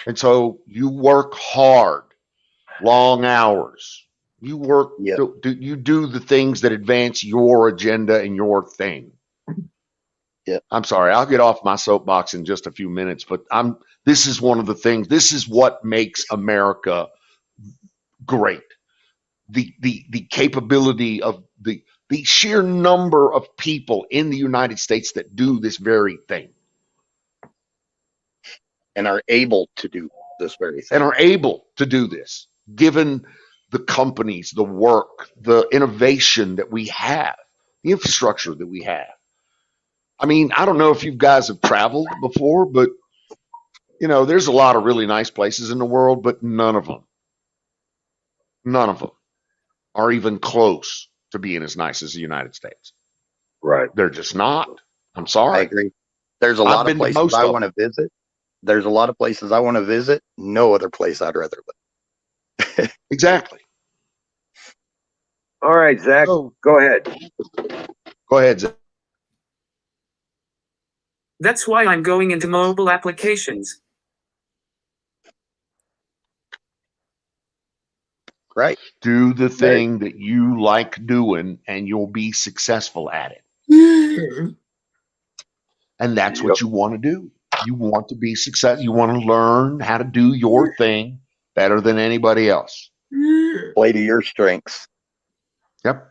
And so you work hard, long hours. You work. You do the things that advance your agenda and your thing. Yeah. I'm sorry. I'll get off my soapbox in just a few minutes, but this is one of the things. This is what makes America great. The capability of the sheer number of people in the United States that do this very thing. And are able to do this very thing. And are able to do this, given the companies, the work, the innovation that we have, the infrastructure that we have. I mean, I don't know if you guys have traveled before, but there's a lot of really nice places in the world, but none of them are even close to being as nice as the United States. Right. They're just not. I'm sorry. I agree. There's a lot of places I want to visit. There's a lot of places I want to visit. No other place I'd rather live. Exactly. All right, Zach, go ahead. Go ahead, Zach. That's why I'm going into mobile applications. Right. Do the thing that you like doing and you'll be successful at it. And that's what you want to do. You want to be successful. You want to learn how to do your thing better than anybody else. Play to your strengths. Yep.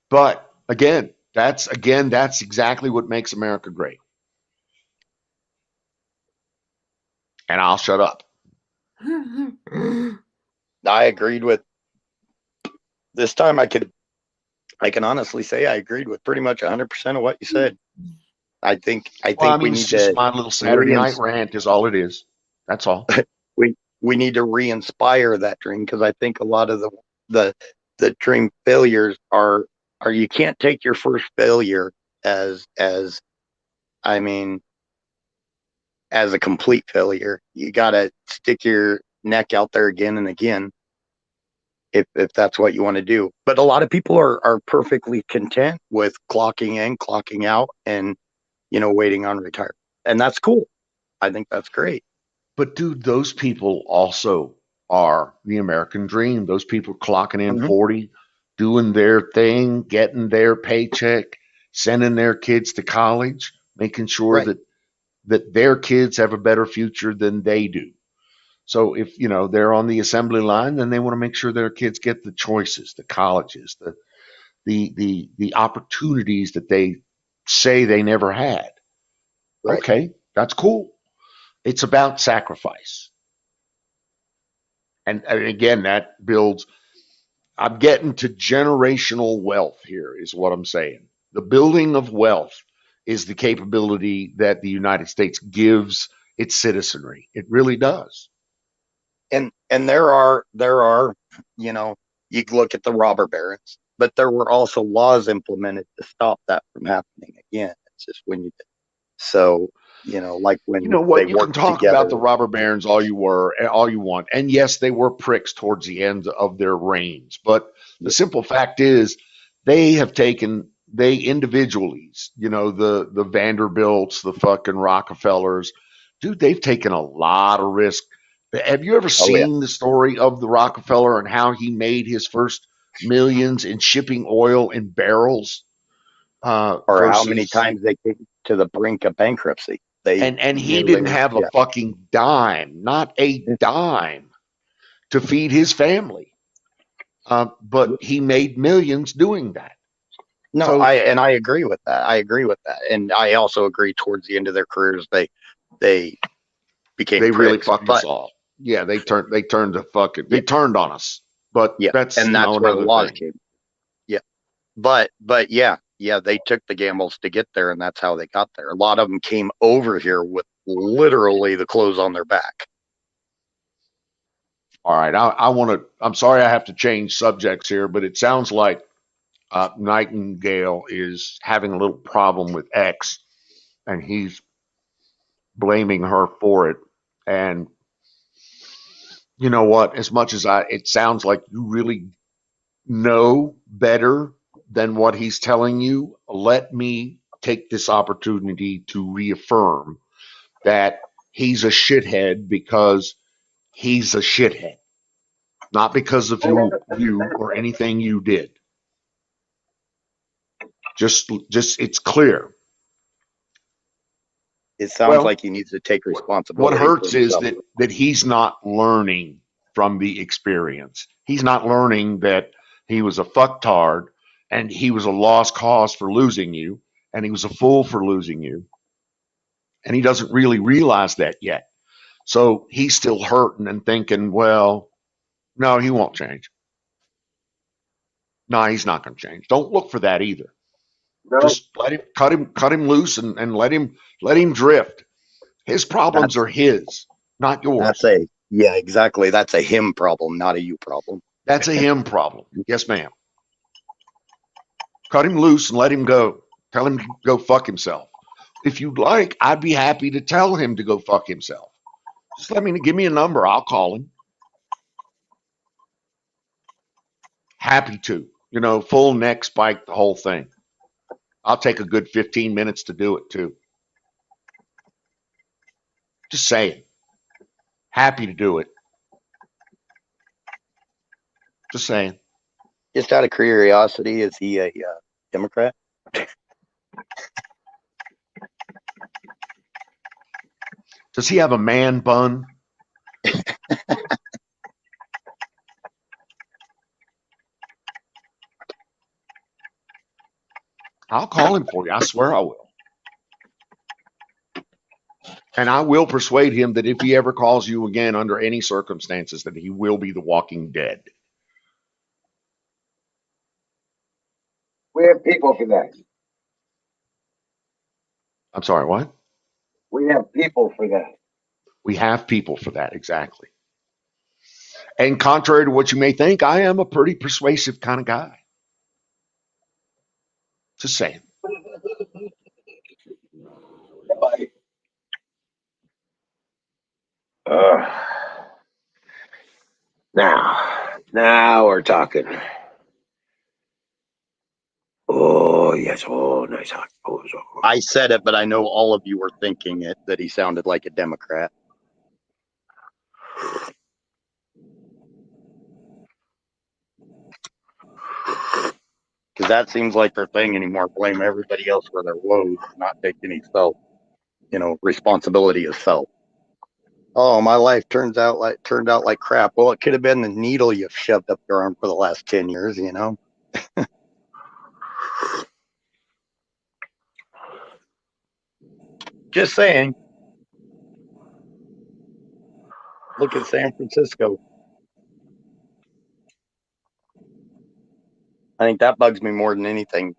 But again, that's exactly what makes America great. And I'll shut up. I agreed with this time. I can honestly say I agreed with pretty much 100% of what you said. I think we need just to. My little Saturday night rant is all it is. That's all. we need to re-inspire that dream, because I think a lot of the dream failures are you can't take your first failure as a complete failure. You got to stick your neck out there again and again if that's what you want to do. But a lot of people are perfectly content with clocking in, clocking out, and waiting on retirement. And that's cool. I think that's great. But dude, those people also are the American dream. Those people clocking in 40, doing their thing, getting their paycheck, sending their kids to college, making sure that their kids have a better future than they do. So if they're on the assembly line, then they want to make sure their kids get the choices, the colleges, the opportunities that they say they never had. Right. Okay, that's cool. It's about sacrifice. And again, that builds, I'm getting to generational wealth here is what I'm saying. The building of wealth is the capability that the United States gives its citizenry. It really does. And there are, you look at the robber barons, but there were also laws implemented to stop that from happening again. It's just when you did. So, like when you can talk about the robber barons all you want. And yes, they were pricks towards the end of their reigns. But the simple fact is they individually, the Vanderbilts, the fucking Rockefellers, dude, they've taken a lot of risk. Have you ever seen the story of the Rockefeller and how he made his first millions in shipping oil in barrels? Or how many times they came to the brink of bankruptcy. And he didn't have a fucking dime, not a dime, to feed his family. But he made millions doing that. No, I agree with that. And I also agree towards the end of their careers, they became pricks, really fucked us all. Yeah, they turned they turned on us. But that's where the laws came. Yeah. But they took the gambles to get there, and that's how they got there. A lot of them came over here with literally the clothes on their back. All right, I'm sorry I have to change subjects here, but it sounds like Nightingale is having a little problem with X, and he's blaming her for it. And you know what? As much as it sounds like you really know better than what he's telling you, let me take this opportunity to reaffirm that he's a shithead because he's a shithead, not because of you or anything you did. Just it's clear. It sounds like he needs to take responsibility. What hurts is that he's not learning from the experience. He's not learning that he was a fucktard and he was a lost cause for losing you, and he was a fool for losing you. And he doesn't really realize that yet. So he's still hurting and thinking, well, no, he won't change. No, he's not going to change. Don't look for that either. No. Just cut him loose and let him drift. His problems are his, not yours. Exactly. That's a him problem, not a you problem. That's a him problem. Yes, ma'am. Cut him loose and let him go. Tell him to go fuck himself. If you'd like, I'd be happy to tell him to go fuck himself. Just give me a number. I'll call him. Happy to. Full neck spike, the whole thing. I'll take a good 15 minutes to do it too. Just saying. Happy to do it. Just saying. Just out of curiosity, is he a Democrat? Does he have a man bun? I'll call him for you. I swear I will. And I will persuade him that if he ever calls you again under any circumstances, that he will be the Walking Dead. We have people for that. I'm sorry, what? We have people for that. We have people for that, exactly. And contrary to what you may think, I am a pretty persuasive kind of guy. Just saying. Now we're talking. Oh, yes. Oh, nice hot. Oh, I said it, but I know all of you were thinking it, that he sounded like a Democrat. Because that seems like their thing anymore. Blame everybody else for their woes, not take any responsibility of self. Oh, my life turned out like crap. Well, it could have been the needle you've shoved up your arm for the last 10 years, Just saying. Look at San Francisco. I think that bugs me more than anything.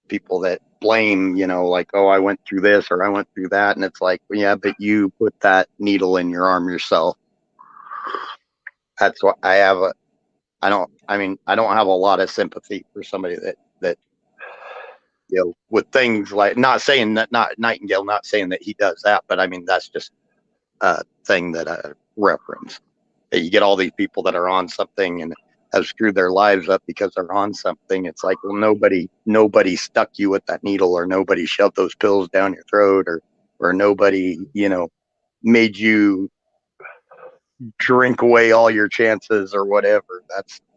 People that blame, like, oh, I went through this or I went through that. And it's like, well, yeah, but you put that needle in your arm yourself. That's what I don't have a lot of sympathy for somebody that with things like, not saying that, not Nightingale, not saying that he does that, but I mean, that's just a thing that I reference. That you get all these people that are on something and have screwed their lives up because they're on something. It's like, well, nobody stuck you with that needle, or nobody shoved those pills down your throat, or nobody, made you drink away all your chances or whatever.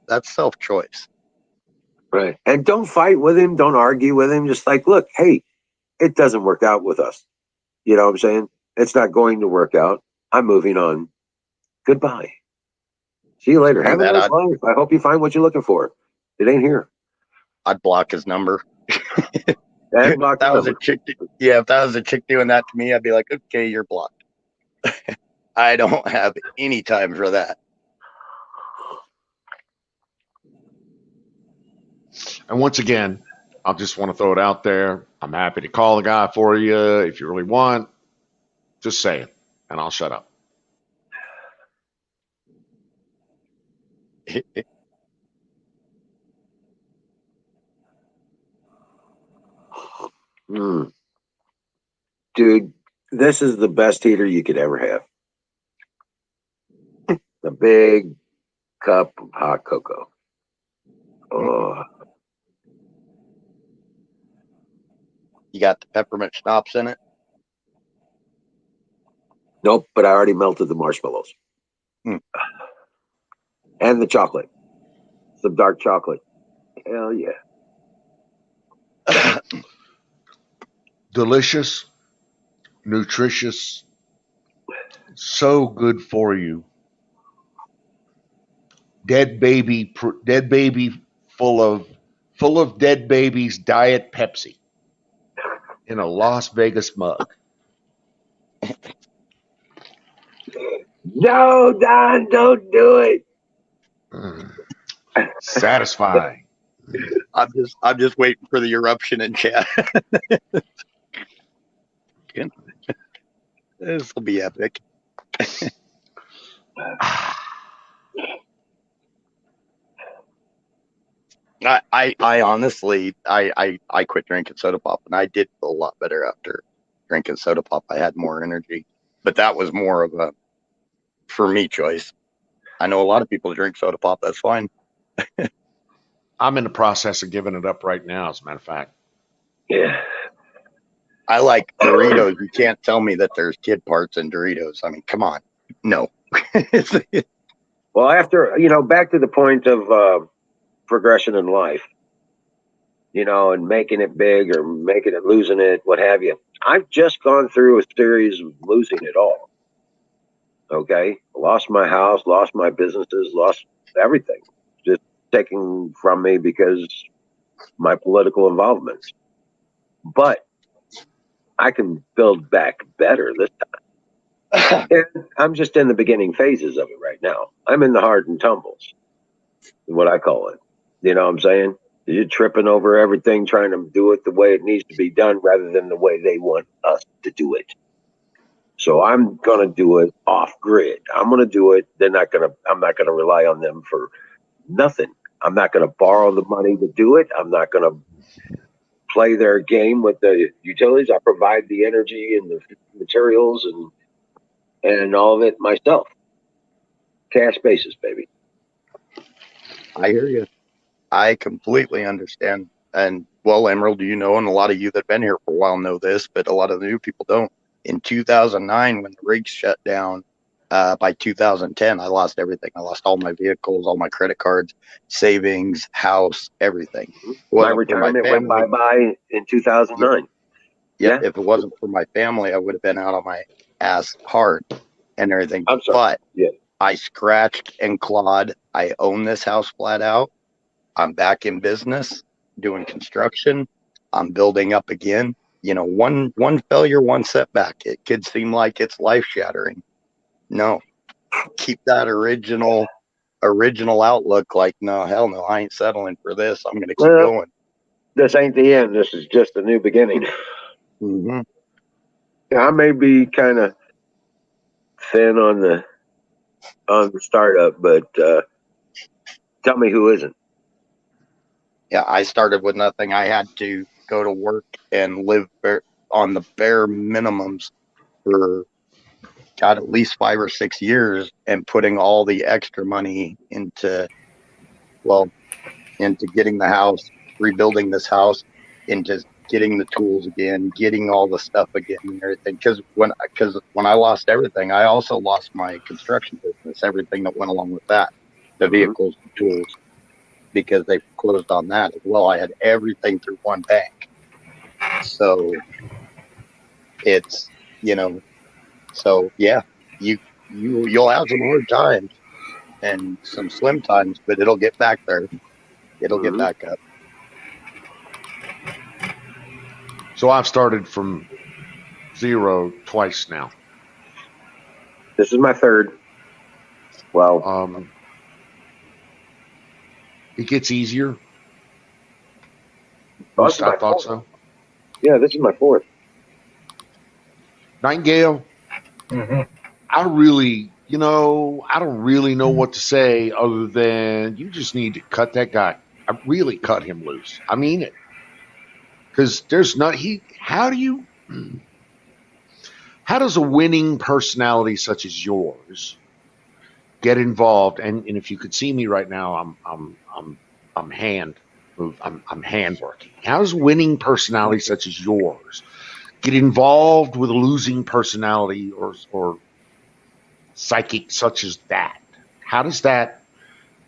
That's self-choice. Right. And don't fight with him. Don't argue with him. Just like, look, hey, it doesn't work out with us. You know what I'm saying? It's not going to work out. I'm moving on. Goodbye. See you later. Have a nice life. I hope you find what you're looking for. It ain't here. I'd block his number. If that was a chick doing that to me, I'd be like, okay, you're blocked. I don't have any time for that. And once again, I just want to throw it out there. I'm happy to call a guy for you if you really want. Just say it, and I'll shut up. Dude, this is the best heater you could ever have. The big cup of hot cocoa. Oh. You got the peppermint schnapps in it? Nope, but I already melted the marshmallows. And the chocolate. Some dark chocolate. Hell yeah. Delicious, nutritious, so good for you. Dead baby full of dead babies, Diet Pepsi in a Las Vegas mug. No, Don, don't do it. Satisfying. I'm just waiting for the eruption in chat. This will be epic. I honestly, I quit drinking soda pop, and I did feel a lot better after drinking soda pop. I had more energy, but that was more of a, for me, choice. I know a lot of people drink soda pop. That's fine. I'm in the process of giving it up right now, as a matter of fact. Yeah. I like Doritos. You can't tell me that there's kid parts in Doritos. I mean, come on. No. Well, after, back to the point of progression in life, and making it big or making it, losing it, what have you. I've just gone through a series of losing it all. Okay. Lost my house, lost my businesses, lost everything. Just taken from me because my political involvements. But I can build back better this time. And I'm just in the beginning phases of it right now. I'm in the hard and tumbles, what I call it. You know what I'm saying? You're tripping over everything, trying to do it the way it needs to be done rather than the way they want us to do it. So I'm going to do it off grid. I'm going to do it. I'm not going to rely on them for nothing. I'm not going to borrow the money to do it. I'm not going to play their game with the utilities. I provide the energy and the materials and all of it myself. Cash basis, baby. I hear you. I completely understand. And well, Emerald, and a lot of you that have been here for a while know this, but a lot of the new people don't. In 2009, when the rigs shut down, by 2010, I lost everything. I lost all my vehicles, all my credit cards, savings, house, everything. My retirement went bye-bye in 2009. Yeah. If it wasn't for my family, I would have been out on my ass hard and everything. I'm sorry. But I scratched and clawed. I own this house flat out. I'm back in business, doing construction. I'm building up again. One failure, one setback. It could seem like it's life shattering. No, keep that original outlook. Like, no, hell no, I ain't settling for this. I'm going to keep going. This ain't the end. This is just a new beginning. Mm-hmm. Yeah, I may be kind of thin on the startup, but tell me who isn't. Yeah, I started with nothing. I had to go to work and live on the bare minimums for at least 5 or 6 years, and putting all the extra money into getting the house, rebuilding this house, into getting the tools again, getting all the stuff again and everything. Because when I lost everything, I also lost my construction business, everything that went along with that, the vehicles, the tools, because they closed on that as well. I had everything through one bank. So it's, so yeah, you'll have some hard times and some slim times, but it'll get back there. It'll get back up. So I've started from zero twice now. This is my third. Well, it gets easier. I thought so. Yeah, this is my fourth. Nightingale, I really, I don't really know what to say other than you just need to cut that guy. I really cut him loose. I mean it. Because how does a winning personality such as yours get involved? And if you could see me right now, I'm hand working. How does a winning personality such as yours get involved with a losing personality or psychic such as that? How does that?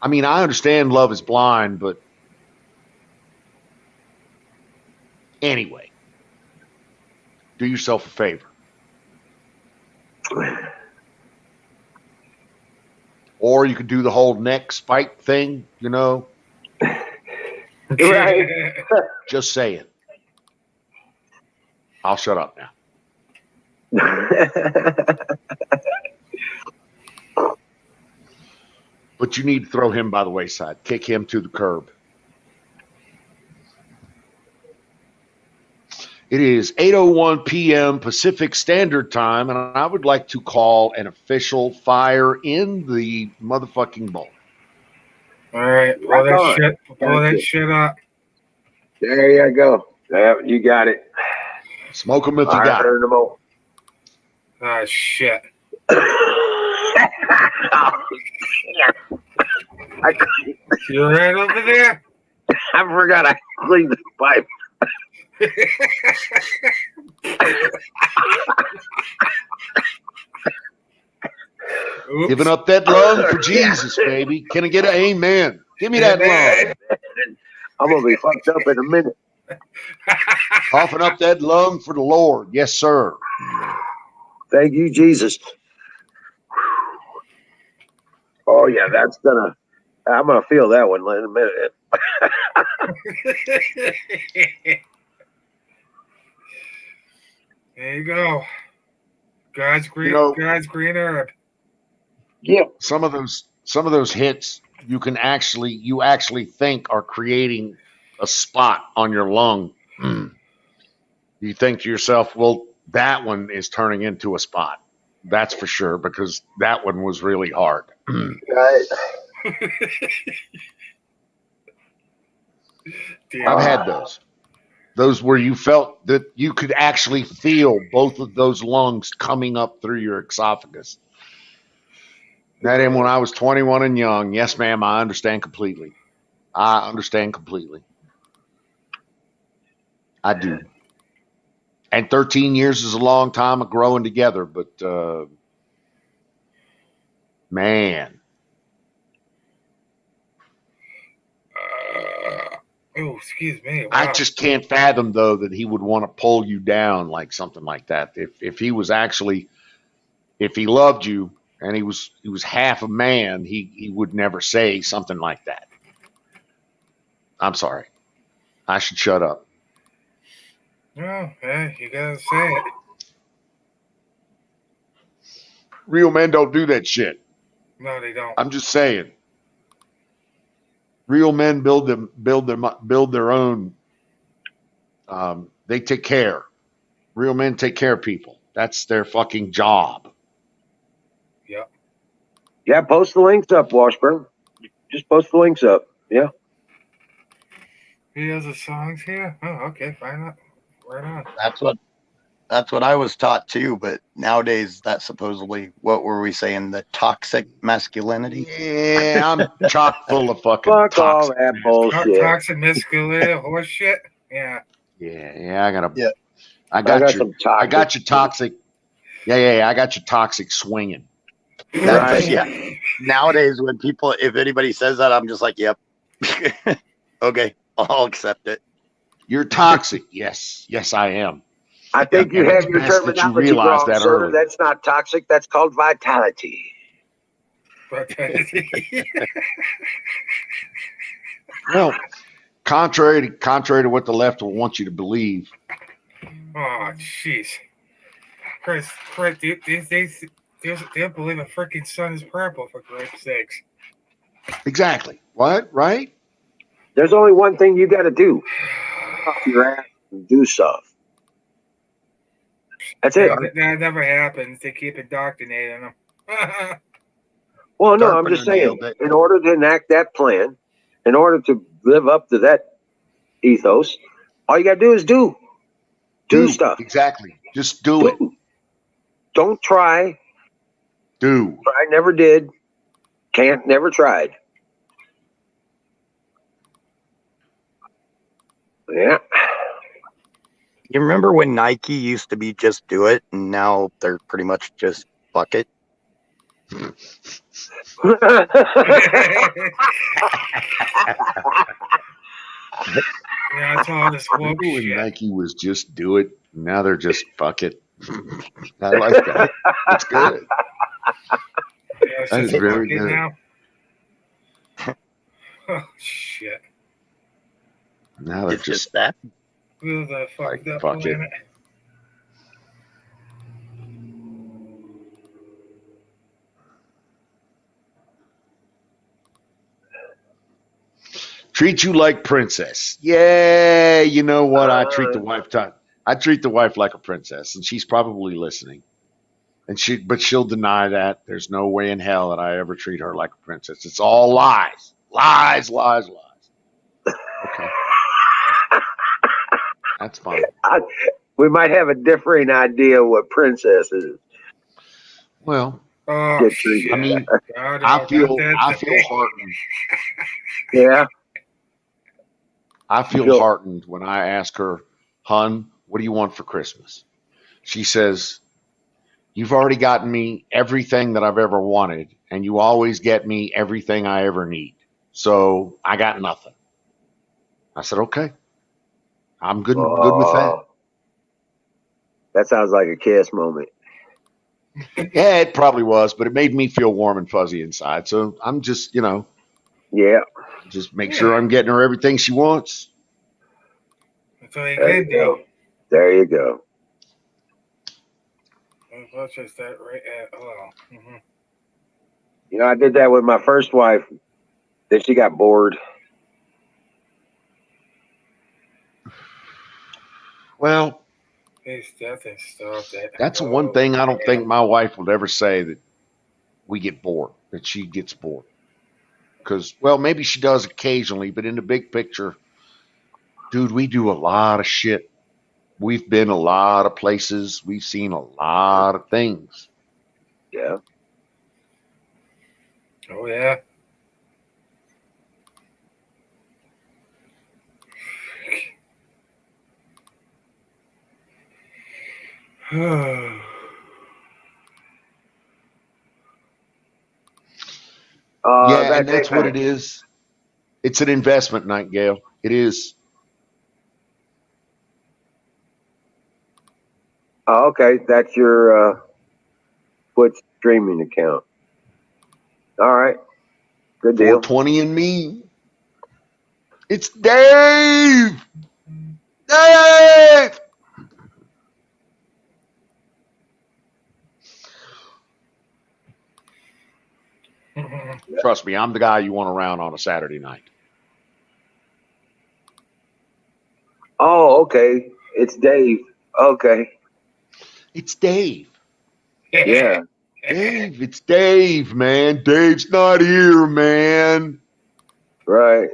I mean, I understand love is blind, but anyway, do yourself a favor. Or you could do the whole neck spike thing, Right. Just say it. I'll shut up now. But you need to throw him by the wayside. Kick him to the curb. It is 8:01 p.m. Pacific Standard Time, and I would like to call an official fire in the motherfucking bowl. All right, blow that shit up. There you go. You got it. Smoke them if you got it. Oh, shit. You right over there? I forgot I cleaned the pipe. Giving up that lung for Jesus, baby. Can I get an amen? Give me that lung. I'm gonna be fucked up in a minute. Coughing up that lung for the Lord. Yes, sir. Thank you, Jesus. Oh yeah, I'm gonna feel that one in a minute. There you go. God's green, God's green herb. Yeah. Some of those hits you actually think are creating a spot on your lung. You think to yourself, well, that one is turning into a spot. That's for sure, because that one was really hard. Right. I've had those where you felt that you could actually feel both of those lungs coming up through your esophagus. That in when I was 21 and young. Yes, ma'am, I understand completely. I do. And 13 years is a long time of growing together, but man. Oh, excuse me. Wow. I just can't fathom, though, that he would want to pull you down like something like that. If he was actually, if he loved you and he was half a man, he would never say something like that. I'm sorry. I should shut up. No, you gotta say it. Real men don't do that shit. No, they don't. I'm just saying. Real men build their own. They take care. Real men take care of people. That's their fucking job. Yep. Yeah, post the links up, Washburn. Just post the links up. Yeah. He has the songs here. Oh, okay, fine. Right on. That's what I was taught too, but nowadays that's supposedly, what were we saying, the toxic masculinity? Yeah, I'm chock full of fucking Fuck all toxic. that bullshit. Toxic masculinity, horse shit. Yeah. Yeah, I got your toxic. Yeah, I got your toxic swinging. Right. Yeah. Nowadays, when people, if anybody says that, I'm just like, yep. Okay, I'll accept it. You're toxic. Yes, I am. I think you have your terminology wrong, sir. That's not toxic. That's called vitality. Well, contrary to what the left will want you to believe. Oh, jeez. Chris, do you believe a freaking sun is purple, for Christ's sakes? Exactly. What? Right? There's only one thing you got to do. Off your ass and do stuff. That's it. That never happens. They keep indoctrinating them. Well, no, I'm just saying, in order to enact that plan, in order to live up to that ethos, all you got to do is do stuff. Exactly. Just do it. Don't try. Do. I never did. Can't, never tried. Yeah. You remember when Nike used to be just do it, and now they're pretty much just fuck it? Yeah, that's all this woke when shit. Nike was just do it. Now they're just fuck it. I like that. It's good. Yeah, That is very good. Now. Oh, shit. Now they're It's just that. Who the fuck Like, fuck it. Treat you like princess. Yeah, you know what? I treat the wife like a princess, and she's probably listening. But she'll deny that. There's no way in hell that I ever treat her like a princess. It's all lies. Lies. Okay. That's fine. We might have a differing idea what princess is. Well, oh, shit. I mean, I feel heartened. Yeah. I feel heartened when I ask her, "Hun, what do you want for Christmas?" She says, "You've already gotten me everything that I've ever wanted, and you always get me everything I ever need. So I got nothing." I said, "Okay, I'm good with that." That sounds like a kiss moment. Yeah, it probably was, but it made me feel warm and fuzzy inside. So I'm just, Yeah. just make sure I'm getting her everything she wants. That's all you can do. There you go. Let's just that right at hello. I did that with my first wife. Then she got bored. Well, His death and stuff. that's one thing I don't think my wife would ever say, that we get bored, that she gets bored. Because, well, maybe she does occasionally, but in the big picture, dude, we do a lot of shit. We've been a lot of places. We've seen a lot of things. Yeah. Oh, yeah. Yeah, and that's what it is. It's an investment, Nightingale. It is. Oh, okay. That's your Twitch streaming account. All right. Good deal. 420 and me. It's Dave. Dave. Trust me, I'm the guy you want around on a Saturday night. Oh, okay. It's Dave. Okay. It's Dave. Yeah. Dave, it's Dave, man. Dave's not here, man. Right.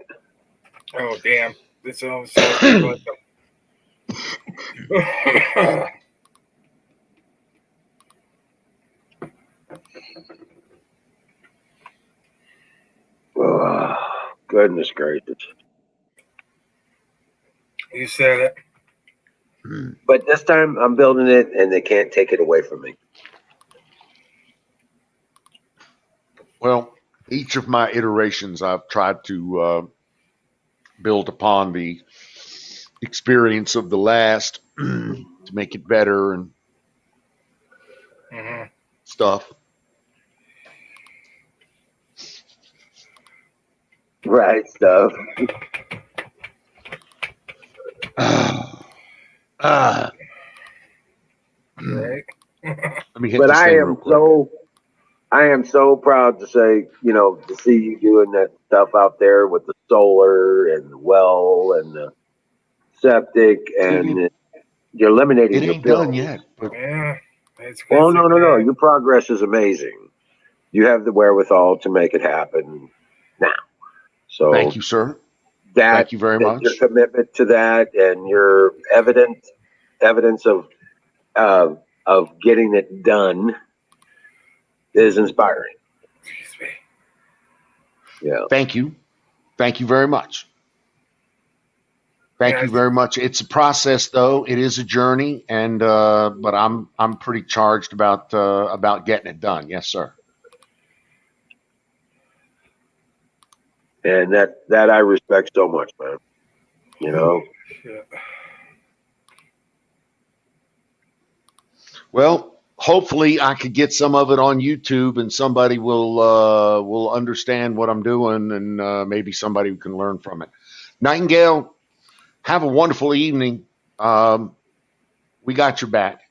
Oh, damn. This sounds like Oh, goodness gracious. You said it. But this time I'm building it and they can't take it away from me. Well, each of my iterations, I've tried to build upon the experience of the last to make it better and stuff. Right, stuff. Right. Let me hit But this I thing am real quick. I am so proud to say, to see you doing that stuff out there with the solar and the well and the septic, and you're eliminating It your ain't bill. done yet. But Yeah. It's well, no. Your progress is amazing. You have the wherewithal to make it happen now. So thank you, sir. Thank you very much. Your commitment to that and your evidence of getting it done is inspiring. Yeah. Thank you. Thank you very much. Thank you very much. It's a process, though. It is a journey, and but I'm pretty charged about getting it done. Yes, sir. And that I respect so much, man. Yeah. Well, hopefully I could get some of it on YouTube, and somebody will understand what I'm doing, and maybe somebody can learn from it. Nightingale, have a wonderful evening. We got your back.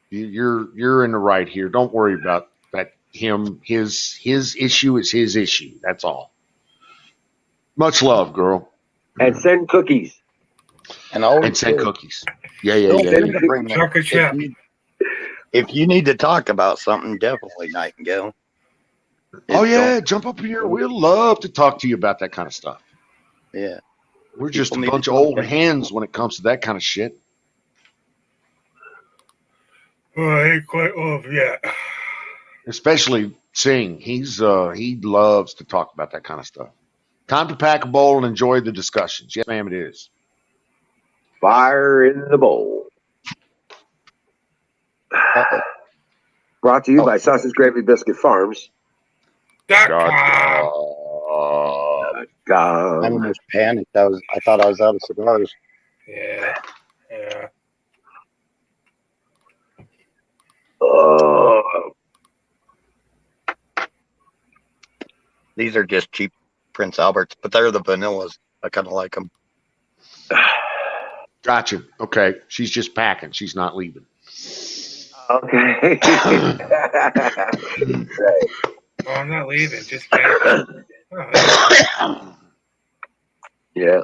You're in the right here. Don't worry about that. His issue is his issue. That's all. Much love, girl. And send cookies. And send cookies. Yeah. If you need to talk about something, definitely Nightingale. Oh yeah, jump up here. We'd love to talk to you about that kind of stuff. Yeah. We're just a bunch of old hens when it comes to that kind of shit. Well, I ain't quite old yet. Especially Singh. He loves to talk about that kind of stuff. Time to pack a bowl and enjoy the discussions. Yes, ma'am, it is. Fire in the bowl. Brought to you by Sausage Gravy Biscuit Farms. .com. I almost panicked. I thought I was out of cigars. Yeah. These are just cheap Prince Alberts, but they're the vanillas. I kind of like them. Gotcha. Okay. She's just packing. She's not leaving. Okay. Well, I'm not leaving. Just packing. Yeah.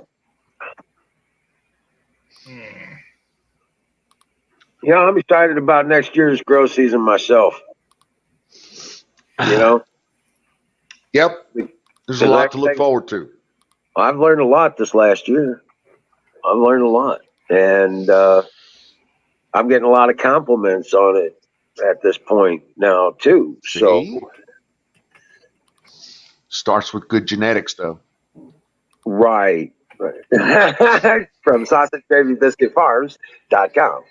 Yeah, I'm excited about next year's grow season myself. You know? Yep. There's a lot to look forward to. I've learned a lot this last year. I've learned a lot. And I'm getting a lot of compliments on it at this point now, too. So starts with good genetics, though. Right. From sausagegravybiscuitfarms.com.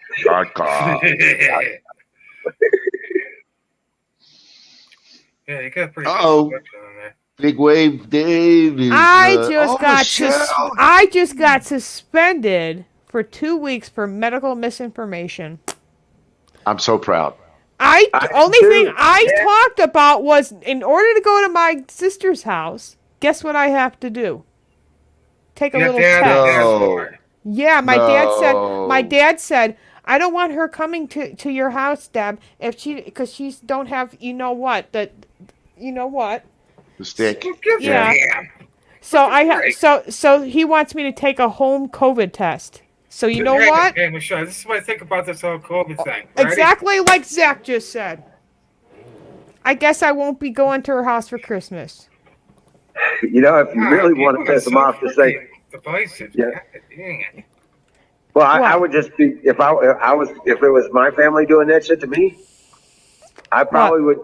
Yeah, you got pretty Uh-oh. good on there. Big Wave Dave is, I just got suspended for 2 weeks for medical misinformation. I'm so proud. Only thing I talked about was in order to go to my sister's house, guess what I have to do? Take a little test. Yeah, my dad said, I don't want her coming to your house, Deb, because she don't have the stick. Yeah. So he wants me to take a home COVID test. So you know what? Hey, Michelle, this is what I think about this whole COVID thing. Exactly like Zach just said. I guess I won't be going to her house for Christmas. You know, if you really want to piss them off, just say. Yeah. Well, I would just be if it was my family doing that shit to me, I'd probably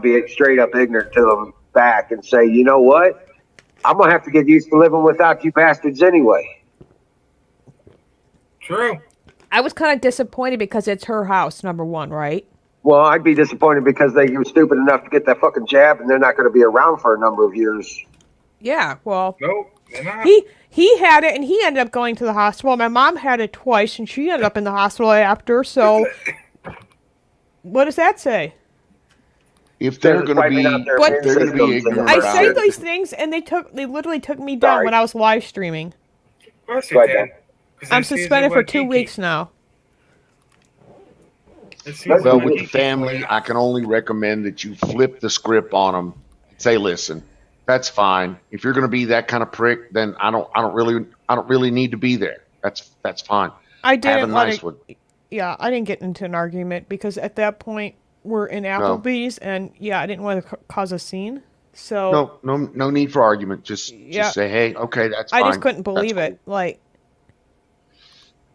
be straight up ignorant to them back and say, you know what, I'm gonna have to get used to living without you bastards anyway. True. I was kind of disappointed because it's her house, number one, right? Well, I'd be disappointed because they were stupid enough to get that fucking jab and they're not going to be around for a number of years. Yeah, well, nope, they're not. He had it and he ended up going to the hospital. My mom had it twice and she ended up in the hospital after. So, what does that say? If they're going to be, ignorant. I say these things and they literally took me down when I was live streaming. Of course they did. I'm suspended for 2 weeks now. Well, with the family, I can only recommend that you flip the script on them. Say, listen, that's fine. If you're going to be that kind of prick, then I don't really need to be there. That's fine. I didn't have a nice one. Yeah, I didn't get into an argument because at that point we're in Applebee's and I didn't want to cause a scene. So no need for argument. Just say, hey, okay, that's fine. I just couldn't believe it. Like,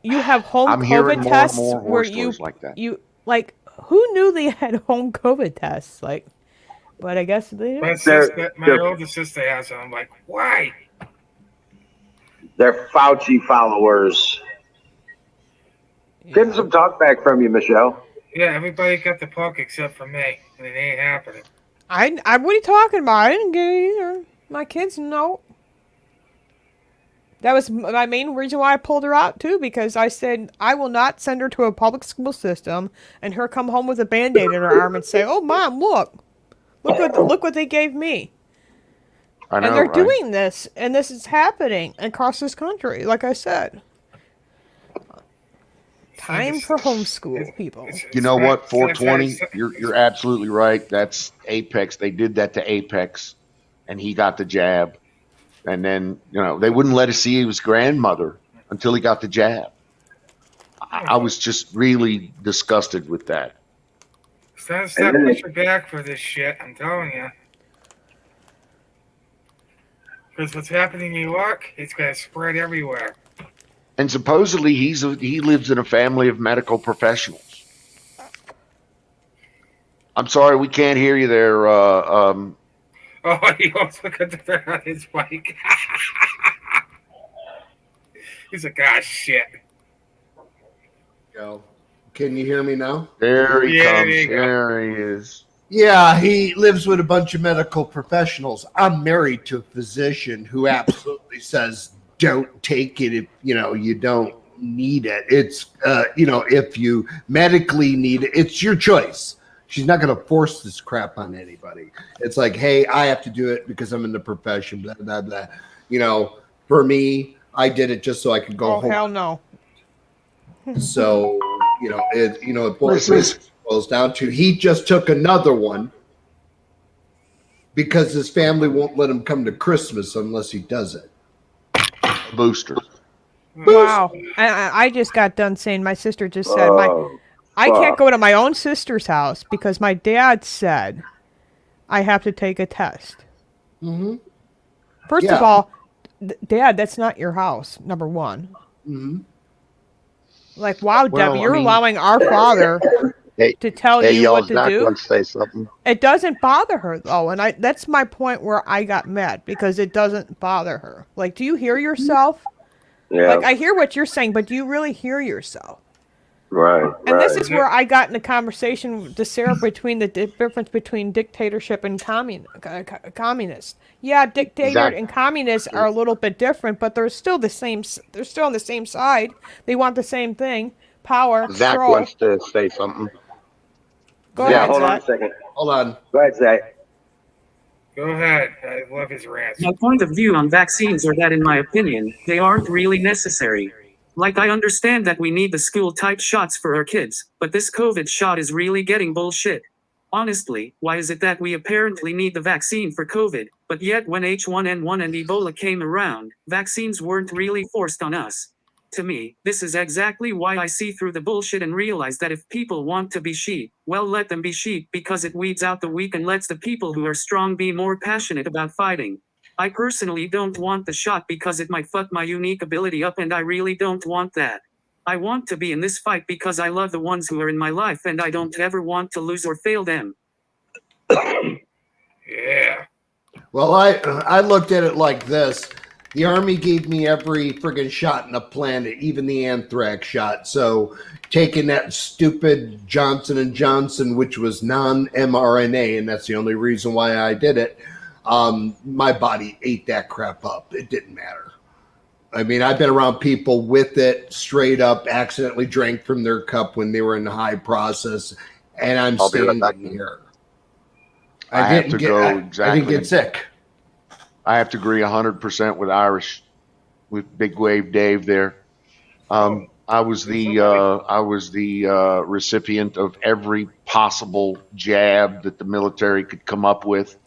you have home COVID tests where who knew they had home COVID tests? Like, but I guess they did. My older sister has them. I'm like, why? They're Fauci followers. Getting some talk back from you, Michelle. Yeah, everybody got the poke except for me, and it ain't happening. What are you talking about? I didn't get it either. My kids, no. That was my main reason why I pulled her out, too, because I said I will not send her to a public school system and her come home with a Band-Aid in her arm and say, oh, Mom, look what they gave me. I know, and they're doing this, and this is happening across this country, like I said. Time for homeschool, people. You know what, 420, you're absolutely right. That's Apex. They did that to Apex, and he got the jab. And then, they wouldn't let us see his grandmother until he got the jab. I was just really disgusted with that. Stop pushing back for this shit, I'm telling you. Because what's happening in New York, it's going to spread everywhere. And supposedly he lives in a family of medical professionals. I'm sorry, we can't hear you there. Oh, he was looking on his bike. He's like, ah, shit. Go. Can you hear me now? There he comes. There There he is. Yeah, he lives with a bunch of medical professionals. I'm married to a physician who absolutely says don't take it if you don't need it. It's if you medically need it, it's your choice. She's not going to force this crap on anybody. It's like, hey, I have to do it because I'm in the profession. Blah blah blah. For me, I did it just so I could go home. Oh hell no. So it boils down to he just took another one because his family won't let him come to Christmas unless he does it. Booster. Wow. I just got done saying, my sister just said, I can't go to my own sister's house because my dad said I have to take a test. Mm-hmm. First of all, Dad, that's not your house, number one. Mm-hmm. Like, wow, Debbie, you're allowing our father to tell you what to do. Say something. It doesn't bother her, though, and that's my point where I got mad, because it doesn't bother her. Like, do you hear yourself? Yeah. Like, I hear what you're saying, but do you really hear yourself? Right. And this is where I got in a conversation with Sarah between the difference between dictatorship and communist. Yeah, dictator and communist are a little bit different, but they're still the same. They're still on the same side. They want the same thing: power, Zach control. wants to say something. Go ahead, hold Zach. on a second. Hold on. Go ahead, Zach. Go ahead. I love his rants. My point of view on vaccines are that, in my opinion, they aren't really necessary. Like, I understand that we need the school-type shots for our kids, but this COVID shot is really getting bullshit. Honestly, why is it that we apparently need the vaccine for COVID, but yet when H1N1 and Ebola came around, vaccines weren't really forced on us? To me, this is exactly why I see through the bullshit and realize that if people want to be sheep, well, let them be sheep, because it weeds out the weak and lets the people who are strong be more passionate about fighting. I personally don't want the shot because it might fuck my unique ability up, and I really don't want that. I want to be in this fight because I love the ones who are in my life, and I don't ever want to lose or fail them. Yeah. Well, I looked at it like this. The Army gave me every friggin' shot on the planet, even the anthrax shot. So taking that stupid Johnson & Johnson, which was non-mRNA, and that's the only reason why I did it, my body ate that crap up. It didn't matter. I mean, I've been around people with it straight up, accidentally drank from their cup when they were in the high process, and I'm standing here. I didn't get sick. I have to agree 100% with Irish, with Big Wave Dave there. I was the recipient of every possible jab that the military could come up with.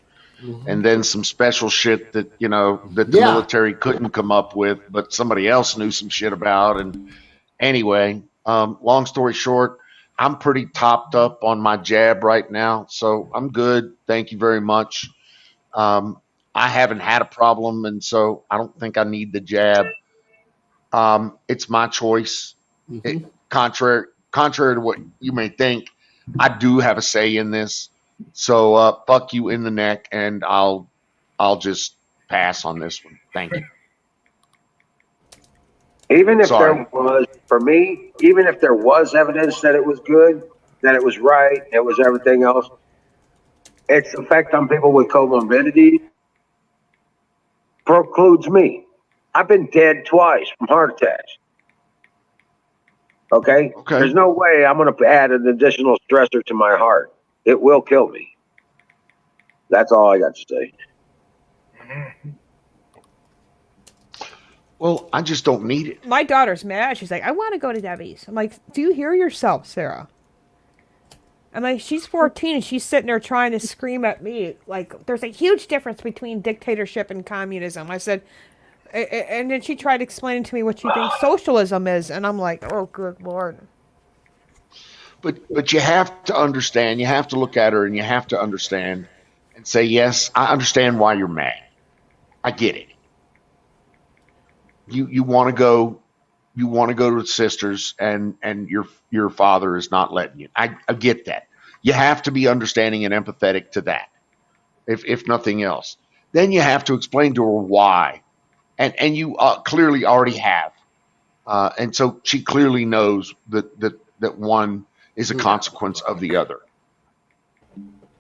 Mm-hmm. And then some special shit that, that the military couldn't come up with, but somebody else knew some shit about. And anyway, long story short, I'm pretty topped up on my jab right now. So I'm good. Thank you very much. I haven't had a problem, and so I don't think I need the jab. It's my choice. Mm-hmm. Contrary to what you may think, I do have a say in this. So fuck you in the neck, and I'll just pass on this one. Thank you. Even if there was, for me, even if there was evidence that it was good, that it was right, it was everything else, its effect on people with comorbidity precludes me. I've been dead twice from heart attacks. Okay? There's no way I'm going to add an additional stressor to my heart. It will kill me. That's all I got to say. Well, I just don't need it. My daughter's mad. She's like, I want to go to Debbie's. I'm like, do you hear yourself, Sarah? I'm like, she's 14 and she's sitting there trying to scream at me. Like, there's a huge difference between dictatorship and communism. I said, and then she tried explaining to me what she thinks socialism is. And I'm like, oh, good Lord. But you have to understand, you have to look at her and you have to understand and say, yes, I understand why you're mad. I get it. You want to go to sisters and your father is not letting you. I get that. You have to be understanding and empathetic to that. if nothing else. Then you have to explain to her why, and you clearly already have, and so she clearly knows that one is a consequence of the other.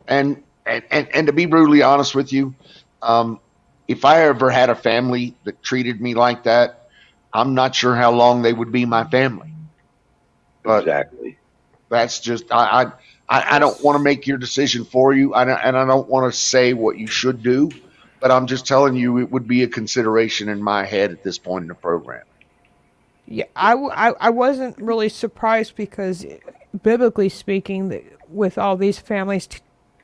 And to be brutally honest with you, if I ever had a family that treated me like that, I'm not sure how long they would be my family. But exactly. That's just I don't want to make your decision for you, and I don't want to say what you should do, but I'm just telling you it would be a consideration in my head at this point in the program. Yeah, I wasn't really surprised because, biblically speaking, with all these families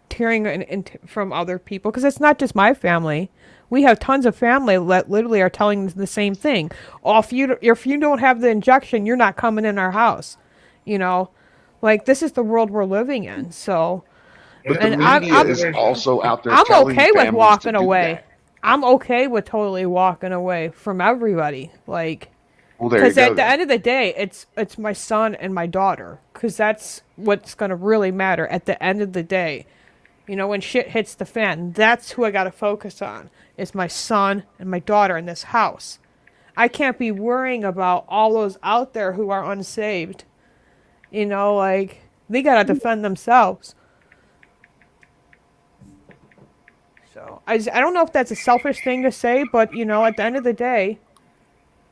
tearing from other people, because it's not just my family. We have tons of family that literally are telling the same thing. Oh, if you don't have the injection, you're not coming in our house. You know, like this is the world we're living in. So, but the media is also out there. I'm okay with walking away. I'm okay with totally walking away from everybody. Like, because at the end of the day, it's my son and my daughter. Because that's what's gonna really matter at the end of the day. You know, when shit hits the fan, that's who I gotta focus on. Is my son and my daughter in this house. I can't be worrying about all those out there who are unsaved. You know, like, they gotta defend themselves. So, I don't know if that's a selfish thing to say, but, you know, at the end of the day...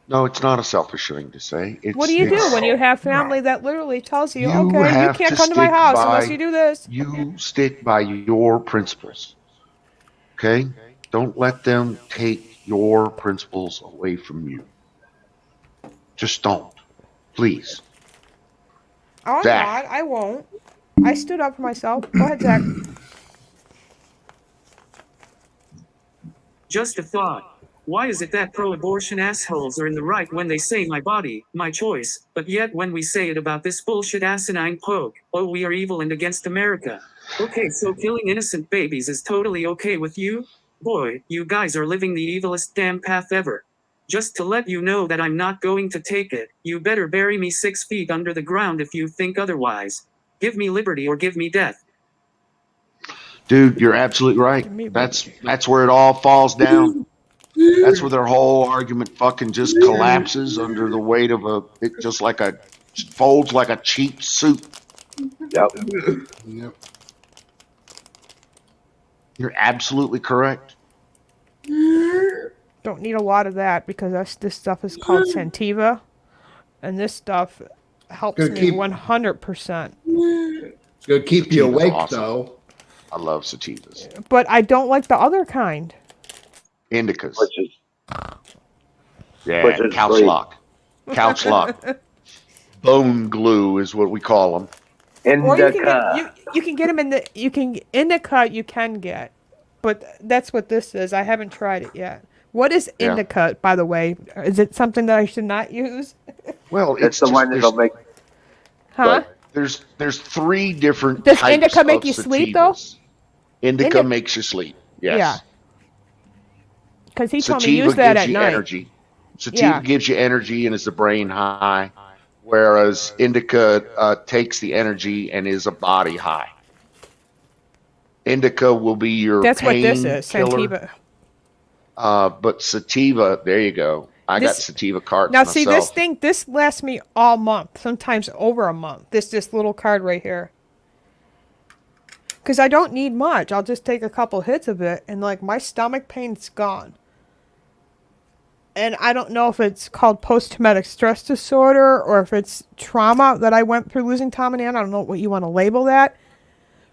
No, it's not a selfish thing to say. What do you do when you have family that literally tells you, okay, you can't come to my house unless you do this? You stick by your principles. Okay? Don't let them take your principles away from you. Just don't. Please. Oh, I'm not. I won't. I stood up for myself. Go ahead, Zach. Just a thought. Why is it that pro-abortion assholes are in the right when they say my body, my choice, but yet when we say it about this bullshit asinine poke, oh, we are evil and against America? Okay, so killing innocent babies is totally okay with you? Boy, you guys are living the evilest damn path ever. Just to let you know that I'm not going to take it, you better bury me 6 feet under the ground if you think otherwise. Give me liberty or give me death. Dude, you're absolutely right. That's where it all falls down. That's where their whole argument fucking just collapses under the weight of it just folds like a cheap suit. Yep. You're absolutely correct. Don't need a lot of that because this stuff is called Sativa, and this stuff helps me 100%. It's gonna keep you awake, though. I love sativas, but I don't like the other kind. Indicas. Couch lock. Couch lock. Bone glue is what we call them. Indica. You can get them indica you can get, but that's what this is. I haven't tried it yet. What is indica, by the way? Is it something that I should not use? Well, it's the one that'll make. Huh? There's 3 different Does types indica make you sativas. sleep though? Indica makes you sleep. Yes. Yeah. Because he told me to use that at night. Energy. Sativa gives you energy and is the brain high, whereas indica takes the energy and is a body high. Indica will be your That's pain what this is, killer. sativa. But sativa, there you go. I got sativa cards now, myself. See, this lasts me all month, sometimes over a month. This little card right here. Because I don't need much. I'll just take a couple hits of it, and like my stomach pain's gone. And I don't know if it's called post-traumatic stress disorder or if it's trauma that I went through losing Tom and Ann. I don't know what you want to label that.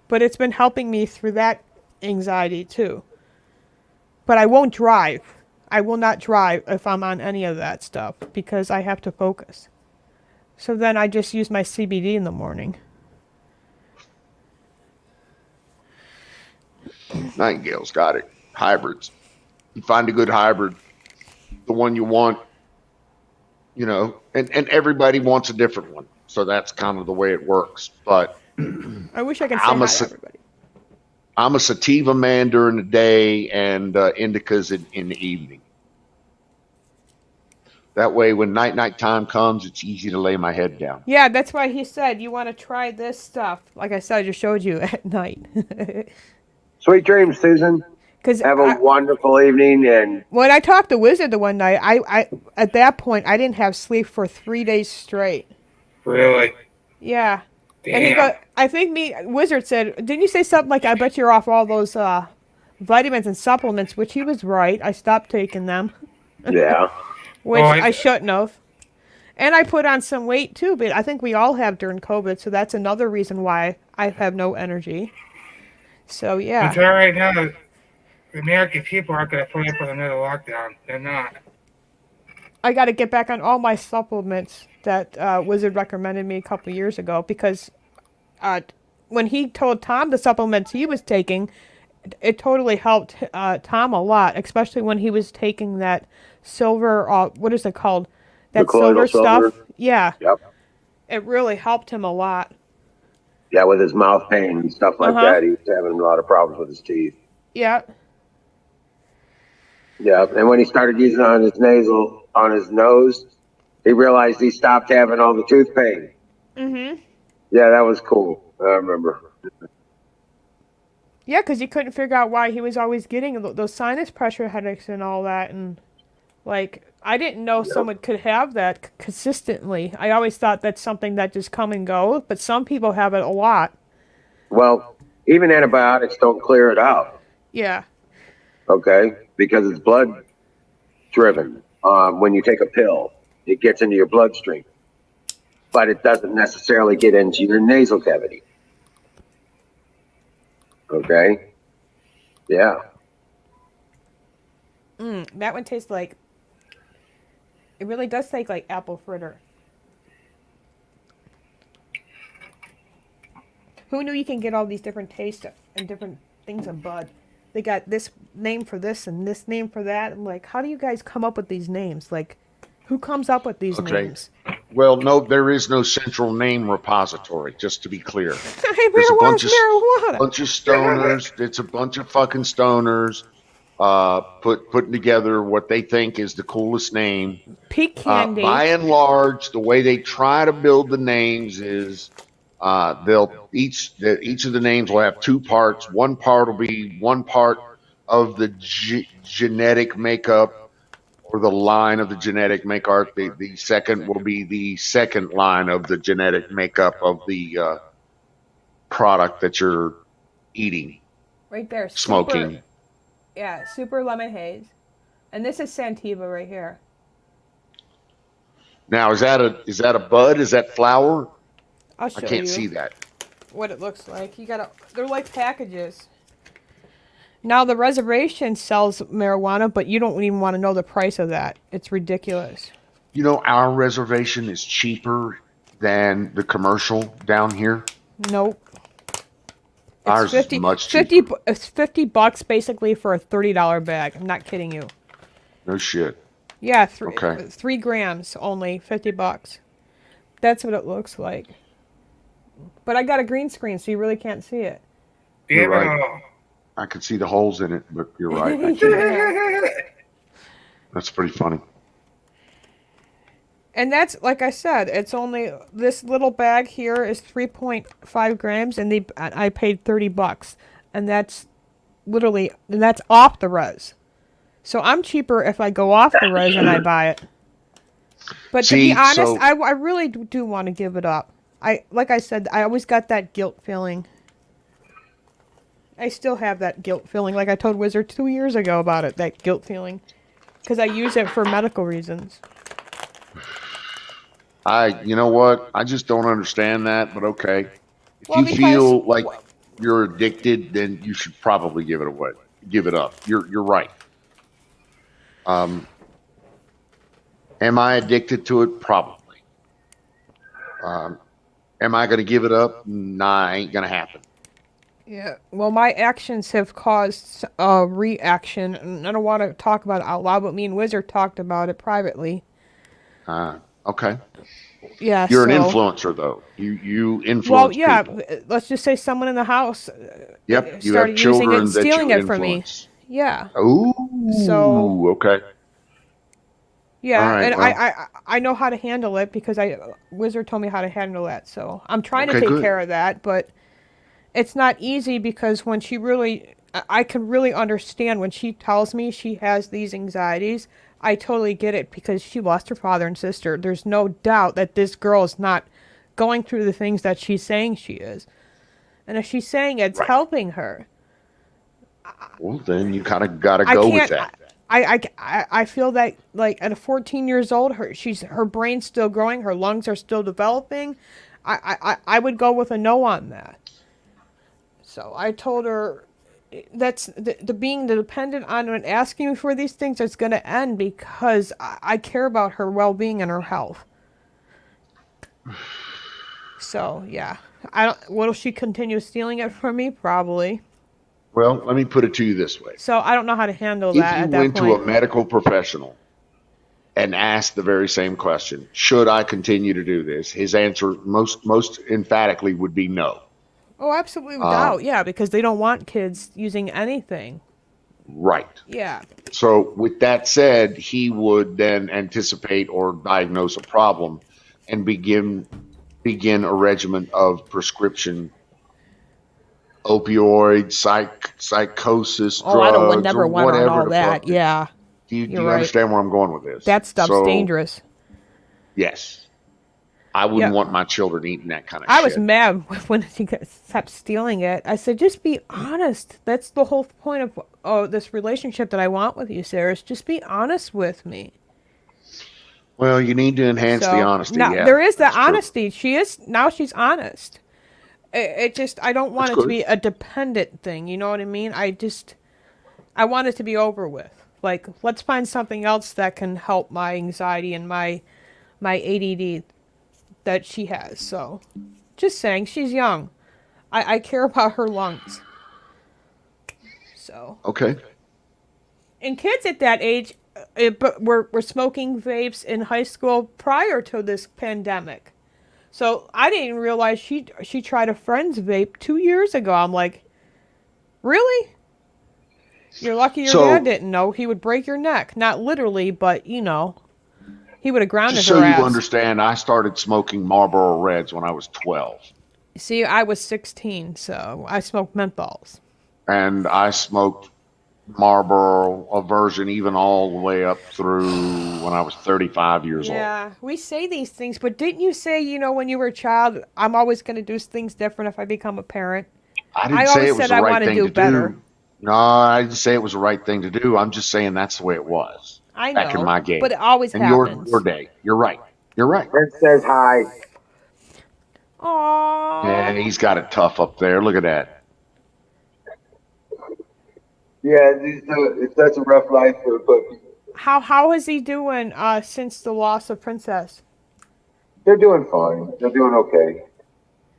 But it's been helping me through that anxiety too. But I won't drive. I will not drive if I'm on any of that stuff because I have to focus. So then I just use my CBD in the morning. Nightingale's got it. Hybrids. You find a good hybrid, the one you want, you know, and everybody wants a different one. So that's kind of the way it works. But I wish I could say hi to everybody. I'm a sativa man during the day and indicas in the evening. That way, when night time comes, it's easy to lay my head down. Yeah, that's why he said you want to try this stuff. Like I said, I just showed you at night. Sweet dreams, Susan. Have a wonderful evening. And when I talked to Wizard the one night, I at that point I didn't have sleep for 3 days straight. Really? Yeah. Damn. And he go, I think Wizard said, didn't you say something like, I bet you're off all those vitamins and supplements, which he was right. I stopped taking them. Yeah. Which I shouldn't have. And I put on some weight too, but I think we all have during COVID, so that's another reason why I have no energy. So yeah. I'll tell you right now, the American people aren't going to put up with another lockdown. They're not. I got to get back on all my supplements that Wizard recommended me a couple years ago, because when he told Tom the supplements he was taking, it totally helped Tom a lot, especially when he was taking that silver, what is it called? That silver stuff. Yeah. Yep. It really helped him a lot. Yeah, with his mouth pain and stuff like that, he was having a lot of problems with his teeth. Yeah. Yeah, and when he started using it on his nose, he realized he stopped having all the tooth pain. Mm-hmm. Yeah, that was cool. I remember. Yeah, because he couldn't figure out why he was always getting those sinus pressure headaches and all that, and like I didn't know someone could have that consistently. I always thought that's something that just come and go, but some people have it a lot. Well, even antibiotics don't clear it out. Yeah. Okay, because it's blood driven. When you take a pill, it gets into your bloodstream, but it doesn't necessarily get into your nasal cavity. Okay. Yeah. That one tastes like. It really does taste like apple fritter. Who knew you can get all these different tastes and different things in bud? They got this name for this and this name for that. I'm like, how do you guys come up with these names? Like, who comes up with these names? Well, no, there is no central name repository, just to be clear. There's a bunch of stoners. It's a bunch of fucking stoners putting together what they think is the coolest name. Peak candy. By and large, the way they try to build the names is each of the names will have two parts. One part will be one part of the genetic makeup or the line of the genetic makeup. The second will be the second line of the genetic makeup of the product that you're eating. Right there. Smoking. Super lemon haze. And this is Sativa right here. Now, is that a bud? Is that flower? I'll show you. I can't see that. What it looks like. They're like packages. Now the reservation sells marijuana, but you don't even want to know the price of that. It's ridiculous. You know, our reservation is cheaper than the commercial down here. Nope. Ours is much cheaper. It's $50 basically for a $30 bag. I'm not kidding you. No shit. Yeah, 3 grams only, $50. That's what it looks like. But I got a green screen, so you really can't see it. You're right. I can see the holes in it, but you're right. I can't. That's pretty funny. And that's, like I said, it's only, this little bag here is 3.5 grams, and I paid $30. And that's that's off the res. So I'm cheaper if I go off the res and I buy it. But to be honest, I really do want to give it up. Like I said, I always got that guilt feeling. I still have that guilt feeling, like I told Wizard 2 years ago about it, that guilt feeling. Because I use it for medical reasons. You know what? I just don't understand that, but okay. If you feel like you're addicted, then you should probably give it away. Give it up. You're right. Am I addicted to it? Probably. Am I going to give it up? Nah, ain't going to happen. Yeah, well, my actions have caused a reaction, and I don't want to talk about it out loud, but me and Wizard talked about it privately. Okay. Yeah, You're an influencer, though. You influence Well, yeah, people. Let's just say someone in the house Yep, you started have children using it and that stealing you it from me. influence. Yeah. Ooh, So, okay. yeah, All right, and well. I know how to handle it because Wizard told me how to handle that, so I'm trying to Okay, take good. care of that, but it's not easy because when she really I can really understand when she tells me she has these anxieties. I totally get it because she lost her father and sister. There's no doubt that this girl is not going through the things that she's saying she is. And if she's saying it's helping her, well, then you kind of got to go with that. I feel that like at 14 years old, her brain's still growing, her lungs are still developing. I would go with a no on that. So I told her that's the being dependent on and asking me for these things is going to end because I care about her well-being and her health. So yeah, will she continue stealing it from me? Probably. Well, let me put it to you this way. So I don't know how to handle that at that point. If you went to a medical professional and asked the very same question, should I continue to do this? His answer most emphatically would be no. Oh, absolutely, without, yeah, because they don't want kids using anything. Right. Yeah. So with that said, he would then anticipate or diagnose a problem and begin a regimen of prescription opioid, psychosis, drugs, I would never want whatever on all that. Yeah. Do you understand where I'm going with this? That stuff's dangerous. Yes. I wouldn't want my children eating that kind of shit. I was mad when he stopped stealing it. I said, just be honest. That's the whole point of this relationship that I want with you, Sarah, is just be honest with me. Well, you need to enhance the honesty. Now, yeah, there is the honesty. She's honest. It just, I don't want it to be a dependent thing. You know what I mean? I want it to be over with. Like, let's find something else that can help my anxiety and my ADD that she has. So, just saying, she's young. I care about her lungs. So. Okay. And kids at that age, but we're smoking vapes in high school prior to this pandemic. So I didn't even realize she tried a friend's vape 2 years ago. I'm like, really? You're lucky your dad didn't know. He would break your neck. Not literally, but, he would have grounded her ass. So you understand, I started smoking Marlboro Reds when I was 12. See, I was 16, so I smoked menthols. And I smoked Marlboro, a version even all the way up through when I was 35 years old. Yeah, we say these things, but didn't you say, when you were a child, I'm always going to do things different if I become a parent? I didn't say it was the right thing to do. No, I didn't say it was the right thing to do. I'm just saying that's the way it was. I know, back in my game. But it always happens. Your day. You're right. Brent says hi. Aww. Yeah, he's got it tough up there. Look at that. Yeah, it's such a rough life for a puppy. How is he doing since the loss of Princess? They're doing fine. They're doing okay.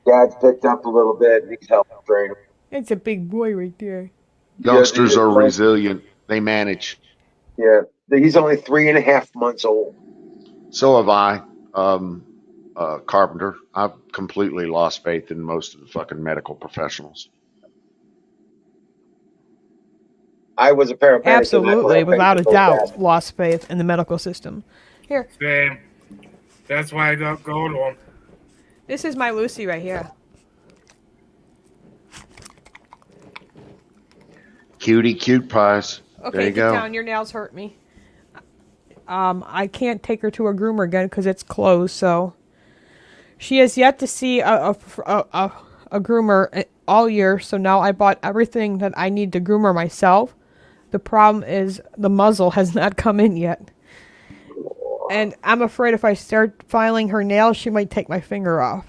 Dad's picked up a little bit. He's helping train him. It's a big boy right there. Youngsters are resilient. They manage. Yeah, he's only 3.5 months old. So have I, Carpenter. I've completely lost faith in most of the fucking medical professionals. I was a paramedic. Absolutely, without a doubt, lost faith in the medical system. Here. Same. That's why I don't go to them. This is my Lucy right here. Cutie cute pies. Okay, there you go. Get down. Your nails hurt me. I can't take her to a groomer again because it's closed. So she has yet to see a groomer all year. So now I bought everything that I need to groom her myself. The problem is the muzzle has not come in yet. And I'm afraid if I start filing her nails, she might take my finger off.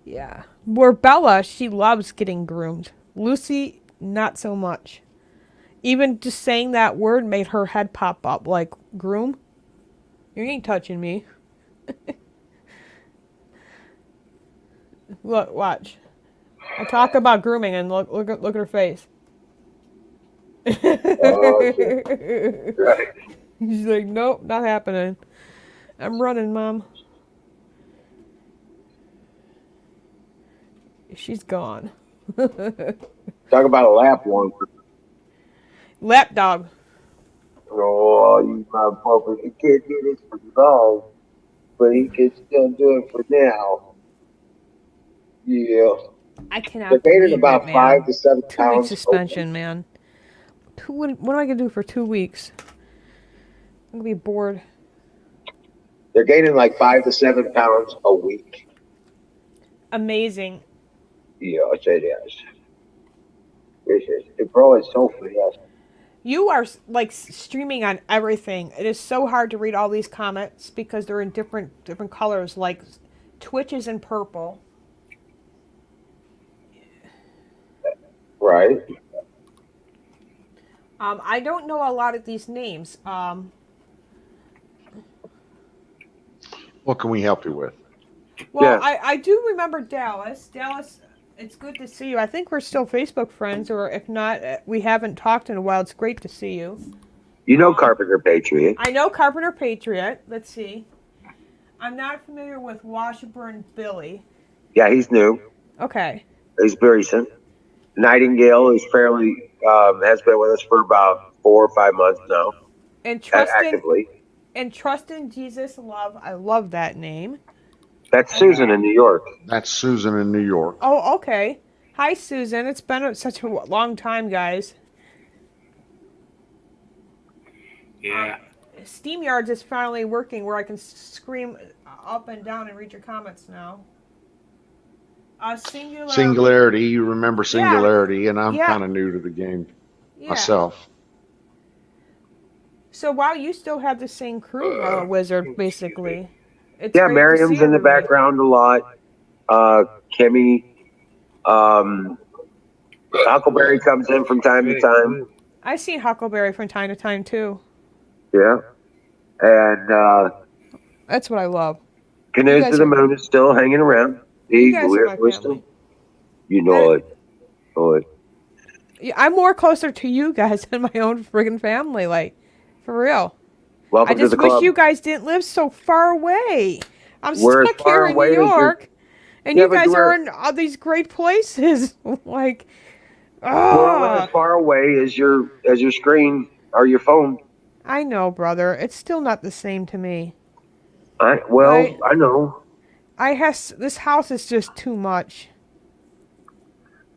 Yeah. Where Bella, she loves getting groomed. Lucy, not so much. Even just saying that word made her head pop up. Like, groom? You ain't touching me. Look, watch. I talk about grooming and look at her face. Right. She's like, nope, not happening. I'm running, Mom. She's gone. Talk about a lap one. Lap dog. Oh, you motherfucker. He can't do this for long, but he can still do it for now. Yeah. I cannot. They're gaining believe about it, man. 5 to 7 2 pounds. weeks suspension, man. What am I gonna do for 2 weeks? I'm gonna be bored. They're gaining like 5 to 7 pounds a week. Amazing. Yes, it is. It grows so fast. You are like streaming on everything. It is so hard to read all these comments because they're in different colors. Like Twitch is in purple. Right. I don't know a lot of these names. What can we help you with? Well, yeah. I do remember Dallas. Dallas, it's good to see you. I think we're still Facebook friends, or if not, we haven't talked in a while. It's great to see you. You know Carpenter Patriot. I know Carpenter Patriot. Let's see. I'm not familiar with Washburn Billy. Yeah, he's new. Okay. He's very recent. Nightingale is fairly has been with us for about 4 or 5 months now. And actively. And Trust in Jesus Love. I love that name. That's Susan in New York. That's Susan in New York. Oh, okay. Hi, Susan. It's been such a long time, guys. Yeah. SteamYards is finally working where I can scream up and down and read your comments now. Singularity. You remember Singularity, and I'm kind of new to the game myself. So, wow, you still have the same crew, Wizard, basically. It's Miriam's in the background a lot. Kimmy. Huckleberry comes in from time to time. I've seen Huckleberry from time to time, too. Yeah. And that's what I love. Canoes to the Moon is still hanging around. We're still, you know it. Yeah, I'm more closer to you guys than my own friggin' family, like, for real. Welcome I just to the wish club. you guys didn't live so far away. I'm stuck here in New York, and you guys are in all these great places. Like, we're as far away as your screen or your phone. I know, brother. It's still not the same to me. I know. This house is just too much.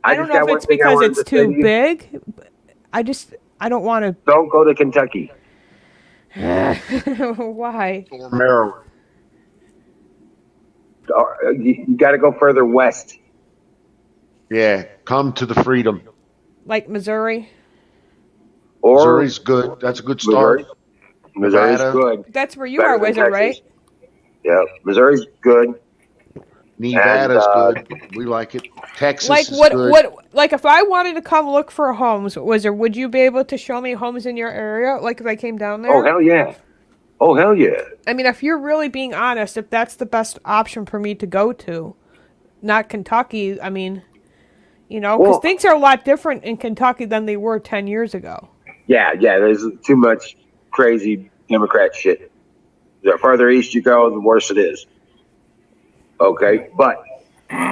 I don't know if it's because it's too big. I don't want to. Don't go to Kentucky. Why? Or Maryland. You got to go further west. Yeah, come to the freedom. Like Missouri? Missouri's good. That's a good start. Missouri's good. That's where you are, Wizard, right? Yeah, Missouri's good. Nevada's good. We like it. Texas is good. Like if I wanted to come look for homes, Wizard, would you be able to show me homes in your area? Like if I came down there? Oh, hell yeah. I mean, if you're really being honest, if that's the best option for me to go to, not Kentucky, I mean, because things are a lot different in Kentucky than they were 10 years ago. Yeah, there's too much crazy Democrat shit. The farther east you go, the worse it is. Okay, but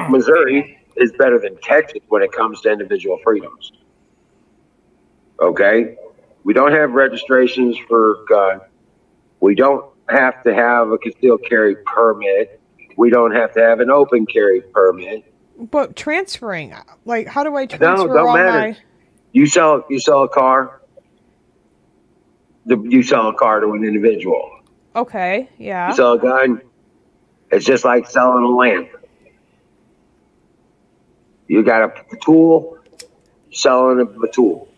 Missouri is better than Texas when it comes to individual freedoms. Okay, we don't have registrations for guns. We don't have to have a concealed carry permit. We don't have to have an open carry permit. But transferring, like, how do I transfer don't matter. You sell a car. You sell a car to an individual. Okay, yeah. You sell a gun. It's just like selling a lamp. You got a tool, selling a tool.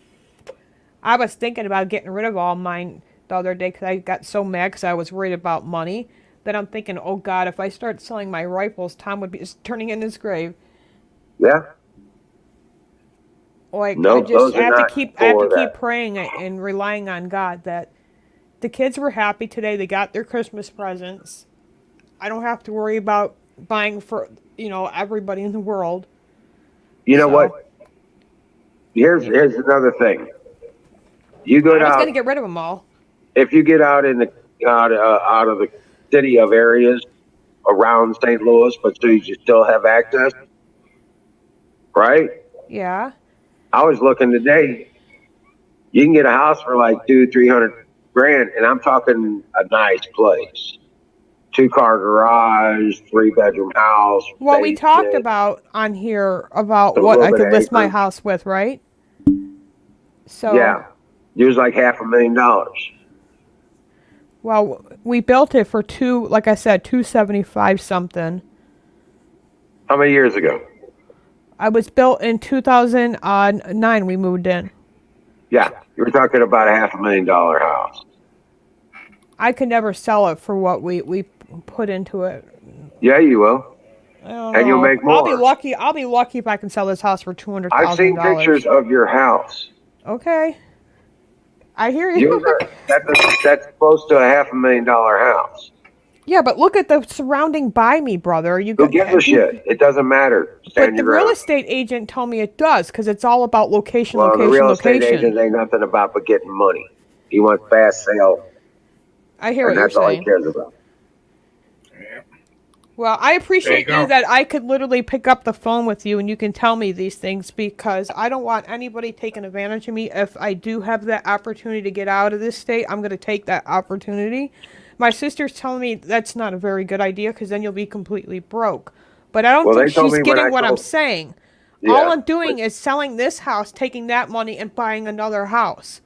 I was thinking about getting rid of all mine the other day because I got so mad because I was worried about money. Then I'm thinking, oh God, if I start selling my rifles, Tom would be just turning in his grave. Yeah. Like I have to keep praying and relying on God that the kids were happy today. They got their Christmas presents. I don't have to worry about buying for everybody in the world. You know what? Here's another thing. You go out. I was going to get rid of them all. If you get out in the out of the city of areas around St. Louis, but so you still have access, right? Yeah. I was looking today. You can get a house for like $200-300 grand, and I'm talking a nice place. 2-car garage, 3-bedroom house. Well, we talked basement, about on here about a what I little could bit list my acres. house with, right? So Yeah. Use like $500,000. well, we built it for like I said, 275 something. How many years ago? I was built in 2009. We moved in. Yeah. You were talking about a $500,000 house. I could never sell it for what we put into it. Yeah, you will. I don't And you'll know. make more. I'll be lucky if I can sell this house for $200,000. I've seen pictures of your house. Okay. I hear you. That's close to a $500,000 house. Yeah, but look at the surrounding by me, brother. Who gives a shit? It doesn't matter. But the real estate agent told me it does because it's all about location, well, location, the real estate location. agent ain't nothing about but getting money. He wants fast sale. I hear and what you're that's all he saying. cares about. Well, I appreciate There you you go. that I could literally pick up the phone with you and you can tell me these things because I don't want anybody taking advantage of me. If I do have that opportunity to get out of this state, I'm going to take that opportunity. My sister's telling me that's not a very good idea because then you'll be completely broke. But I don't Well, think they told she's me when getting I what I'm told- saying. Yeah, All I'm doing is selling this house, taking that money, and buying another house.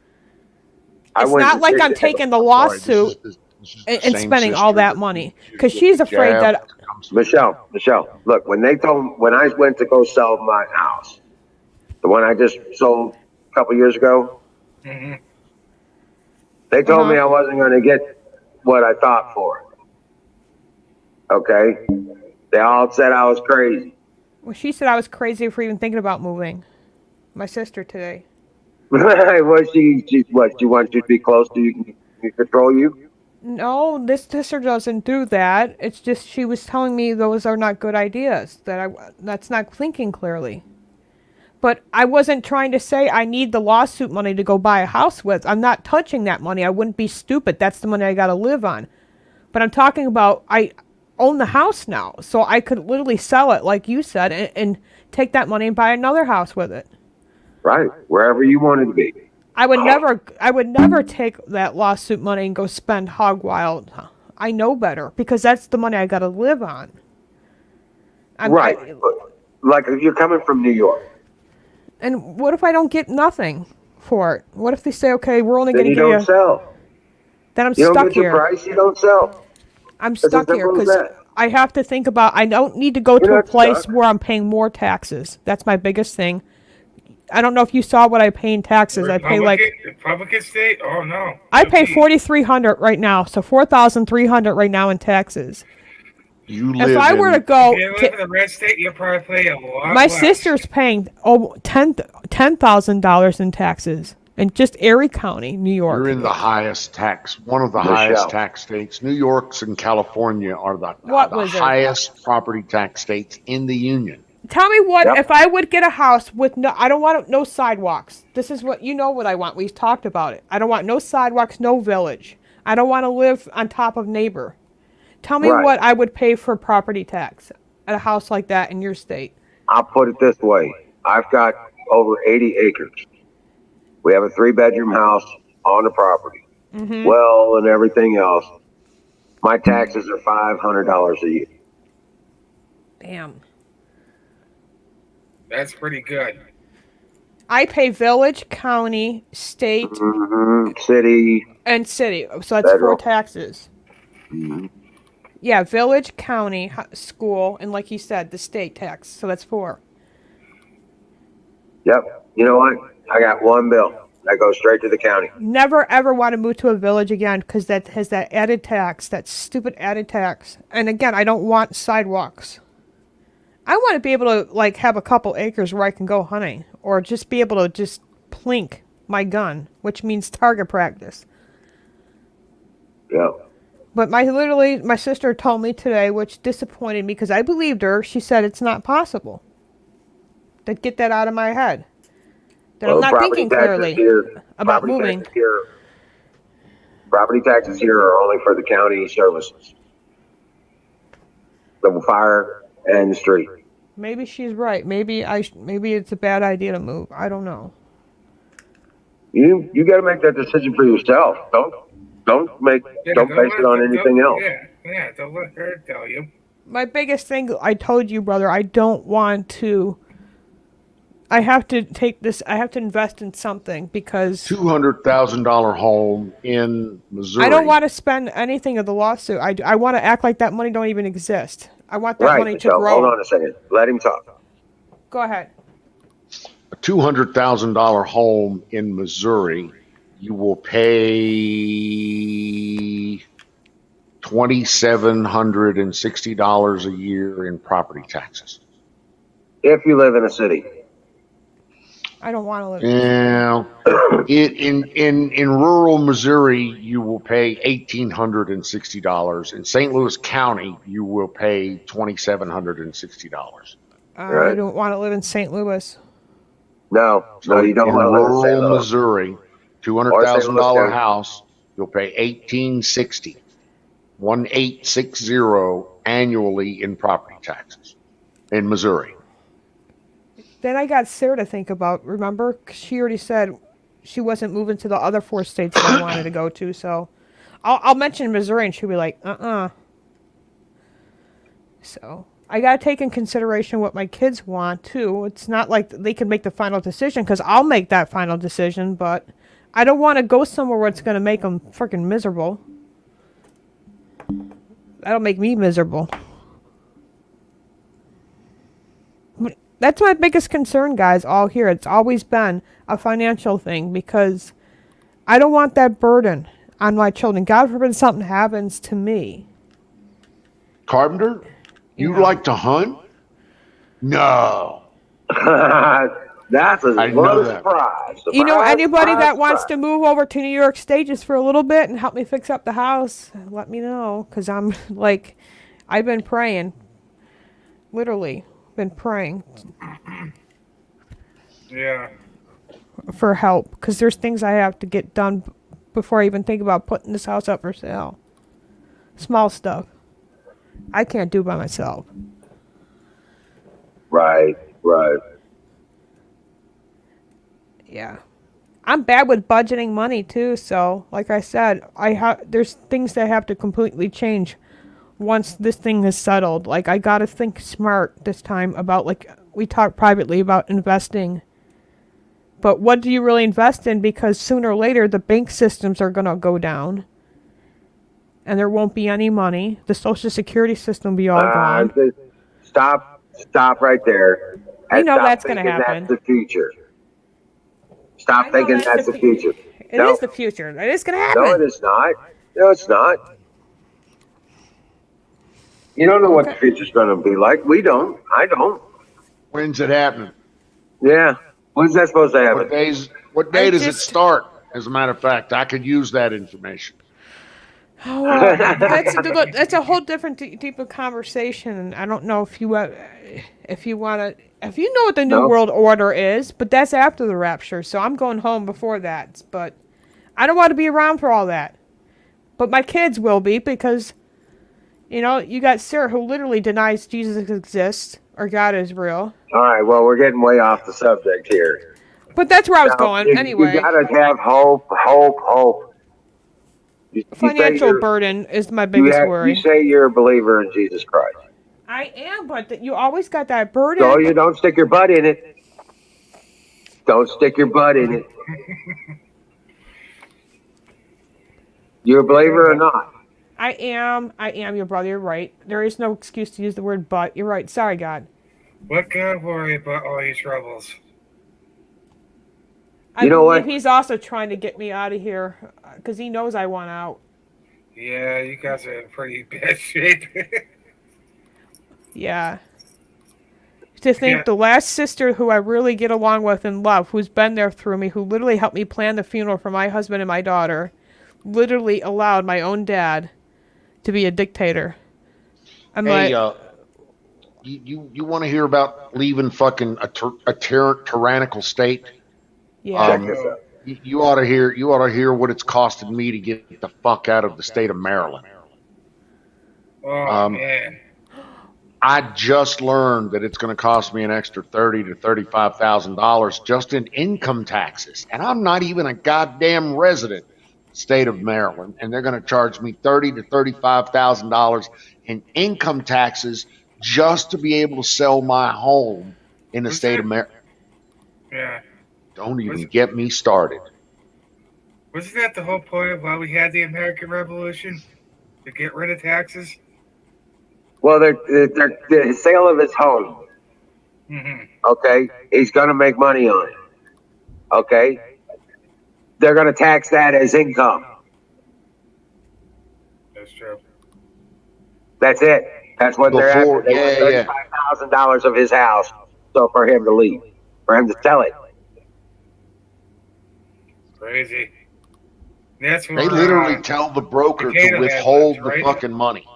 I It's went not to like see I'm it. taking the Sorry, lawsuit this is and the same spending all sister that money because with she's the afraid jab that comes- Michelle, look, when I went to go sell my house, the one I just sold a couple years ago, Mm-hmm. they told me Uh-huh. I wasn't going to get what I thought for it. Okay? They all said I was crazy. well, she said I was crazy for even thinking about moving. My sister today. What she wants you to be close to you can control you? No, this sister doesn't do that. It's just she was telling me those are not good ideas. That's not thinking clearly. But I wasn't trying to say I need the lawsuit money to go buy a house with. I'm not touching that money. I wouldn't be stupid. That's the money I got to live on. But I'm talking about I own the house now, so I could literally sell it, like you said, and take that money and buy another house with it. Right. Wherever you wanted to be. I would never take that lawsuit money and go spend hog wild. I know better because that's the money I got to live on. Right. Like if you're coming from New York. And what if I don't get nothing for it? What if they say, okay, we're only Then going to you give don't you... sell. Then I'm You don't stuck get your here. price, you don't sell. I'm It's as stuck here simple as because that. I have to think about... I don't need to go You're to a not place stuck. where I'm paying more taxes. That's my biggest thing. I don't know if you saw what I pay in taxes. I pay like... Republican state? Oh no. I pay $4,300 right now, so $4,300 right now in taxes. You live If I were to in- go... If you live in the red state, you'll probably pay a lot My less. sister's paying $10,000 in taxes in just Erie County, New York. You're in the highest tax, one of the Michelle. highest tax states. New York's and California are the What was it? highest property tax states in the union. Tell me what Yep. if I would get a house with no? I don't want no sidewalks. This is what you know what I want. We've talked about it. I don't want no sidewalks, no village. I don't want to live on top of neighbor. Tell me Right. what I would pay for property tax at a house like that in your state. I'll put it this way. I've got over 80 acres. We have a 3-bedroom house on the property. Mm-hmm. Well, and everything else. My taxes are $500 a year. Damn. That's pretty good. I pay village, county, state, City. and city. So that's Federal. 4 taxes. Mm-hmm. Yeah, village, county, school, and like you said, the state tax. So that's 4. Yep. You know what? I got one bill that goes straight to the county. Never ever want to move to a village again because that has that added tax, that stupid added tax. And again, I don't want sidewalks. I want to be able to like have a couple acres where I can go hunting or just be able to just plink my gun, which means target practice. Yeah. But my sister told me today, which disappointed me because I believed her. She said it's not possible. To get that out of my head. That I'm not property thinking taxes clearly here- about property moving. taxes here- Property taxes here are only for the county services. The fire and the street. Maybe she's right. Maybe maybe it's a bad idea to move. I don't know. You got to make that decision for yourself. Don't base it on anything else. Yeah. to let her tell you. My biggest thing, I told you, brother, I don't want to. I have to take this. I have to invest in something because $200,000 home in Missouri. I don't want to spend anything of the lawsuit. I want to act like that money don't even exist. I want that money to grow. Hold on a second. Let him talk. Go ahead. A $200,000 home in Missouri, you will pay $2,760 a year in property taxes. If you live in a city. I don't want to live. Yeah, in rural Missouri, you will pay $1,860. In St. Louis County, you will pay $2,760. I don't want to live in St. Louis. No, you don't want to live in rural Missouri. $200,000 house, you'll pay $1,860 annually in property taxes in Missouri. Then I got Sarah to think about. Remember, 'cause she already said she wasn't moving to the other 4 states that I wanted to go to. So I'll mention Missouri, and she'll be like, So I got to take in consideration what my kids want too. It's not like they can make the final decision because I'll make that final decision, but I don't want to go somewhere where it's going to make them freaking miserable. That'll make me miserable. That's my biggest concern, guys, all here. It's always been a financial thing because I don't want that burden on my children. God forbid something happens to me. Carpenter, you like to hunt? No. That's a surprise. You know, anybody that wants to move over to New York State just for a little bit and help me fix up the house, let me know. Because I'm like, I've been praying. Literally. Been praying for help because there's things I have to get done before I even think about putting this house up for sale. Small stuff I can't do by myself. Right. Yeah, I'm bad with budgeting money too. So, like I said, there's things that have to completely change once this thing is settled. Like, I gotta think smart this time about, like, we talked privately about investing. But what do you really invest in? Because sooner or later, the bank systems are gonna go down. And there won't be any money. The Social Security system will be all gone. Stop right there. I know that's gonna happen. That's the future. Stop thinking that's the future. It is the future. It is gonna happen. No, it is not. No, it's not. You don't know what the future's going to be like. We don't. I don't. When's it happening? Yeah. When's that supposed to happen? What day does it start? As a matter of fact, I could use that information. Oh, that's a whole different type of conversation. And I don't know if you know what the New World Order is, but that's after the rapture. So I'm going home before that. But I don't want to be around for all that. But my kids will be because. You know, you got Sarah who literally denies Jesus exists or God is real. All right, well, we're getting way off the subject here. But that's where I was going anyway. You gotta have hope. Financial burden is my biggest worry. You say you're a believer in Jesus Christ. I am, but you always got that burden. So you don't stick your butt in it. Don't stick your butt in it. You a believer or not? I am your brother. You're right. There is no excuse to use the word but. You're right. Sorry, God. Let God worry about all your troubles. You know what? He's also trying to get me out of here because he knows I want out. Yeah, you guys are in pretty bad shape. Yeah. To think the last sister who I really get along with and love, who's been there through me, who literally helped me plan the funeral for my husband and my daughter, literally allowed my own dad to be a dictator. You want to hear about leaving fucking a tyrannical state? Yeah. You ought to hear what it's costed me to get the fuck out of the state of Maryland. Oh man. I just learned that it's going to cost me an extra $30,000 to $35,000 just in income taxes, and I'm not even a goddamn resident. state of Maryland, and they're going to charge me $30,000 to $35,000 in income taxes just to be able to sell my home in the state of Maryland. Yeah. Don't even get me started. Wasn't that the whole point of why we had the American Revolution? To get rid of taxes? Well, the sale of his home. Mm-hmm. Okay, he's going to make money on it. Okay, they're going to tax that as income. That's true. That's it. That's what they're after. They want $35,000 of his house, so for him to leave, for him to sell it. Crazy. That's they literally tell the broker to withhold the fucking money.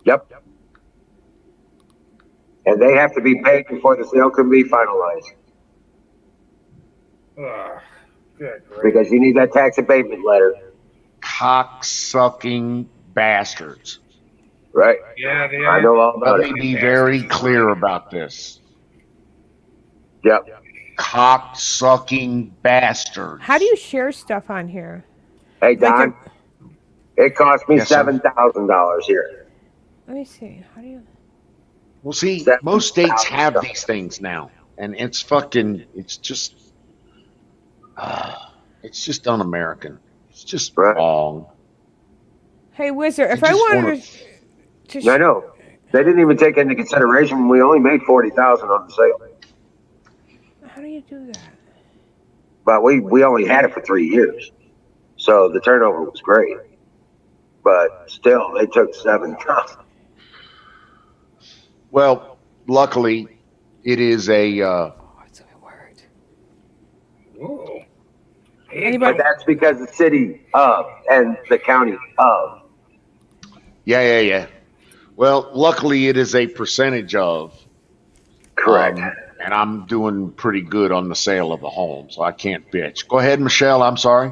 Yep. And they have to be paid before the sale can be finalized. Because you need that tax abatement letter. Cocksucking bastards. Right. Yeah, they I know all about it. Let me be very clear about this. Yep. Cocksucking bastards. How do you share stuff on here? Hey, Don. It cost me $7,000 here. Let me see. How do you? Well, see, most states have these things now, and it's just un-American. It's just wrong. Hey, Wizard, if I wanted to I know. They didn't even take into consideration we only made $40,000 on the sale. How do you do that? But we only had it for 3 years. So the turnover was great. But still, they took $7,000. Well, luckily, it is a. What's that word? Whoa. But that's because the city of and the county of. Yeah. Well, luckily, it is a percentage of. Correct. And I'm doing pretty good on the sale of the home, so I can't bitch. Go ahead, Michelle. I'm sorry.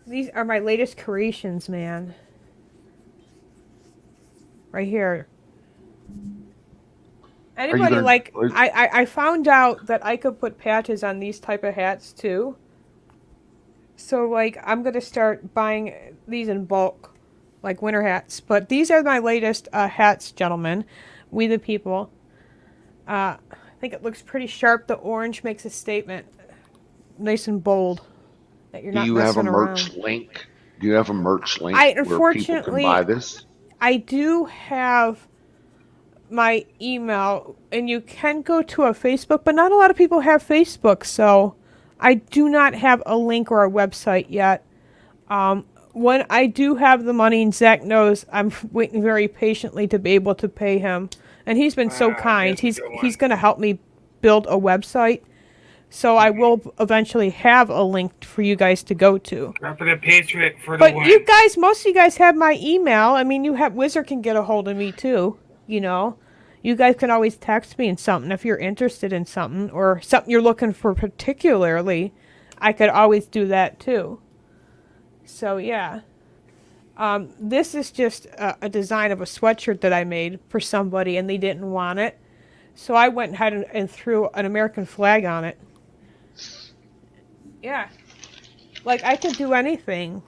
These are my latest creations, man. Right here. Anybody I found out that I could put patches on these type of hats too. So like I'm gonna start buying these in bulk, like winter hats. But these are my latest hats, gentlemen. We the people. I think it looks pretty sharp. The orange makes a statement, nice and bold. That you're not Do you have a messing merch around. link? Do you have a merch link I where people can buy this? I do have my email, and you can go to a Facebook, but not a lot of people have Facebook, so I do not have a link or a website yet. When I do have the money, and Zach knows, I'm waiting very patiently to be able to pay him, and he's been so kind. He's going to help me build a website, so I will eventually have a link for you guys to go to. For the Patriot for the But win. you guys, most of you guys have my email. I mean, you have Wizard can get a hold of me too. You know, you guys can always text me in something if you're interested in something or something you're looking for particularly. I could always do that too. So yeah, this is just a design of a sweatshirt that I made for somebody and they didn't want it, so I went ahead and threw an American flag on it. Yeah, like I could do anything.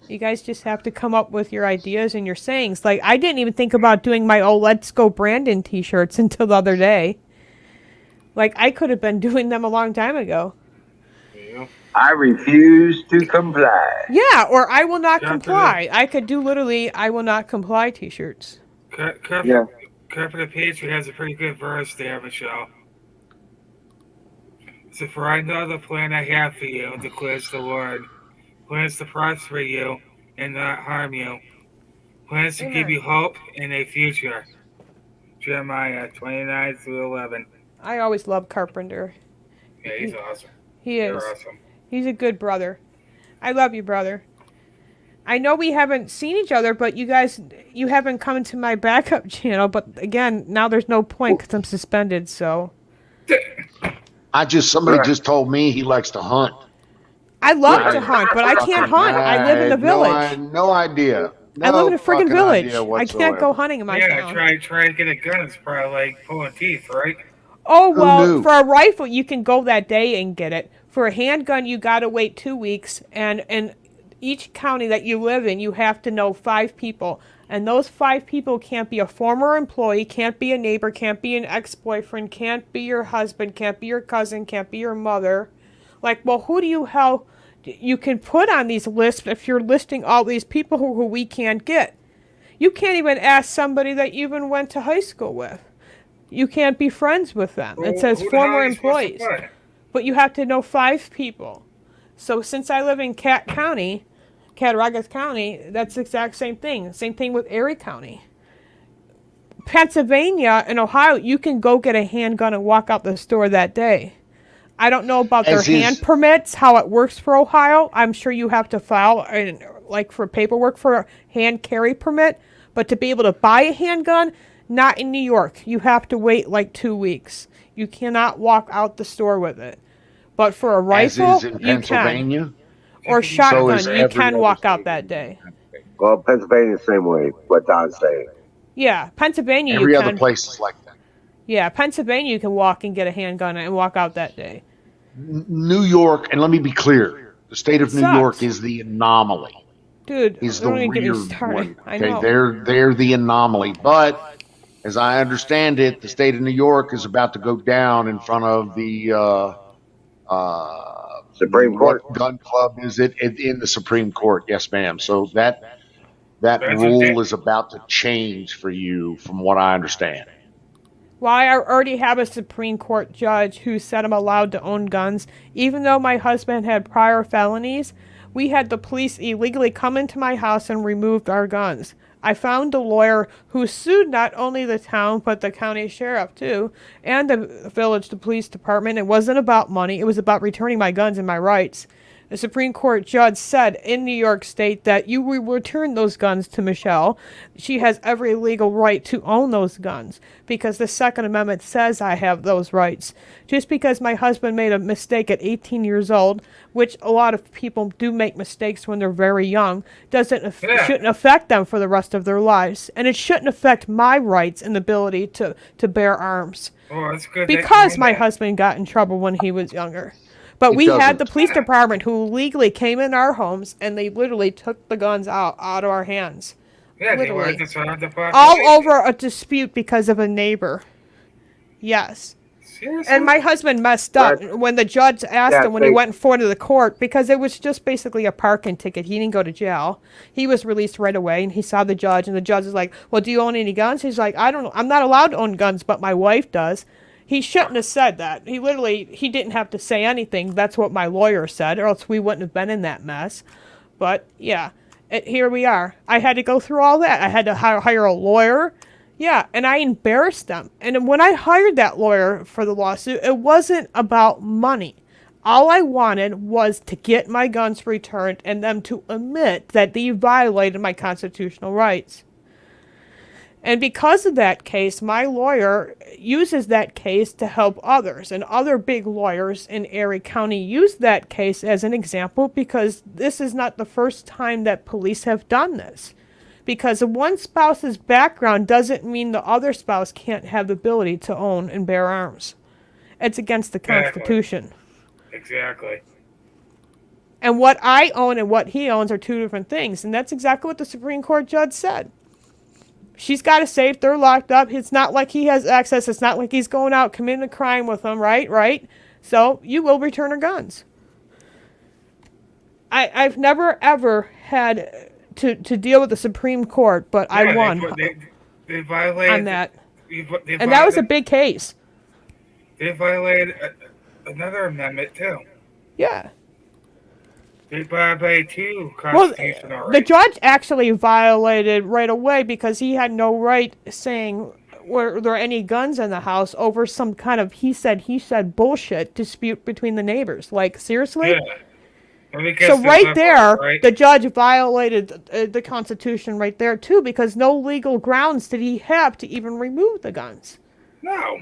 You guys just have to come up with your ideas and your sayings. Like, I didn't even think about doing my old Let's Go Brandon t-shirts until the other day. Like, I could have been doing them a long time ago. I refuse to comply. Yeah, or I will not comply. I could do literally I will not comply t-shirts. Cut for the Patriot has a pretty good verse there, Michelle. So for I know the plan I have for you, declares the Lord. Plans to prosper you and not harm you. Plans to give you hope in a future. Jeremiah 29-11. I always love Carpenter. Yeah, he's awesome. He is. You're awesome. He's a good brother. I love you, brother. I know we haven't seen each other, but you haven't come to my backup channel. But again, now there's no point because I'm suspended, so. Somebody just told me he likes to hunt. I love to hunt, but I can't hunt. I live in the village. No idea. I live in a friggin' village. I can't go hunting in my town. Yeah, try to get a gun. It's probably like pulling teeth, right? Oh, well, for a rifle, you can go that day and get it. For a handgun, you gotta wait 2 weeks, and each county that you live in, you have to know 5 people. And those 5 people can't be a former employee, can't be a neighbor, can't be an ex-boyfriend, can't be your husband, can't be your cousin, can't be your mother. Like, well, who do you can put on these lists if you're listing all these people who we can't get? You can't even ask somebody that you even went to high school with. You can't be friends with them. It says former employees. But you have to know 5 people. So since I live in Cattaraugus County, that's the exact same thing. Same thing with Erie County. Pennsylvania and Ohio, you can go get a handgun and walk out the store that day. I don't know about their hand permits, how it works for Ohio. I'm sure you have to file like for paperwork for a hand carry permit. But to be able to buy a handgun, not in New York. You have to wait like 2 weeks. You cannot walk out the store with it. But for a rifle, as is in Pennsylvania? You can. Or shotgun, you can walk out that day. Well, Pennsylvania, same way, what Don's saying. Yeah, Pennsylvania, every other place is like that. Yeah, Pennsylvania, you can walk and get a handgun and walk out that day. New York, and let me be clear, the state of New York is the anomaly. Dude, is the don't even get me weird started. one. I Okay, know. they're the anomaly. But as I understand it, the state of New York is about to go down in front of the Supreme Court. What gun club is it in the Supreme Court? Yes, ma'am. So that rule is about to change for you, from what I understand. Well, I already have a Supreme Court judge who said I'm allowed to own guns. Even though my husband had prior felonies, we had the police illegally come into my house and removed our guns. I found a lawyer who sued not only the town, but the county sheriff too, and the police department. It wasn't about money. It was about returning my guns and my rights. The Supreme Court judge said in New York State that you will return those guns to Michelle. She has every legal right to own those guns because the Second Amendment says I have those rights. Just because my husband made a mistake at 18 years old, which a lot of people do make mistakes when they're very young, shouldn't affect them for the rest of their lives. And it shouldn't affect my rights and ability to bear arms. Oh, that's good. Because my husband got in trouble when he was younger. But we had the police department who legally came in our homes and they literally took the guns out of our hands. Yeah, literally. they wanted to surround the all over a dispute because of a neighbor. Yes. Seriously? And my husband messed up when the judge asked him when he went in front of the court, because it was just basically a parking ticket. He didn't go to jail. He was released right away, and he saw the judge, and the judge is like, well, do you own any guns? He's like, I don't know. I'm not allowed to own guns, but my wife does. He shouldn't have said that. He didn't have to say anything. That's what my lawyer said, or else we wouldn't have been in that mess. But, yeah, here we are. I had to go through all that. I had to hire a lawyer. Yeah, and I embarrassed them. And when I hired that lawyer for the lawsuit, it wasn't about money. All I wanted was to get my guns returned and them to admit that they violated my constitutional rights. And because of that case, my lawyer uses that case to help others. And other big lawyers in Erie County use that case as an example because this is not the first time that police have done this. Because one spouse's background doesn't mean the other spouse can't have the ability to own and bear arms. It's against the Constitution. Exactly. And what I own and what he owns are two different things. And that's exactly what the Supreme Court judge said. She's got a safe. They're locked up. It's not like he has access. It's not like he's going out committing a crime with them, right? So you will return her guns. I've never, ever had to deal with the Supreme Court, but I won they violated on that. And that was a big case. They violated another amendment, too. Yeah. They violated two constitutional rights. The judge actually violated right away because he had no right saying were there any guns in the house over some kind of he said bullshit dispute between the neighbors. Like, seriously? Yeah. So right there, the judge violated the Constitution right there, too, because no legal grounds did he have to even remove the guns. No.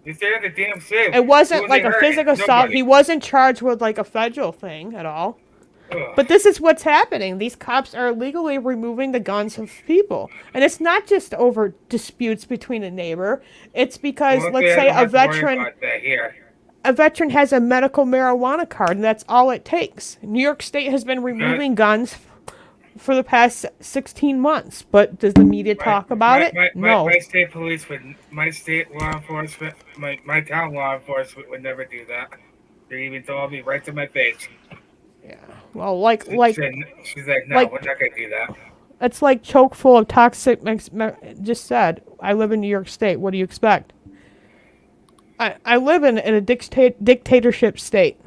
He's there the damn safe. It wasn't like a physical assault. He wasn't charged with like a federal thing at all. But this is what's happening. These cops are legally removing the guns of people. And it's not just over disputes between a neighbor. It's because, let's say, a veteran... a veteran has a medical marijuana card, and that's all it takes. New York State has been removing guns for the past 16 months, but does the media talk about it? No. My state police would, my state law enforcement, my town law enforcement would never do that. They even told me right to my face. Yeah. Well, she's like, no, we're not gonna do that. It's like choke full of toxic. Just said, I live in New York State. What do you expect? I live in a dictatorship state.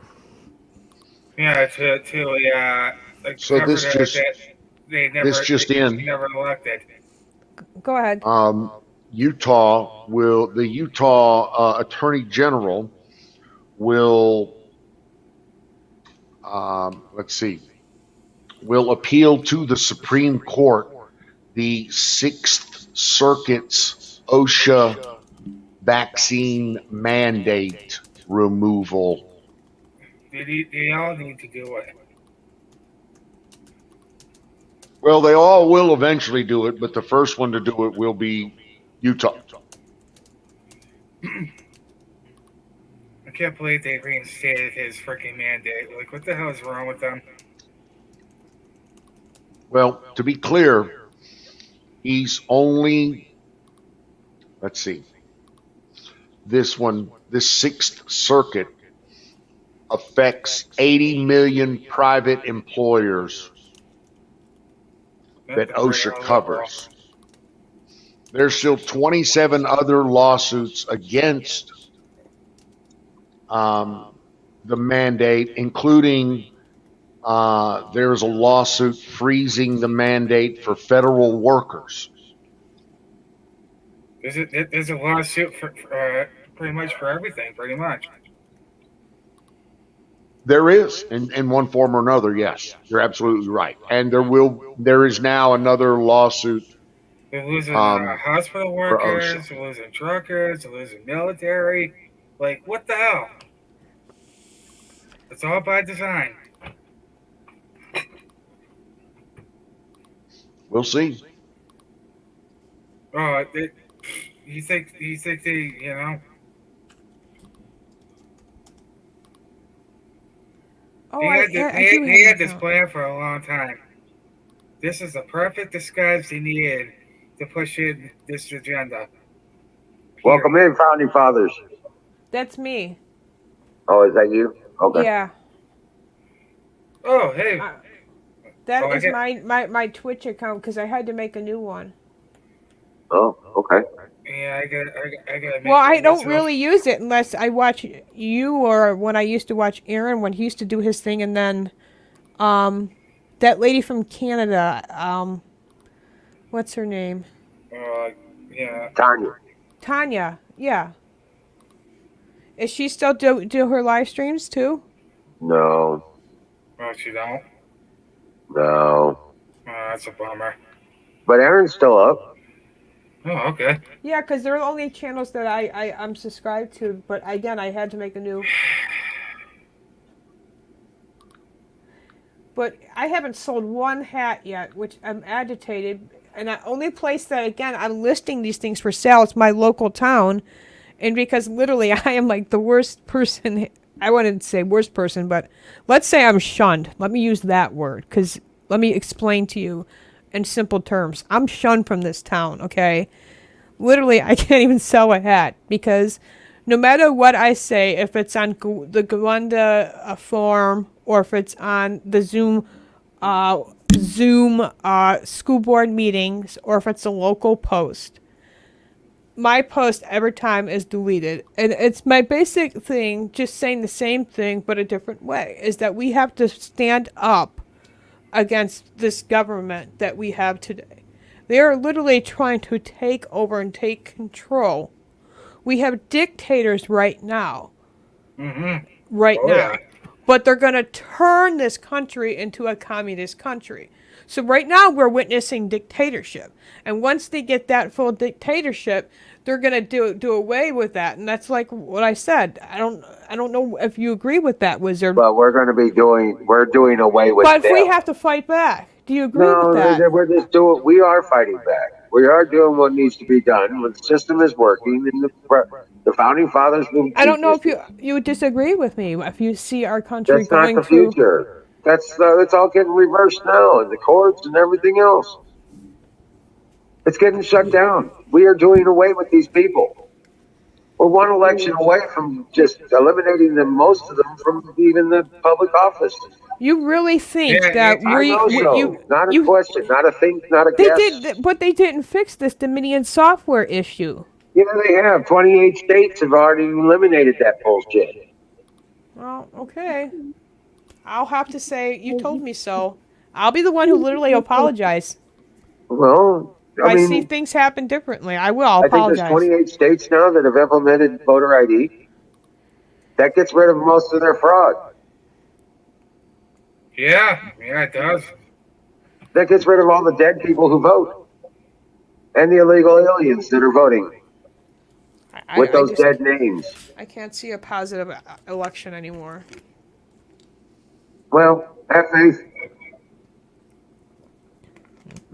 Yeah, so this just never elected. Go ahead. The Utah Attorney General will will appeal to the Supreme Court the Sixth Circuit's OSHA vaccine mandate removal. They all need to do it. Well, they all will eventually do it, but the first one to do it will be Utah. I can't believe they reinstated his freaking mandate. Like, what the hell is wrong with them? Well, to be clear, he's only, this Sixth Circuit affects 80 million private employers that OSHA covers. There's still 27 other lawsuits against the mandate, including there's a lawsuit freezing the mandate for federal workers. There's a lawsuit for pretty much for everything, pretty much. There is, in one form or another, yes. You're absolutely right. And there is now another lawsuit. They're losing hospital workers, they're losing truckers, they're losing military. Like, what the hell? It's all by design. We'll see. Oh, you think they, you know? Oh, he had this plan for a long time. This is the perfect disguise he needed to push in this agenda. Welcome in, Founding Fathers. That's me. Oh, is that you? Okay. Yeah. Oh, hey. That is my Twitch account because I had to make a new one. Oh, okay. Yeah, I gotta. Well, I don't really use it unless I watch you or when I used to watch Aaron when he used to do his thing, and then, that lady from Canada, what's her name? Yeah. Tanya, yeah. Is she still do her live streams too? No. Oh, she don't? No. Oh, that's a bummer. But Aaron's still up. Oh, okay. Yeah, because they're the only channels that I'm subscribed to, but again, I had to make a new. But I haven't sold one hat yet, which I'm agitated. And the only place that, again, I'm listing these things for sale is my local town. And because literally I am like the worst person, I wouldn't say worst person, but let's say I'm shunned. Let me use that word, because let me explain to you in simple terms. I'm shunned from this town, okay? Literally, I can't even sell a hat because no matter what I say, if it's on the Gwenda forum or if it's on the Zoom school board meetings or if it's a local post, my post every time is deleted. And it's my basic thing, just saying the same thing but a different way, is that we have to stand up against this government that we have today. They are literally trying to take over and take control. We have dictators right now. Mm-hmm. Right now. Yeah. But they're going to turn this country into a communist country. So right now we're witnessing dictatorship. And once they get that full dictatorship, they're going to do away with that. And that's like what I said. I don't know if you agree with that, Wizard. But we're going to be doing away with But them. we have to fight back. Do you agree with that? No, we're just we are fighting back. We are doing what needs to be done. The system is working, and the The founding fathers will. I don't know if you would disagree with me if you see our country That's going not the through. future. That's all getting reversed now in the courts and everything else. It's getting shut down. We are doing away with these people. We're one election away from just eliminating them, most of them, from even the public office. You really think that I know so. Not a question, not a think, not a guess. But they didn't fix this Dominion software issue. Yeah, they have. 28 states have already eliminated that bullshit. Well, okay. I'll have to say you told me so. I'll be the one who literally apologize. Well, I see things happen differently. I will apologize. I think there's 28 states now that have implemented voter ID. That gets rid of most of their fraud. Yeah, it does. That gets rid of all the dead people who vote. And the illegal aliens that are voting. With those dead names. I can't see a positive election anymore. Well, have faith.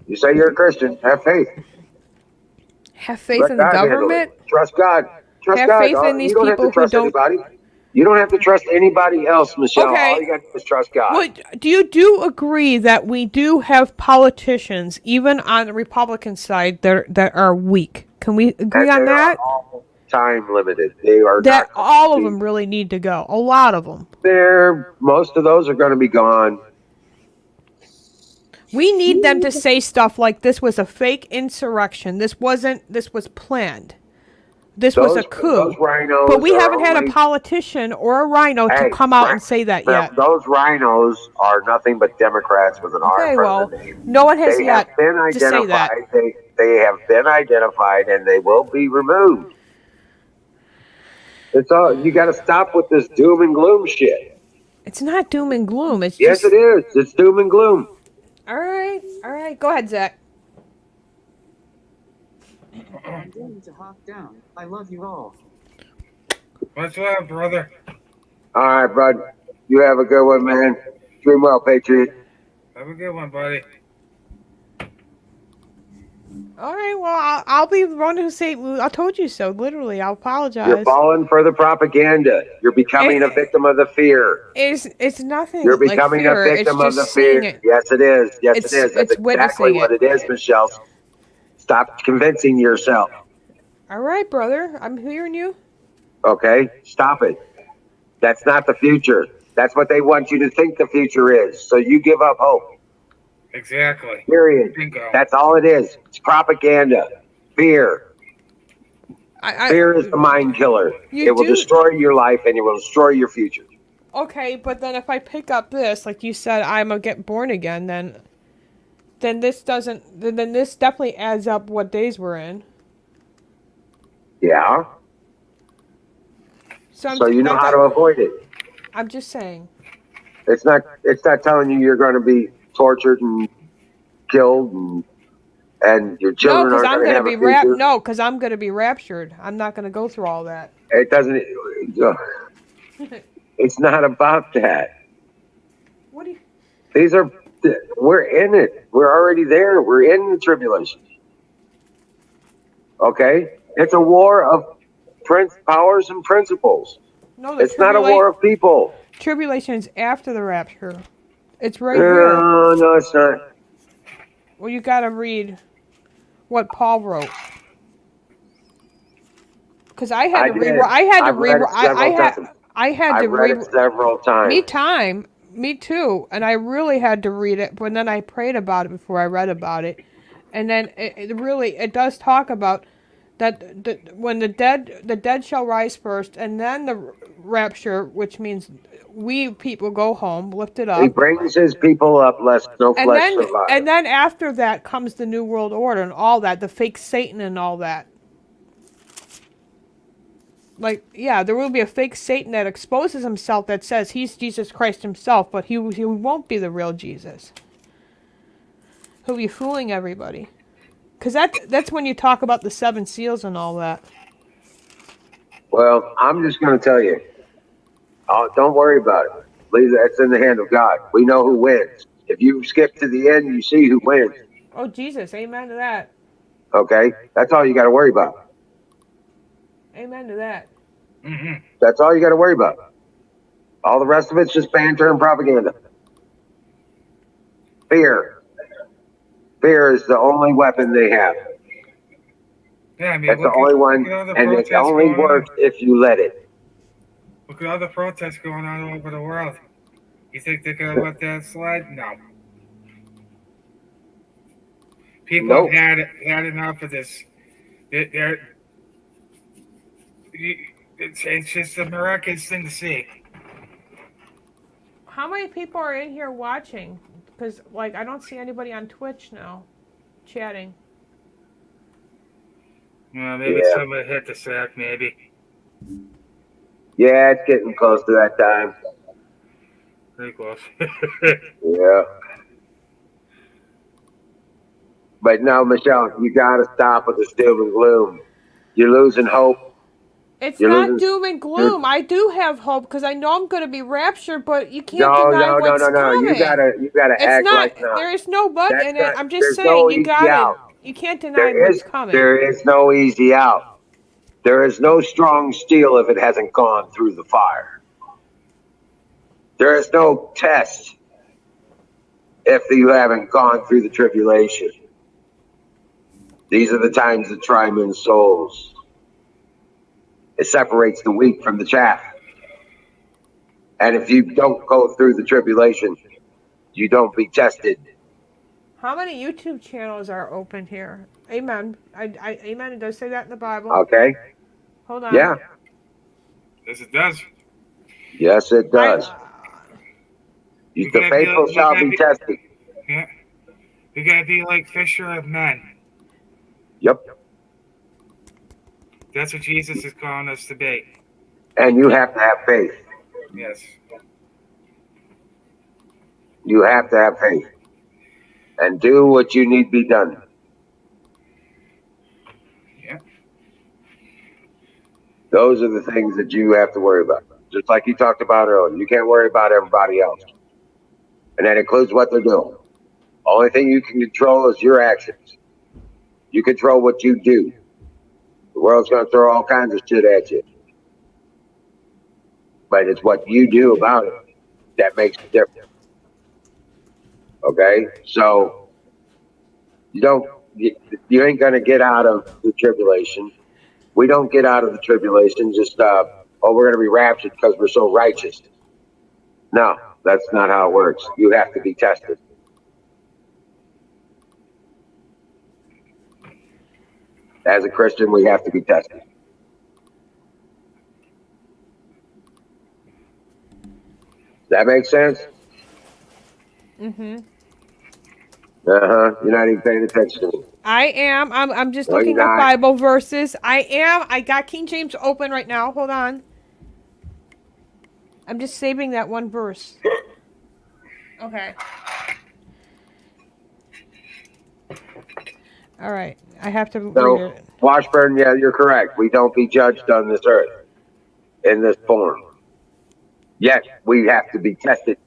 You say you're a Christian, have faith. Have faith in the government? Trust God. Trust have God. Faith in these you don't have to trust anybody. You don't have to trust anybody else, Michelle. Okay. All you got to do is trust God. Well, do you agree that we do have politicians, even on the Republican side, that are weak? Can we agree on that? Time limited. They are that all of them really need to go. A lot of them. Most of those are going to be gone. We need them to say stuff like this was a fake insurrection. This was planned. This was a coup. But we haven't had a politician or a rhino to come out and say that yet. Those rhinos are nothing but Democrats with an R in front of their name. No one has yet to say that. They have been identified and they will be removed. It's all you got to stop with this doom and gloom shit. It's not doom and gloom. It's yes, it is. It's doom and gloom. All right. Go ahead, Zach. I'm going to hop down. I love you all. Much love, brother. All right, bud. You have a good one, man. Dream well, Patriot. Have a good one, buddy. All right, well, I'll be the one who say, I told you so, literally. I'll apologize. You're falling for the propaganda. You're becoming a victim of the fear. It's nothing. You're becoming a victim of the fear. Yes, it is. Yes, it is. That's exactly what it is, Michelle. Stop convincing yourself. All right, brother. I'm hearing you. Okay? Stop it. That's not the future. That's what they want you to think the future is. So you give up hope. Exactly. Period. Bingo. That's all it is. It's propaganda. Fear. Fear is the mind killer. It will destroy your life and it will destroy your future. Okay, but then if I pick up this, like you said, I'm gonna get born again, then this doesn't. Then this definitely adds up what days we're in. Yeah. So you know how to avoid it. I'm just saying. It's not telling you you're going to be tortured and killed and your children aren't going to have a future. No, because I'm going to be raptured. I'm not going to go through all that. It doesn't. It's not about that. What do you? We're in it. We're already there. We're in the tribulation. Okay? It's a war of powers and principles. No, it's not a war of people. Tribulation is after the rapture. It's right here. No, it's not. Well, you got to read what Paul wrote. Because I had to read. I had to read. I had to read it several times. Me too. And I really had to read it. But then I prayed about it before I read about it. And then it does talk about that when the dead shall rise first, and then the rapture, which means we people go home, lifted up. He brings his people up, lest no flesh survive. And then after that comes the New World Order and all that, the fake Satan and all that. Like, yeah, there will be a fake Satan that exposes himself that says he's Jesus Christ himself, but he won't be the real Jesus. He'll be fooling everybody. Because that's when you talk about the 7 seals and all that. Well, I'm just going to tell you. Don't worry about it. Leave that's in the hand of God. We know who wins. If you skip to the end, you see who wins. Oh, Jesus. Amen to that. Okay? That's all you got to worry about. Amen to that. Mm-hmm. That's all you got to worry about. All the rest of it's just banter and propaganda. Fear. Fear is the only weapon they have. Yeah, I mean, That's the only one, and it only works if you let it. Look at all the protests going on all over the world. You think they're gonna let that slide? No. People have had enough of this. It's just a miraculous thing to see. How many people are in here watching? Because, like, I don't see anybody on Twitch now chatting. Well, maybe somebody hit the sack, maybe. Yeah, it's getting close to that time. Pretty close. Yeah. But no, Michelle, you got to stop with this doom and gloom. You're losing hope. It's not doom and gloom. I do have hope because I know I'm going to be raptured, but you can't deny what's coming. You gotta act like no. There is no but in it. I'm just saying no you got it. You can't deny what's coming. There is no easy out. There is no strong steel if it hasn't gone through the fire. There is no test if you haven't gone through the tribulation. These are the times that try men's souls. It separates the wheat from the chaff. And if you don't go through the tribulation, you don't be tested. How many YouTube channels are open here? Amen. Amen. It does say that in the Bible. Okay. Hold on. Yeah. Yes, it does. Yes, it does. The faithful shall be tested. Yeah. We gotta be like fisher of men. Yep. That's what Jesus is calling us to be. And you have to have faith. Yes. You have to have faith. And do what you need to be done. Yeah. Those are the things that you have to worry about. Just like you talked about earlier. You can't worry about everybody else. And that includes what they're doing. Only thing you can control is your actions. You control what you do. The world's going to throw all kinds of shit at you. But it's what you do about it that makes the difference. Okay? So, you ain't going to get out of the tribulation. We don't get out of the tribulation just, we're going to be raptured because we're so righteous. No, that's not how it works. You have to be tested. As a Christian, we have to be tested. That makes sense? Mm-hmm. You're not even paying attention to me. I am. I'm just looking at Bible verses. I am. I got King James open right now. Hold on. I'm just saving that one verse. Okay. All right. I have to read it. Washburn, yeah, you're correct. We don't be judged on this earth in this form. Yet, we have to be tested.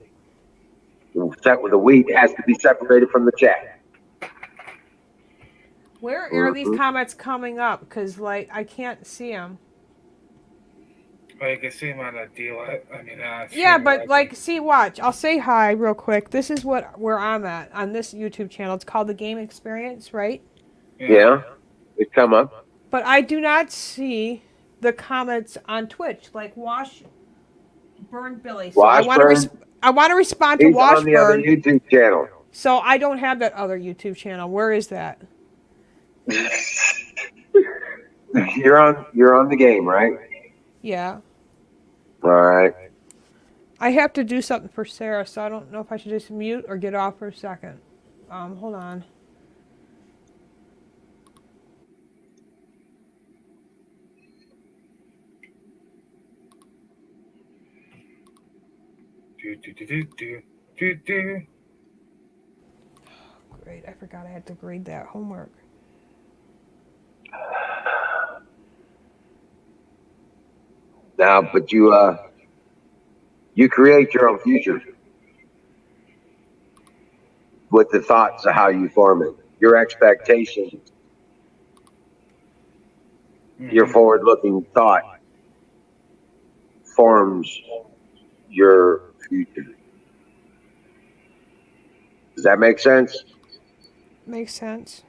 The wheat has to be separated from the chaff. Where are these comments coming up? Because, like, I can't see them. Well, you can see them on the deal. Yeah, but, like, see, watch. I'll say hi real quick. This is where I'm at on this YouTube channel. It's called The Game Experience, right? Yeah. It come up. But I do not see the comments on Twitch, like Washburn Billy. So I want to respond to Washburn. He's on the other YouTube channel. So I don't have that other YouTube channel. Where is that? You're on the game, right? Yeah. All right. I have to do something for Sarah, so I don't know if I should just mute or get off for a second. Hold on. Great, I forgot I had to grade that homework. Now, but you create your own future with the thoughts of how you form it, your expectations. your forward-looking thought forms your future. Does that make sense? Makes sense.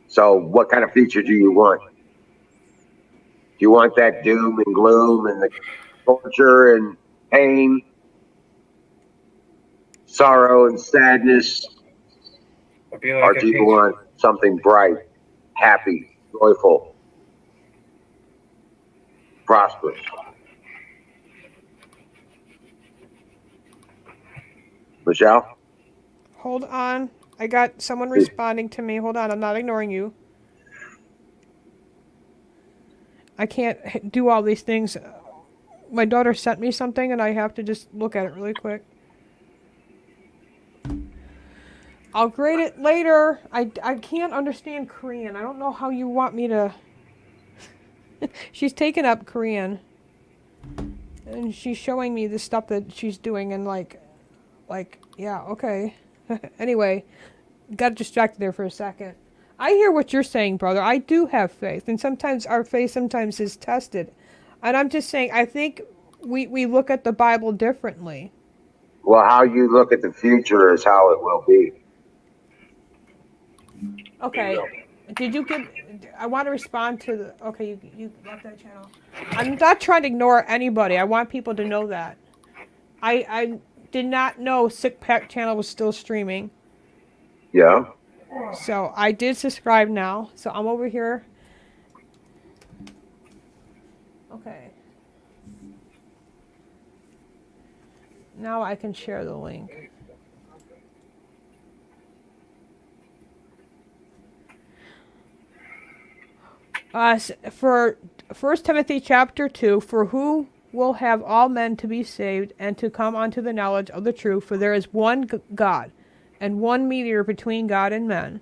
So what kind of future do you want? Do you want that doom and gloom and the torture and pain, sorrow and sadness? Or do you want something bright, happy, joyful, prosperous? Michelle? Hold on. I got someone responding to me. Hold on. I'm not ignoring you. I can't do all these things. My daughter sent me something and I have to just look at it really quick. I'll grade it later. I can't understand Korean. I don't know how you want me to... She's taken up Korean. And she's showing me the stuff that she's doing and like, yeah, okay. Anyway, got distracted there for a second. I hear what you're saying, brother. I do have faith. And sometimes our faith sometimes is tested. And I'm just saying, I think we look at the Bible differently. Well, how you look at the future is how it will be. Okay. Did you get... I want to respond to the... Okay, you left that channel. I'm not trying to ignore anybody. I want people to know that. I did not know Sick Pet channel was still streaming. Yeah. So I did subscribe now. So I'm over here. Okay. Now I can share the link. For 1 Timothy chapter 2, for who will have all men to be saved and to come unto the knowledge of the truth, for there is one God, and one mediator between God and men,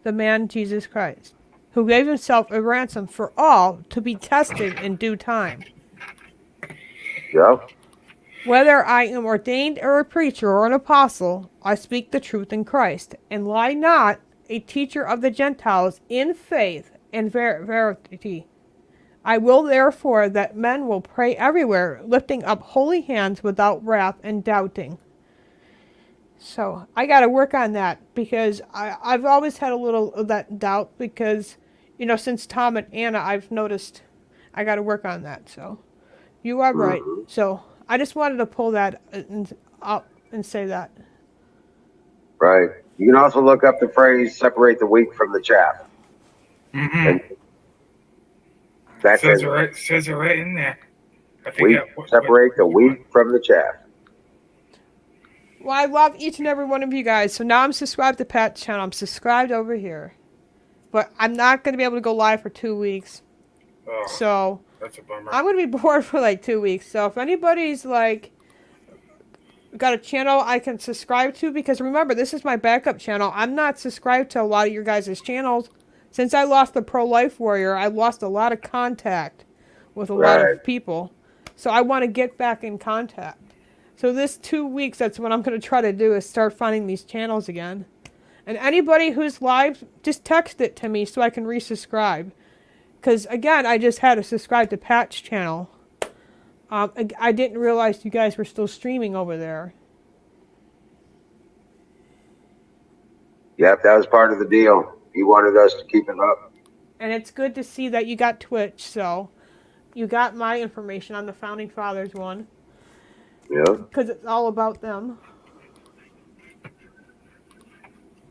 the man Jesus Christ, who gave himself a ransom for all to be tested in due time. Yeah. Whether I am ordained or a preacher or an apostle, I speak the truth in Christ, and lie not, a teacher of the Gentiles in faith and verity. I will therefore that men will pray everywhere, lifting up holy hands without wrath and doubting. So I got to work on that because I've always had a little of that doubt because, since Tom and Anna, I've noticed I got to work on that. So you are right. So I just wanted to pull that up and say that. Right. You can also look up the phrase "separate the wheat from the chaff." Mm-hmm. That says it right in there. Separate the wheat from the chaff. Well, I love each and every one of you guys. So now I'm subscribed to Pat's channel. I'm subscribed over here. But I'm not going to be able to go live for 2 weeks. Oh, so that's a bummer. I'm going to be bored for like 2 weeks. So if anybody's like got a channel I can subscribe to, because remember, this is my backup channel. I'm not subscribed to a lot of your guys' channels. Since I lost the Pro-Life Warrior, I lost a lot of contact with a lot of people. So I want to get back in contact. So this 2 weeks, that's what I'm going to try to do, is start finding these channels again. And anybody who's live, just text it to me so I can resubscribe. Because, again, I just had to subscribe to Pat's channel. I didn't realize you guys were still streaming over there. Yep, that was part of the deal. He wanted us to keep it up. And it's good to see that you got Twitch, so you got my information on the Founding Fathers one. Yeah. Because it's all about them.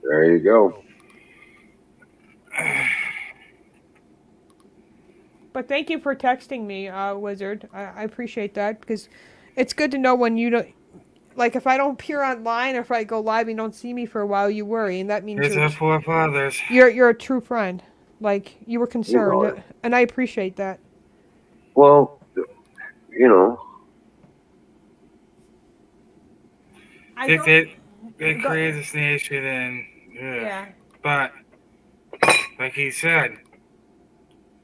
There you go. But thank you for texting me, Wizard. I appreciate that, because it's good to know when you don't... Like, if I don't appear online or if I go live and you don't see me for a while, you worry, and that means you're a true friend. Like, you were concerned, and I appreciate that. Well, They created this nation, and yeah. But like he said,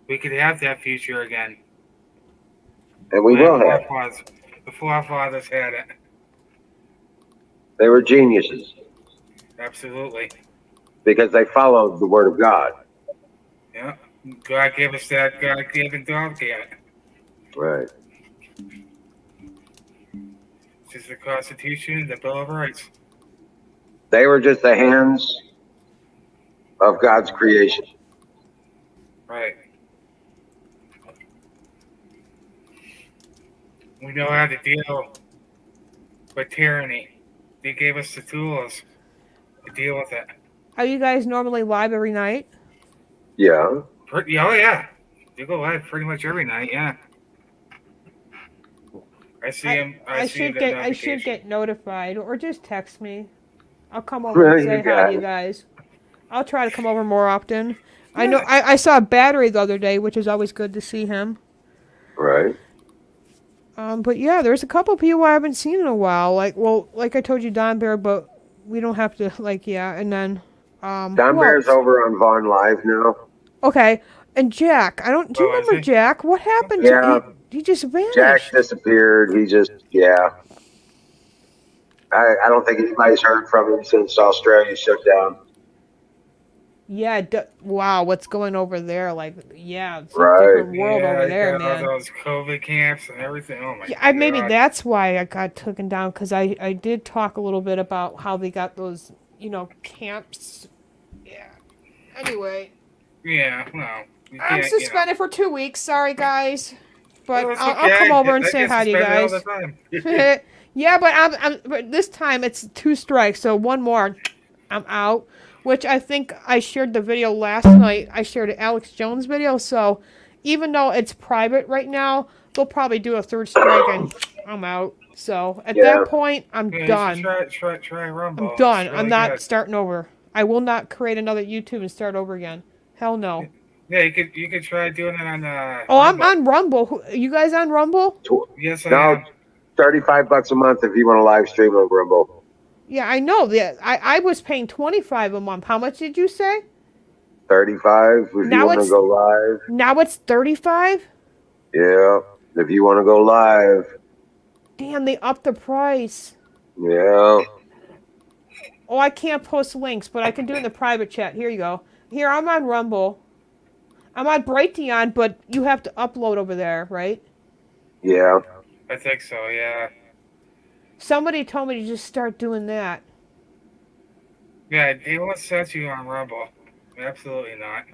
we could have that future again. And we will have. The forefathers had it. They were geniuses. Absolutely. Because they followed the word of God. Yeah. God gave us that God-given dog yet. Right. It's just the Constitution, the Bill of Rights. They were just the hands of God's creation. Right. We know how to deal with tyranny. They gave us the tools to deal with it. Are you guys normally live every night? Yeah. Oh yeah. You go live pretty much every night. Yeah. I see him. I should get notified, or just text me. I'll come over and say hi to you guys. I'll try to come over more often. Yeah. I know I saw Battery the other day, which is always good to see him. Right. But yeah, there's a couple people I haven't seen in a while. Like I told you, Don Bear, but we don't have to and then Don Bear's over on Vaughn Live now. Okay. And Jack, do you remember Jack? What happened to him? He just vanished. Jack disappeared. He just, I don't think anybody's heard from him since Australia shut down. Yeah. Wow. What's going over there? Like, yeah. It's right. a different world over there, man. All those COVID camps and everything. Oh my God. Maybe that's why I got taken down, because I did talk a little bit about how they got those, camps. Yeah. Anyway. Yeah. Well. I'm suspended for 2 weeks. Sorry, guys. But I'll come over and say hi to you guys. Yeah, but this time it's 2 strikes, so 1 more, I'm out. Which I think I shared the video last night. I shared an Alex Jones video, so even though it's private right now, they'll probably do a 3rd strike and I'm out. So at that point, I'm done. Try Rumble. I'm done. Really I'm not starting over. I will not create another YouTube and start over again. Hell no. Yeah, you could try doing it on. Oh, Rumble. I'm on Rumble. You guys on Rumble? Yes, I am. $35 a month if you want to live stream on Rumble. Yeah, I know. I was paying $25 a month. How much did you say? 35 if you want to go live. Now it's 35. Yeah, if you want to go live. Damn, they upped the price. Yeah. Oh, I can't post links, but I can do it in the private chat. Here you go. Here, I'm on Rumble. I'm on Brighteon, but you have to upload over there, right? Yeah. I think so, yeah. Somebody told me to just start doing that. Yeah, they won't set you on Rumble. Absolutely not.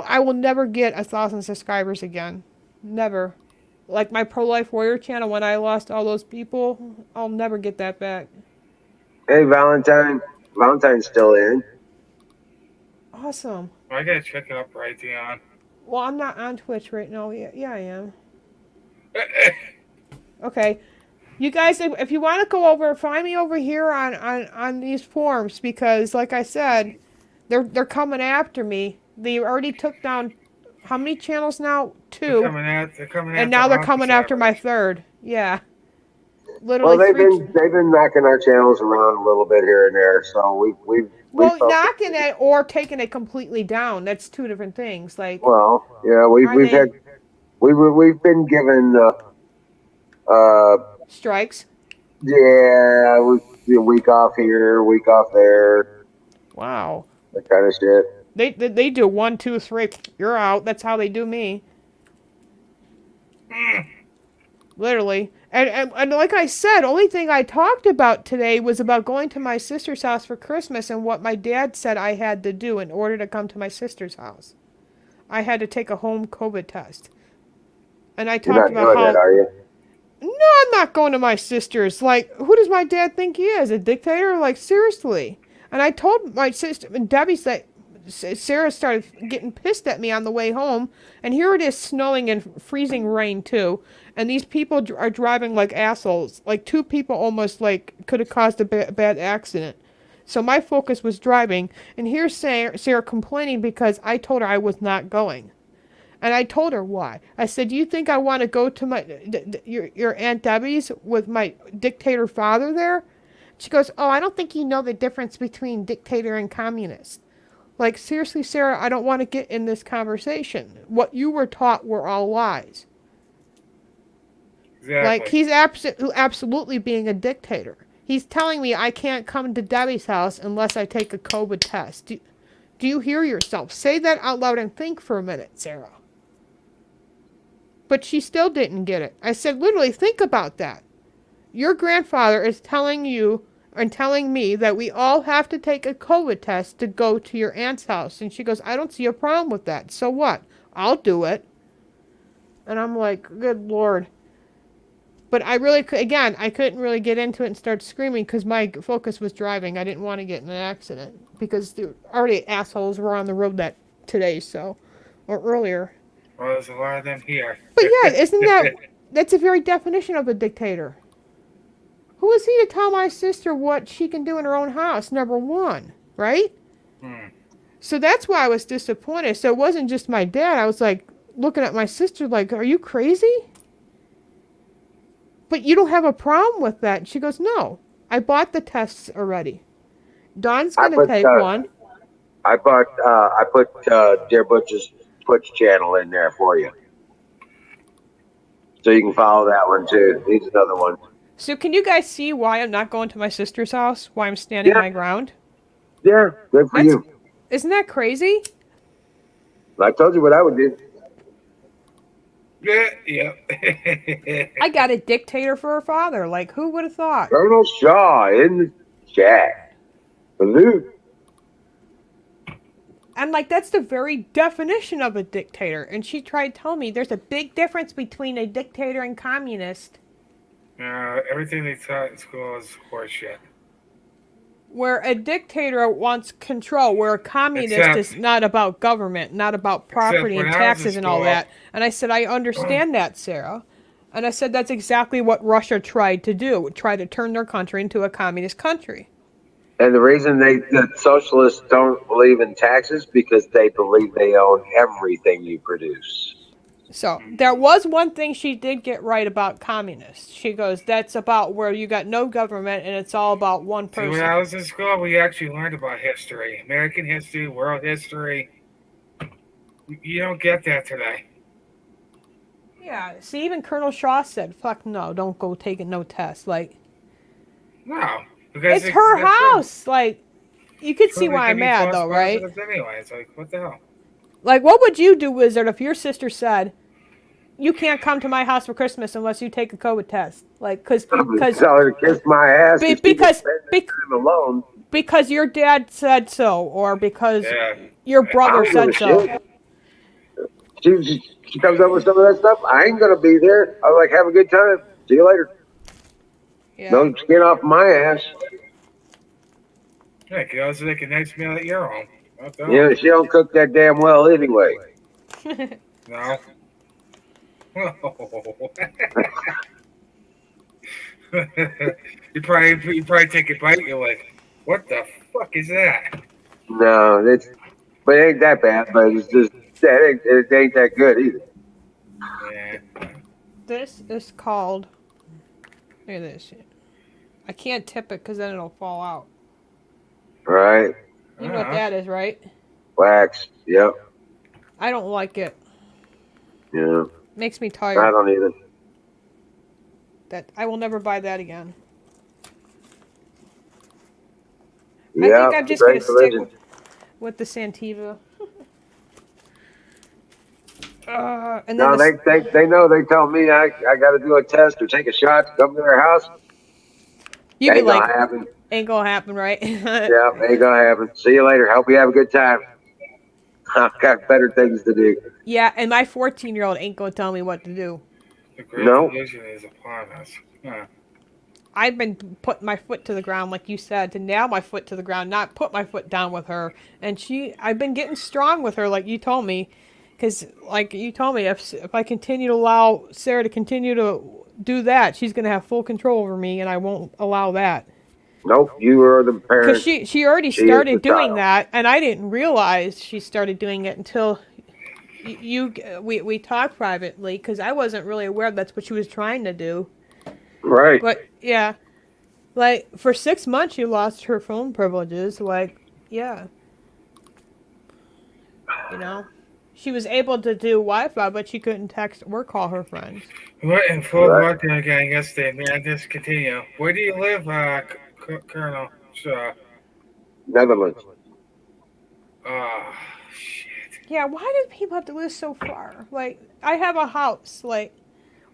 I will never get 1,000 subscribers again. Never. Like my Pro-Life Warrior channel, when I lost all those people, I'll never get that back. Hey, Valentine. Valentine's still in. Awesome. I gotta check it up right, Dion. Well, I'm not on Twitch right now. Yeah, I am. Okay. You guys, if you want to go over, find me over here on these forums, because, like I said, they're coming after me. They already took down how many channels now? 2. They're coming after and now they're coming after my 3rd. Yeah. Literally. Well, they've been knocking our channels around a little bit here and there, so we've knocking it or taking it completely down. That's 2 different things. Like. Well, yeah, we've been given strikes. Yeah, a week off here, a week off there. Wow. That kind of shit. They do 1, 2, 3. You're out. That's how they do me. Literally. And like I said, only thing I talked about today was about going to my sister's house for Christmas and what my dad said I had to do in order to come to my sister's house. I had to take a home COVID test. And I talked about how... That, are you? No, I'm not going to my sister's. Like, who does my dad think he is? A dictator? Like, seriously. And I told my sister, and Debbie said, Sarah started getting pissed at me on the way home. And here it is snowing and freezing rain, too. And these people are driving like assholes. Like, 2 people almost, could have caused a bad accident. So my focus was driving. And here's Sarah complaining because I told her I was not going. And I told her why. I said, do you think I want to go to your Aunt Debbie's with my dictator father there? She goes, oh, I don't think you know the difference between dictator and communist. Like, seriously, Sarah, I don't want to get in this conversation. What you were taught were all lies. Exactly. Like, he's absolutely being a dictator. He's telling me I can't come to Debbie's house unless I take a COVID test. Do you hear yourself? Say that out loud and think for a minute, Sarah. But she still didn't get it. I said, literally, think about that. Your grandfather is telling you and telling me that we all have to take a COVID test to go to your aunt's house. And she goes, I don't see a problem with that. So what? I'll do it. And I'm like, good Lord. But I really, again, I couldn't really get into it and start screaming because my focus was driving. I didn't want to get in an accident because there already assholes were on the road today, or earlier. Well, there's a lot of them here. But yeah, that's a very definition of a dictator. Who is he to tell my sister what she can do in her own house, number one, right? So that's why I was disappointed. So it wasn't just my dad. I was like looking at my sister like, are you crazy? But you don't have a problem with that. And she goes, no, I bought the tests already. Don's going to take one. I put Dear Butch's Twitch channel in there for you. So you can follow that one too. He's another one. So can you guys see why I'm not going to my sister's house? Why I'm standing my ground? Yeah, good for you. Isn't that crazy? I told you what I would do. Yeah. I got a dictator for a father. Like, who would have thought? Colonel Shaw in the chat. Salute. I'm like, that's the very definition of a dictator. And she tried to tell me there's a big difference between a dictator and communist. Everything they taught in school is horseshit. Where a dictator wants control, where a communist is not about government, not about property and taxes and all that. And I said, I understand that, Sarah. And I said, that's exactly what Russia tried to do, try to turn their country into a communist country. And the reason the socialists don't believe in taxes because they believe they own everything you produce. So there was one thing she did get right about communists. She goes, that's about where you got no government and it's all about one person. See, when I was in school, we actually learned about history. American history, world history. You don't get that today. Yeah, see, even Colonel Shaw said, fuck no, don't go taking no tests. Like, no. Because it's her house. Like, you could see why I'm mad, though, right? Anyway, it's like, what the hell? Like, what would you do, Wizard, if your sister said, you can't come to my house for Christmas unless you take a COVID test? Like, because tell her to kiss my ass because your dad said so, or because your brother said so. She comes up with some of that stuff. I ain't gonna be there. I was like, have a good time. See you later. Yeah. Don't skin off my ass. Yeah, you can also make a nice meal at your home. Yeah, she don't cook that damn well anyway. No. you probably take a bite. You're like, what the fuck is that? No, but it ain't that bad. But it's just it ain't that good either. Yeah. This is called. Look at this. I can't tip it because then it'll fall out. Right. You know what that is, right? Wax. Yep. I don't like it. Yeah. Makes me tired. I don't either. I will never buy that again. Yeah, I think I'm just going to stick with the Santiva. And then they know. They tell me I got to do a test or take a shot to come to their house. You be like, gonna happen. Ain't gonna happen, right? Yeah, ain't gonna happen. See you later. Hope you have a good time. I've got better things to do. Yeah, and my 14-year-old ain't gonna tell me what to do. The great division is upon us. Huh. I've been putting my foot to the ground, like you said, to nail my foot to the ground, not put my foot down with her. And I've been getting strong with her, like you told me. Because, like you told me, if I continue to allow Sarah to continue to do that, she's going to have full control over me, and I won't allow that. Nope, you are the parent. Because she already started doing that, and I didn't realize she started doing it until we talked privately, because I wasn't really aware that's what she was trying to do. Right. But, yeah. Like, for 6 months, she lost her phone privileges. Like, yeah. You know? She was able to do Wi-Fi, but she couldn't text or call her friends. We're in full lockdown again yesterday, man. Just continue. Where do you live, Colonel Shaw? Netherlands. Oh, shit. Yeah, why do people have to live so far? Like, I have a house. Like,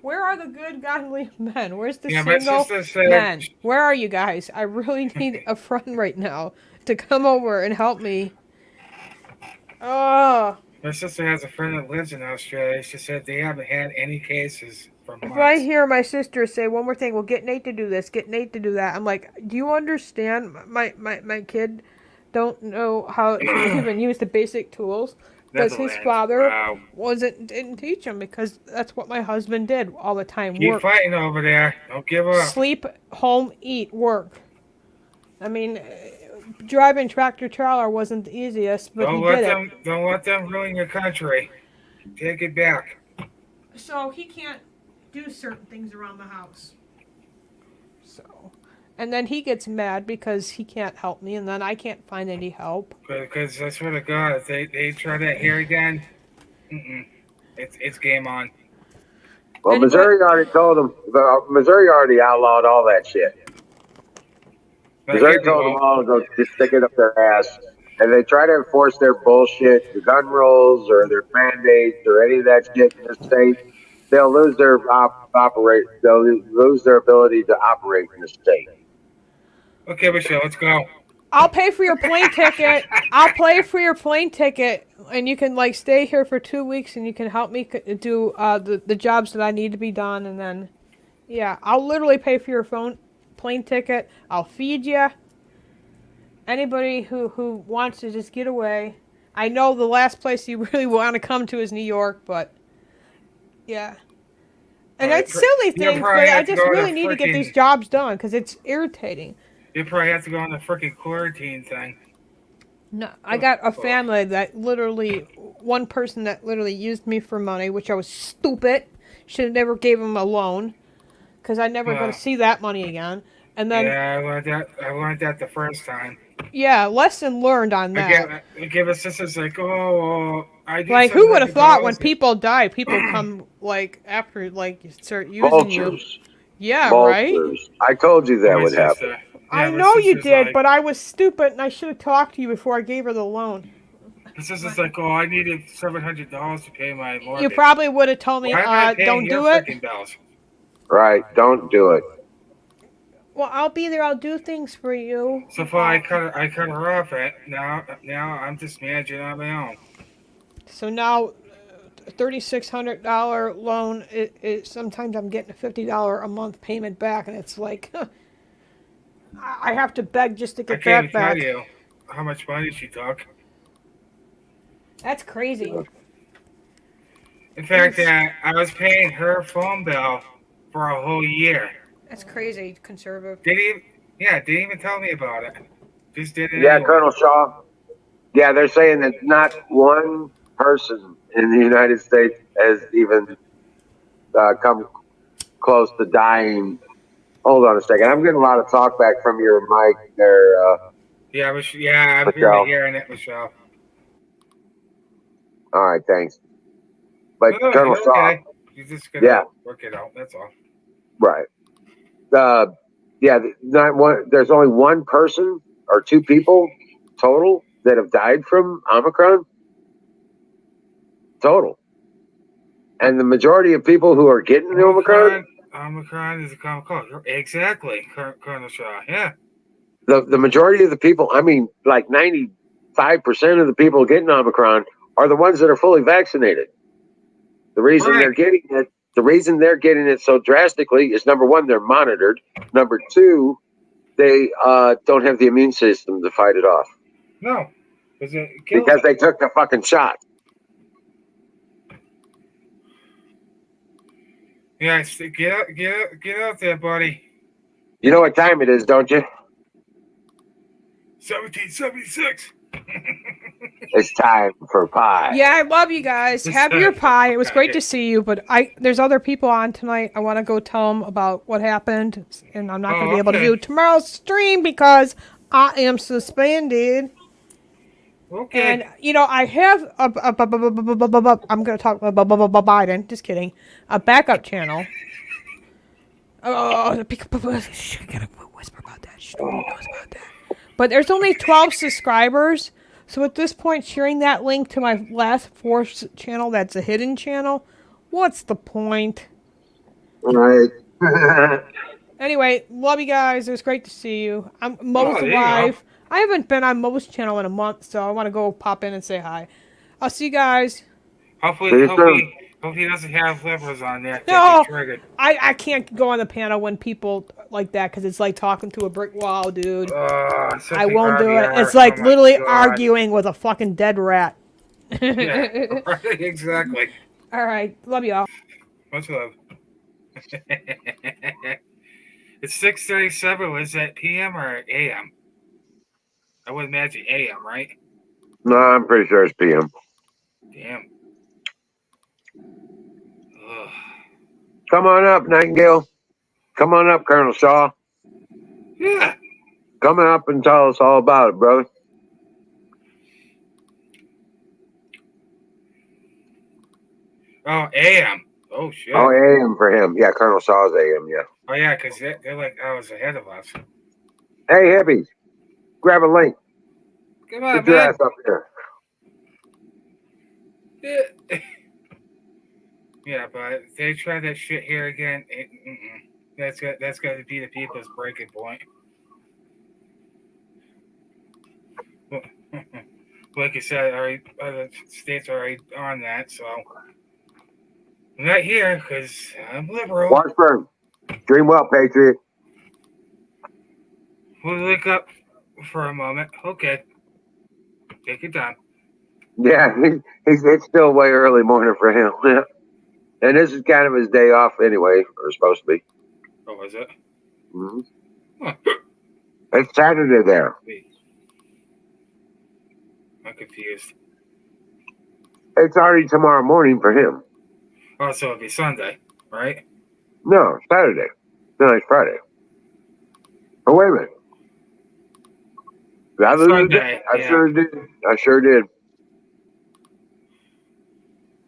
where are the good, godly men? Where's the single men? Where are you guys? I really need a friend right now to come over and help me. Oh. My sister has a friend that lives in Australia. She said they haven't had any cases for months. If I hear my sister say one more thing, well, get Nate to do this, get Nate to do that. I'm like, do you understand? My kid don't know how to even use the basic tools. Because his father didn't teach him, because that's what my husband did all the time. Keep fighting over there. Don't give up. Sleep, home, eat, work. I mean, driving tractor trailer wasn't the easiest, but he did it. Don't let them ruin your country. Take it back. So he can't do certain things around the house. So, and then he gets mad because he can't help me, and then I can't find any help. Because I swear to God, if they try that here again, it's game on. Well, Missouri already told them. Missouri already outlawed all that shit. Missouri told them all to go just stick it up their ass. And they try to enforce their bullshit, the gun rules or their mandates or any of that shit in the state, they'll lose their They'll lose their ability to operate in the state. Okay, Michelle, let's go. I'll pay for your plane ticket. I'll pay for your plane ticket, and you can like stay here for 2 weeks, and you can help me do the jobs that I need to be done, and then, yeah, I'll literally pay for your plane ticket. I'll feed you. Anybody who wants to just get away. I know the last place you really want to come to is New York, but yeah. And it's silly things, but I just really need to get these jobs done because it's irritating. You probably have to go on the freaking quarantine thing. No, I got a family that literally, one person that literally used me for money, which I was stupid. Should have never gave him a loan, because I never going to see that money again. And then I learned that the first time. Yeah, lesson learned on that. I give us this as like, I did like who would have thought when people die, people come like after like you start using Vultures. you. Yeah, Vultures. right. I told you that would happen. I know you did, but I was stupid and I should have talked to you before I gave her the loan. It's just like, I needed $700 to pay my mortgage. You probably would have told me, don't do it. Bills? Right, don't do it. Well, I'll be there. I'll do things for you. So far, I cut her off. Now I'm just managing on my own. So now, $3,600 loan. Sometimes I'm getting a $50 a month payment back, and it's like, I have to beg just to get that back. I can't tell you how much money she took. That's crazy. In fact, I was paying her phone bill for a whole year. That's crazy, conservative. Didn't even tell me about it. Just did it. Yeah, anyway. Colonel Shaw. Yeah, they're saying that not one person in the United States has even come close to dying. Hold on a second. I'm getting a lot of talk back from your mic there. I'm hearing it, Michelle. All right, thanks. But Colonel Shaw. You just gotta work it out. That's all. Right. There's only one person or two people total that have died from Omicron. Total. And the majority of people who are getting the Omicron is a common cold. Exactly, Colonel Shaw. Yeah. The majority of the people, I mean, like 95% of the people getting Omicron are the ones that are fully vaccinated. The reason they're getting it. The reason they're getting it so drastically is, number one, they're monitored. Number two, they don't have the immune system to fight it off. No. Because they took the fucking shot. Yeah, get out there, buddy. You know what time it is, don't you? 1776. It's time for pie. Yeah, I love you guys. Have your pie. It was great to see you, but there's other people on tonight. I want to go tell them about what happened, and I'm not going to be able to do tomorrow's stream because I am suspended. Okay. And, I have I'm going to talk about Biden. Just kidding. A backup channel. Oh, I gotta whisper about that. But there's only 12 subscribers, So at this point, sharing that link to my last fourth channel, that's a hidden channel, what's the point? Right. Anyway, love you guys. It was great to see you. I'm Mo's wife. I haven't been on Mo's channel in a month, so I want to go pop in and say hi. I'll see you guys. Hopefully he doesn't have liberals on there. No, I can't go on the panel when people like that because it's like talking to a brick wall, dude. I won't do it. It's like literally arguing with a fucking dead rat. Yeah, right, exactly. All right, love y'all. Much love. It's 6:37. Was that PM or AM? I would imagine AM, right? No, I'm pretty sure it's PM. Damn. Ugh. Come on up, Nightingale. Come on up, Colonel Shaw. Yeah. Come up and tell us all about it, brother. Oh, AM. Oh, shit. Oh, AM for him. Yeah, Colonel Shaw's AM, yeah. Oh, yeah, because they're like hours ahead of us. Hey, hippies, grab a link. Come on, Get your ass up here. Yeah. Yeah, but if they try that shit here again, that's got to be the people's breaking point. Like you said, other states are already on that, so I'm not here because I'm liberal. Washburn, dream well, Patriot. We'll look up for a moment. Okay, take your time. Yeah, it's still way early morning for him. Yeah. And this is kind of his day off anyway, or supposed to be. Oh, is it? Mm-hmm. Huh. It's Saturday there. I'm confused. It's already tomorrow morning for him. Oh, so it'll be Sunday, right? No, Saturday. No, it's Friday. Oh, wait a minute. Sunday, I sure did. I sure did.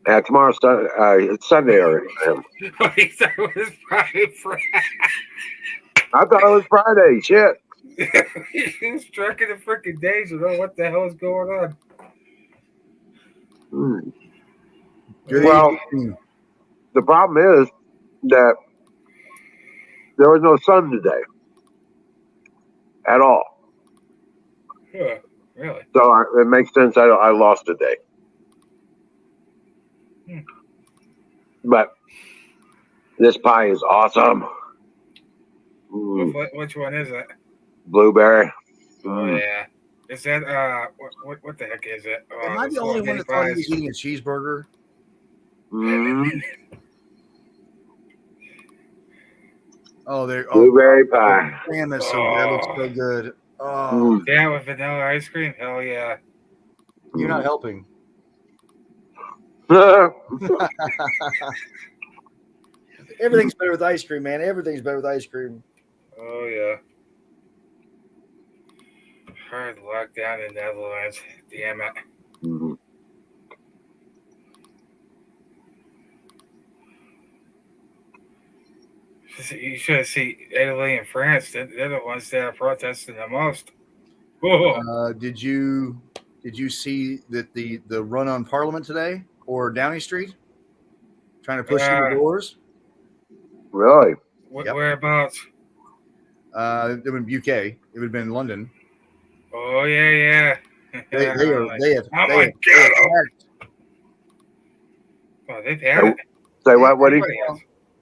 Yeah, tomorrow's it's Sunday already for him. I thought it was Friday. I thought it was Friday. Shit. He's tracking the freaking days. You know what the hell is going on? Well, the problem is that there was no sun today at all. Yeah, really? So it makes sense. I lost a day. But this pie is awesome. Which one is it? Blueberry. Oh yeah. Is that what the heck is it? Am I the only one that thought he was eating a cheeseburger? Oh, blueberry pie. Damn, that's so that looks so good. Oh, yeah, with vanilla ice cream. Hell yeah. You're not helping. Everything's better with ice cream, man. Everything's better with ice cream. Oh yeah. Hard lockdown in Netherlands. Damn it. Mm-hmm. You should see Italy and France. They're the ones that are protesting the most. Oh. Did you see that the run on Parliament today or Downing Street trying to push through the doors? Really? Yep. Whereabouts? It would be UK. It would have been in London. Oh yeah. They have. Oh, they've had it. Say what? What?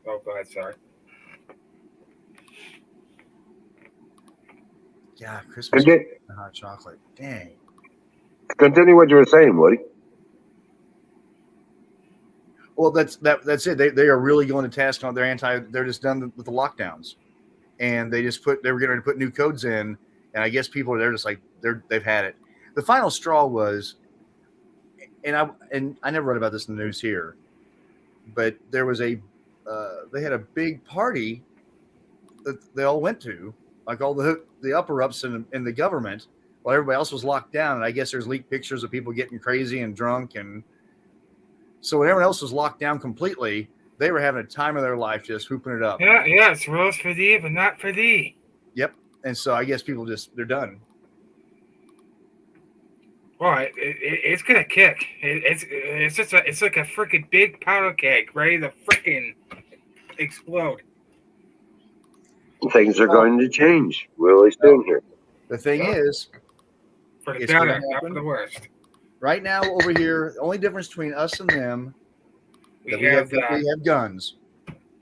Oh, go ahead. Sorry. Yeah, Christmas hot chocolate. Dang. Continue what you were saying, Woody. Well, that's it. They are really going to task on their they're just done with the lockdowns. And they were going to put new codes in, and I guess people they're just like they've had it. The final straw was, and I never read about this in the news here, but there was they had a big party that they all went to, like all the upper ups in the government, while everybody else was locked down. And I guess there's leaked pictures of people getting crazy and drunk, and so when everyone else was locked down completely, they were having a time of their life just hooping it up. Yeah, it's rules for thee, but not for thee. Yep. And so I guess people they're done. Well, it's gonna kick. It's like a freaking big powder keg ready to freaking explode. Things are going to change really soon here. The thing is, for the it's gonna better, not happen. for the worst. Right now, over here, the only difference between us and them, We we have guns,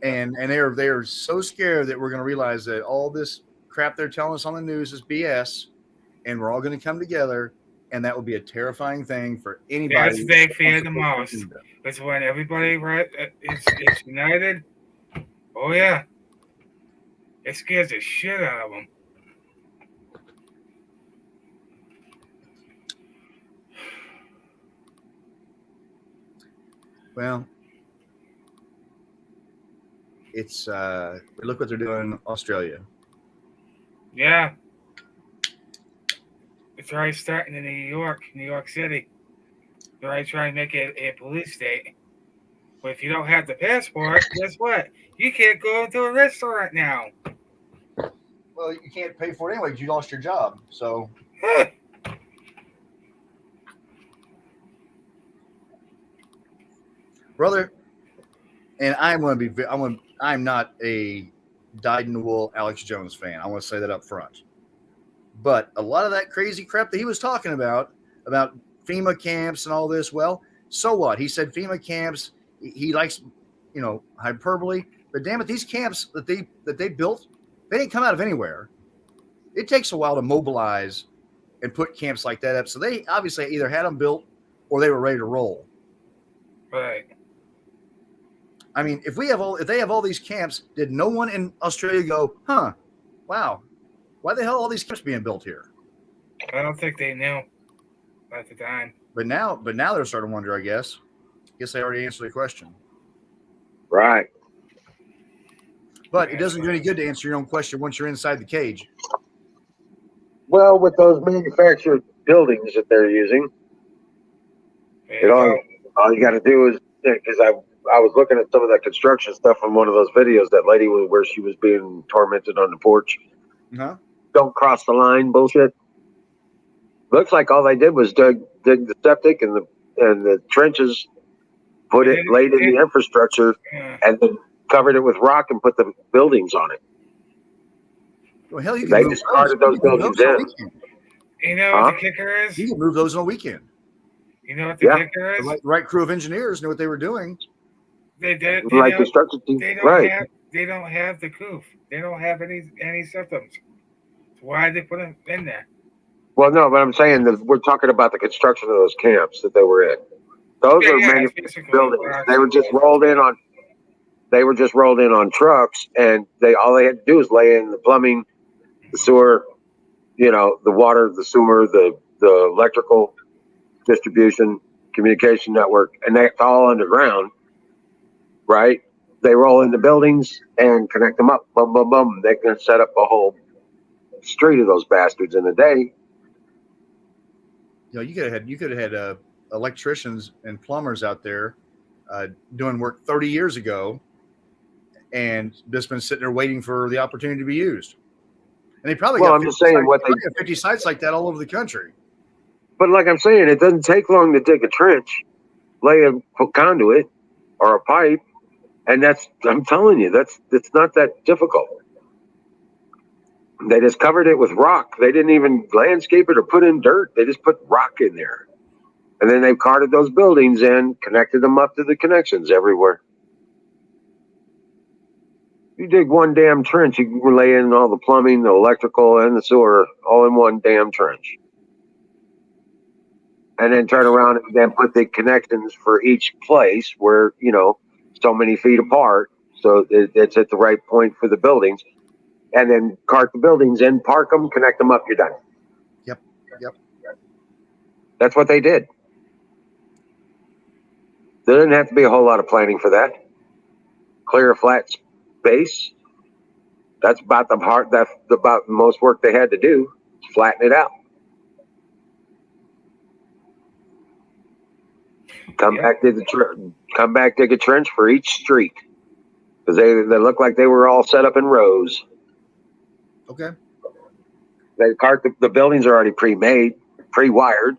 and they're so scared that we're going to realize that all this crap they're telling us on the news is BS, and we're all going to come together, and that will be a terrifying thing for anybody. That's what they fear the most. It's when everybody is united. Oh yeah, it scares the shit out of them. Well, it's look what they're doing in Australia. Yeah. It's already starting in New York City. They're already trying to make it a police state. But if you don't have the passport, guess what? You can't go into a restaurant now. Well, you can't pay for it anyway because you lost your job. So, brother, and I'm not a dyed-in-the-wool Alex Jones fan. I want to say that up front. But a lot of that crazy crap that he was talking about FEMA camps and all this, well, so what? He said FEMA camps. He likes, hyperbole. But damn it, these camps that they built, they didn't come out of anywhere. It takes a while to mobilize and put camps like that up. So they obviously either had them built or they were ready to roll. Right. I mean, if they have all these camps, did no one in Australia go, wow, why the hell are all these camps being built here? I don't think they knew at the time. But now they're starting to wonder, I guess. Guess I already answered the question. Right. But it doesn't do any good to answer your own question once you're inside the cage. Well, with those manufactured buildings that they're using, all you got to do is, because I was looking at some of that construction stuff from one of those videos, that lady where she was being tormented on the porch. Uh-huh. Don't cross the line bullshit. Looks like all they did was dig the septic and the trenches, laid in the infrastructure, and then covered it with rock and put the buildings on it. Well, hell, you can they just carted those buildings in. You know what the kicker is? You can move those on a weekend. You know what the kicker is? The right crew of engineers knew what they were doing. They did. Construction team. They don't have the coof. They don't have any symptoms. Why did they put them in there? Well, no, but I'm saying that we're talking about the construction of those camps that they were in. Those are manufactured buildings. They were just rolled in on. They were just rolled in on trucks, and all they had to do was lay in the plumbing, the sewer, the water, the sewer, the electrical distribution, communication network, and that's all underground, right? They roll in the buildings and connect them up. Boom, boom, boom. They can set up a whole street of those bastards in a day. You could have had electricians and plumbers out there doing work 30 years ago, and just been sitting there waiting for the opportunity to be used. And they probably got 50 sites like that all over the country. But like I'm saying, it doesn't take long to dig a trench, lay a conduit or a pipe, and I'm telling you, it's not that difficult. They just covered it with rock. They didn't even landscape it or put in dirt. They just put rock in there. And then they carted those buildings in, connected them up to the connections everywhere. You dig one damn trench, you can lay in all the plumbing, the electrical, and the sewer all in one damn trench. And then turn around and then put the connections for each place where, so many feet apart. So it's at the right point for the buildings. And then cart the buildings in, park them, connect them up, you're done. Yep. That's what they did. There didn't have to be a whole lot of planning for that. Clear a flat space. That's about that's about the most work they had to do. Flatten it out. Come back, dig a trench for each street, because they look like they were all set up in rows. Okay. The buildings are already pre-made, pre-wired.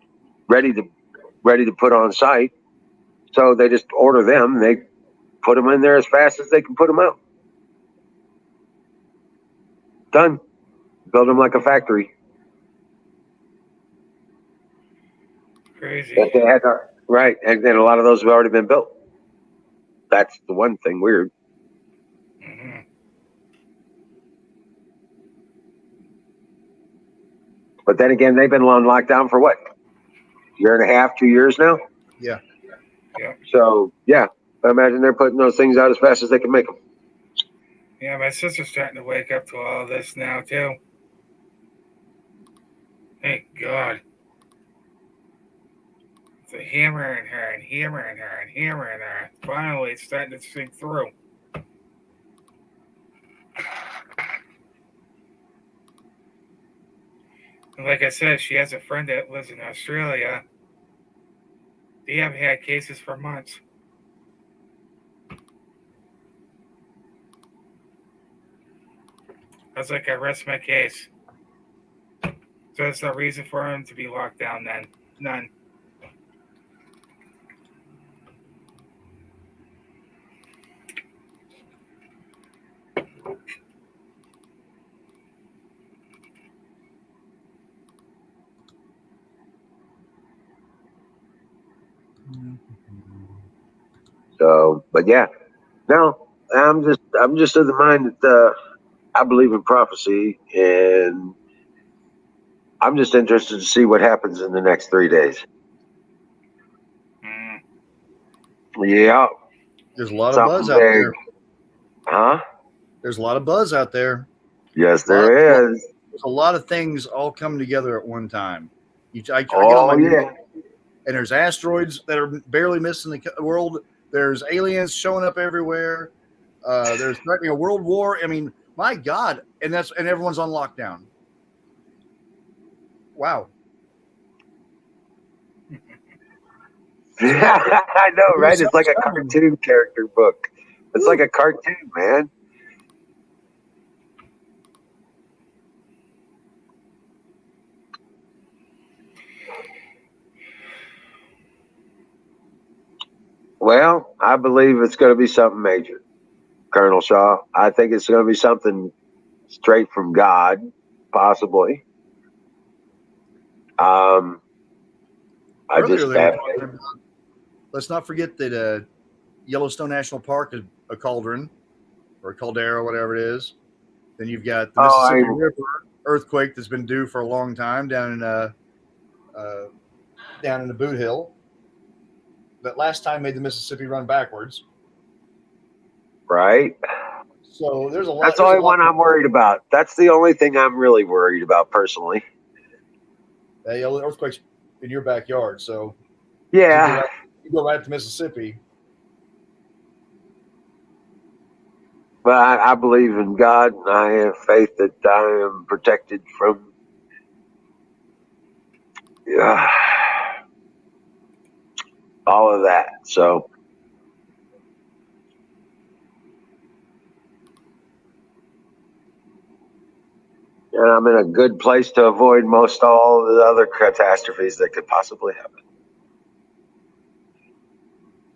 ready to put on site. So they just order them. They put them in there as fast as they can put them out. Done. Build them like a factory. Crazy. But they had to, right, and then a lot of those have already been built. That's the one thing weird. Mm-hmm. But then again, they've been on lockdown for what? Year and a half, 2 years now? Yeah. Yeah. So, yeah, I imagine they're putting those things out as fast as they can make them. Yeah, my sister's starting to wake up to all this now, too. Thank God. It's a hammering her and hammering her and hammering her. Finally, it's starting to sink through. And like I said, she has a friend that lives in Australia. They have had cases for months. I was like, I rest my case. So there's no reason for him to be locked down then. None. So, but yeah, no, I'm just of the mind that I believe in prophecy, and I'm just interested to see what happens in the next 3 days. Yeah. There's a lot of buzz out there. Huh? There's a lot of buzz out there. Yes, there is. There's a lot of things all coming together at one time. I get Oh, on my yeah. and there's asteroids that are barely missing the world. There's aliens showing up everywhere. There's threatening a world war. I mean, my God. And everyone's on lockdown. Wow. I know, right? It's like a cartoon character book. It's like a cartoon, man. Well, I believe it's going to be something major, Colonel Shaw. I think it's going to be something straight from God, possibly. Let's not forget that Yellowstone National Park is a cauldron or a caldera, whatever it is. Then you've got the Mississippi River earthquake that's been due for a long time down in the Boot Hill. That last time made the Mississippi run backwards. Right. So there's a lot. That's the only one I'm worried about. That's the only thing I'm really worried about personally. The earthquake's in your backyard, so yeah, you go right to Mississippi. But I believe in God, and I have faith that I am protected from all of that. So, and I'm in a good place to avoid most all of the other catastrophes that could possibly happen.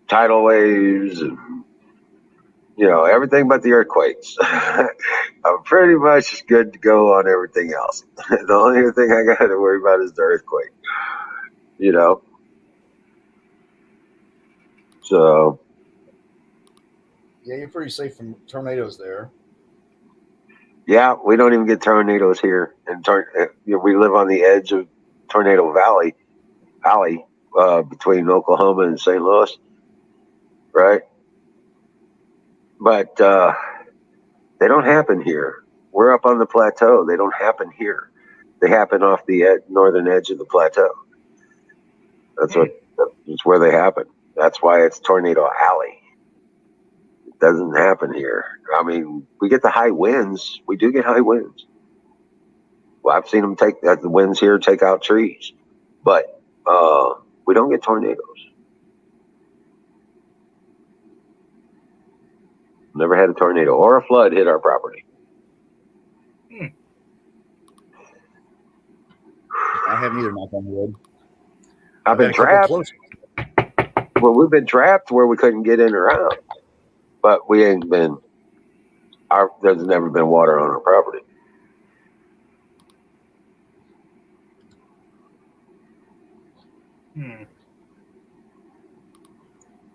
Tidal waves, and, everything but the earthquakes. I'm pretty much good to go on everything else. The only thing I got to worry about is the earthquake. So. Yeah, you're pretty safe from tornadoes there. Yeah, we don't even get tornadoes here, and we live on the edge of Tornado Valley, between Oklahoma and St. Louis, right? But they don't happen here. We're up on the plateau. They don't happen here. They happen off the northern edge of the plateau. That's where they happen. That's why it's Tornado Alley. It doesn't happen here. I mean, we get the high winds. We do get high winds. Well, I've seen them the winds here take out trees, but we don't get tornadoes. Never had a tornado or a flood hit our property. I haven't either, knock on wood. I've been trapped. Well, we've been trapped where we couldn't get in or out, but we ain't been. There's never been water on our property.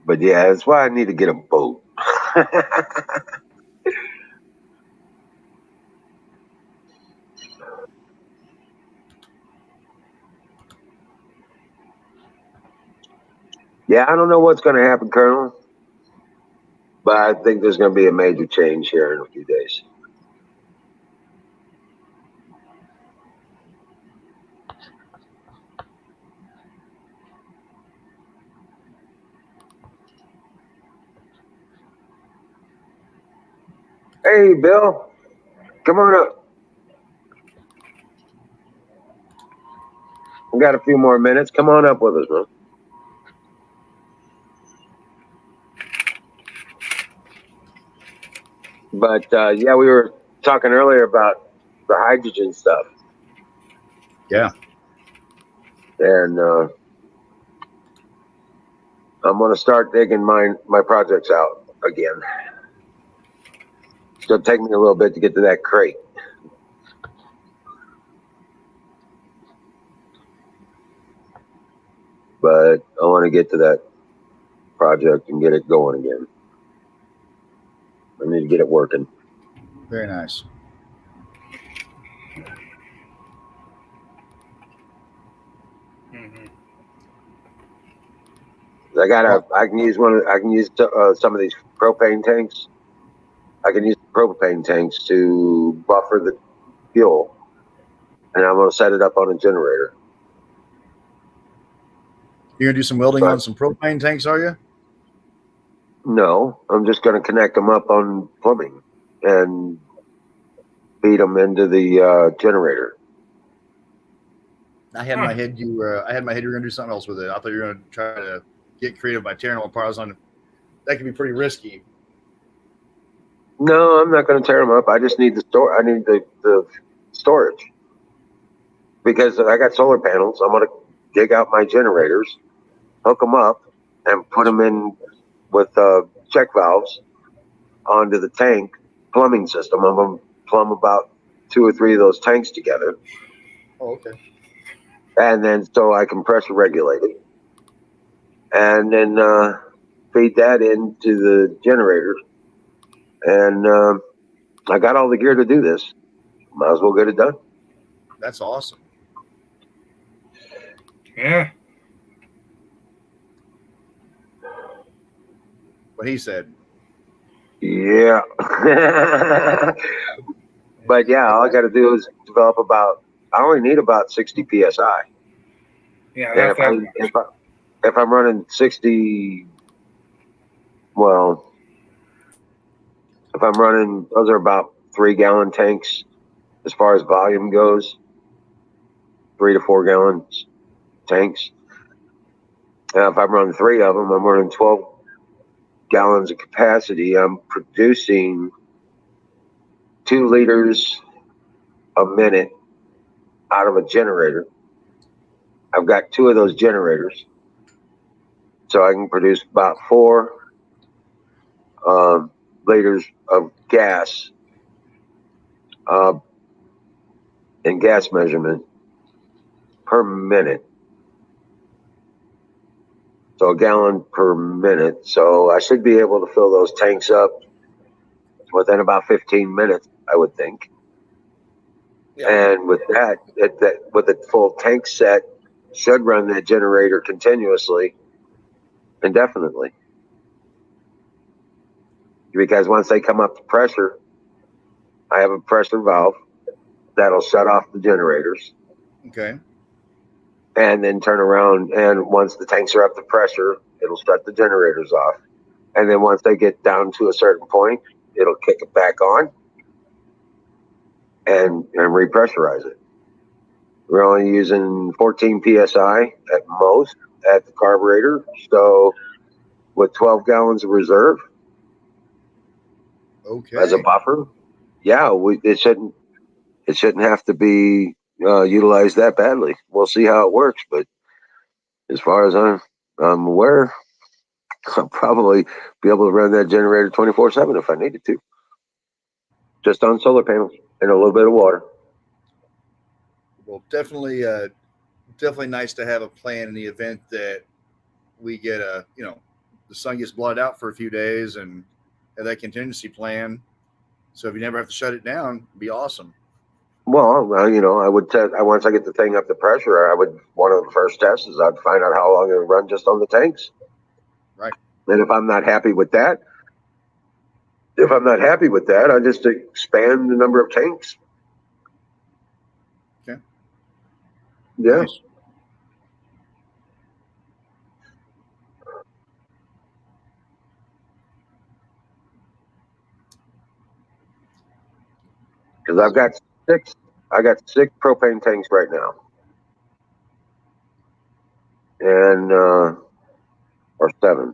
But yeah, that's why I need to get a boat. Yeah, I don't know what's going to happen, Colonel, but I think there's going to be a major change here in a few days. Hey, Bill, come on up. We got a few more minutes. Come on up with us, man. But yeah, we were talking earlier about the hydrogen stuff. Yeah. And I'm going to start digging my projects out again. It's going to take me a little bit to get to that crate. But I want to get to that project and get it going again. I need to get it working. Very nice. I can use some of these propane tanks. I can use propane tanks to buffer the fuel, and I'm going to set it up on a generator. You're gonna do some welding on some propane tanks, are you? No, I'm just going to connect them up on plumbing and feed them into the generator. I had in my head you were gonna do something else with it. I thought you were gonna try to get creative by tearing them apart. That could be pretty risky. No, I'm not going to tear them up. I just need the store. I need the storage because I got solar panels. I'm going to dig out my generators, hook them up, and put them in with check valves onto the tank plumbing system. I'm going to plumb about 2 or 3 of those tanks together. Oh, okay. And then so I can pressure regulate it, and then feed that into the generators. And I got all the gear to do this. Might as well get it done. That's awesome. Yeah. What he said. Yeah. But yeah, all I got to do is develop I only need about 60 PSI. Yeah. And if I'm running 60, well, if I'm running, those are about 3-gallon tanks as far as volume goes, 3 to 4 gallons tanks. Now, if I'm running 3 of them, I'm running 12 gallons of capacity. I'm producing 2 liters a minute out of a generator. I've got 2 of those generators, so I can produce about 4 liters of gas in gas measurement per minute. So a gallon per minute. So I should be able to fill those tanks up within about 15 minutes, I would think. Yeah. And with that, with a full tank set, should run that generator continuously, indefinitely. Because once they come up to pressure, I have a pressure valve that'll shut off the generators. Okay. And then turn around, and once the tanks are up to pressure, it'll shut the generators off. And then once they get down to a certain point, it'll kick it back on and repressurize it. We're only using 14 PSI at most at the carburetor. So with 12 gallons of reserve as a buffer, yeah, it shouldn't have to be utilized that badly. We'll see how it works, but As far as I'm aware, I'll probably be able to run that generator 24/7 if I needed to. Just on solar panels and a little bit of water. Well, definitely nice to have a plan in the event that we get the sun gets blotted out for a few days and have that contingency plan. So if you never have to shut it down, it'd be awesome. Well, I would test. Once I get the thing up to pressure, one of the first tests is I'd find out how long it would run just on the tanks. Right. And if I'm not happy with that, I just expand the number of tanks. Okay. Yeah. Nice. Because I got six propane tanks right now, and or seven,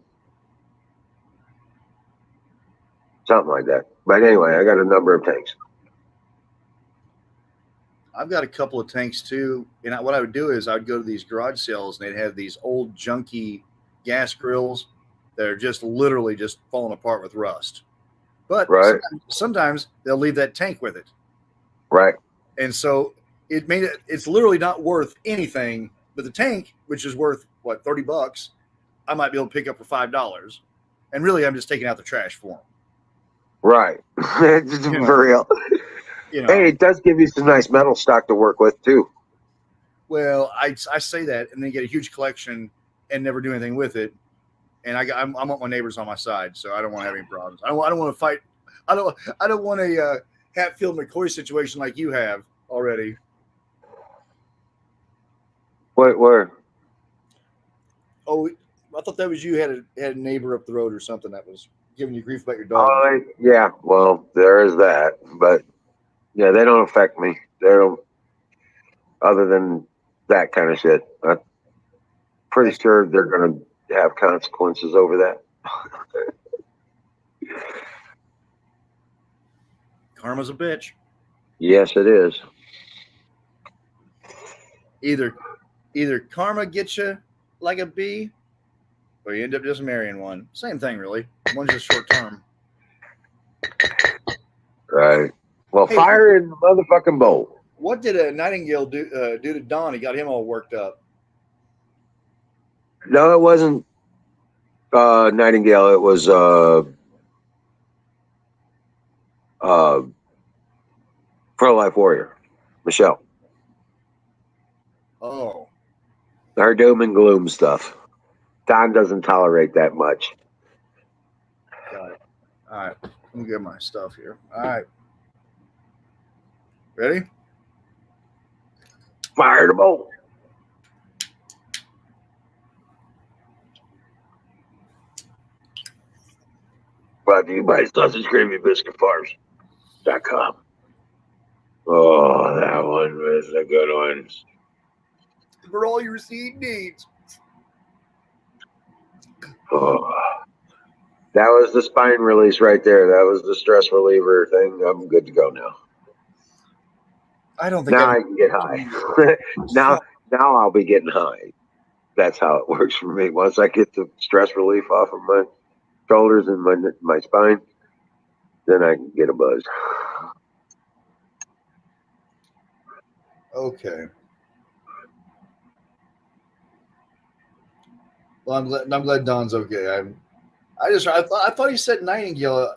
something like that. But anyway, I got a number of tanks. I've got a couple of tanks too, and what I would do is I'd go to these garage sales and they'd have these old junky gas grills that are just literally just falling apart with rust. But right. sometimes they'll leave that tank with it. Right. And so it's literally not worth anything, but the tank, which is worth what, $30, I might be able to pick up for $5. And really I'm just taking out the trash for them. Right. For real. Hey, it does give you some nice metal stock to work with too. Well, I say that, and then get a huge collection and never do anything with it. And I want my neighbors on my side, so I don't want to have any problems. I don't want to fight. I don't want a Hatfield McCoy situation like you have already. Where? Oh, I thought that was you had a neighbor up the road or something that was giving you grief about your dog. Yeah. Well, there is that, but yeah, they don't affect me. They don't. Other than that kind of shit, I'm pretty sure they're going to have consequences over that. Karma's a bitch. Yes, it is. Either karma gets you like a bee, or you end up just marrying one. Same thing, really. One's just short term. Right. Well, hey, fire in the motherfucking bowl. What did a Nightingale do to Don? He got him all worked up. No, it wasn't Nightingale. It was pro-life warrior, Michelle. Oh. Her doom and gloom stuff. Don doesn't tolerate that much. Got it. All right. Let me get my stuff here. All right. Ready? Fire the bowl. Brought to you by Sausage Gravy Biscuit Farms.com. Oh, that one was a good one. For all your seed needs. Oh, that was the spine release right there. That was the stress reliever thing. I'm good to go now. I don't think now I can get high. now I'll be getting high. That's how it works for me. Once I get the stress relief off of my shoulders and my spine, then I can get a buzz. Okay. Well, I'm glad Don's okay. I thought he said Nightingale,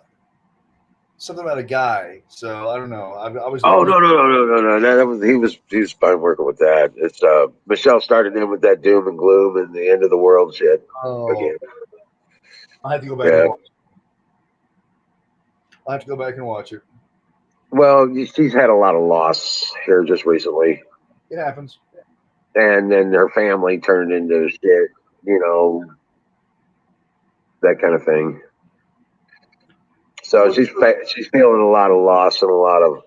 something about a guy. So I don't know. I was. Oh no! That was he was fine working with that. It's Michelle started in with that doom and gloom and the end of the world shit. Oh. Again. I have to go back. Yeah. And watch it. I have to go back and watch it. Well, she's had a lot of loss here just recently. It happens. And then her family turned into shit, that kind of thing. So she's feeling a lot of loss and a lot of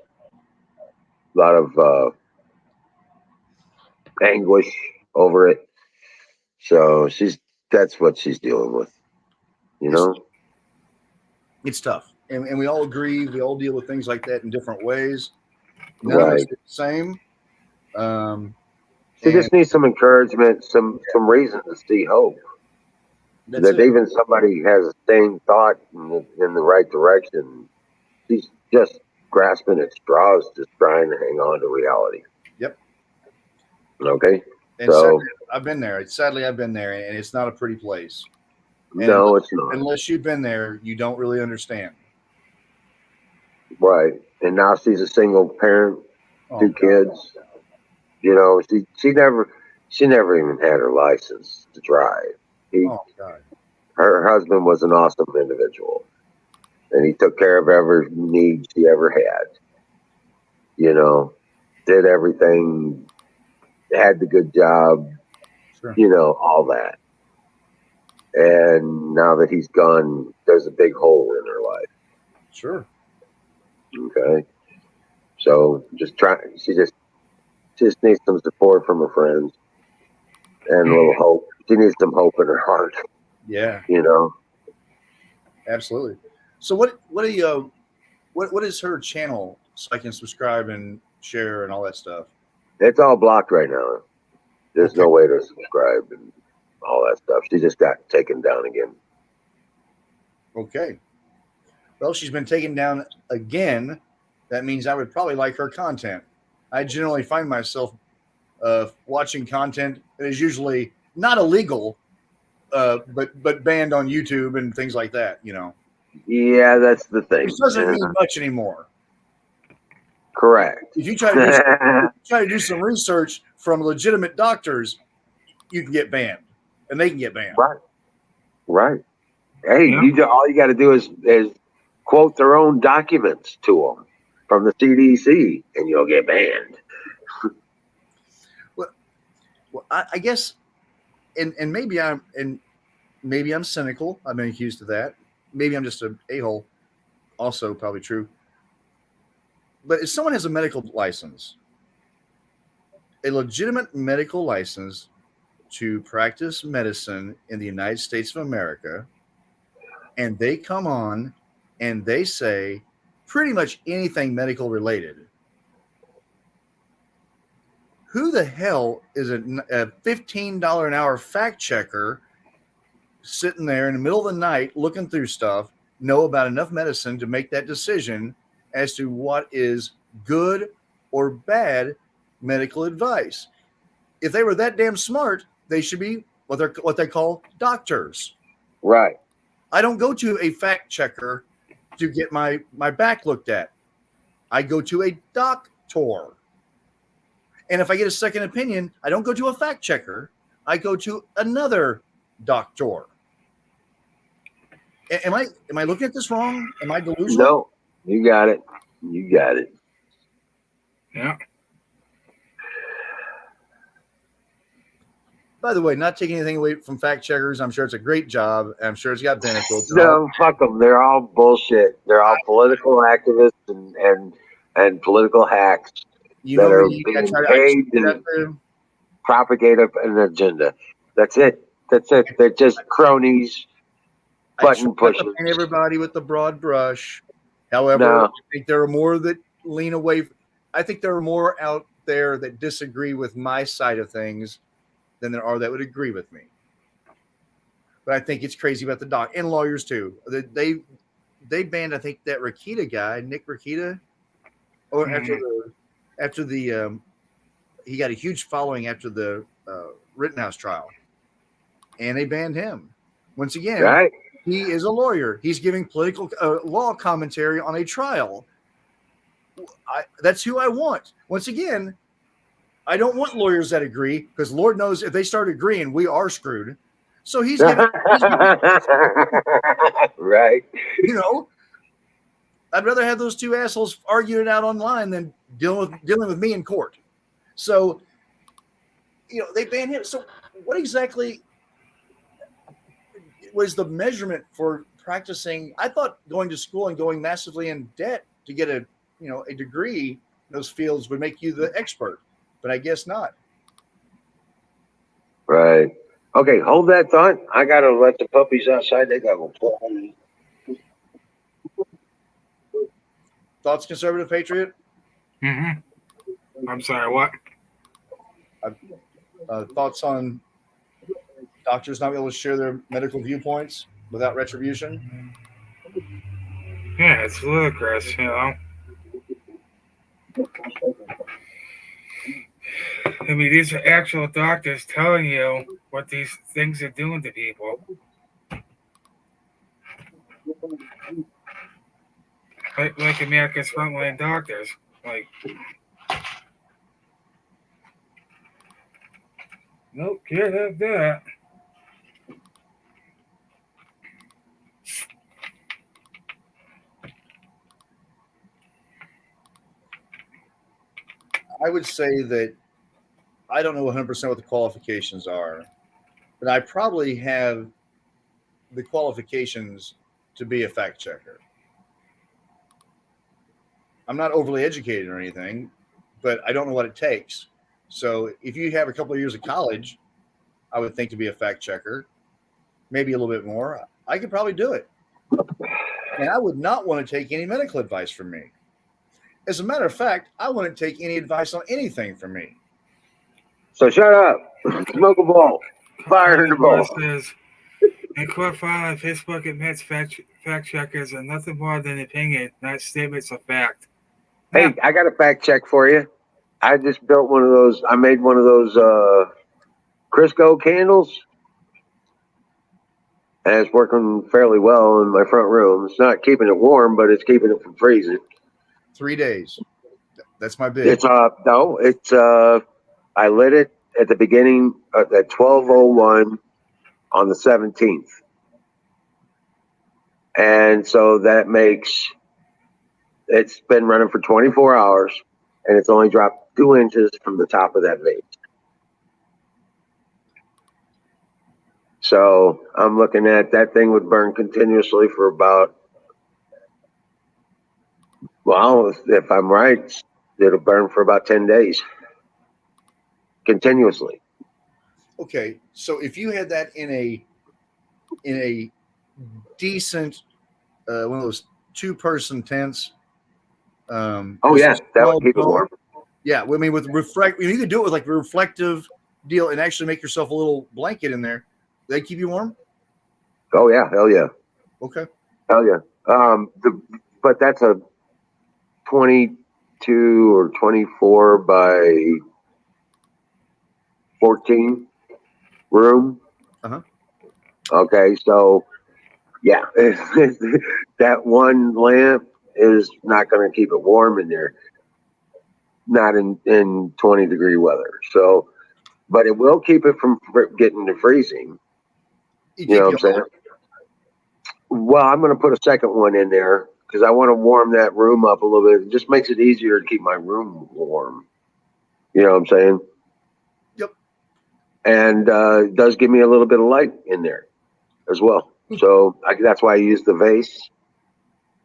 anguish over it. So that's what she's dealing with, It's tough, and we all agree. We all deal with things like that in different ways. None right. of us are the same. She just needs some encouragement, some reason to see hope. That even somebody has a sane thought in the right direction. She's just grasping at straws, just trying to hang on to reality. Yep. Okay. And so sadly, I've been there. Sadly, I've been there, and it's not a pretty place. And no, it's not. Unless you've been there, you don't really understand. Right. And now she's a single parent, 2 kids. You know, she never even had her license to drive. Her husband was an awesome individual, and he took care of every need she ever had. You know, did everything, had the good job, you know, all that. And now that he's gone, there's a big hole in her life. Sure. Okay. So she just needs some support from her friends and a little hope. She needs some hope in her heart. Yeah. You know. Absolutely. So what is her channel so I can subscribe and share and all that stuff? It's all blocked right now. There's no way to subscribe and all that stuff. She just got taken down again. Okay. Well, she's been taken down again. That means I would probably like her content. I generally find myself watching content that is usually not illegal, but banned on YouTube and things like that, you know. Yeah, that's the thing. Which doesn't mean much anymore. Correct. If you try to do some research from legitimate doctors, you can get banned, and they can get banned. Right. Hey, all you got to do is quote their own documents to them from the CDC, and you'll get banned. Well, I guess, and maybe I'm cynical. I've been accused of that. Maybe I'm just an a-hole. Also, probably true. But if someone has a medical license, a legitimate medical license to practice medicine in the United States of America, and they come on and they say pretty much anything medical related, who the hell is a $15 an hour fact checker sitting there in the middle of the night looking through stuff, know about enough medicine to make that decision as to what is good or bad medical advice? If they were that damn smart, they should be what they call doctors. Right. I don't go to a fact checker to get my back looked at. I go to a doctor. And if I get a second opinion, I don't go to a fact checker. I go to another doctor. Am I looking at this wrong? Am I delusional? No, you got it. You got it. Yeah. By the way, not taking anything away from fact checkers. I'm sure it's a great job. I'm sure it's got benefits. No, fuck them. They're all bullshit. They're all political activists and political hacks that are being paid to propagate an agenda. That's it. They're just cronies, button pushers. Paint everybody with the broad brush. However, I think there are more that lean away. I think there are more out there that disagree with my side of things than there are that would agree with me. But I think it's crazy about the doc and lawyers too. They banned, I think, that Rakita guy, Nick Rakita, or after the he got a huge following after the Rittenhouse trial, and they banned him. Once again, he is a lawyer. He's giving political law commentary on a trial. That's who I want. Once again, I don't want lawyers that agree, because Lord knows if they start agreeing, we are screwed. So he's giving right. You know, I'd rather have those two assholes arguing it out online than dealing with me in court. So, you know, they banned him. So what exactly was the measurement for practicing? I thought going to school and going massively in debt to get a degree in those fields would make you the expert, but I guess not. Right. Okay, hold that thought. I gotta let the puppies outside. They gotta go play. Thoughts, Conservative Patriot? I'm sorry, what? Thoughts on doctors not being able to share their medical viewpoints without retribution? Yeah, it's ludicrous, you know. I mean, these are actual doctors telling you what these things are doing to people. Like America's frontline doctors. Like, nope, can't have that. I would say that I don't know 100% what the qualifications are, but I probably have the qualifications to be a fact checker. I'm not overly educated or anything, but I don't know what it takes. So if you have a couple of years of college, I would think to be a fact checker, maybe a little bit more, I could probably do it. And I would not want to take any medical advice from me. As a matter of fact, I wouldn't take any advice on anything from me. So shut up. Smoke a ball. Fire in the ball. Says, in court file on Facebook admits fact checkers are nothing more than opinion, not statements of fact. Hey, I got a fact check for you. I just built one of those. I made one of those Crisco candles. And it's working fairly well in my front room. It's not keeping it warm, but it's keeping it from freezing. 3 days. That's my bid. It's I lit it at the beginning at 12:01 on the 17th. And so that makes, it's been running for 24 hours and it's only dropped 2 inches from the top of that vase. So I'm looking at that thing would burn continuously for about, well, if I'm right, it'll burn for about 10 days continuously. Okay, so if you had that in a decent one of those 2-person tents, oh yeah, that would keep it warm. Yeah, I mean with you could do it with like a reflective deal and actually make yourself a little blanket in there. They keep you warm? Oh yeah, hell yeah. Okay. Hell yeah. But that's a 22 or 24 by 14 room. Uh-huh. Okay, so yeah, that one lamp is not going to keep it warm in there. Not in 20-degree weather. So, but it will keep it from getting to freezing. You know what I'm saying? Well, I'm going to put a second one in there because I want to warm that room up a little bit. It just makes it easier to keep my room warm. You know what I'm saying? Yep. And it does give me a little bit of light in there as well. So that's why I use the vase.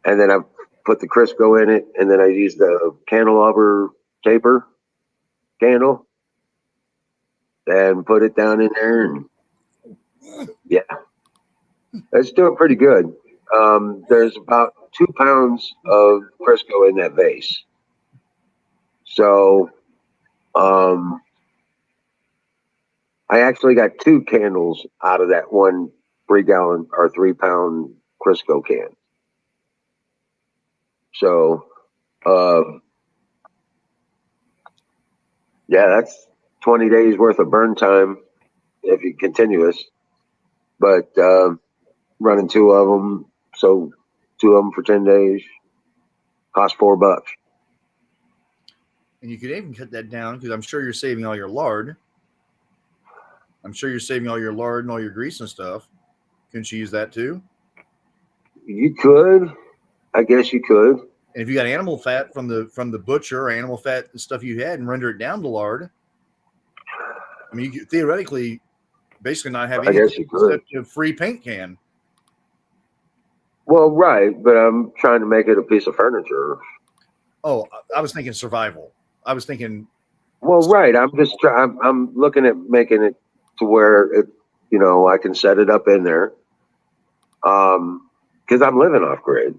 And then I put the Crisco in it. And then I use the candelabra taper candle and put it down in there. And yeah, it's doing pretty good. There's about 2 pounds of Crisco in that vase. So I actually got 2 candles out of that 1 3-gallon or 3-pound Crisco can. So yeah, that's 20 days worth of burn time if you continuous. But running 2 of them, so 2 of them for 10 days cost $4. And you could even cut that down because I'm sure you're saving all your lard. I'm sure you're saving all your lard and all your grease and stuff. Couldn't you use that too? You could. I guess you could. And if you got animal fat from the butcher or animal fat and stuff you had and render it down to lard, I mean, you could theoretically basically not have anything except a free paint can. Well, right, but I'm trying to make it a piece of furniture. Oh, I was thinking survival. I was thinking. Well, right. I'm just trying. I'm looking at making it to where it, you know, I can set it up in there. Because I'm living off grid.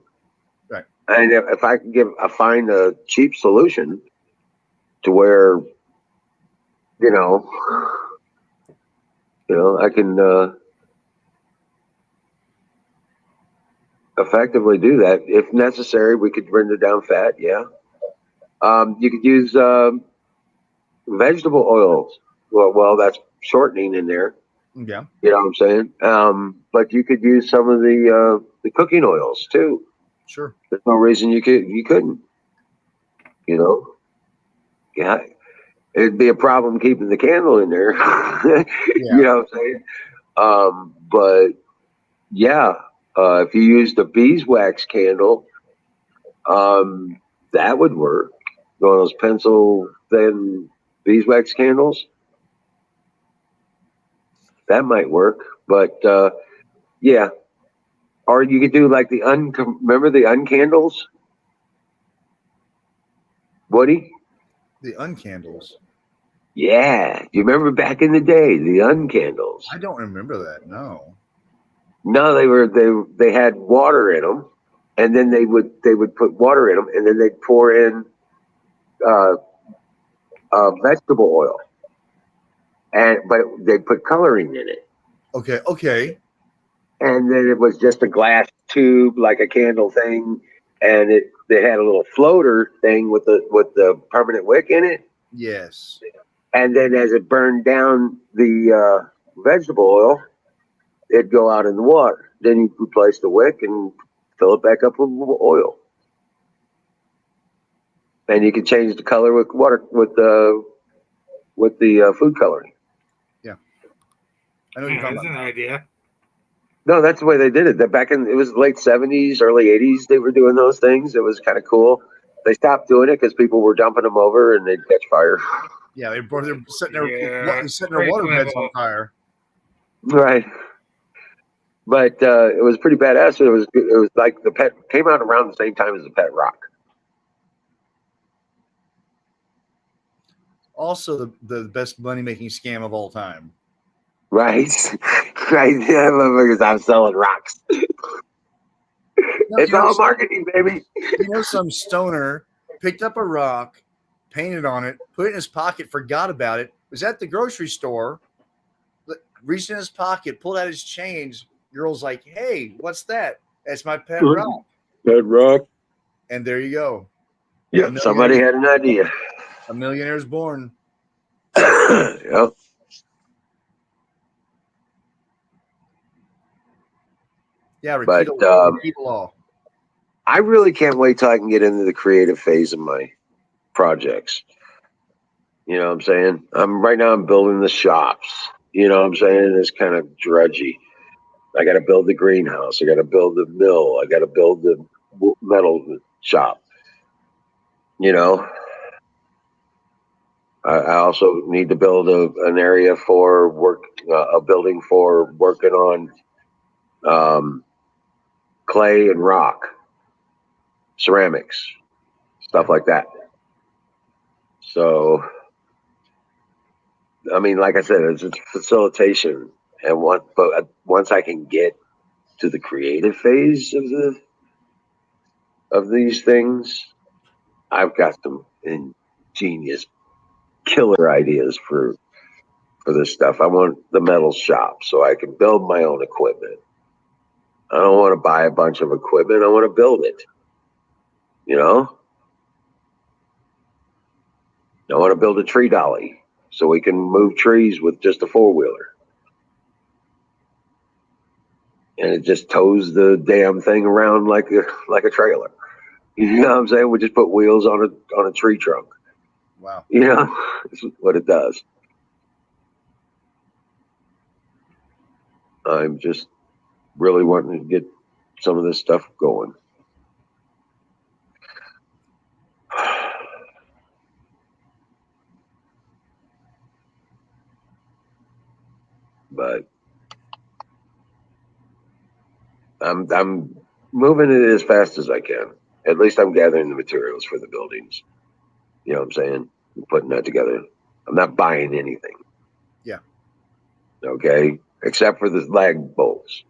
Right. And if I can find a cheap solution to where, you know, I can effectively do that if necessary. We could render down fat. Yeah. You could use vegetable oils. Well, that's shortening in there. Yeah. You know what I'm saying? But you could use some of the cooking oils too. Sure. There's no reason you couldn't. Yeah, it'd be a problem keeping the candle in there. You know what I'm saying? But yeah, if you used a beeswax candle, that would work. One of those pencil thin beeswax candles, that might work. But yeah, or you could do like remember the uncandles, Woody? The uncandles. Yeah, you remember back in the day the uncandles? I don't remember that. No. No, they had water in them, and then they would put water in them, and then they'd pour in vegetable oil, but they put coloring in it. Okay. And then it was just a glass tube, like a candle thing, and they had a little floater thing with the permanent wick in it. Yes. And then as it burned down the vegetable oil, it'd go out in the water. Then you replace the wick and fill it back up with oil. And you can change the color with water with the food coloring. Yeah, I know what you're talking That's about. an idea. No, that's the way they did it. It was late 70s, early 80s. They were doing those things. It was kind of cool. They stopped doing it because people were dumping them over and they'd catch fire. Yeah, they're setting their water beds on fire. Right. But it was pretty badass. It was like the pet came out around the same time as the Pet Rock. Also, the best money making scam of all time. Right. Right. Yeah, motherfuckers, I'm selling rocks. It's all marketing, baby. Some stoner picked up a rock, painted on it, put it in his pocket, forgot about it, was at the grocery store, reached in his pocket, pulled out his change. Girl's like, "Hey, what's that?" "It's my pet rock." Pet rock. And there you go. Yeah, somebody had an idea. A millionaire's born. Yep. Yeah, but I really can't wait till I can get into the creative phase of my projects. You know what I'm saying? Right now I'm building the shops. You know what I'm saying? It's kind of drudgy. I got to build the greenhouse. I got to build the mill. I got to build the metal shop. I also need to build an area for work, a building for working on clay and rock, ceramics, stuff like that. So, I mean, like I said, it's facilitation, and once I can get to the creative phase of these things, I've got some ingenious, killer ideas for this stuff. I want the metal shop so I can build my own equipment. I don't want to buy a bunch of equipment. I want to build it. I want to build a tree dolly so we can move trees with just a four-wheeler. And it just tows the damn thing around like a trailer. You know what I'm saying? We just put wheels on a tree trunk. Wow. That's what it does. I'm just really wanting to get some of this stuff going. But I'm moving it as fast as I can. At least I'm gathering the materials for the buildings. You know what I'm saying? I'm putting that together. I'm not buying anything. Yeah. Okay. Except for the lag bolts,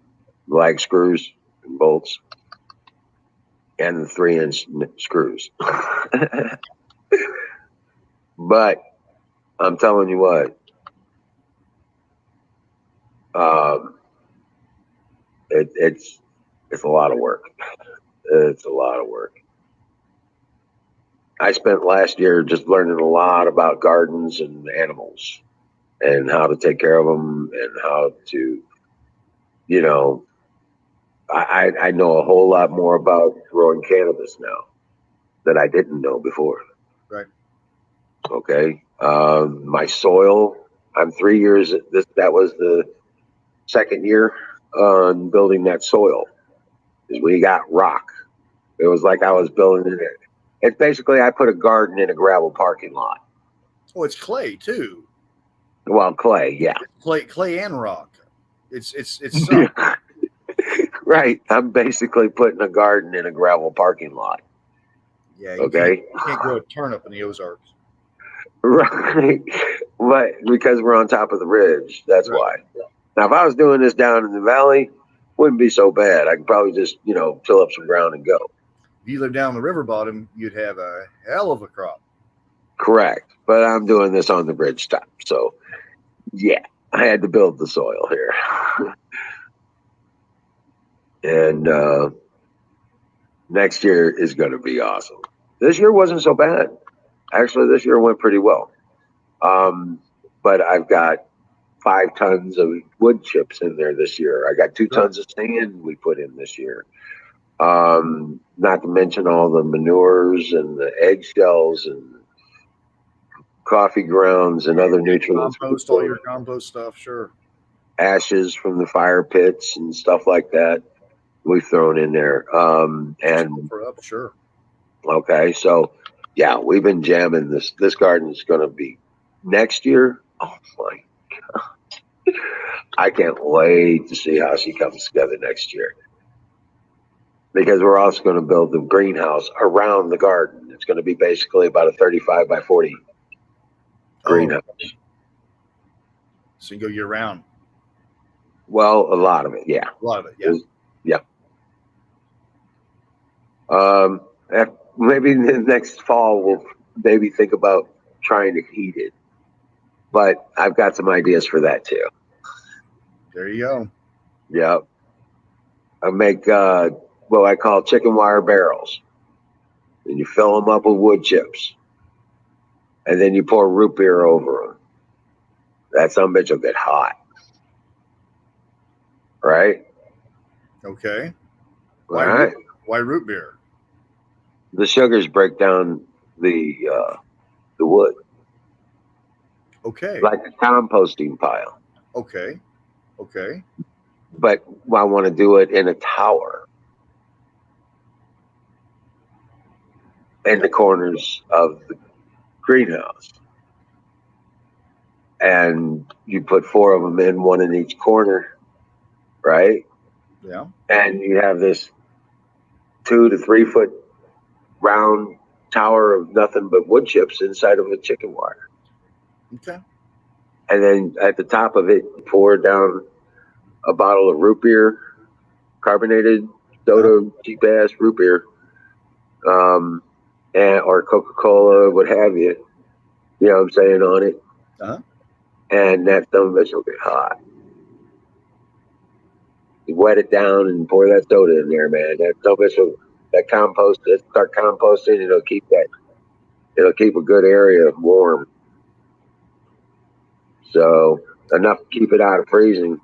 lag screws and bolts, and the 3-inch screws. But I'm telling you what, It's a lot of work. It's a lot of work. I spent last year just learning a lot about gardens and animals and how to take care of them and how to, you know, I know a whole lot more about growing cannabis now that I didn't know before. Right. Okay. My soil, I'm 3 years. That was the second year on building that soil. Is we got rock. It was like I was building it. It's basically I put a garden in a gravel parking lot. Oh, it's clay too. Well, clay, yeah. Clay and rock. It's right. I'm basically putting a garden in a gravel parking lot. Yeah. Okay. You can't grow a turnip in the Ozarks. Right. But because we're on top of the ridge, that's why. Now, if I was doing this down in the valley, wouldn't be so bad. I could probably just, till up some ground and go. If you live down the river bottom, you'd have a hell of a crop. Correct. But I'm doing this on the bridge top. So, yeah, I had to build the soil here. And next year is going to be awesome. This year wasn't so bad. Actually, this year went pretty well. But I've got 5 tons of wood chips in there this year. I got 2 tons of sand we put in this year. Not to mention all the manures and the eggshells and coffee grounds and other nutrients. Compost, all your compost stuff, sure. Ashes from the fire pits and stuff like that we've thrown in there. And sure. Okay, so yeah, we've been jamming this. This garden is going to be next year. Oh my God. I can't wait to see how she comes together next year. Because we're also going to build the greenhouse around the garden. It's going to be basically about a 35 by 40 greenhouse. So you go year round. Well, a lot of it, yeah. A lot of it, yeah. Maybe the next fall we'll maybe think about trying to heat it. But I've got some ideas for that too. There you go. Yep. I make what I call chicken wire barrels. And you fill them up with wood chips. And then you pour root beer over them. That some bitch will get hot. Right? Okay. Why root beer? The sugars break down the wood. Okay. Like a composting pile. Okay. But I want to do it in a tower. In the corners of the greenhouse. And you put 4 of them in, 1 in each corner. Right? Yeah. And you have this 2 to 3 foot round tower of nothing but wood chips inside of a chicken wire. Okay. And then at the top of it, pour down a bottle of root beer, carbonated soda, cheap ass root beer, or Coca-Cola, what have you. You know what I'm saying, on it. Uh-huh. And that dumb bitch will get hot. You wet it down and pour that soda in there, man. That dumb bitch will, that compost, start composting, it'll keep a good area warm. So enough to keep it out of freezing.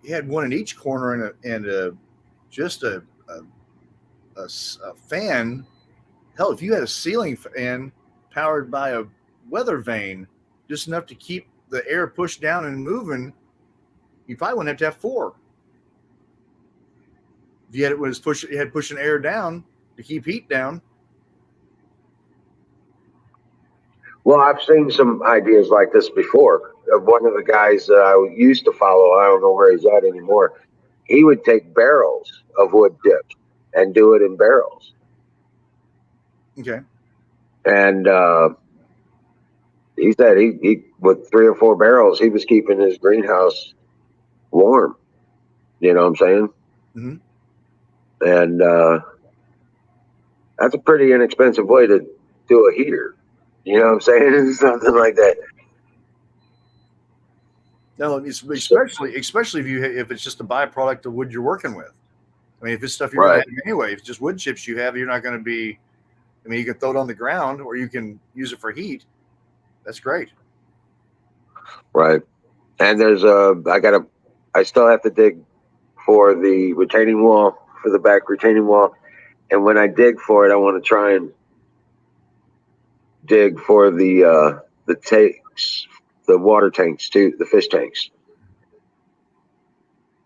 You had 1 in each corner and just a fan. Hell, if you had a ceiling fan powered by a weather vane, just enough to keep the air pushed down and moving, you probably wouldn't have to have 4. If you had pushing air down to keep heat down. Well, I've seen some ideas like this before. One of the guys that I used to follow, I don't know where he's at anymore, he would take barrels of wood chips and do it in barrels. Okay. And he said he with 3 or 4 barrels, he was keeping his greenhouse warm. You know what I'm saying? Mm-hmm. And that's a pretty inexpensive way to do a heater. You know what I'm saying? Something like that. No, especially if it's just a byproduct of wood you're working with. I mean, if it's stuff you're going to have anyway, if it's just wood chips you have, you're not going to be. I mean, you can throw it on the ground or you can use it for heat. That's great. Right. And there's I still have to dig for the retaining wall, for the back retaining wall. And when I dig for it, I want to try and dig for the tanks, the water tanks too, the fish tanks.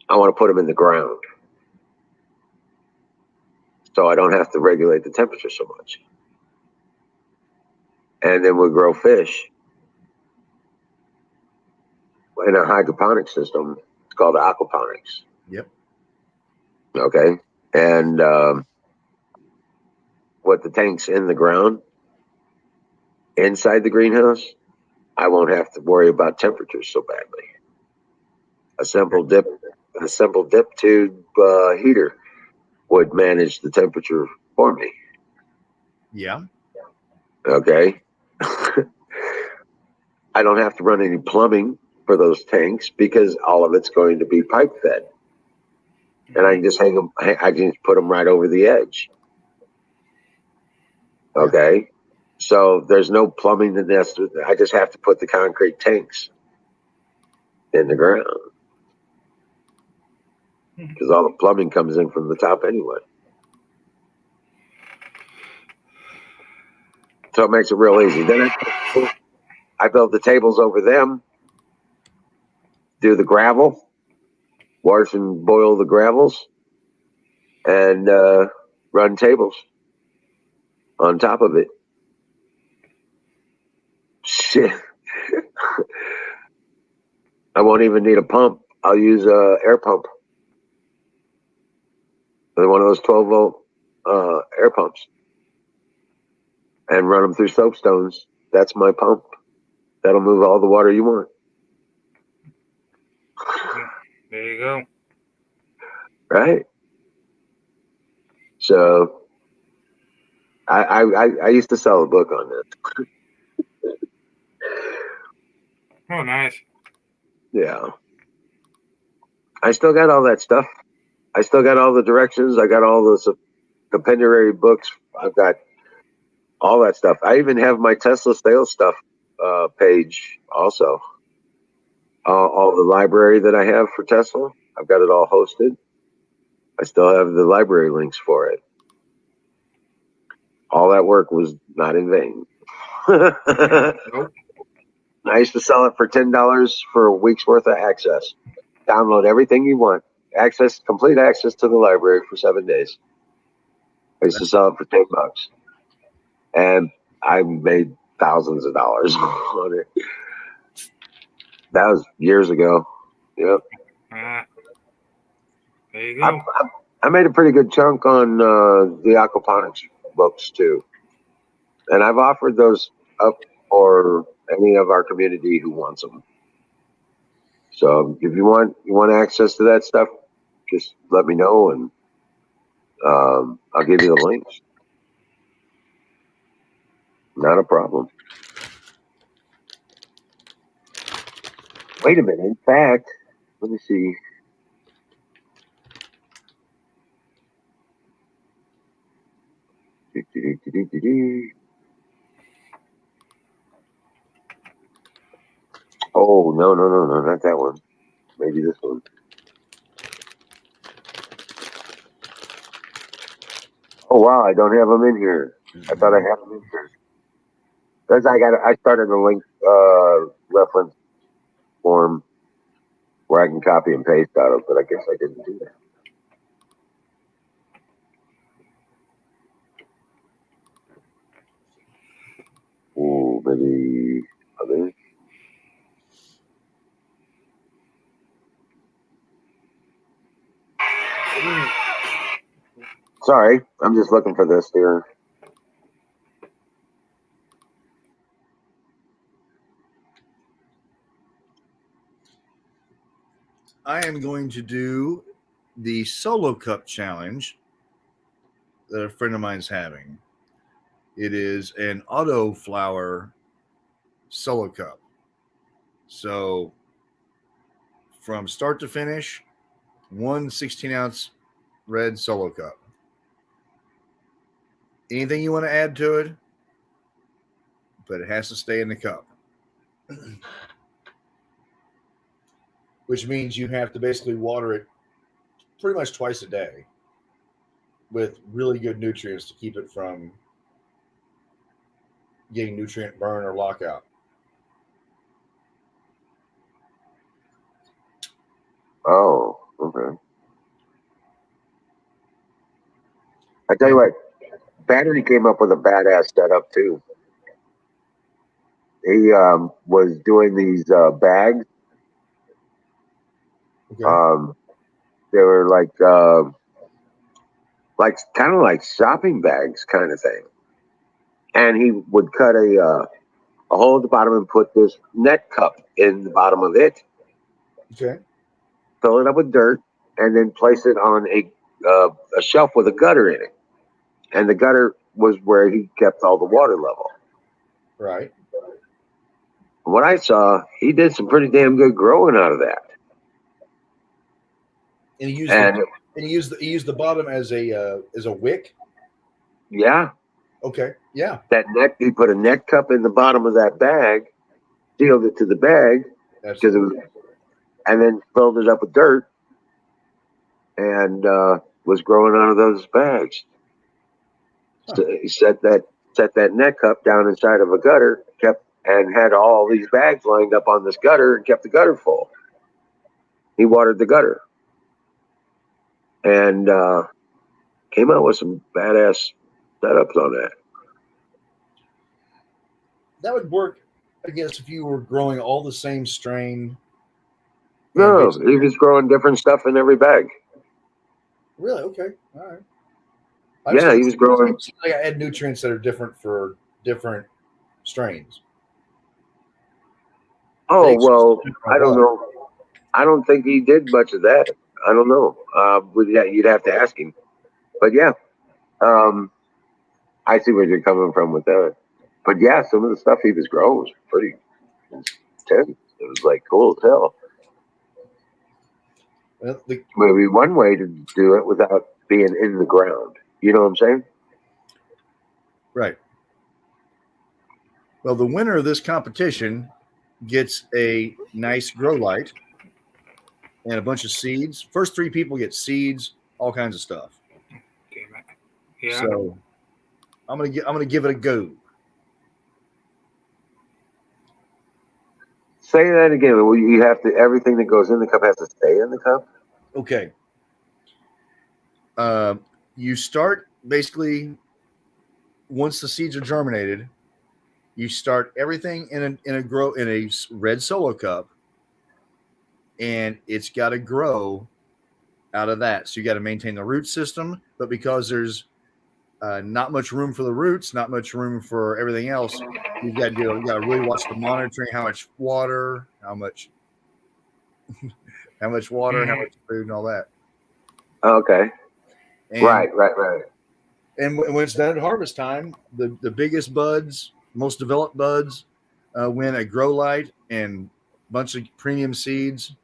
I want to put them in the ground, so I don't have to regulate the temperature so much. And then we grow fish in a hydroponic system. It's called aquaponics. Yep. Okay. And with the tanks in the ground, inside the greenhouse, I won't have to worry about temperatures so badly. A simple dip tube heater would manage the temperature for me. Yeah. Okay. I don't have to run any plumbing for those tanks because all of it's going to be pipe fed, and I can just hang them. I can just put them right over the edge. Okay. So there's no plumbing to this. I just have to put the concrete tanks in the ground because all the plumbing comes in from the top anyway. So it makes it real easy. Then I build the tables over them, do the gravel, wash and boil the gravels, and run tables on top of it. Shit. I won't even need a pump. I'll use a air pump. One of those 12-volt air pumps. And run them through soapstones. That's my pump. That'll move all the water you want. There you go. Right? So I used to sell a book on this. Oh, nice. Yeah. I still got all that stuff. I still got all the directions. I got all the compendiary books. I've got all that stuff. I even have my Tesla sales stuff page also. All the library that I have for Tesla, I've got it all hosted. I still have the library links for it. All that work was not in vain. Nope. I used to sell it for $10 for a week's worth of access. Download everything you want. Complete access to the library for 7 days. I used to sell it for $10. And I made thousands of dollars on it. That was years ago. Yep. There you go. I made a pretty good chunk on the aquaponics books too. And I've offered those up for any of our community who wants them. So if you want access to that stuff, just let me know and I'll give you the links. Not a problem. Wait a minute. In fact, let me see. Oh, no, not that one. Maybe this one. Oh, wow, I don't have them in here. I thought I had them in here. Because I started a link reference form where I can copy and paste out of, but I guess I didn't do that. Ooh, maybe others. Sorry, I'm just looking for this here. I am going to do the Solo Cup challenge that a friend of mine is having. It is an autoflower Solo Cup. So from start to finish, 1 16-ounce red Solo cup. Anything you want to add to it, but it has to stay in the cup. Which means you have to basically water it pretty much twice a day with really good nutrients to keep it from getting nutrient burn or lockout. Oh, okay. I tell you what, Battery came up with a badass setup too. He was doing these bags. Okay. They were like kind of like shopping bags kind of thing. And he would cut a hole at the bottom and put this net cup in the bottom of it. Okay. Fill it up with dirt, and then place it on a shelf with a gutter in it. And the gutter was where he kept all the water level. Right. What I saw, he did some pretty damn good growing out of that. And he used the bottom as a wick. Yeah. Okay. Yeah. That net, he put a net cup in the bottom of that bag, sealed it to the bag, because it was, and then filled it up with dirt, and was growing out of those bags. So he set that net cup down inside of a gutter, and had all these bags lined up on this gutter, and kept the gutter full. He watered the gutter, and came out with some badass setups on that. That would work, I guess, if you were growing all the same strain. No, he was growing different stuff in every bag. Really? Okay. All right. Yeah, he was growing. I add nutrients that are different for different strains. Oh, well, I don't know. I don't think he did much of that. I don't know. You'd have to ask him. But yeah, I see where you're coming from with that. But yeah, some of the stuff he was growing was pretty intense. It was like cool as hell. Well, maybe one way to do it without being in the ground. You know what I'm saying? Right. Well, the winner of this competition gets a nice grow light and a bunch of seeds. First 3 people get seeds, all kinds of stuff. Damn it. Yeah. So I'm gonna give it a go. Say that again. You have to. Everything that goes in the cup has to stay in the cup. Okay. You start basically once the seeds are germinated. You start everything in a red Solo cup, and it's got to grow out of that. So you got to maintain the root system, but because there's not much room for the roots, not much room for everything else, you got to really watch the monitoring, how much water, how much water, how much food, and all that. Okay. And, right. And when it's done at harvest time, the biggest buds, most developed buds, win a grow light and a bunch of premium seeds.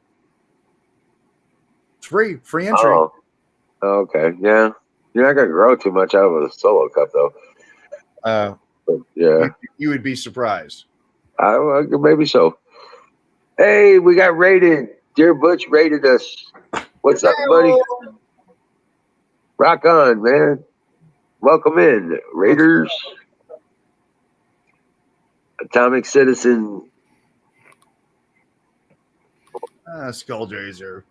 It's free entry. Oh, okay. Yeah. You're not going to grow too much out of a Solo cup, though. Yeah. You would be surprised. Maybe so. Hey, we got rated. Dear Butch rated us. What's up, buddy? Rock on, man. Welcome in, Raiders. Atomic Citizen. Skulljazer.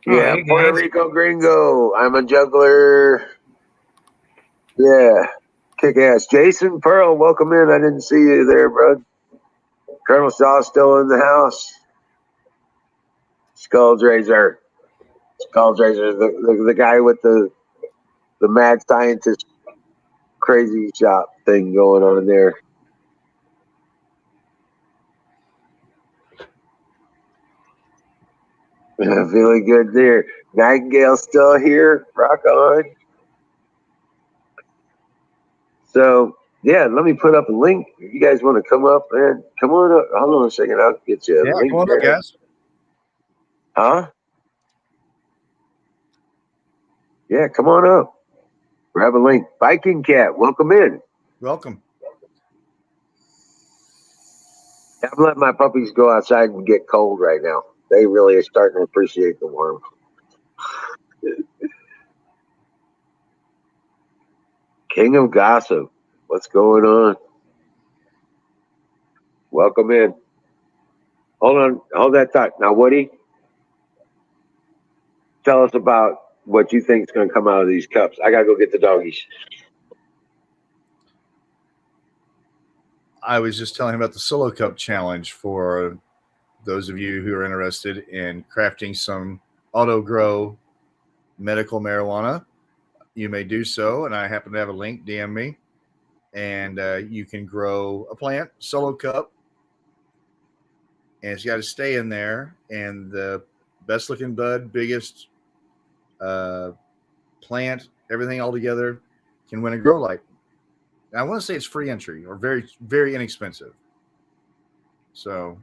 Yeah, Puerto Rico Gringo. I'm a juggler. Yeah, kick ass. Jason Pearl, welcome in. I didn't see you there, bro. Colonel Shaw still in the house. Skulljazer, the guy with the mad scientist crazy shop thing going on there. Feeling good there. Nightingale still here. Rock on. So, yeah, let me put up a link. If you guys want to come up, man, come on up. Hold on a second. I'll get you a link come on there. up, guys. Huh? Yeah, come on up. Grab a link. Viking Cat, welcome in. Welcome. I'm letting my puppies go outside and get cold right now. They really are starting to appreciate the warmth. King of Gossip, what's going on? Welcome in. Hold that thought. Now, Woody, tell us about what you think is going to come out of these cups. I got to go get the doggies. I was just telling him about the Solo Cup Challenge for those of you who are interested in crafting some auto grow medical marijuana. You may do so, and I happen to have a link. DM me, and you can grow a plant, Solo Cup, and it's got to stay in there. And the best looking bud, biggest plant, everything all together can win a grow light. And I want to say it's free entry or very, very inexpensive. So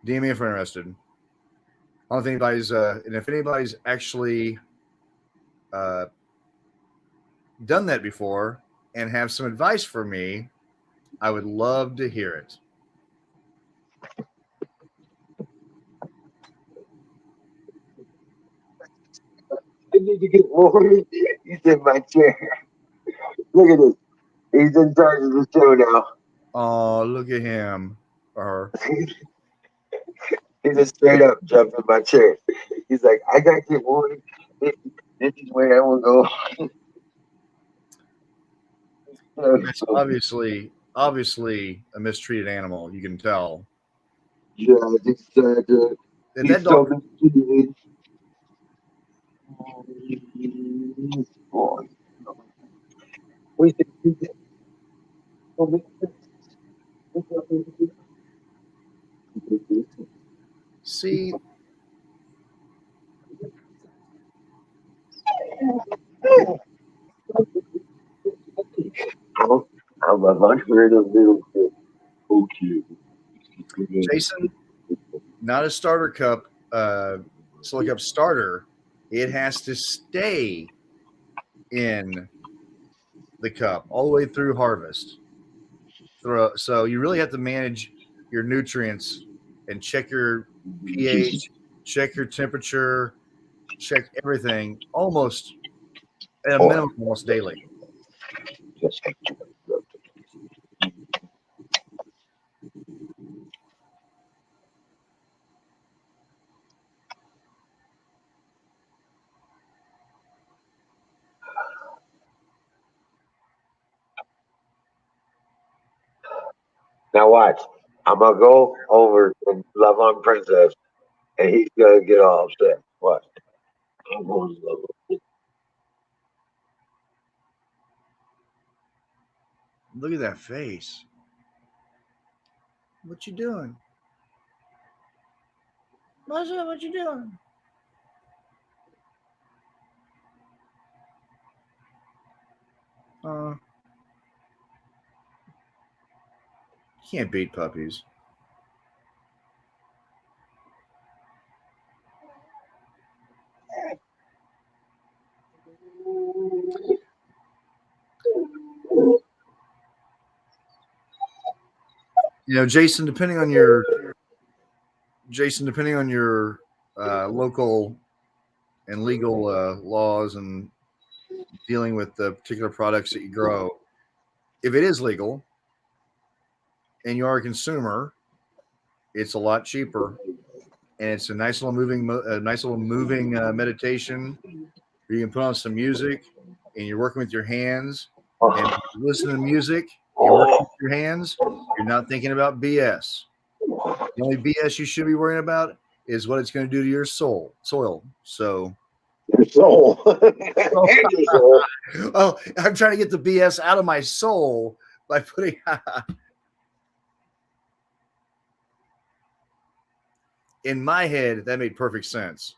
DM me if you're interested. I don't know if anybody's, and if anybody's actually done that before and have some advice for me, I would love to hear it. I need to get more. He's in my chair. Look at this. He's in charge of the show now. Oh, look at him or her. He just straight up jumped in my chair. He's like, I got to get more. This is where I will go. It's obviously a mistreated animal. You can tell. Yeah, it's that dog. See, I'm a hundred of little okay. Jason, not a starter cup, Solo Cup starter. It has to stay in the cup all the way through harvest. So you really have to manage your nutrients and check your pH, check your temperature, check everything almost at a minimum almost daily. Now watch. I'm gonna go over and love on Princess, and he's gonna get all upset. What? I'm going to love her. Look at that face. What you doing? Marcia, what you doing? Can't beat puppies. You know, Jason, depending on your local and legal laws and dealing with the particular products that you grow, if it is legal and you are a consumer, it's a lot cheaper, and it's a nice little moving meditation. You can put on some music, and you're working with your hands, and you listen to music. You're working with your hands. You're not thinking about BS. The only BS you should be worrying about is what it's going to do to your soil. So, your soul. Oh, I'm trying to get the BS out of my soul by putting. In my head, that made perfect sense.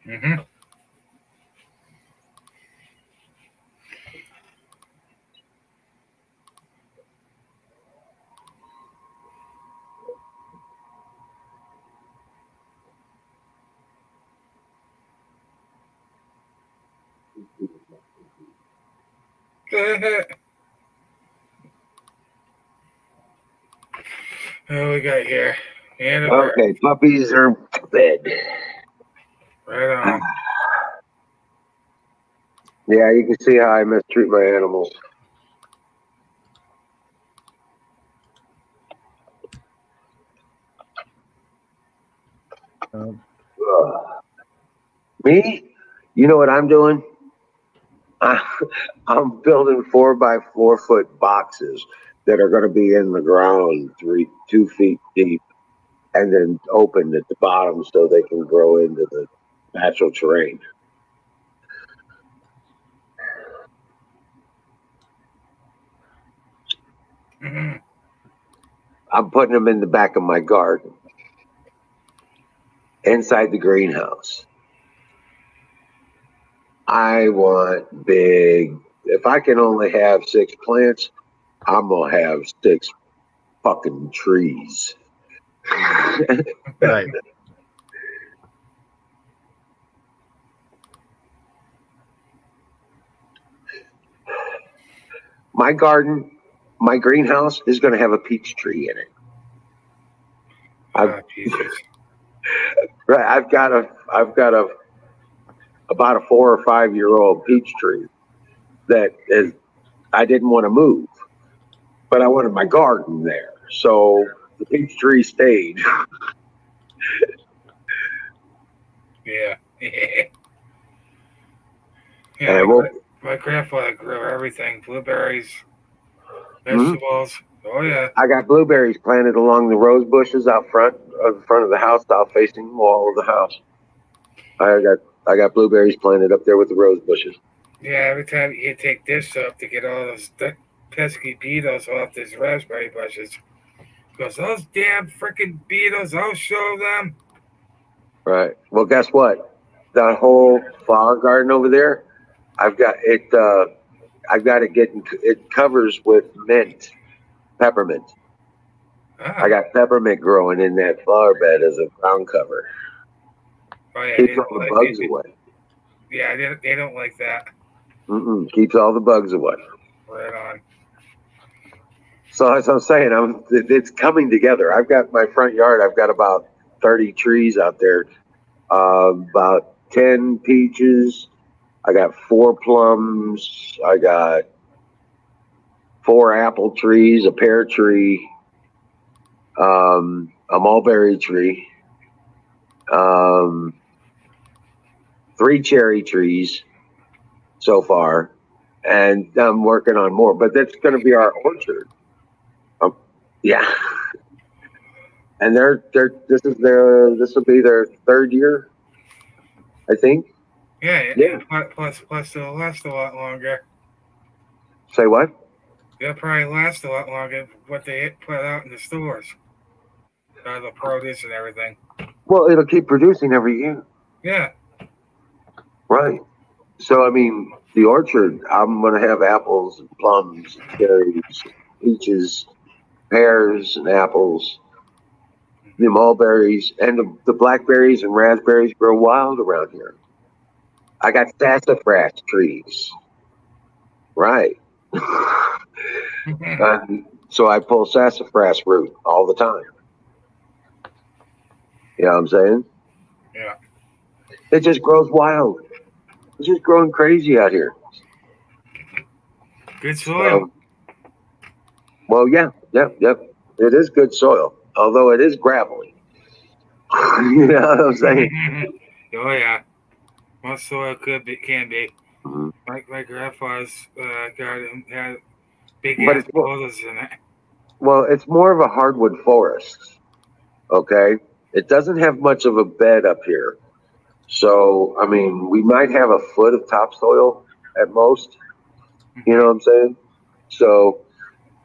Mm-hmm. What we got here? Okay, puppies are fed. Right on. Yeah, you can see how I mistreat my animals. Me? You know what I'm doing? I'm building 4x4 foot boxes that are going to be in the ground 2 feet deep, and then open at the bottom so they can grow into the natural terrain. Mm-hmm. I'm putting them in the back of my garden, inside the greenhouse. I want big. If I can only have 6 plants, I'm gonna have 6 fucking trees. Right. My garden, my greenhouse is gonna have a peach tree in it. Right, I've got about a 4 or 5 year old peach tree that is. I didn't want to move, but I wanted my garden there, so the peach tree stayed. Yeah. Yeah, my grandfather grew everything: blueberries, vegetables. Oh yeah. I got blueberries planted along the rose bushes out front of the house, south facing wall of the house. I got blueberries planted up there with the rose bushes. Yeah, every time you take this up to get all those pesky beetles off these raspberry bushes, because those damn freaking beetles, I'll show them. Right. Well, guess what? That whole flower garden over there, I've got it. I've got it getting. It covers with peppermint. I got peppermint growing in that flower bed as a ground cover. Oh yeah, Keeps all the bugs away. Yeah, they don't like that. Keeps all the bugs away. Right on. So as I'm saying, it's coming together. I've got my front yard. I've got about 30 trees out there. About 10 peaches. I got 4 plums. I got 4 apple trees, a pear tree, a mulberry tree, 3 cherry trees so far, and I'm working on more. But that's going to be our orchard. Yeah. And this will be their 3rd year, I think. Yeah. Plus they'll last a lot longer. Say what? They'll probably last a lot longer than what they put out in the stores. The produce and everything. Well, it'll keep producing every year. Yeah. Right. So I mean, the orchard, I'm going to have apples and plums, and cherries, peaches, pears and apples, the mulberries, and the blackberries and raspberries grow wild around here. I got sassafras trees. Right. So I pull sassafras root all the time. You know what I'm saying? Yeah. It just grows wild. It's just growing crazy out here. Good soil. Well, yep. It is good soil, although it is gravelly. You know what I'm saying? Oh yeah. Most soil can be. My grandfather's garden had big ass boulders in it. Well, it's more of a hardwood forest. Okay, it doesn't have much of a bed up here. So, I mean, we might have a foot of topsoil at most. You know what I'm saying? So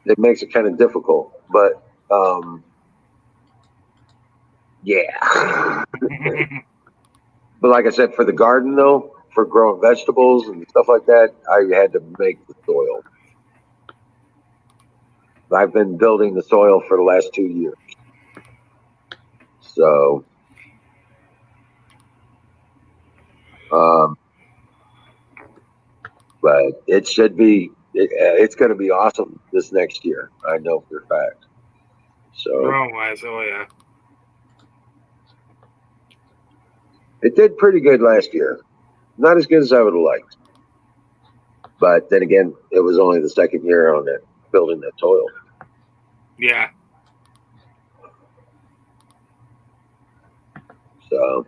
it makes it kind of difficult. But yeah. But like I said, for the garden though, for growing vegetables and stuff like that, I had to make the soil. I've been building the soil for the last 2 years. So but it should be. It's going to be awesome this next year. I know for a fact. So drone wise, oh yeah. It did pretty good last year. Not as good as I would have liked. But then again, it was only the second year on that building that toiled. Yeah. So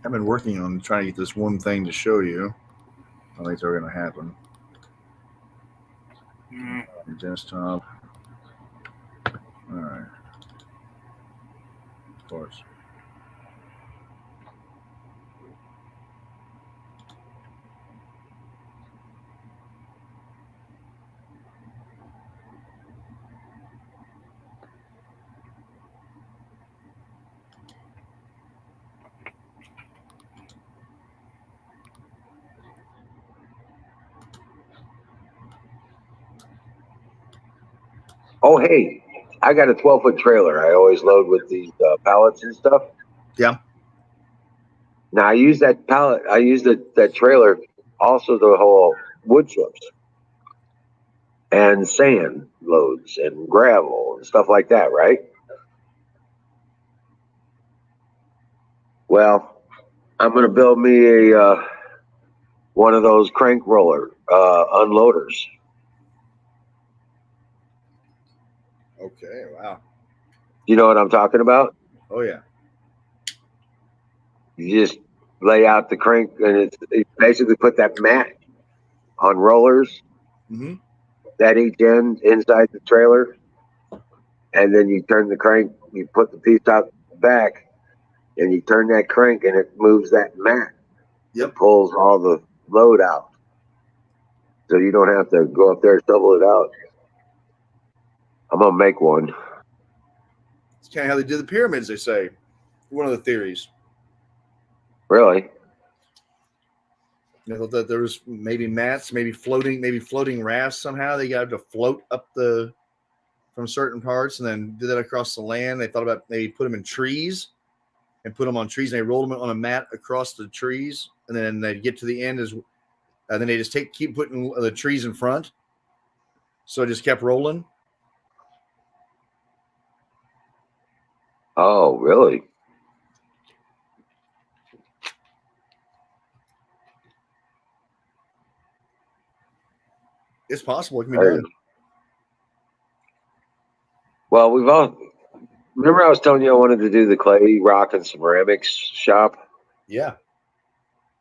I've been working on trying to get this one thing to show you. I don't think it's ever going to happen. Your desktop. All right. Of course. oh hey, I got a 12-foot trailer. I always load with these pallets and stuff. Yeah. Now I use that pallet. I use that trailer also to haul wood chips and sand loads and gravel and stuff like that, right? Well, I'm going to build me a one of those crank roller unloaders. Okay. Wow. You know what I'm talking about? Oh yeah. You just lay out the crank, and it's basically put that mat on rollers at each end inside the trailer, and then you turn the crank. You put the piece out back, and you turn that crank, and it moves that mat. Yep. Pulls all the load out, so you don't have to go up there and shovel it out. I'm gonna make one. It's kind of how they did the pyramids. They say one of the theories. Really? They thought that there was maybe mats, maybe floating rafts somehow. They got to float up from certain parts and then did that across the land. They thought about maybe put them in trees and put them on trees, and they rolled them on a mat across the trees, and then they'd get to the end and then they just keep putting the trees in front. So it just kept rolling. Oh, really? It's possible it can be done. Well, we've all remember I was telling you I wanted to do the clay, rock, and ceramics shop. Yeah.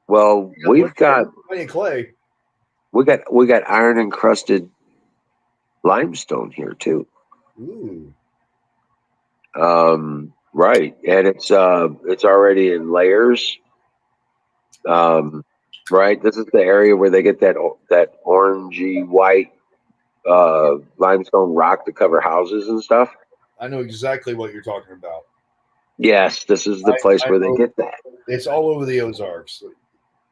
Well, we've got plenty of clay. We got iron encrusted limestone here too. Ooh. Right, and it's already in layers. Right, this is the area where they get that orangey white limestone rock to cover houses and stuff. I know exactly what you're talking about. Yes, this is the place where they get that. It's all over the Ozarks.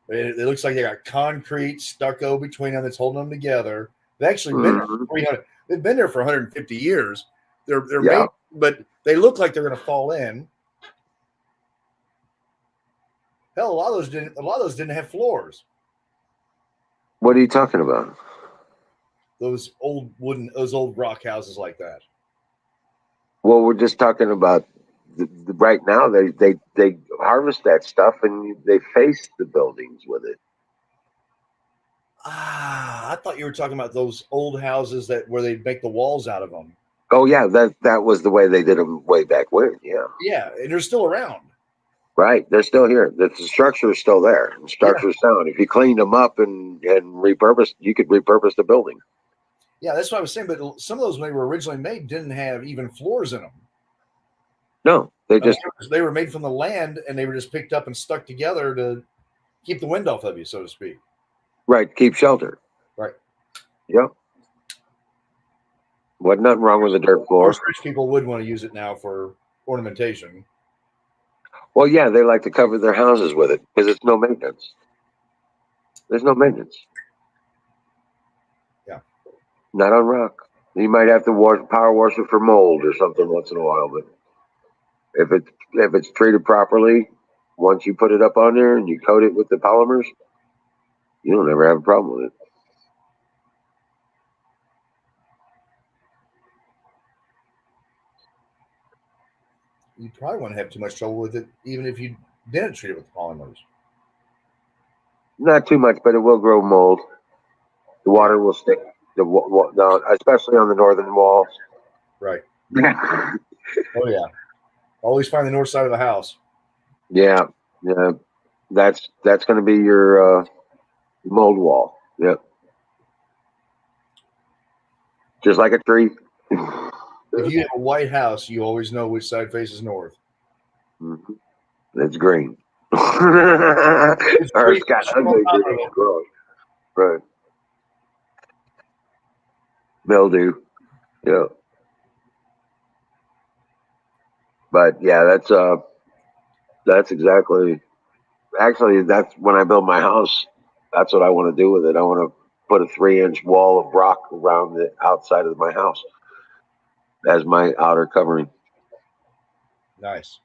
It looks like they got concrete stucco between them that's holding them together. They've actually been there for 300. They've been there for 150 years. They're made, but they look like they're going to fall in. Hell, a lot of those didn't have floors. What are you talking about? Those old rock houses like that. Well, we're just talking about right now. They harvest that stuff and they face the buildings with it. I thought you were talking about those old houses where they make the walls out of them. Oh yeah, that was the way they did them way back when. Yeah. Yeah, and they're still around. Right, they're still here. The structure is still there. The structure is sound. If you cleaned them up and repurposed, you could repurpose the building. Yeah, that's what I was saying. But some of those, when they were originally made, didn't have even floors in them. No, they were made from the land, and they were just picked up and stuck together to keep the wind off of you, so to speak. Right, keep shelter. Right. Yep. Wasn't nothing wrong with the dirt floor. Most rich people would want to use it now for ornamentation. Well, yeah, they like to cover their houses with it because it's no maintenance. There's no maintenance. Yeah. Not on rock. You might have to power wash it for mold or something once in a while, but If it's treated properly, once you put it up on there and you coat it with the polymers, you don't ever have a problem with it. You probably wouldn't have too much trouble with it, even if you didn't treat it with polymers. Not too much, but it will grow mold. The water will stick, especially on the northern walls. Right. Oh yeah. Always find the north side of the house. Yeah. That's going to be your mold wall. Yep. Just like a tree. If you have a white house, you always know which side faces north. Mm-hmm. It's green. It's got ugly green growth. Right. Mildew. Yeah. But yeah, that's exactly. Actually, that's when I build my house. That's what I want to do with it. I want to put a 3-inch wall of rock around the outside of my house as my outer covering. Nice.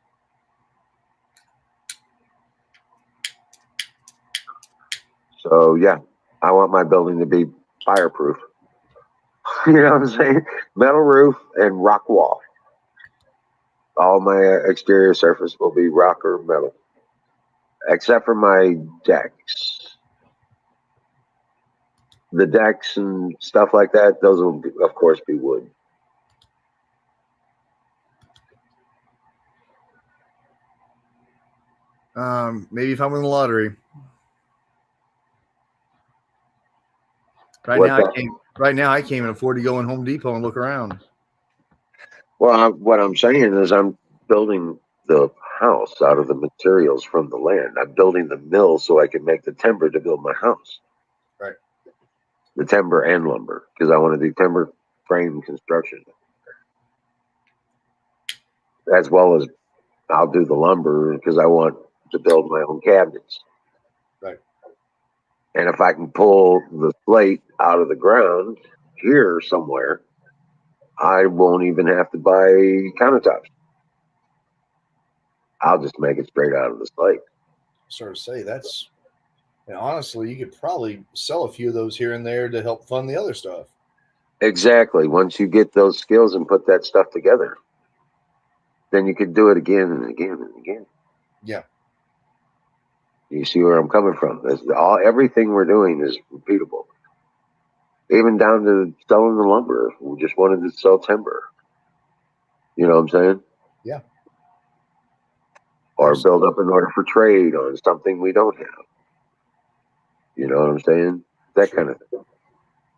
So yeah, I want my building to be fireproof. You know what I'm saying? Metal roof and rock wall. All my exterior surface will be rock or metal, except for my decks. The decks and stuff like that, those will, of course, be wood. Maybe if I win the lottery. Right now, I can't even afford to go in Home Depot and look around. Well, what I'm saying is I'm building the house out of the materials from the land. I'm building the mill so I can make the timber to build my house. Right. The timber and lumber, because I want to do timber frame construction. As well as I'll do the lumber because I want to build my own cabinets. Right. And if I can pull the slate out of the ground here somewhere, I won't even have to buy countertops. I'll just make it straight out of the slate. Sort of say that's, and honestly, you could probably sell a few of those here and there to help fund the other stuff. Exactly. Once you get those skills and put that stuff together, then you can do it again and again and again. Yeah. You see where I'm coming from? Everything we're doing is repeatable. Even down to selling the lumber. We just wanted to sell timber. You know what I'm saying? Yeah. Or build up an order for trade on something we don't have. You know what I'm saying? That kind of thing.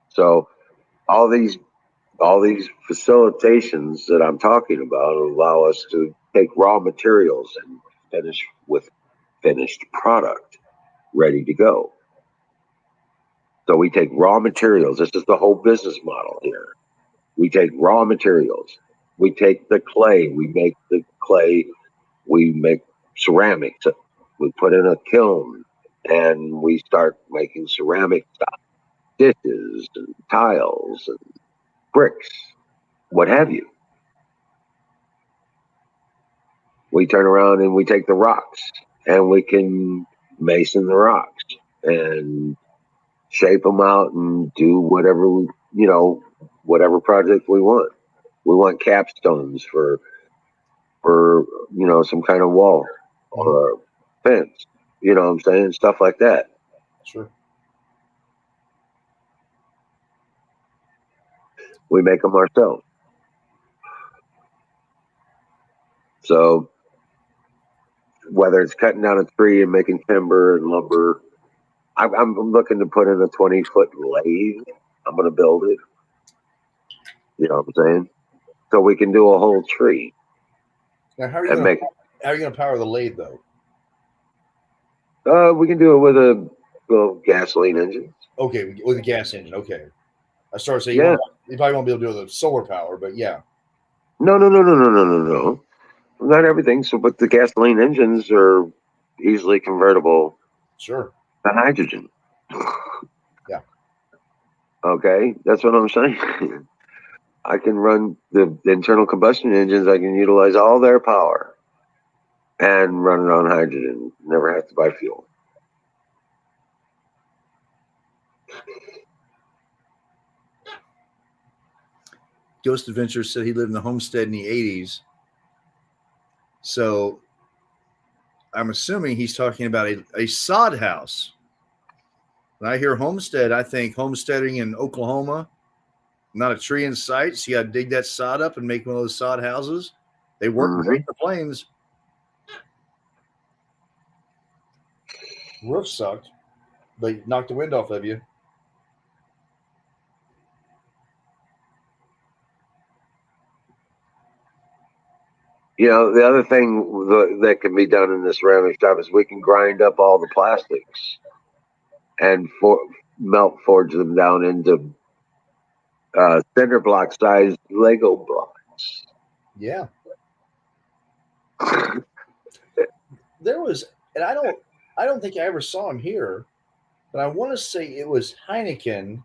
So all these facilitations that I'm talking about allow us to take raw materials and finish with finished product ready to go. So we take raw materials. This is the whole business model here. We take raw materials. We take the clay. We make the clay. We make ceramics. We put in a kiln and we start making ceramic stuff, dishes and tiles and bricks, what have you. We turn around and we take the rocks and we can mason the rocks and shape them out and do whatever whatever project we want. We want capstones for some kind of wall or fence. You know what I'm saying? Stuff like that. Sure. We make them ourselves. So whether it's cutting down a tree and making timber and lumber, I'm looking to put in a 20-foot lathe. I'm going to build it. You know what I'm saying? So we can do a whole tree. Now, how are you going to power the lathe, though? We can do it with a gasoline engine. Okay, with a gas engine. Okay. I started saying you probably won't be able to do it with solar power, but yeah. No. Not everything. So, but the gasoline engines are easily convertible. Sure. To hydrogen. Yeah. Okay, that's what I'm saying. I can run the internal combustion engines. I can utilize all their power and run it on hydrogen. Never have to buy fuel. Ghost Adventure said he lived in the homestead in the 80s. So I'm assuming he's talking about a sod house. When I hear homestead, I think homesteading in Oklahoma. Not a tree in sight. So you got to dig that sod up and make one of those sod houses. They work great in the flames. Roof sucked. They knocked the wind off of you. You know, the other thing that can be done in this ceramic shop is we can grind up all the plastics and forge them down into cinder block sized Lego blocks. Yeah. There was, and I don't think I ever saw him here, but I want to say it was Heineken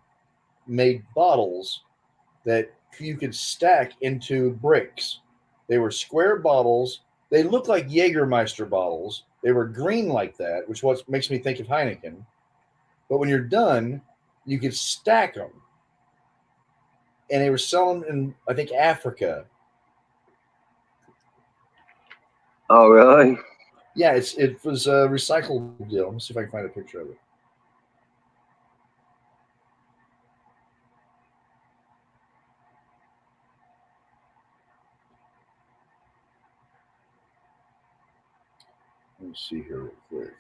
made bottles that you could stack into bricks. They were square bottles. They looked like Jägermeister bottles. They were green like that, which what makes me think of Heineken. But when you're done, you could stack them. And they were selling in, I think, Africa. Oh, really? Yeah, it was a recycled deal. Let me see if I can find a picture of it. Let me see here real quick.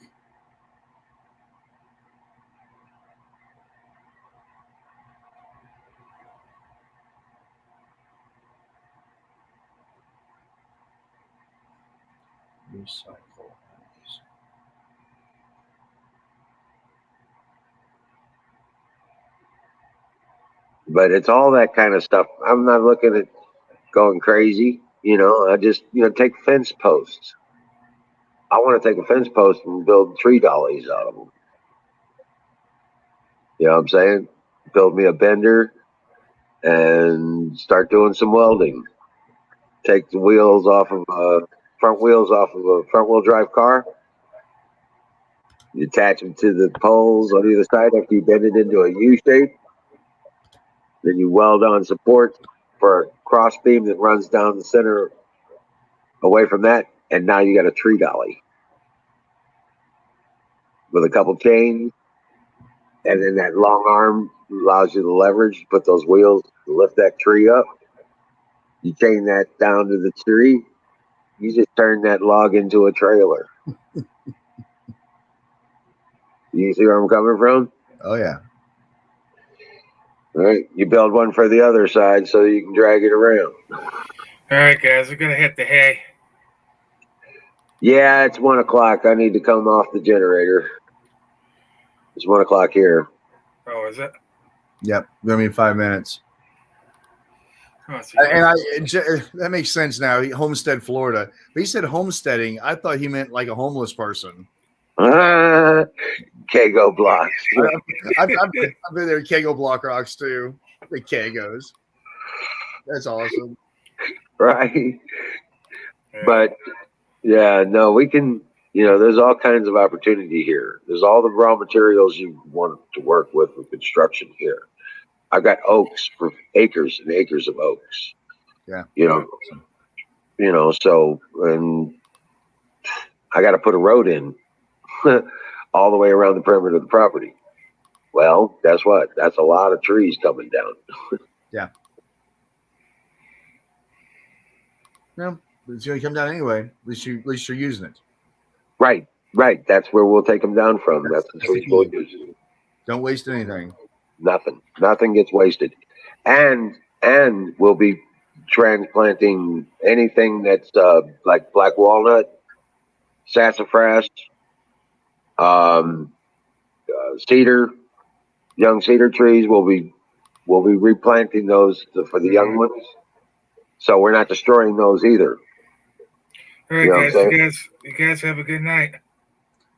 Recycle. But it's all that kind of stuff. I'm not looking at going crazy. You know, I just, take fence posts. I want to take a fence post and build tree dollies out of them. You know what I'm saying? Build me a bender and start doing some welding. Take the wheels off of front wheels off of a front wheel drive car. You attach them to the poles on either side after you bend it into a U shape. Then you weld on support for a cross beam that runs down the center away from that. And now you got a tree dolly with a couple chains. And then that long arm allows you to leverage, put those wheels to lift that tree up. You chain that down to the tree. You just turn that log into a trailer. You see where I'm coming from? Oh, yeah. All right. You build one for the other side so you can drag it around. All right, guys. We're going to hit the hay. Yeah, it's 1 o'clock. I need to come off the generator. It's 1 o'clock here. Oh, is it? Yep. Gonna be 5 minutes. Oh, that makes sense now. Homestead, Florida. But he said homesteading. I thought he meant like a homeless person. Kago blocks. I've been there. Kago block rocks too. The Kagos. That's awesome. Right. But yeah, no, we can. There's all kinds of opportunity here. There's all the raw materials you want to work with construction here. I've got oaks for acres and acres of oaks. Yeah. So, and I got to put a road in all the way around the perimeter of the property. Well, guess what? That's a lot of trees coming down. Yeah. No, but it's going to come down anyway. At least you're using it. Right. That's where we'll take them down from. That's the tree we'll use. Don't waste anything. Nothing gets wasted. And we'll be transplanting anything that's like black walnut, sassafras, cedar, young cedar trees. We'll be replanting those for the young ones. So we're not destroying those either. All right, guys. You guys have a good night.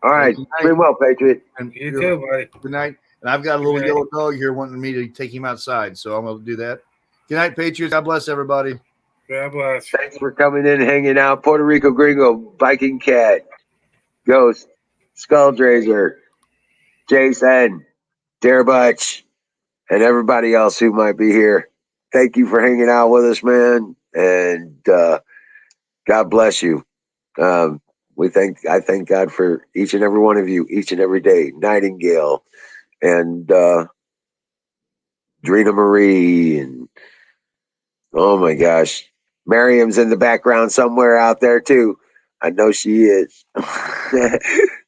All right. Be well, Patriot. And you too, buddy. Good night. And I've got a little yellow dog here wanting me to take him outside, so I'm going to do that. Good night, Patriots. God bless everybody. God bless. Thanks for coming in, hanging out. Puerto Rico Gringo, Viking Cat, Ghost, Skulldrazer, Jason, Dare Butch, and everybody else who might be here. Thank you for hanging out with us, man. And God bless you. I thank God for each and every one of you, each and every day. Nightingale and Drina Marie, and oh my gosh, Miriam's in the background somewhere out there too. I know she is.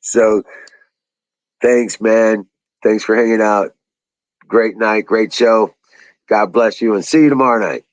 So thanks, man. Thanks for hanging out. Great night, great show. God bless you, and see you tomorrow night.